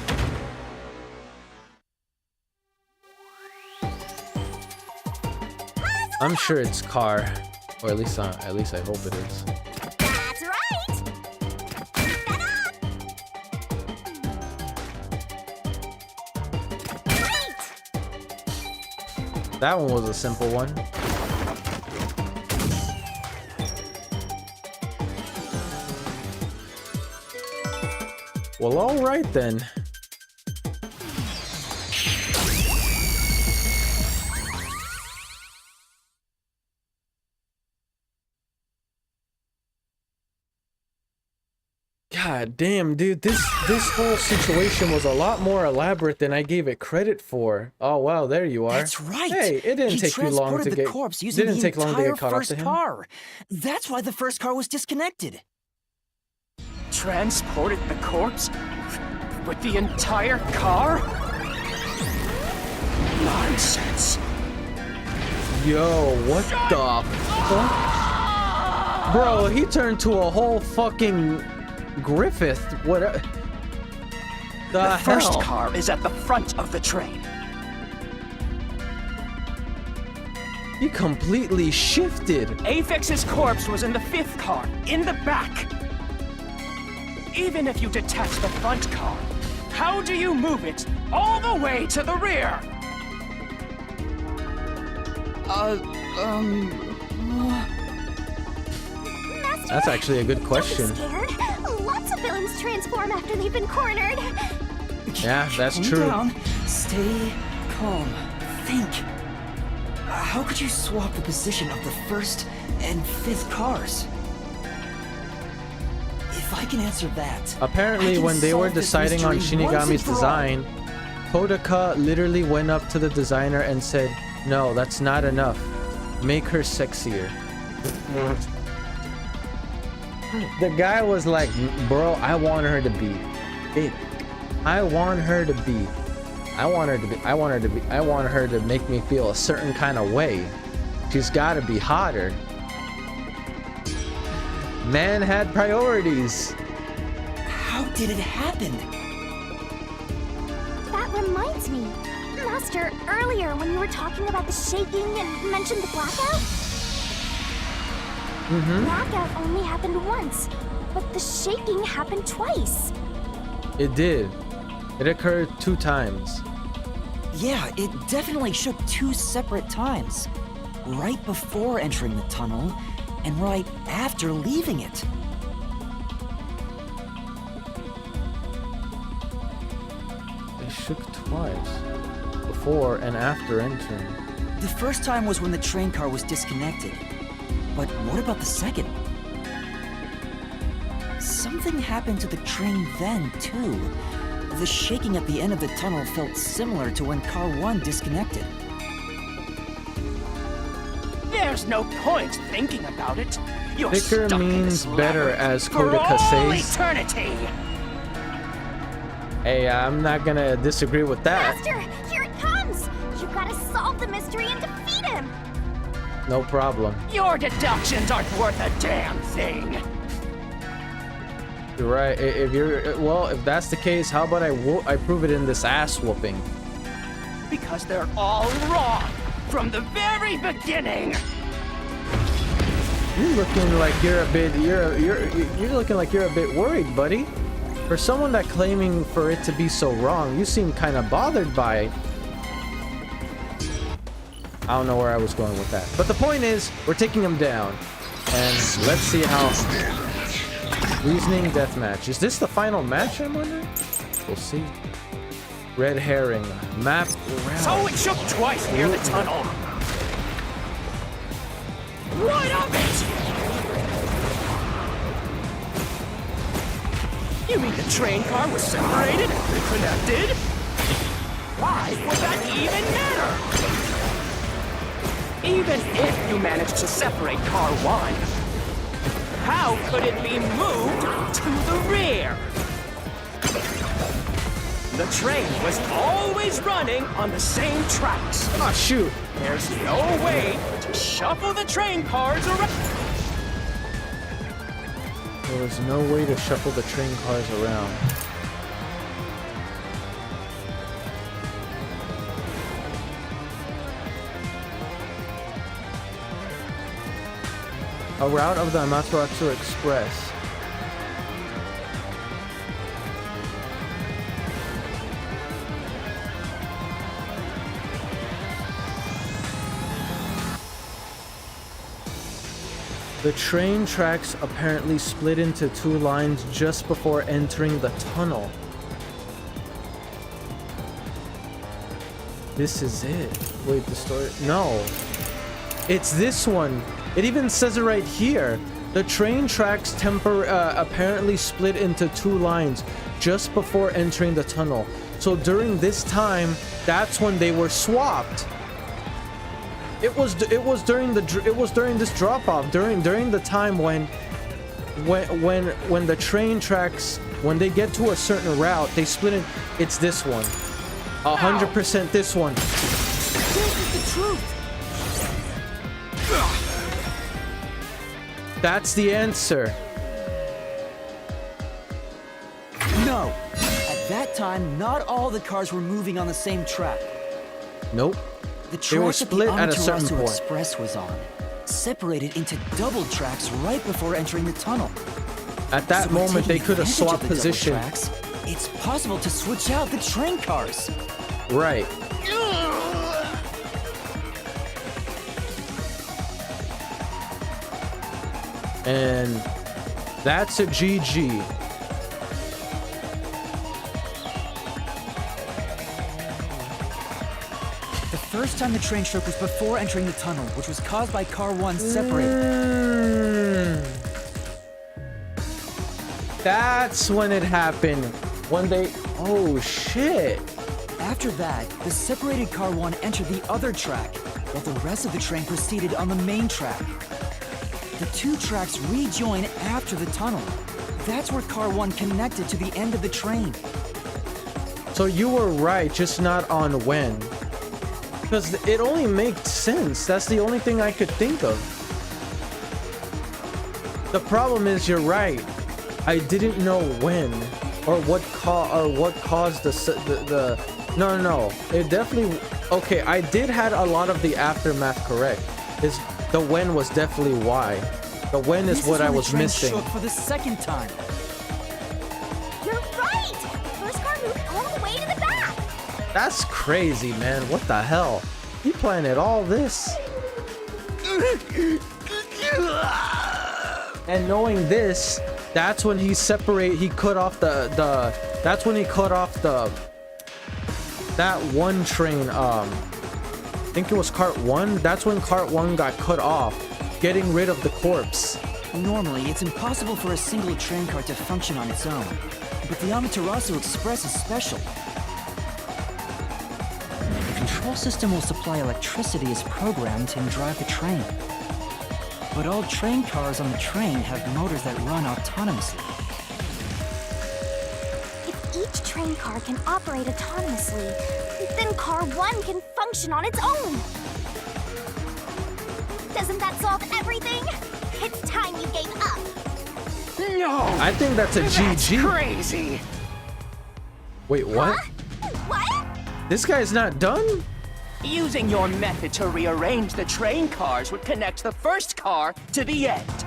I'm sure it's car, or at least I hope it is. That's right. Keep that up. Great. That one was a simple one. Well, all right then. God damn, dude, this whole situation was a lot more elaborate than I gave it credit for. Oh wow, there you are. That's right. Hey, it didn't take you long to get. Corpse using didn't the take long to get caught up first to him. car. That's why the first car was disconnected. Transported the corpse? With the entire car? Nonsense. Yo, what the fuck? Bro, he turned to a whole fucking Griffith. What? The first car is at the front of the train. He completely shifted. Apex's corpse was in the 5th car, in the back. Even if you detach the front car, how do you move it all the way to the rear? Master, That's actually a good question. Don't be scared. Lots of villains transform after they've been cornered. Yeah, that's Calm true. down. Stay calm. Think. How could you swap the position of the 1st and 5th cars? If I can answer that, Apparently, when they were deciding on Shinigami's design, Kodaka literally went up to the designer and said, "No, that's not enough. Make her sexier." The guy was like, "Bro, I want her to be big. I want her to make me feel a certain kind of way. She's got to be hotter." Man had priorities. How did it happen? That reminds me. Master, earlier when you were talking about the shaking and mentioned the blackout? Blackout only happened once, but the shaking happened twice. It did. It occurred 2 times. Yeah, it definitely shook 2 separate times. Right before entering the tunnel, and right after leaving it. It shook twice. Before and after entering. The first time was when the train car was disconnected. But what about the second? Something happened to the train then, too. The shaking at the end of the tunnel felt similar to when Car 1 disconnected. There's no point thinking about it. You're Thicker stuck in means this better, labyrinth as for Codica all says. eternity. Hey, I'm not gonna disagree with that. Master, here it comes! You gotta solve the mystery and defeat him! No problem. Your deductions aren't worth a damn thing. You're right. If you're well, if that's the case, how about I prove it in this ass whooping? Because they're all wrong from the very beginning. You're looking like you're a bit you're looking like you're a bit worried, buddy. For someone that claiming for it to be so wrong, you seem kind of bothered by it. I don't know where I was going with that. But the point is, we're taking him down. And let's see how... Reasoning deathmatch. Is this the final match, I'm wondering? We'll see. Red herring. Map around. So it shook twice near the tunnel. What of it? You mean the train car was separated and reconnected? Why would that even matter? Even if you managed to separate car 1, how could it be moved to the rear? The train was always running on the same tracks. Oh, shoot. There's no way to shuffle the train cars around. There was no way to shuffle the train cars around. A route of the Amaterasu Express. The train tracks apparently split into 2 lines just before entering the tunnel. This is it. Wait, the story... No. It's this one. It even says it right here. The train tracks apparently split into 2 lines just before entering the tunnel. So during this time, that's when they were swapped. It was during this drop off, during the time when the train tracks, when they get to a certain route, they split it. It's this one. 100% this one. This is the truth. That's the answer. No. At that time, not all the cars were moving on the same track. Nope. The They were track that split the at a certain Amaterasu point. Express was on, separated into double tracks right before entering the tunnel. At that So by moment, they taking could have advantage of swapped the double position. tracks, it's possible to switch out the train cars. Right. And that's a GG. The first time the train stroke was before entering the tunnel, which was caused by car 1 separating. That's when it happened. When they... Oh, shit. After that, the separated car 1 entered the other track, while the rest of the train proceeded on the main track. The 2 tracks rejoin after the tunnel. That's where car 1 connected to the end of the train. So you were right, just not on when. Because it only makes sense. That's the only thing I could think of. The problem is, you're right. I didn't know when or what caused No, no, no. It definitely... Okay, I did had a lot of the aftermath correct. Is the when was definitely why. The when is what I was missing. Shook for the second time. You're right! First car moved all the way to the back! That's crazy, man. What the hell? He planted all this. And knowing this, that's when he cut off that's when he cut off that one train. I think it was cart 1. That's when cart 1 got cut off, getting rid of the corpse. Normally, it's impossible for a single train car to function on its own. But the Amaterasu Express is special. The control system will supply electricity as programmed and drive the train. But all train cars on the train have motors that run autonomously. If each train car can operate autonomously, then car 1 can function on its own! Doesn't that solve everything? It's time you gave up! No! I think that's a That's GG. crazy! Wait, what? Huh? What? This guy's not done? Using your method to rearrange the train cars would connect the first car to the end,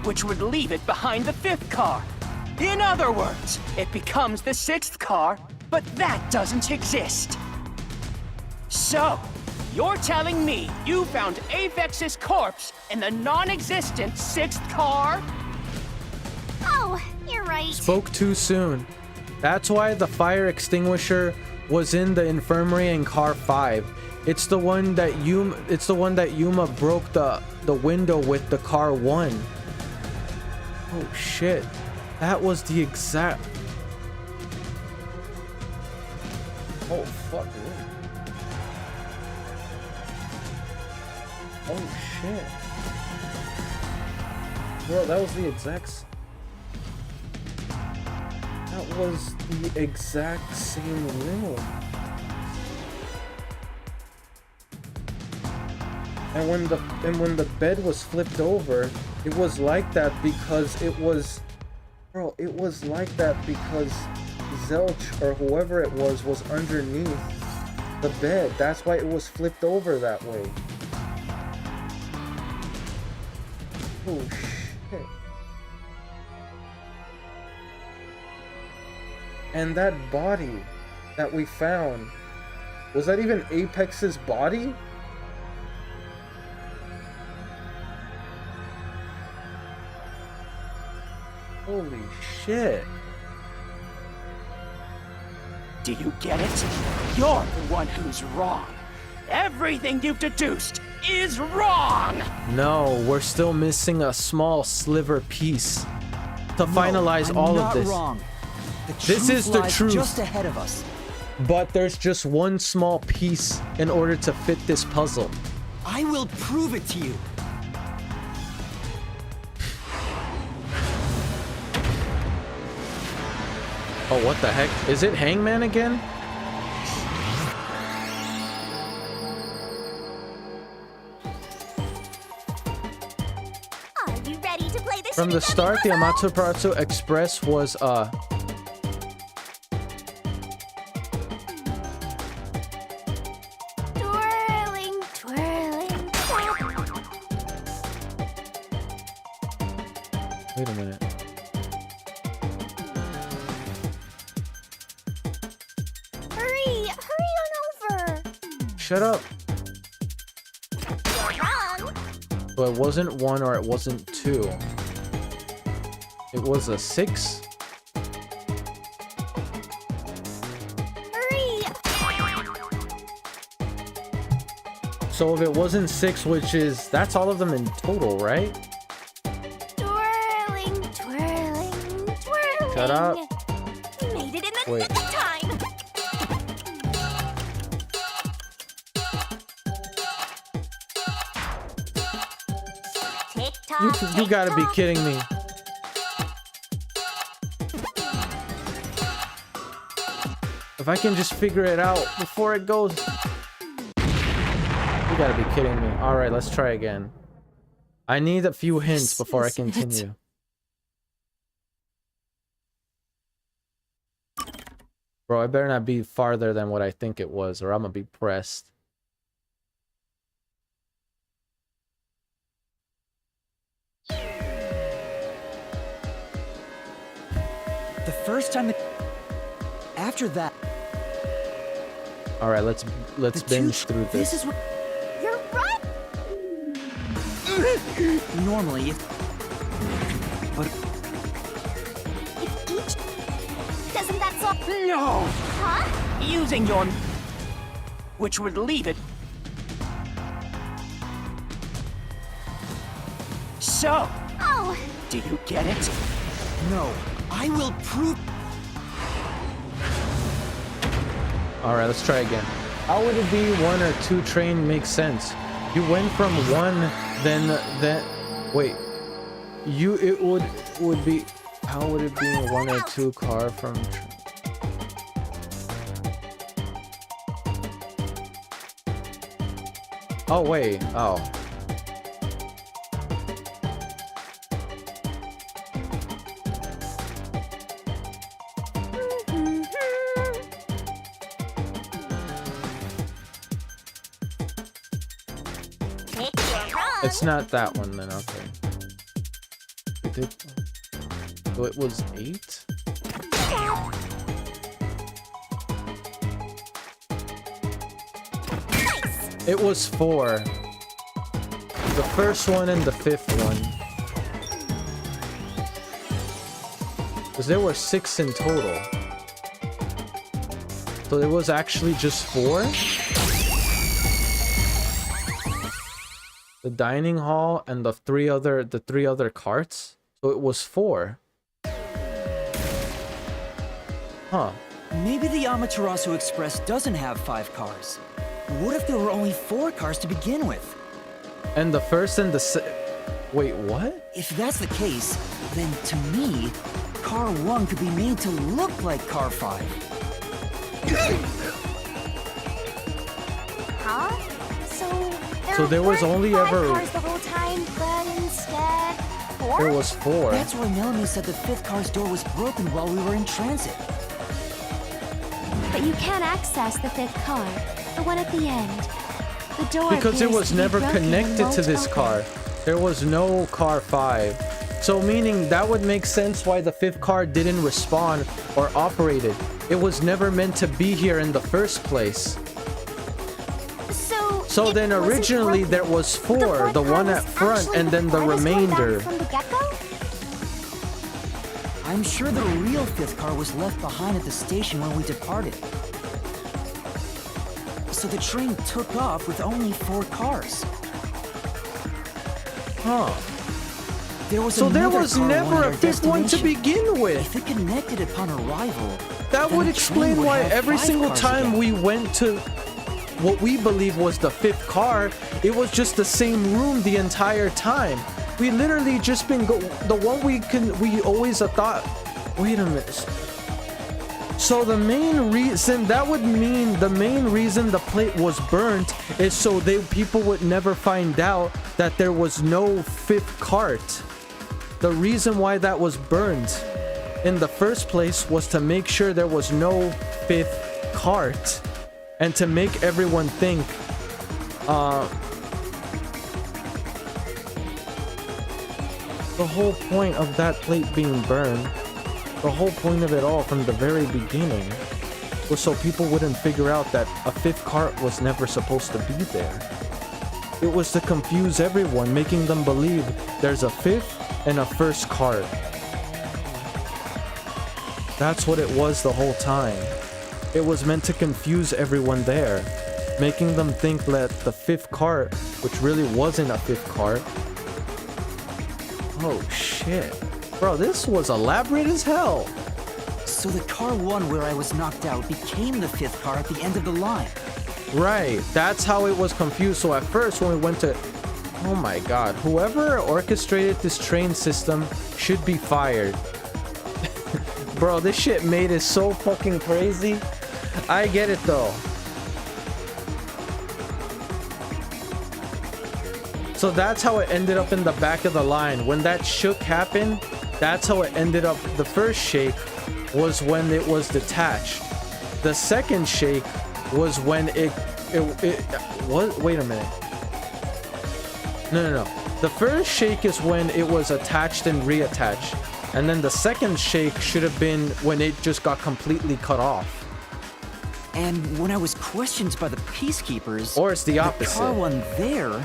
which would leave it behind the 5th car. In other words, it becomes the 6th car, but that doesn't exist. So, you're telling me you found Avex's corpse in the non-existent 6th car? Oh, you're right. Spoke too soon. That's why the fire extinguisher was in the infirmary in car 5. It's the one that Yuma broke the window with the car 1. Oh shit. That was the exact... Oh fuck. Oh shit. Bro, that was the exact... That was the exact same room. And when the bed was flipped over, it was like that because it was... Bro, it was like that because Zelch or whoever it was underneath the bed. That's why it was flipped over that way. Oh shit. And that body that we found, was that even Apex's body? Holy shit. Do you get it? You're the one who's wrong. Everything you've deduced is wrong! No, we're still missing a small sliver piece to finalize all of this. Wrong. This is the truth. Just ahead of us. But there's just one small piece in order to fit this puzzle. I will prove it to you. Oh, what the heck? Is it Hangman again? Are you ready to play this? From the start, the Amaterasu Express was Twirling, twirling. Wait a minute. Hurry on over. Shut up. You're wrong. So it wasn't 1 or it wasn't 2. It was a 6. Hurry. So if it wasn't 6, which is... That's all of them in total, right? Twirling, twirling, twirling. Shut up. Made it in the Wait. nick of time. Tick tock. You gotta be kidding me. If I can just figure it out before it goes... You gotta be kidding me. Alright, let's try again. I need a few hints before I continue. Bro, I better not be farther than what I think it was, or I'm gonna be pressed. The first time after that. All right, let's binge through this. This is what You're right! normally but If each... Doesn't that solve... No! Huh? Using your... which would leave it... So, Oh! do you get it? no. I will prove. All right, let's try again. How would it be 1 or 2 train makes sense? You went from 1, then wait. It would be. How would it be 1 or 2 car from? Oh wait. Oh. It's not that one then, okay. It did. So it was 8? It was 4. The first one and the 5th one. Because there were 6 in total. So it was actually just 4? The dining hall and the three other carts. So it was 4. Huh. Maybe the Amaterasu Express doesn't have 5 cars. What if there were only 4 cars to begin with? And the first and the wait, what? If that's the case, then to me, car 1 could be made to look like car 5. Huh? So there was only ever... cars the whole time, but instead 4? There was 4. That's why Melanie said the 5th car's door was broken while we were in transit. But you can't access the 5th car, the one at the end. The door Because it appears was to be never broken and connected to won't this open. car. There was no car 5. So meaning that would make sense why the 5th car didn't respawn or operated. It was never meant to be here in the first place. So then originally there was 4, the one at front and then the remainder. From the get-go? I'm sure the real 5th car was left behind at the station when we departed. So the train took off with only 4 cars. Huh. There was So there another was car never at a our 5th one to destination. begin with. If it connected upon arrival, That then would the explain train would why have every 5 single cars time again. we went to what we believe was the 5th car, it was just the same room the entire time. We literally just been the one we always thought. Wait a minute. So the main reason that would mean the main reason the plate was burnt is so people would never find out that there was no 5th cart. The reason why that was burned in the first place was to make sure there was no 5th cart and to make everyone think the whole point of that plate being burned, the whole point of it all from the very beginning was so people wouldn't figure out that a 5th cart was never supposed to be there. It was to confuse everyone, making them believe there's a 5th and a 1st cart. That's what it was the whole time. It was meant to confuse everyone there, making them think that the 5th cart, which really wasn't a 5th cart. Oh shit. Bro, this was elaborate as hell. So the car 1 where I was knocked out became the 5th car at the end of the line. Right, that's how it was confused. So at first when we went to... Oh my god, whoever orchestrated this train system should be fired. Bro, this shit made it so fucking crazy. I get it though. So that's how it ended up in the back of the line. When that shook happened, that's how it ended up. The first shake was when it was detached. The second shake was when it was, wait a minute. No. The first shake is when it was attached and reattached. And then the second shake should have been when it just got completely cut off. And when I was questioned by the peacekeepers, or it's the opposite. The car one there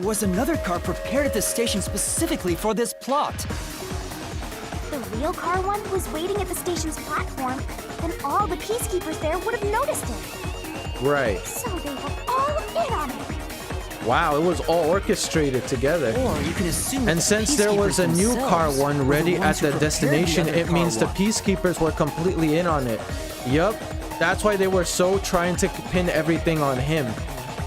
was another car prepared at the station specifically for this plot. If the real car one was waiting at the station's platform, then all the peacekeepers there would have noticed it. Right. So they were all in on it. Wow, it was all orchestrated together. Or you can assume and since there was a new car one ready at the destination, it means the one. peacekeepers were completely in on it. Yup, that's why they were so trying to pin everything on him.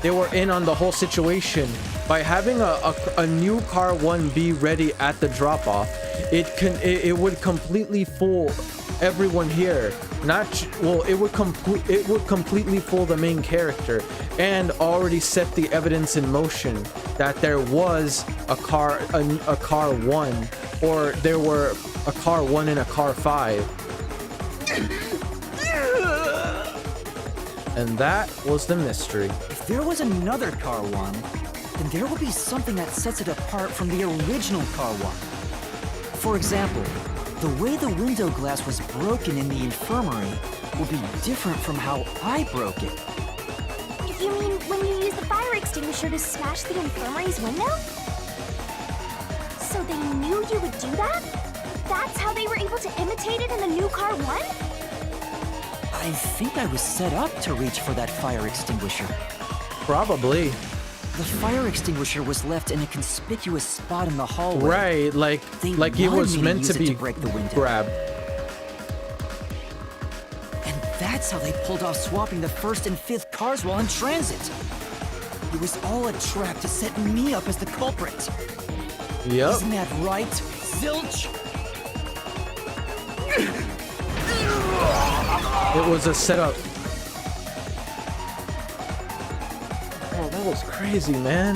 They were in on the whole situation. By having a new car one be ready at the drop-off, it would completely fool everyone here. It would completely fool the main character and already set the evidence in motion that there was a car one, or there were a car one and a car 5. And that was the mystery. If there was another car one, then there will be something that sets it apart from the original car one. For example, the way the window glass was broken in the infirmary will be different from how I broke it. You mean when you used the fire extinguisher to smash the infirmary's window? So they knew you would do that? That's how they were able to imitate it in the new car one? I think I was set up to reach for that fire extinguisher. Probably. The fire extinguisher was left in a conspicuous spot in the hallway. Right, like it was meant to be break the window. grabbed. And that's how they pulled off swapping the 1st and 5th cars while in transit. It was all a trap to set me up as the culprit. Yep. Isn't that right, Zilch? It was a setup. Oh, that was crazy, man.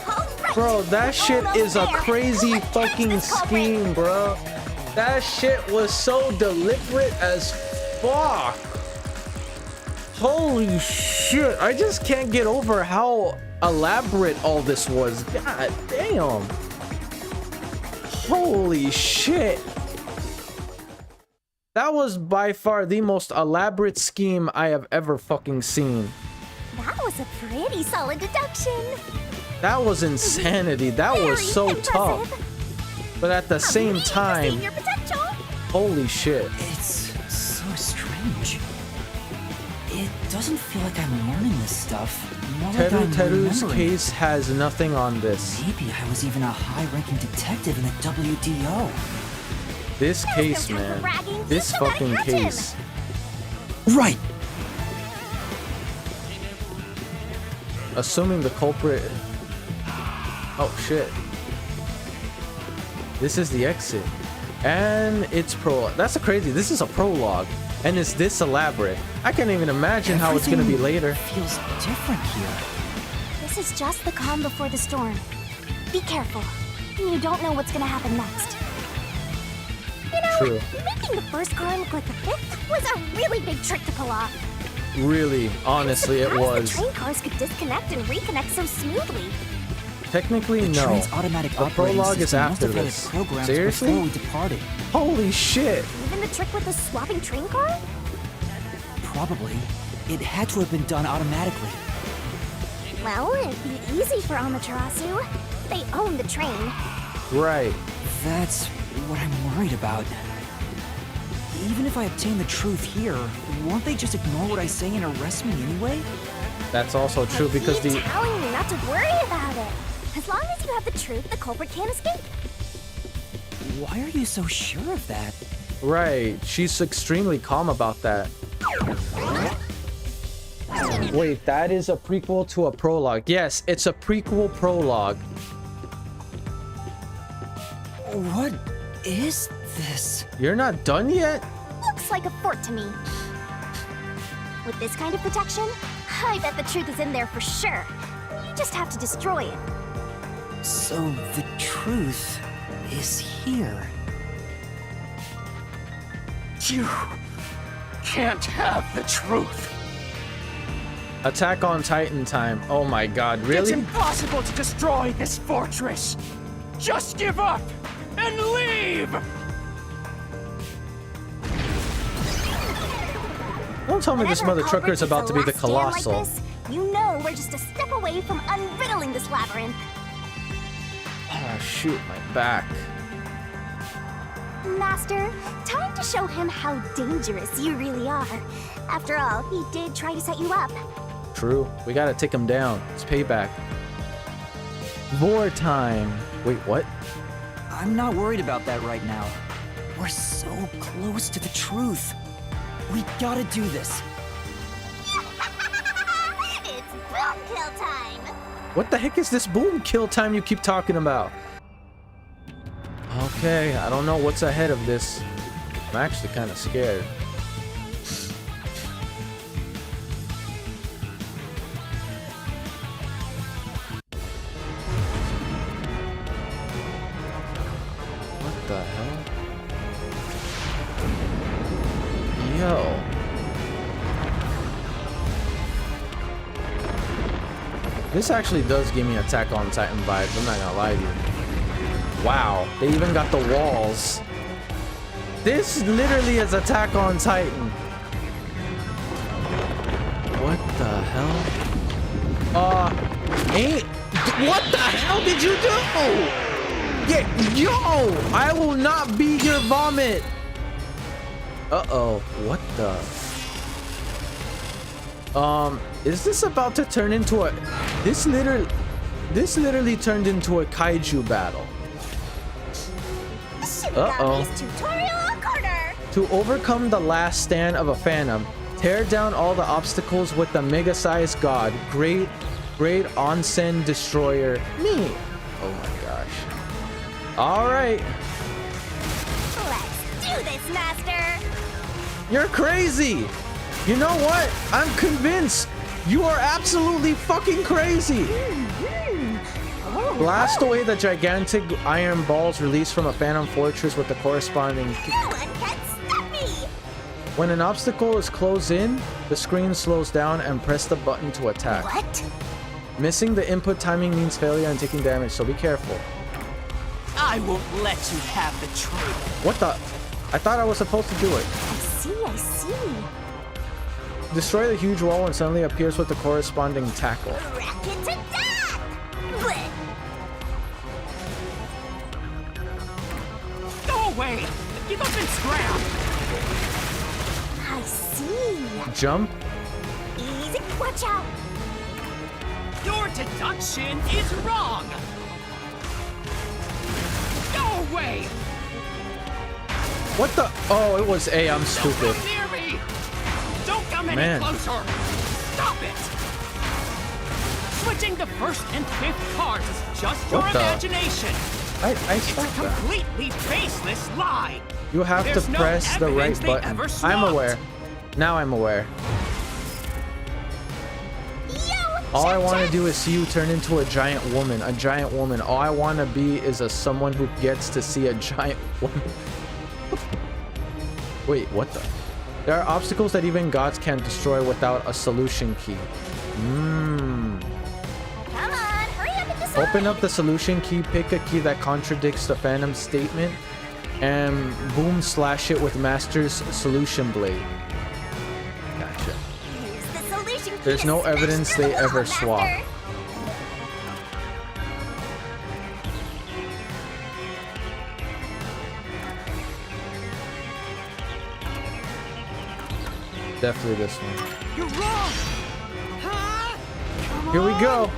Right. Bro, that shit is a crazy Let's catch fucking this culprit. scheme, bro. That shit was so deliberate as fuck. Holy shit. I just can't get over how elaborate all this was. God damn. Holy shit. That was by far the most elaborate scheme I have ever fucking seen. That was a pretty solid deduction. That was insanity. That was Very so impressive. tough. But at the same Amazing time, your potential. holy shit. It's so strange. It doesn't feel like I'm learning this stuff. More like I'm Teru's remembering case has nothing on this. Maybe I was even a high-ranking detective in the WDO. This There's case, no time for man. bragging. This You still gotta fucking catch him. case. Right. Assuming the culprit... Oh, shit. This is the exit. And it's prologue. That's a crazy. This is a prologue. And it's this elaborate. I can't even imagine how it's gonna be later. Feels different here. This is just the calm before the storm. Be careful. You don't know what's gonna happen next. You know, True. making the first car look like the 5th was a really big trick to pull off. Really, honestly, it I'm surprised was. the train cars could disconnect and reconnect so smoothly. Technically, The no. train's automatic The operating prologue is system must after have had this. it programmed Seriously? before we departed. Holy shit. Even the trick with the swapping train car? Probably. It had to have been done automatically. Well, it'd be easy for Amaterasu. They own the train. Right. That's what I'm worried about. Even if I obtain the truth here, won't they just ignore what I say and arrest me anyway? That's also true I because keep the... telling you not to worry about it. As long as you have the truth, the culprit can't escape. Why are you so sure of that? Right. She's extremely calm about that. Wait, that is a prequel to a prologue. Yes, it's a prequel prologue. What is this? You're not done yet? Looks like a fort to me. With this kind of protection, I bet the truth is in there for sure. You just have to destroy it. So the truth is here. Phew. can't have the truth. Attack on Titan time. Oh my god, really? It's impossible to destroy this fortress. Just give up and leave. Don't tell me this mother trucker is about to be the Colossal. Like this, you know we're just a step away from unriddling this labyrinth. Oh shoot, my back. Master, time to show him how dangerous you really are. After all, he did try to set you up. True. We gotta take him down. It's payback. Vor time. Wait, what? I'm not worried about that right now. We're so close to the truth. We gotta do this. It's boom kill time. What the heck is this boom kill time you keep talking about? Okay, I don't know what's ahead of this. I'm actually kind of scared. What the hell? Yo. This actually does give me Attack on Titan vibes, I'm not gonna lie to you. Wow, they even got the walls. This literally is Attack on Titan. What the hell? What the hell did you do? Yeah, yo, I will not be your vomit. Uh-oh, what the? Is this about to turn into a... This literally turned into a kaiju battle. Uh-oh. To overcome the last stand of a phantom, tear down all the obstacles with the mega-sized god, great onsen destroyer, me. Oh my gosh. Alright. Let's do this, Master. You're crazy. You know what? I'm convinced. You are absolutely fucking crazy. Blast away the gigantic iron balls released from a phantom fortress with the corresponding... No one can stop me! When an obstacle is closed in, the screen slows down and press the button to attack. What? Missing the input timing means failure and taking damage, so be careful. I won't let you have the truth. What the? I thought I was supposed to do it. I see. Destroy the huge wall and suddenly appears with the corresponding tackle. Rack it to death! Blech. Go away! Give up and scram! I see. Jump? Easy, watch out. Your deduction is wrong! Go away! What the? Oh, it was A. I'm stupid. Don't come near me! Don't come any closer! Stop it! Switching the first and fifth cards is just your imagination. I It's a completely baseless lie. You have There's to no press the right evidence they button. ever I'm swapped. aware. Now I'm aware. Yo, All I want to do is see you turn into a giant woman. A giant woman. All I want to be is someone who gets to see a giant woman. Wait, what the? There are obstacles that even gods can't destroy without a solution key. Come on, hurry up and decide. Open up the solution key, pick a key that contradicts the Phantom's statement, and boom, slash it with Master's solution blade. Gotcha. Use the solution key There's to no smash evidence through they the ever wall, swap. Master. Definitely this one. You're wrong! Here we go.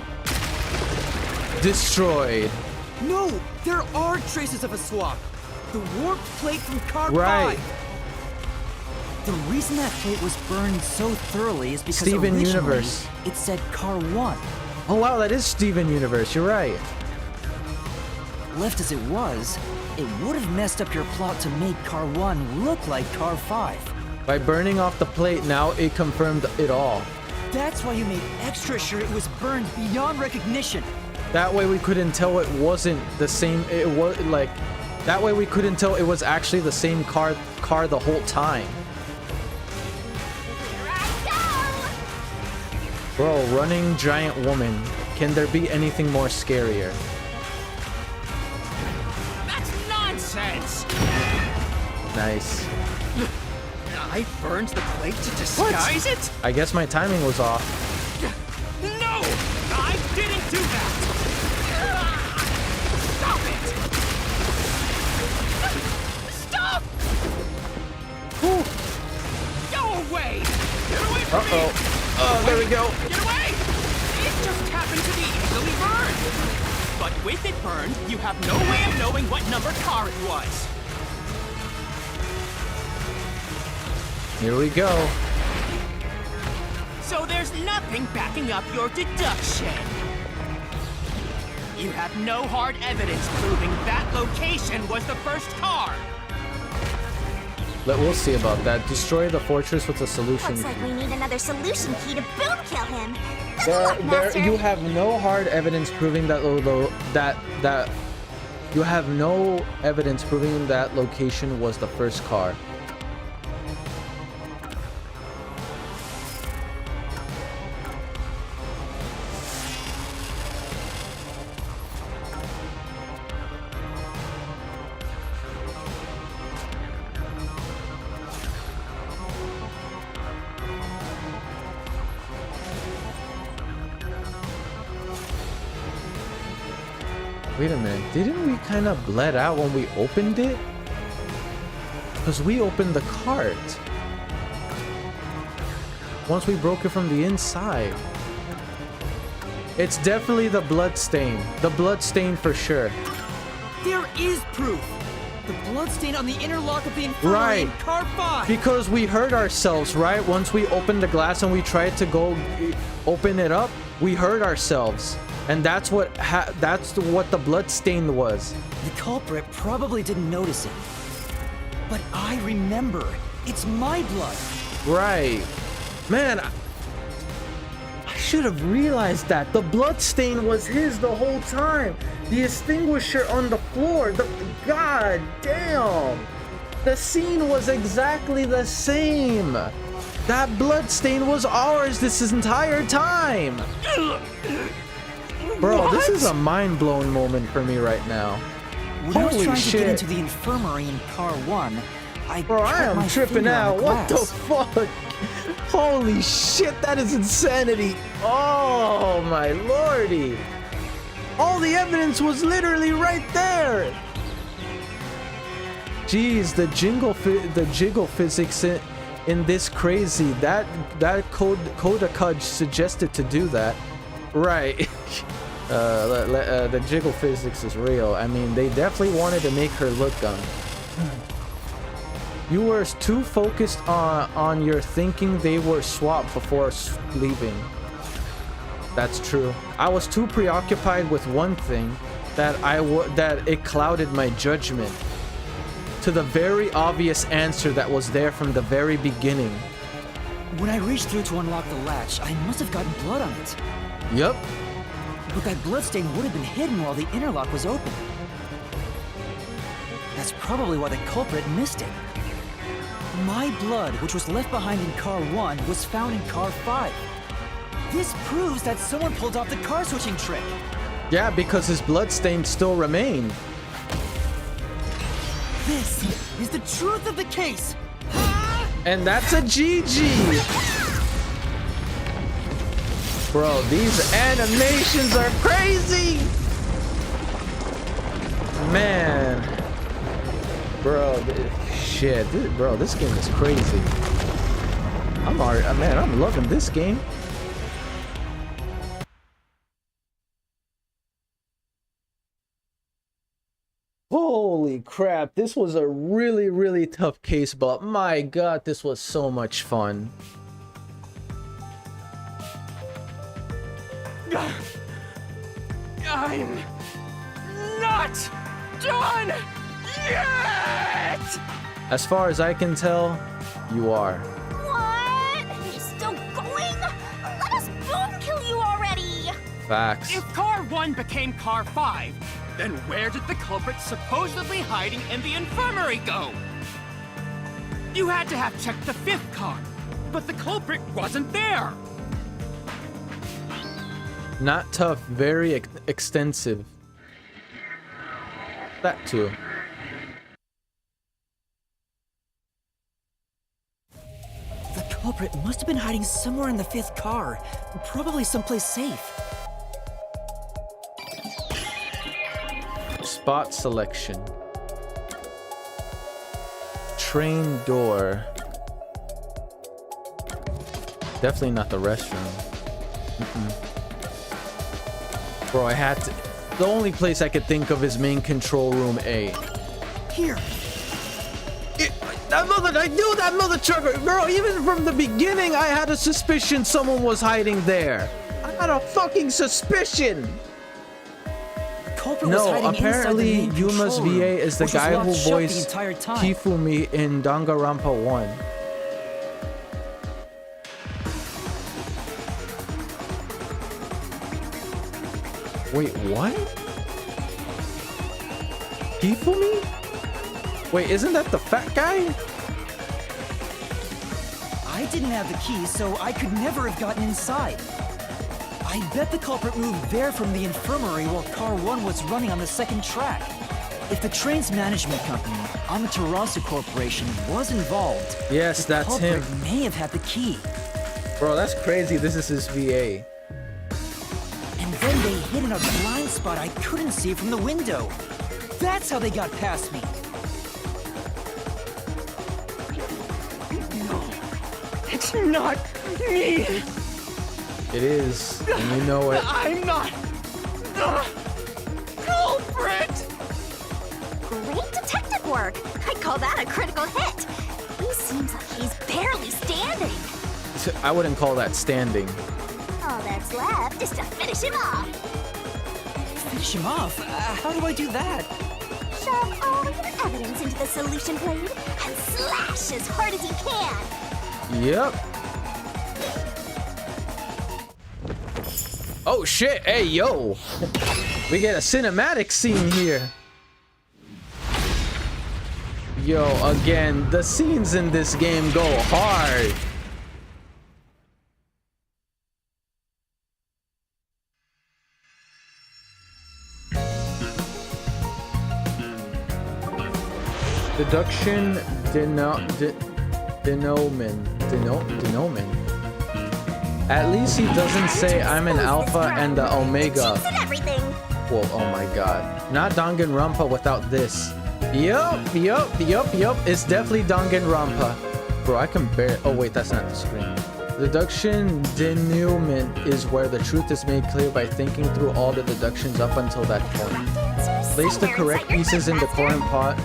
Destroyed. No, there are traces of a swap. The warp plate from Car Right. 5. The reason that plate was burned so thoroughly is because Steven originally Universe. it said Car 1. Oh wow, that is Steven Universe. You're right. Left as it was, it would have messed up your plot to make Car 1 look like Car 5. By burning off the plate, now it confirmed it all. That's why you made extra sure it was burned beyond recognition. That way we couldn't tell it wasn't the same. It was like, that way we couldn't tell it was actually the same car the whole time. Bro, running giant woman. Can there be anything more scarier? That's nonsense! Nice. I burned the plate to disguise it? I guess my timing was off. No! I didn't do that! Stop it! Stop! Whew. Go away! Get away from me! Oh, there we go. Get away! It just happened to be easily burned. But with it burned, you have no way of knowing what number car it was. Here we go. So there's nothing backing up your deduction. You have no hard evidence proving that location was the first car. We'll see about that. Destroy the fortress with a solution. Looks like we need another solution key to boom kill him. Good luck, Master. You have no hard evidence proving that you have no evidence proving that location was the first car. Wait a minute, didn't we kind of bled out when we opened it? Because we opened the cart. Once we broke it from the inside. It's definitely the blood stain. The blood stain for sure. There is proof. The bloodstain on the inner lock of the infirmary in car 5. Because we hurt ourselves, right? Once we opened the glass and we tried to go open it up, we hurt ourselves. And that's what the blood stain was. The culprit probably didn't notice it. But I remember. It's my blood. Right. Man, I should have realized that. The blood stain was his the whole time. The extinguisher on the floor. God damn. The scene was exactly the same. That blood stain was ours this entire time. Bro, this is a mind-blowing moment for me right now. When I was Holy trying shit. to get into the infirmary in car 1, Bro, I am tripping out. What the fuck? Holy shit, that is insanity. Oh my lordy. All the evidence was literally right there. Jeez, the jiggle physics in this crazy. That Kodakudge suggested to do that. Right. The jiggle physics is real. I mean, they definitely wanted to make her look dumb. You were too focused on your thinking they were swapped before leaving. That's true. I was too preoccupied with one thing that it clouded my judgment to the very obvious answer that was there from the very beginning. When I reached through to unlock the latch, I must have gotten blood on it. Yup. But that bloodstain would have been hidden while the interlock was open. That's probably why the culprit missed it. My blood, which was left behind in car 1, was found in car 5. This proves that someone pulled off the car switching trick. Yeah, because his bloodstains still remain. This is the truth of the case. And that's a GG. Bro, these animations are crazy. Man. Bro, shit. Bro, this game is crazy. I'm loving this game. Holy crap, this was a really, really tough case, but my god, this was so much fun. I'm not done yet! As far as I can tell, you are. What? You're still going? Let us boom kill you already! Facts. If car 1 became car 5, then where did the culprit supposedly hiding in the infirmary go? You had to have checked the 5th car, but the culprit wasn't there. Not tough, very extensive. That too. The culprit must have been hiding somewhere in the 5th car. Probably someplace safe. Spot selection. Train door. Definitely not the restroom. Bro, I had to... The only place I could think of is main control room A. Here. I knew that mother trucker. Bro, even from the beginning, I had a suspicion someone was hiding there. I had a fucking suspicion. No, apparently Yuma's VA is the guy who voiced Kifumi in Danganronpa 1. Wait, what? Kifumi? Wait, isn't that the fat guy? I didn't have the key, so I could never have gotten inside. I bet the culprit moved there from the infirmary while Car 1 was running on the 2nd track. If the train's management company, Amaterasu Corporation, was involved, yes, that's culprit him. May have had the key. Bro, that's crazy. This is his VA. And then they hid in a blind spot I couldn't see from the window. That's how they got past me. No, it's not me. It is, and you know it. I'm not the culprit. Great detective work. I'd call that a critical hit. He seems like he's barely standing. I wouldn't call that standing. All that's left is to finish him off. Finish him off? How do I do that? Shove all of your evidence into the solution blade and slash as hard as you can. Yep. Oh shit, hey yo. We get a cinematic scene here. Yo, again, the scenes in this game go hard. Deduction denomen. At least he doesn't say I'm an alpha and the omega. Whoa, oh my god. Not Danganronpa without this. Yup. It's definitely Danganronpa. Bro, I can bear. Oh wait, that's not the screen. Deduction denouement is where the truth is made clear by thinking through all the deductions up until that point. Place the correct pieces in the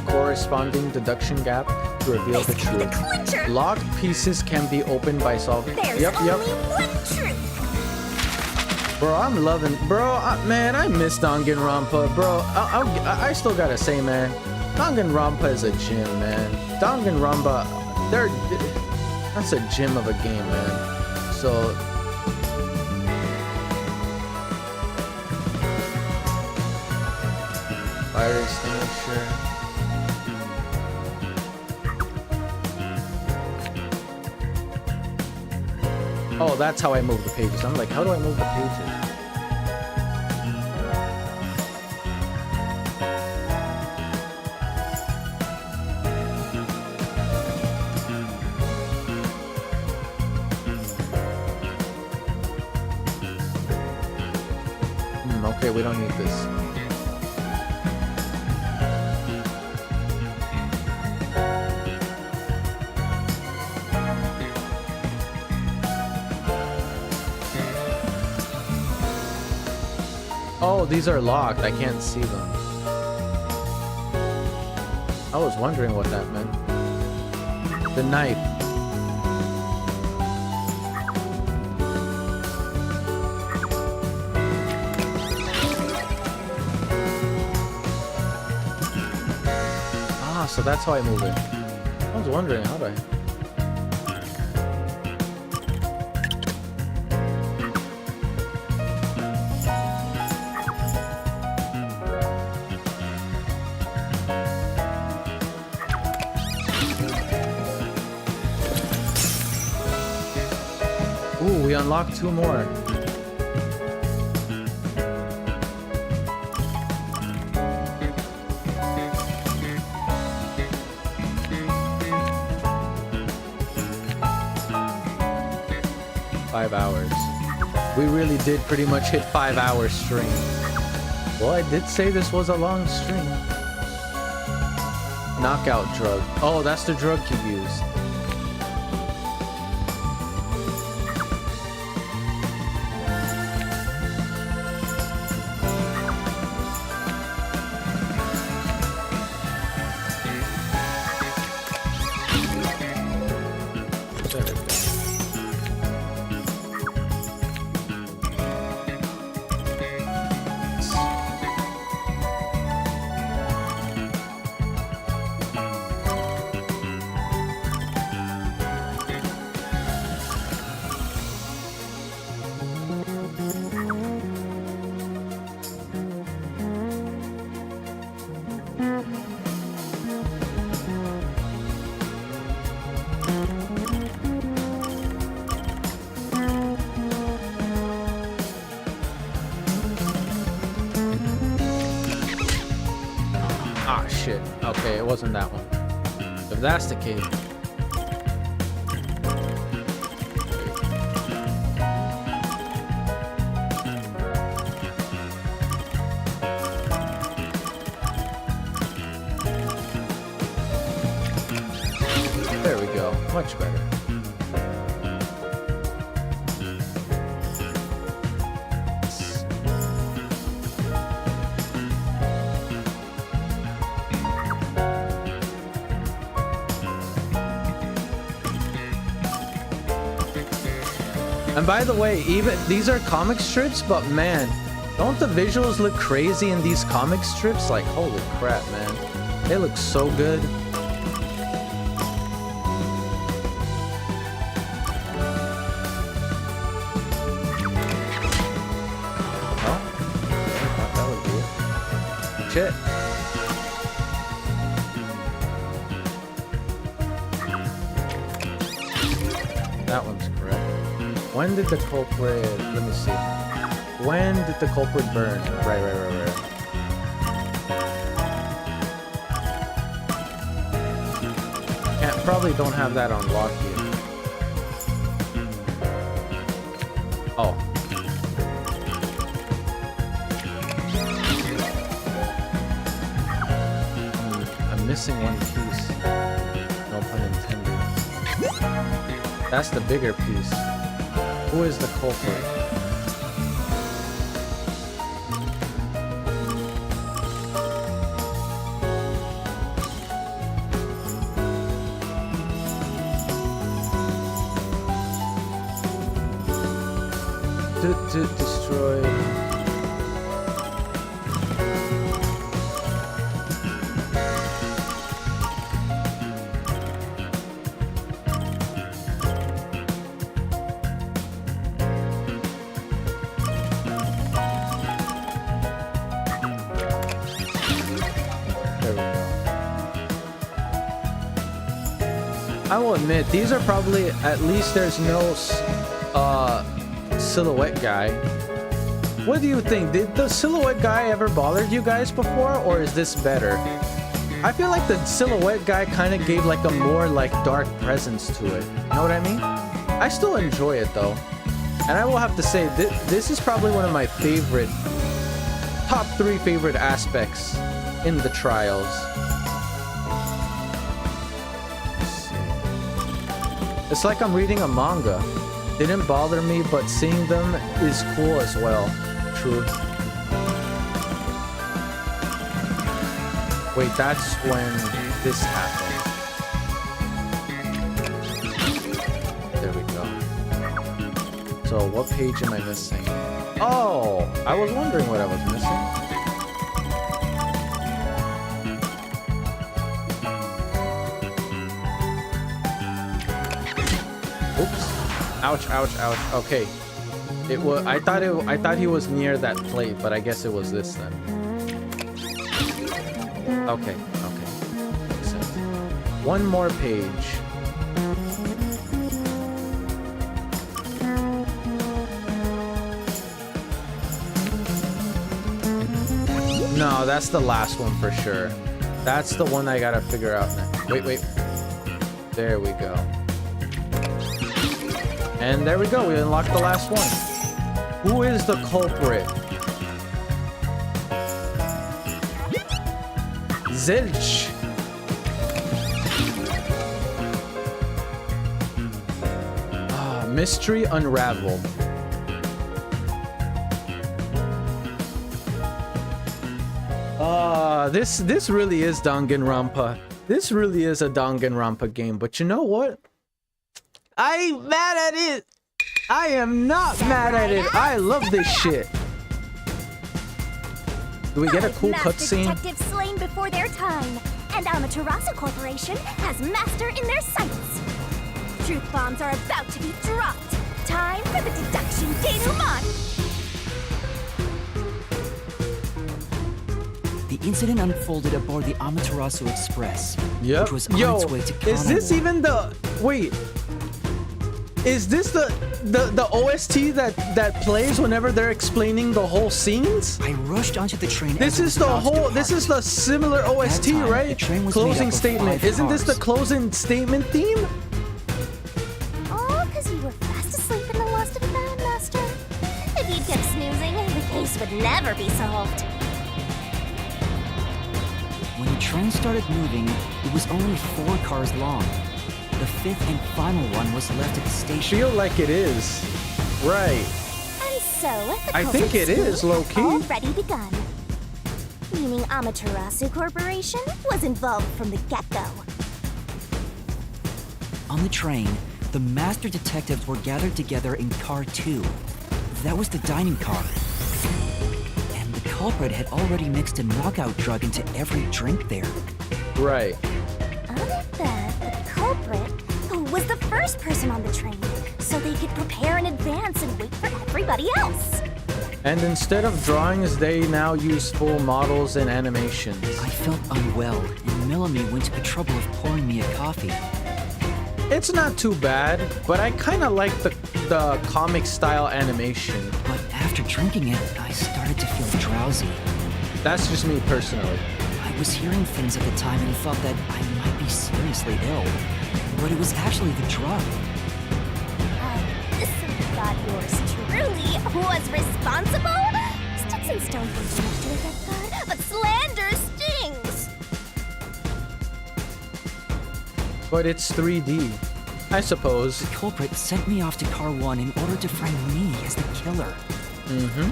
corresponding deduction gap to reveal the truth. Locked pieces can be opened by solving. Yep. Bro, I'm loving. Bro, man, I miss Danganronpa. Bro, I still gotta say, man, Danganronpa is a gym, man. Danganronpa, that's a gym of a game, man. So. Fire extinguisher. Oh, that's how I move the pages. I'm like, how do I move the pages? Okay, we don't need this. Oh, these are locked. I can't see them. I was wondering what that meant. The knife. Ah, so that's how I move it. I was wondering, how do I... We unlocked 2 more. 5 hours. We really did pretty much hit 5 hours stream. Well, I did say this was a long stream. Knockout drug. Oh, that's the drug you used. Okay, it wasn't that one. If that's the case. There we go. Much better. And by the way, even these are comic strips, but man, don't the visuals look crazy in these comic strips? Like, holy crap, man. They look so good. Oh, I thought that would be it. Shit. That one's correct. When did the culprit, let me see. When did the culprit burn? Right. Probably don't have that on lock yet. Oh. I'm missing one piece. No pun intended. That's the bigger piece. Who is the culprit? To destroy. I will admit, these are probably, at least there's no silhouette guy. What do you think? Did the silhouette guy ever bother you guys before, or is this better? I feel like the silhouette guy kind of gave like a more like dark presence to it. You know what I mean? I still enjoy it though. And I will have to say, this is probably one of my favorite, top 3 favorite aspects in the trials. It's like I'm reading a manga. Didn't bother me, but seeing them is cool as well. True. Wait, that's when this happened. There we go. So what page am I missing? Oh, I was wondering what I was missing. Ouch, ouch, ouch. Okay. It was I thought he was near that plate, but I guess it was this then. Okay. Makes sense. One more page. No, that's the last one for sure. That's the one I gotta figure out now. Wait. There we go. And there we go. We unlocked the last one. Who is the culprit? Zilch. Mystery unraveled. This really is Danganronpa. This really is a Danganronpa game, but you know what? I ain't mad at it. I am not mad at it. I love this shit. Do we get a cool cutscene? Detectives slain before their time, and Amaterasu Corporation has master in their sights. Truth bombs are about to be dropped. Time for the deduction denouement. The incident unfolded aboard the Amaterasu Express, Yep. which was on Yo, its way to Kanagawa. is this even the... Wait. Is this the OST that plays whenever they're explaining the whole scenes? I rushed onto the train. This is the whole... This is the similar OST, time, right? the train was Closing made up of statement. 5 Isn't this the cars. closing statement theme? All because you were fast asleep in the lust of a Bandmaster. If you'd kept snoozing, the case would never be solved. When the train started moving, it was only 4 cars long. The 5th and final one was left at the station. Feel like it is. Right. And so, the I think it culprit is, scheme low-key. had already begun. Meaning Amaterasu Corporation was involved from the get-go. On the train, the master detectives were gathered together in car 2. That was the dining car. And the culprit had already mixed a knockout drug into every drink there. Right. I bet the culprit was the first person on the train, so they could prepare in advance and wait for everybody else. And instead of drawings, they now use full models and animations. I felt unwell, and Melanie went to the trouble of pouring me a coffee. It's not too bad, but I kind of like the comic style animation. But after drinking it, I started to feel drowsy. That's just me personally. I was hearing things at the time and thought that I might be seriously ill. But it was actually the drug. So you thought yours truly was responsible? Sticks and stones don't do much to affect God, but slander stings! But it's 3D, I suppose. The culprit sent me off to car 1 in order to frame me as the killer. Mm-hmm.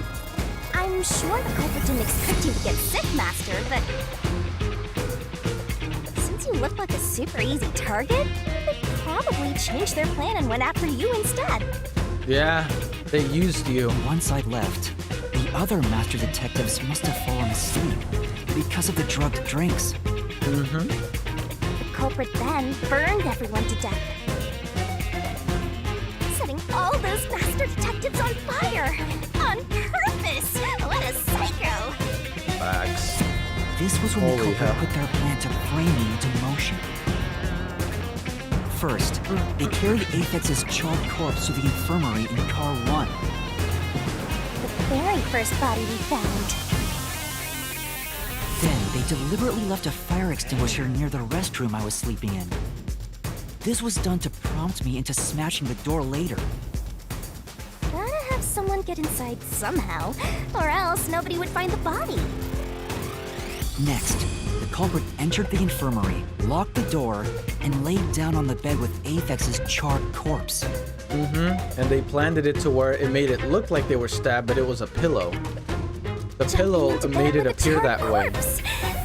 I'm sure the culprit didn't expect you to get sick, Master, but since you look like a super easy target, they probably changed their plan and went after you instead. Yeah, they used you. Once I'd left, the other master detectives must have fallen asleep because of the drugged drinks. Mm-hmm. The culprit then burned everyone to death, setting all those master detectives on fire on purpose. What a psycho! Facts. This was when Holy the culprit hell. put their plan to frame me into motion. First, they carried Aphex's charred corpse to the infirmary in car 1. The very first body we found. Then, they deliberately left a fire extinguisher near the restroom I was sleeping in. This was done to prompt me into smashing the door later. Gotta have someone get inside somehow, or else nobody would find the body. Next, the culprit entered the infirmary, locked the door, and laid down on the bed with Aphex's charred corpse. Mm-hmm. And they planned it to where it made it look like they were stabbed, but it was a pillow. The pillow Jumping into made bed it with a appear charred that way. corpse.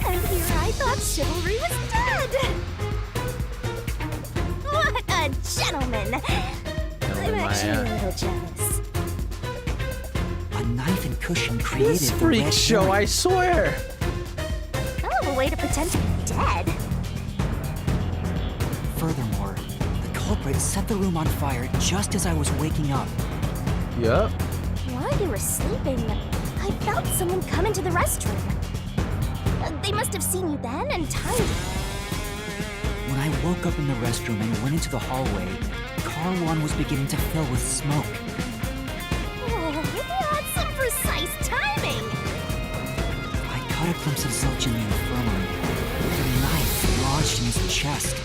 And here I thought chivalry was dead. What a gentleman! I'm actually a little jealous. A knife and cushion created This the freak red show, herring. I swear. Hell of a way to pretend to be dead. Furthermore, the culprit set the room on fire just as I was waking up. Yup. While you were sleeping, I felt someone come into the restroom. They must have seen you then and timed you. When I woke up in the restroom and went into the hallway, car 1 was beginning to fill with smoke. Oh, that's some precise timing. I caught a glimpse of Zilch in the infirmary, with a knife lodged in his chest.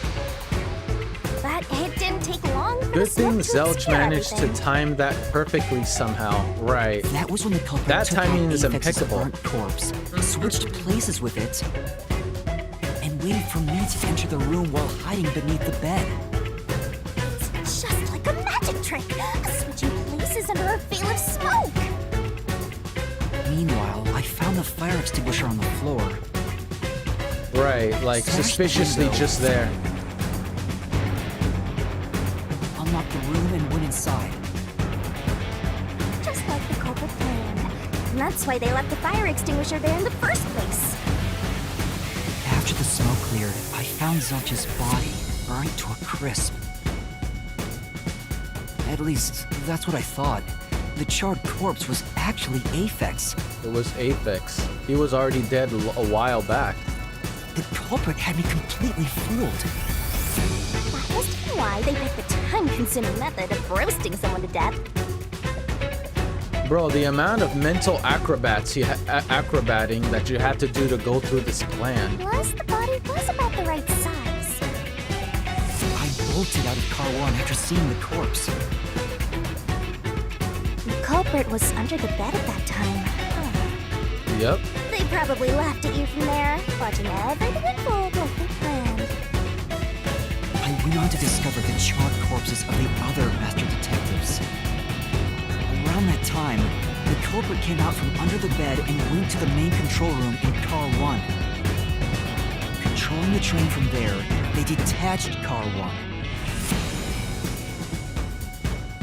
But it didn't take long for Good the smoke thing to Zelch obscure managed to everything. time that perfectly somehow. Right. That was when the culprit That took timing out is Aphex's impeccable. burnt corpse, switched places with it, and waited for me to enter the room while hiding beneath the bed. It's just like a magic trick, switching places under a veil of smoke. Meanwhile, I found the fire extinguisher on the floor. Right, like Smashed the suspiciously window. just there. Unlocked the room and went inside. Just like the culprit planned. And that's why they left the fire extinguisher there in the first place. After the smoke cleared, I found Zelch's body burnt to a crisp. At least, that's what I thought. The charred corpse was actually Aphex. It was Aphex. He was already dead a while back. The culprit had me completely fooled. That must be why they picked the time-consuming method of roasting someone to death. Bro, the amount of mental acrobating that you had to do to go through this plan. Plus, the body was about the right size. I bolted out of Car 1 after seeing the corpse. The culprit was under the bed at that time. Huh. Yep. They probably laughed at you from there, watching everything unfold like they planned. I went on to discover the charred corpses of the other master detectives. Around that time, the culprit came out from under the bed and went to the main control room in Car 1. Controlling the train from there, they detached Car 1.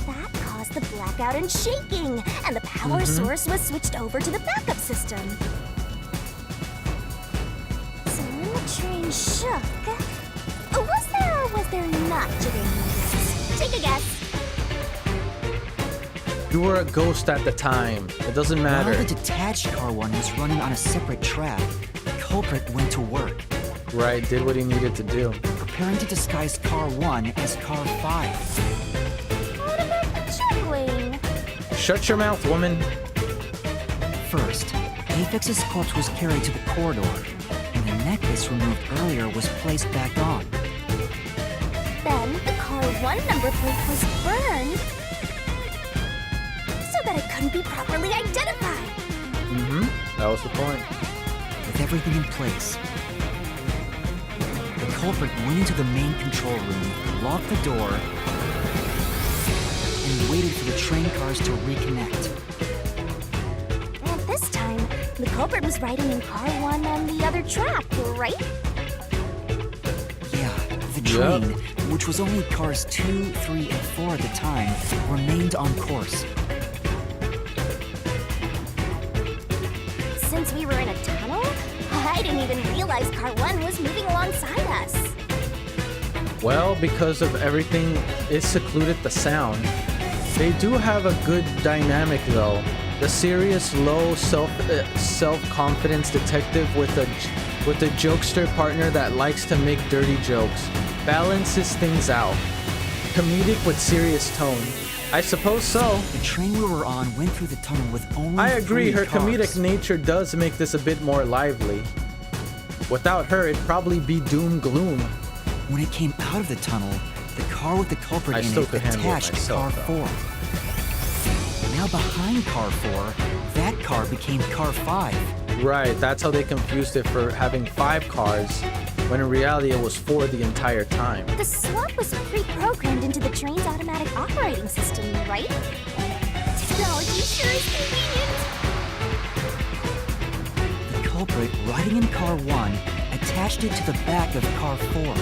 That caused the blackout and shaking, and the power source was switched over to the backup system. So when the train shook, was there or was there not jiggling movements? Take a guess. You were a ghost at the time. It doesn't matter. While the detached Car 1 was running on a separate track, the culprit went to work, Right, did what he needed to do. preparing to disguise Car 1 as Car 5. What about the juggling? Shut your mouth, woman. First, Aphex's corpse was carried to the corridor, and the necklace removed earlier was placed back on. Then the car 1 number plate was burned so that it couldn't be properly identified. That was the point. With everything in place, the culprit went into the main control room, locked the door, and waited for the train cars to reconnect. At this time, the culprit was riding in car 1 on the other track, right? Yeah, the train, which was only cars 2, 3, and 4 at the time, remained on course. Since we were in a tunnel, I didn't even realize car 1 was moving alongside us. Well, because of everything, it secluded the sound. They do have a good dynamic though. The serious, low self-confidence detective with a jokester partner that likes to make dirty jokes balances things out. Comedic with serious tone. I suppose so. The train we were on went through the tunnel with only I agree, 3 her cars. comedic nature does make this a bit more lively. Without her, it'd probably be doom gloom. When it came out of the tunnel, the car with the culprit I in still it could handle it attached to car myself, 4. Now behind car 4, that car became car 5. Right, that's how they confused it for having 5 cars, when in reality it was 4 the entire time. The swap was pre-programmed into the train's automatic operating system, right? Technology sure is convenient. The culprit, riding in car 1, attached it to the back of car 4.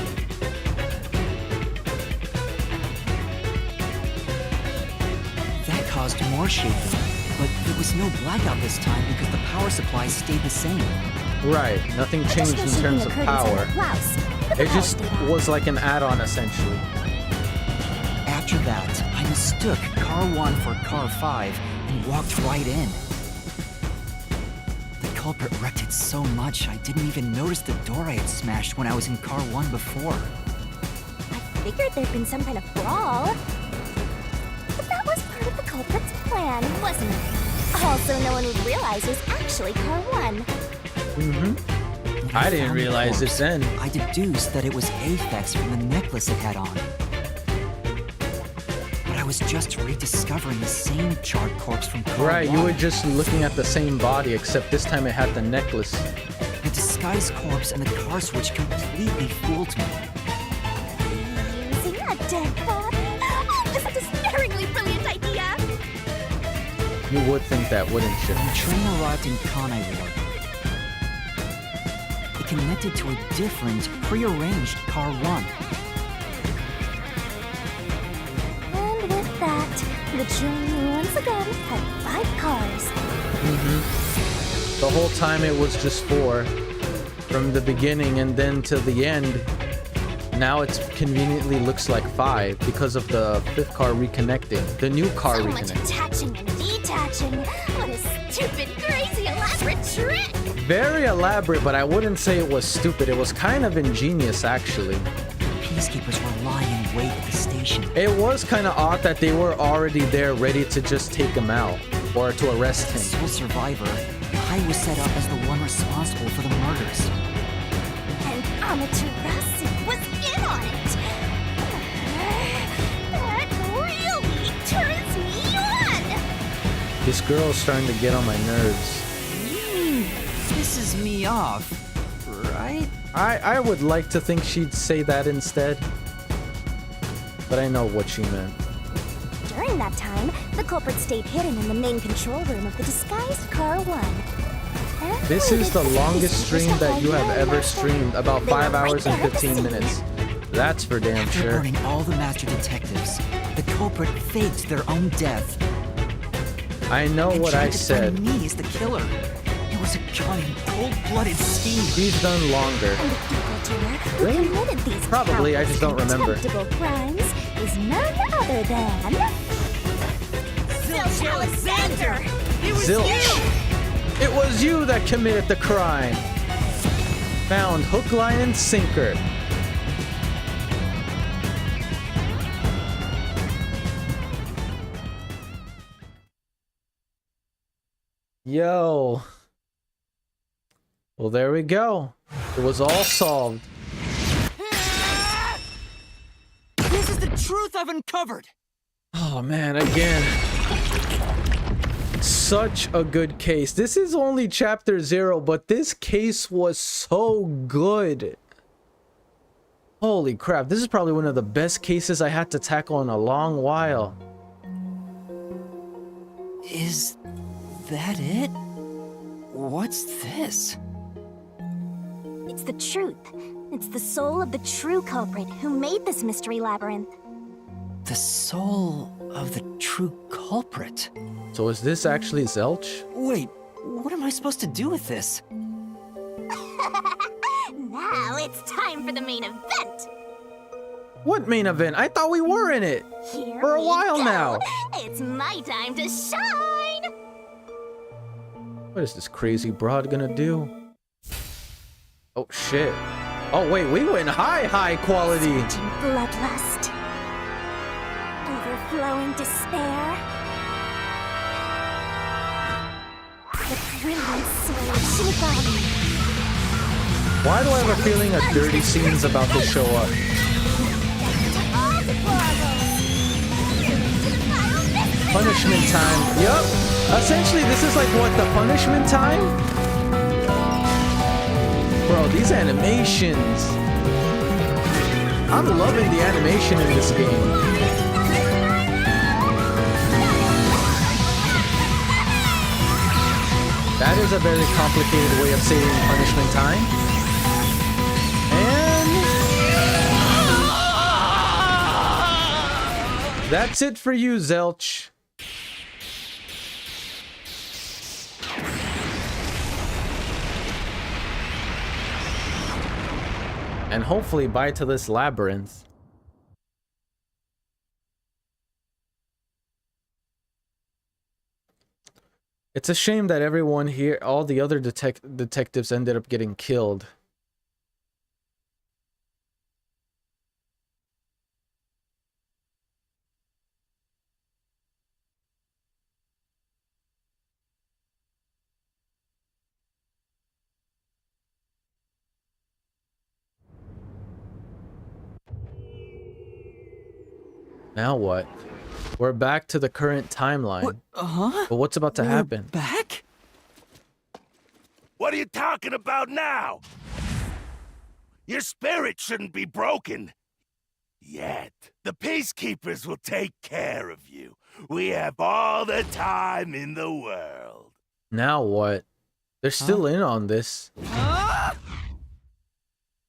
That caused more shaking, but there was no blackout this time because the power supply stayed the same. Right, nothing changed in terms of power. It just was like an add-on essentially. After that, I mistook car 1 for car 5 and walked right in. The culprit wrecked it so much I didn't even notice the door I had smashed when I was in car 1 before. I figured there'd been some kind of brawl. But that was part of the culprit's plan, wasn't it? Also, no one would realize it was actually car 1. When I didn't found the realize corpse, this then. I deduced that it was Aphex from the necklace it had on. was just rediscovering the same charred corpse from car Right, you 1. were just looking at the same body, except this time it had the necklace. The disguised corpse and the car switch completely fooled me. Using a dead body? Oh, this is a staringly brilliant idea! You would think that, wouldn't you? When the train arrived in Kanai Ward, it connected to a different, prearranged car 1. And with that, the train once again had 5 cars. The whole time it was just 4. From the beginning and then to the end. Now it conveniently looks like 5 because of the 5th car reconnecting. The new car So much reconnecting. attaching and detaching. What a stupid, crazy, elaborate trick! Very elaborate, but I wouldn't say it was stupid. It was kind of ingenious, actually. Peacekeepers were lying in wait at the station. It was kind of odd that they were already there ready to just take him out or to arrest As the him. sole survivor, I was set up as the one responsible for the murders. And Amaterasu was in on it! That really turns me on! This girl's starting to get on my nerves. Pisses me off, right? I would like to think she'd say that instead. But I know what she meant. During that time, the culprit stayed hidden in the main control room of the disguised Car 1. And This is the waited for longest peacekeepers stream to that you have hide ever their streamed. About They were 5 right hours and there at the 15 scene. minutes. That's for damn After sure. burning all the master detectives, the culprit faked their own death. I know and what I tried to said. find me as the killer. It was a giant, cold-blooded scheme. He's done longer. And the evildoer who Really? committed these Probably, I just don't remember. contemptible crimes is none other than... Zilch Alexander! Zilch. It was you that committed the crime. Found hook, line, and sinker. Yo. Well, there we go. It was all solved. This is the truth I've uncovered. Oh man, again. Such a good case. This is only chapter 0, but this case was so good. Holy crap, this is probably one of the best cases I had to tackle in a long while. Is that it? What's this? It's the truth. It's the soul of the true culprit who made this mystery labyrinth. The soul of the true culprit. So is this actually Zelch? Wait, what am I supposed to do with this? Now it's time for the main event. What main event? I thought we were in it Here for a we while go. now. It's my time to shine. What is this crazy broad gonna do? Oh shit. Oh wait, we went high quality. Surging bloodlust. Overflowing despair. The brilliant soul of Shinigami. Why do I have a feeling a dirty scene's about to show up? All deplorables. Punishment time. Yup. Essentially, this is like what, the punishment time? Bro, these animations. I'm loving the animation in this game. That is a very complicated way of saying punishment time. And that's it for you, Zelch. And hopefully bye to this labyrinth. It's a shame that everyone here, all the other detectives ended up getting killed. Now what? We're back to the current timeline. What? Huh? But what's about to We're happen? back? What are you talking about now? Your spirit shouldn't be broken. Yet. The Peacekeepers will take care of you. We have all the time in the world. Now what? They're still in on this.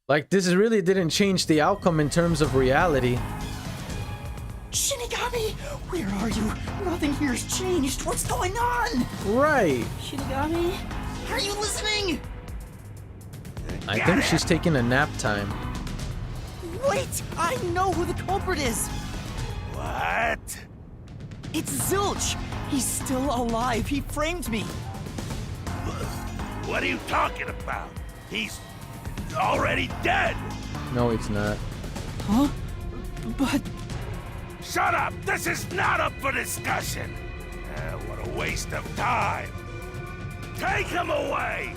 Like, this really didn't change the outcome in terms of reality. Shinigami, where are you? Nothing here's changed. What's going on? Right. Shinigami, are you listening? I think she's taking a nap time. Wait, I know who the culprit is. What? It's Zilch. He's still alive. He framed me. What are you talking about? He's already dead. No, it's not. Huh? But... Shut up! This is not up for discussion! What a waste of time! Take him away!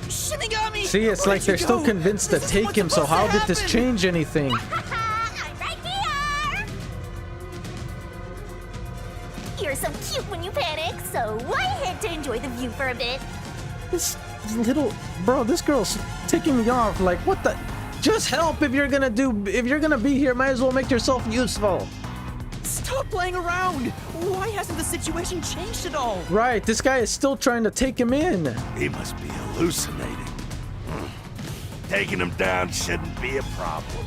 Shinigami! See, it's like they're still convinced to take him, so how did this change anything? I'm right here! You're so cute when you panic, so why head to enjoy the view for a bit? This little... Bro, this girl's ticking me off. Like, what the... Just help if you're gonna be here. Might as well make yourself useful. Stop playing around! Why hasn't the situation changed at all? Right, this guy is still trying to take him in. He must be hallucinating. Taking him down shouldn't be a problem.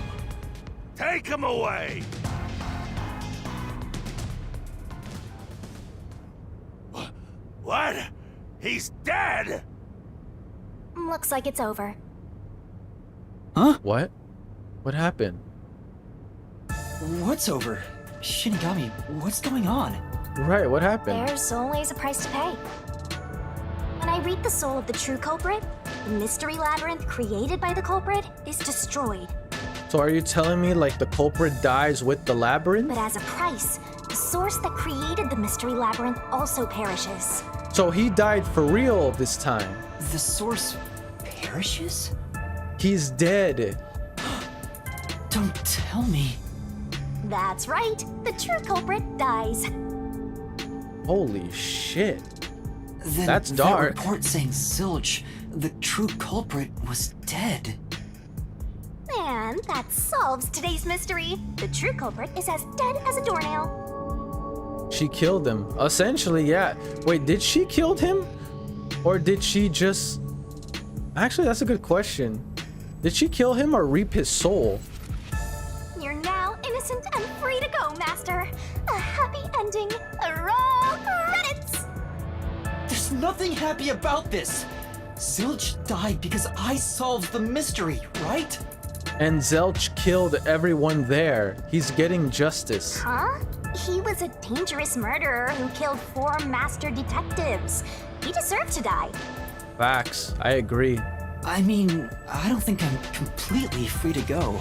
Take him away! What? He's dead? Looks like it's over. Huh? What? What happened? What's over? Shinigami, what's going on? Right, what happened? There's always a price to pay. When I read the soul of the true culprit, the mystery labyrinth created by the culprit is destroyed. So are you telling me, like, the culprit dies with the labyrinth? But as a price, the source that created the mystery labyrinth also perishes. So he died for real this time. The source perishes? He's dead. Don't tell me. That's right, the true culprit dies. Holy shit. Then That's that dark. report saying Zilch, the true culprit, was dead. And that solves today's mystery. The true culprit is as dead as a doornail. She killed him. Essentially, yeah. Wait, did she kill him? Or did she just... Actually, that's a good question. Did she kill him or reap his soul? You're now innocent and free to go, Master. A happy ending. Roll credits! There's nothing happy about this. Zilch died because I solved the mystery, right? And Zelch killed everyone there. He's getting justice. Huh? He was a dangerous murderer who killed 4 master detectives. He deserved to die. Facts. I agree. I mean, I don't think I'm completely free to go.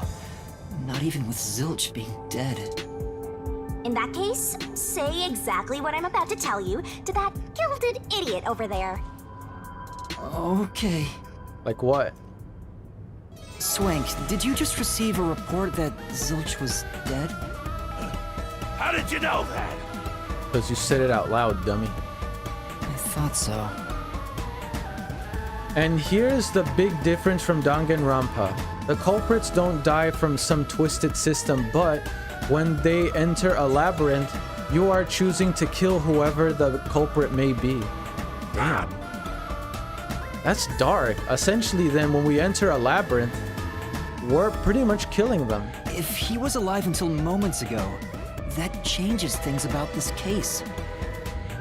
Not even with Zilch being dead. In that case, say exactly what I'm about to tell you to that gilded idiot over there. Okay. Like what? Swank, did you just receive a report that Zilch was dead? How did you know that? Because you said it out loud, dummy. I thought so. And here's the big difference from Danganronpa. The culprits don't die from some twisted system, but when they enter a labyrinth, you are choosing to kill whoever the culprit may be. Damn. That's dark. Essentially then, when we enter a labyrinth, we're pretty much killing them. If he was alive until moments ago, that changes things about this case.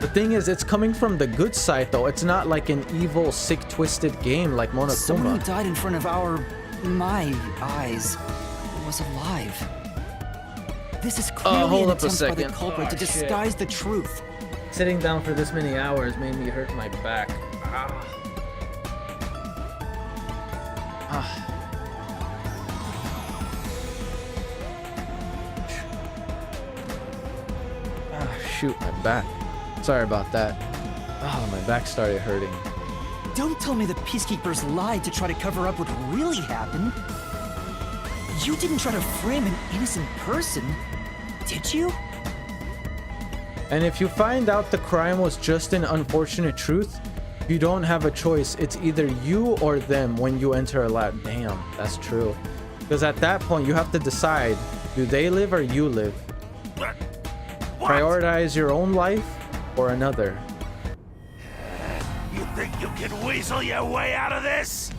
The thing is, it's coming from the good side though. It's not like an evil, sick, twisted game like Someone who Monokuma. died in front of my eyes was alive. This is clearly hold an up a attempt by the second. culprit to Oh, shit. disguise the truth. Sitting down for this many hours made me hurt my back. Shoot, my back. Sorry about that. Oh, my back started hurting. Don't tell me the Peacekeepers lied to try to cover up what really happened. You didn't try to frame an innocent person, did you? And if you find out the crime was just an unfortunate truth, you don't have a choice. It's either you or them when you enter a lab. Damn, that's true. Because at that point, you have to decide, do they live or you live? What? Prioritize your own life or another. You think you can weasel your way out of this?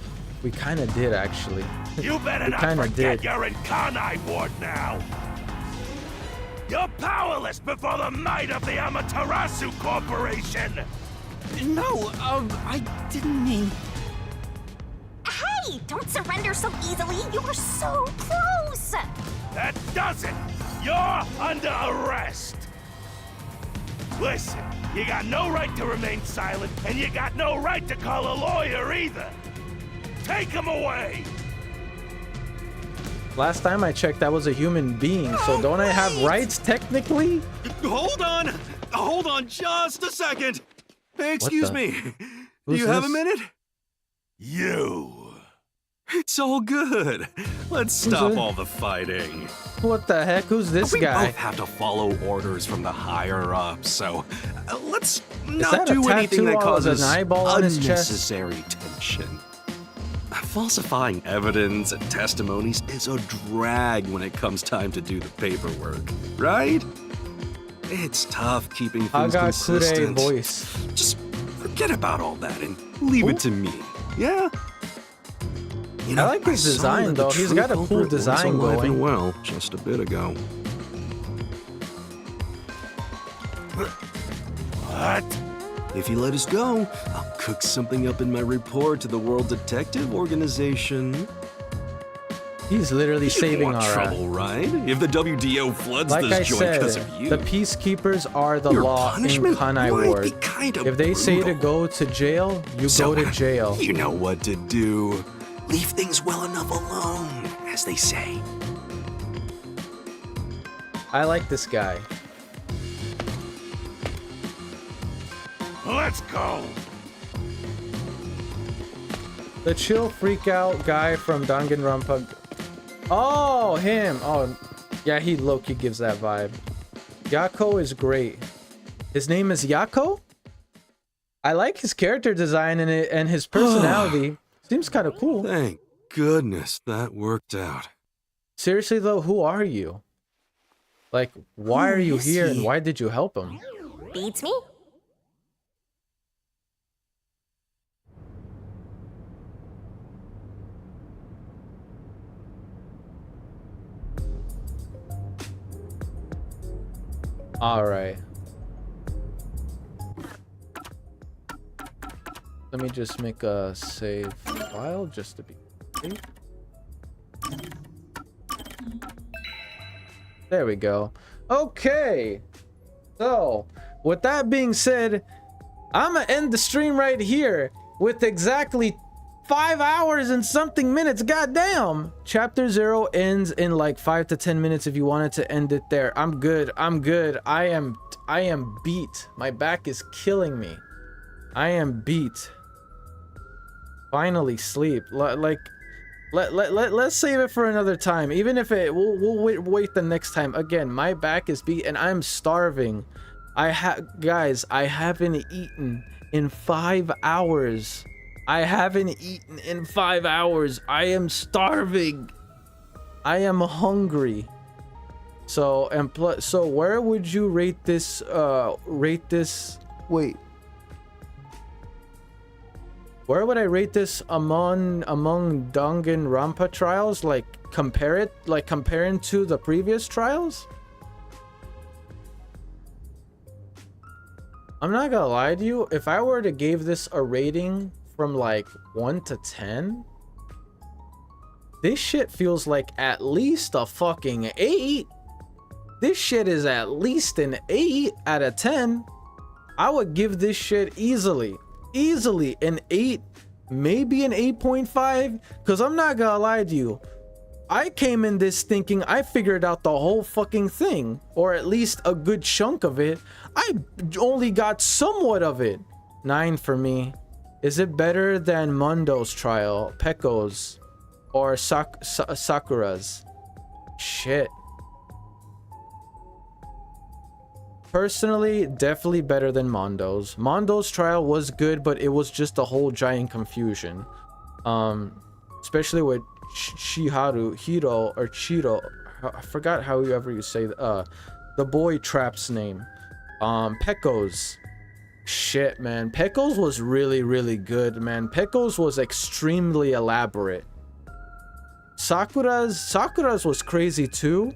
We kind of did, actually. You better We not kinda forget did. you're in Kanai Ward now. You're powerless before the might of the Amaterasu Corporation. No, I didn't mean... Hey, don't surrender so easily. You were so close. That does it. You're under arrest. Listen, you got no right to remain silent, and you got no right to call a lawyer either. Take him away. Last time I checked, that was a human being, so don't I have rights technically? Hold on just a second. Hey, excuse me. Do Who's you have a this? minute? You. It's all good. Let's stop it? all the fighting. What the heck? Who's this We guy? both have to follow orders from the higher ups, so let's that not a do anything tattoo that of causes an eyeball on his chest? unnecessary tension. Falsifying evidence and testimonies is a drag when it comes time to do the paperwork, right? It's tough keeping things Agakure consistent. voice. Just forget about all that and leave it to me, yeah? You I like his saw design, that the though. He's true got a cool culprit was design alive going. and well, just a bit ago. What? If you let us go, I'll cook something up in my report to the World Detective Organization. He's literally You saving want our trouble, right? If the WDO floods Like I this joint because said, of you. the peacekeepers are the Your law in punishment Kanai might Ward. be kinda If they say to brutal. go to jail, you So, go to jail. You know what to do. Leave things well enough alone, as they say. I like this guy. Let's go. The chill freak out guy from Danganronpa. Oh, him. Oh, yeah, he low-key gives that vibe. Yako is great. His name is Yako? I like his character design and his personality. Seems kind of cool. Thank goodness that worked out. Seriously, though, who are you? Like, why are you here and why did you help him? Beats me? Alright. Let me just make a save file just to be safe. There we go. Okay. So, with that being said, I'm gonna end the stream right here with exactly 5 hours and something minutes. Goddamn. Chapter 0 ends in like 5 to 10 minutes if you wanted to end it there. I'm good. I'm good. I am beat. My back is killing me. I am beat. Finally sleep. Let's save it for another time. Even if we'll wait the next time. Again, my back is beat and I'm starving. Guys, I haven't eaten in 5 hours. I haven't eaten in 5 hours. I am starving. I am hungry. So so where would you rate this? Wait. Where would I rate this among Danganronpa trials? Like comparing to the previous trials? I'm not gonna lie to you. If I were to give this a rating from like 1 to 10, this shit feels like at least a fucking 8. This shit is at least an 8 out of 10. I would give this shit easily an 8, maybe an 8.5, because I'm not gonna lie to you, I came in this thinking I figured out the whole fucking thing, or at least a good chunk of it. I only got somewhat of it. 9 for me. Is it better than Mundo's trial, Pekko's, or Sakura's? Shit. Personally, definitely better than Mondo's. Mondo's trial was good, but it was just a whole giant confusion. Especially with Hiro, or Chiro. I forgot however you say the boy trap's name. Pecco's. Shit, man. Pecco's was really, really good, man. Pecco's was extremely elaborate. Sakura's was crazy too.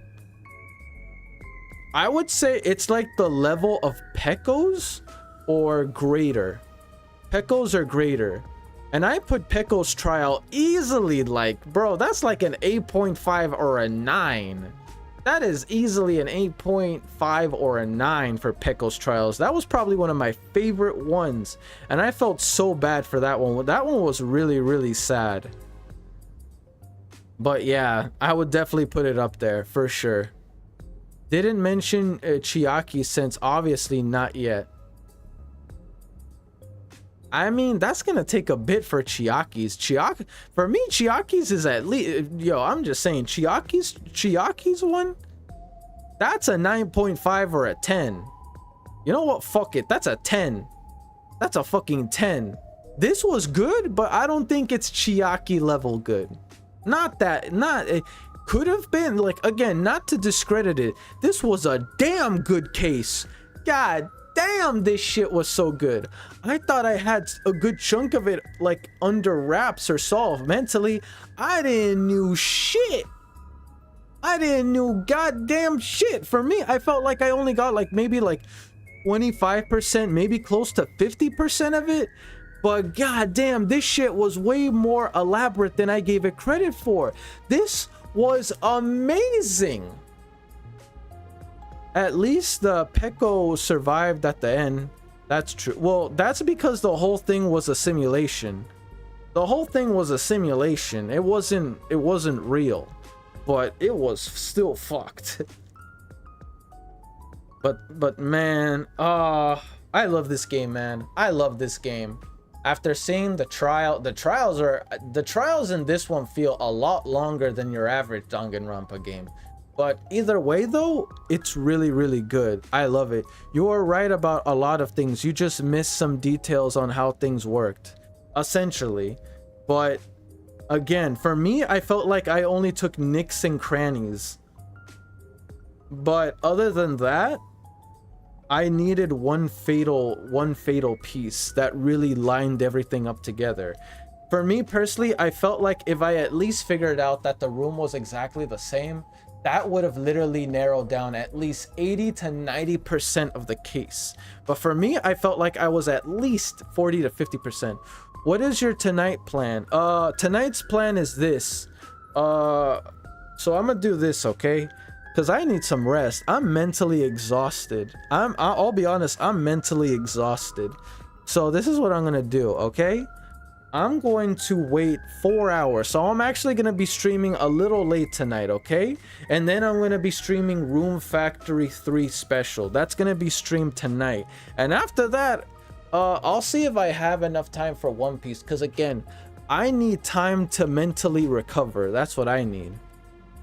I would say it's like the level of Pecco's or greater. Pecco's or greater. And I put Pecco's trial easily, like, bro, that's like an 8.5 or a 9. That is easily an 8.5 or a 9 for Pecco's trials. That was probably one of my favorite ones. And I felt so bad for that one. That one was really, really sad. But yeah, I would definitely put it up there for sure. Didn't mention Chiaki since obviously not yet. I mean, that's gonna take a bit for Chiaki's. For me, Chiaki's is at least, yo, I'm just saying, Chiaki's one, that's a 9.5 or a 10. You know what? Fuck it. That's a 10. That's a fucking 10. This was good, but I don't think it's Chiaki level good. It could have been, like, again, not to discredit it. This was a damn good case. God damn, this shit was so good. I thought I had a good chunk of it, like, under wraps or solved mentally. I didn't knew shit. I didn't knew goddamn shit. For me, I felt like I only got like maybe like 25%, maybe close to 50% of it. But goddamn, this shit was way more elaborate than I gave it credit for. This was amazing. At least the Pecco survived at the end. That's true. Well, that's because the whole thing was a simulation. The whole thing was a simulation. It wasn't real. But it was still fucked. but man, I love this game, man. I love this game. After seeing the trials in this one feel a lot longer than your average Danganronpa game. But either way though, it's really, really good. I love it. You are right about a lot of things. You just missed some details on how things worked, essentially. But again, for me, I felt like I only took nicks and crannies. But other than that, I needed one fatal piece that really lined everything up together. For me personally, I felt like if I at least figured out that the room was exactly the same, that would have literally narrowed down at least 80 to 90% of the case. But for me, I felt like I was at least 40 to 50%. What is your tonight plan? Tonight's plan is this. So I'm gonna do this, okay? Because I need some rest. I'm mentally exhausted. I'll be honest, I'm mentally exhausted. So this is what I'm gonna do, okay? I'm going to wait 4 hours. So I'm actually gonna be streaming a little late tonight, okay? And then I'm gonna be streaming Room Factory 3 Special. That's gonna be streamed tonight. And after that, I'll see if I have enough time for One Piece. Because again, I need time to mentally recover. That's what I need.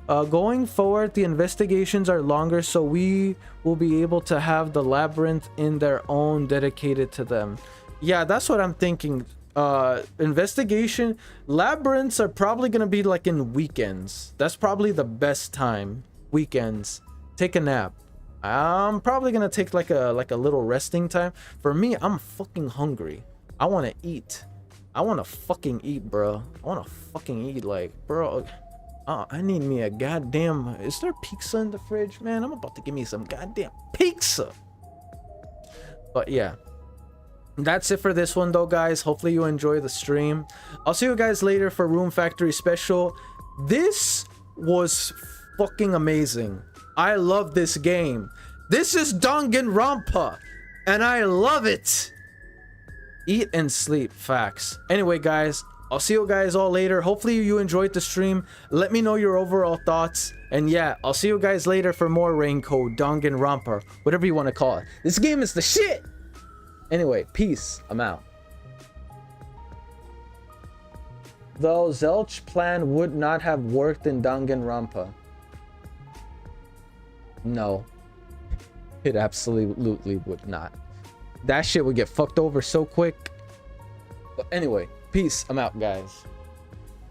Going forward, the investigations are longer, so we will be able to have the labyrinth in their own dedicated to them. Yeah, that's what I'm thinking. Investigation labyrinths are probably gonna be like in weekends. That's probably the best time. Weekends. Take a nap. I'm probably gonna take like a little resting time. For me, I'm fucking hungry. I want to eat. I want to fucking eat, bro. I want to fucking eat, like, bro. I need me a goddamn... Is there pizza in the fridge? Man, I'm about to give me some goddamn pizza. But yeah. That's it for this one though, guys. Hopefully you enjoy the stream. I'll see you guys later for Room Factory Special. This was fucking amazing. I love this game. This is Danganronpa. And I love it. Eat and sleep. Facts. Anyway, guys. I'll see you guys all later. Hopefully you enjoyed the stream. Let me know your overall thoughts. And yeah, I'll see you guys later for more RAINCODE, Danganronpa, whatever you want to call it. This game is the shit! Anyway, peace. I'm out. Though Zelch's plan would not have worked in Danganronpa. No. It absolutely would not. That shit would get fucked over so quick. But anyway, peace. I'm out, guys.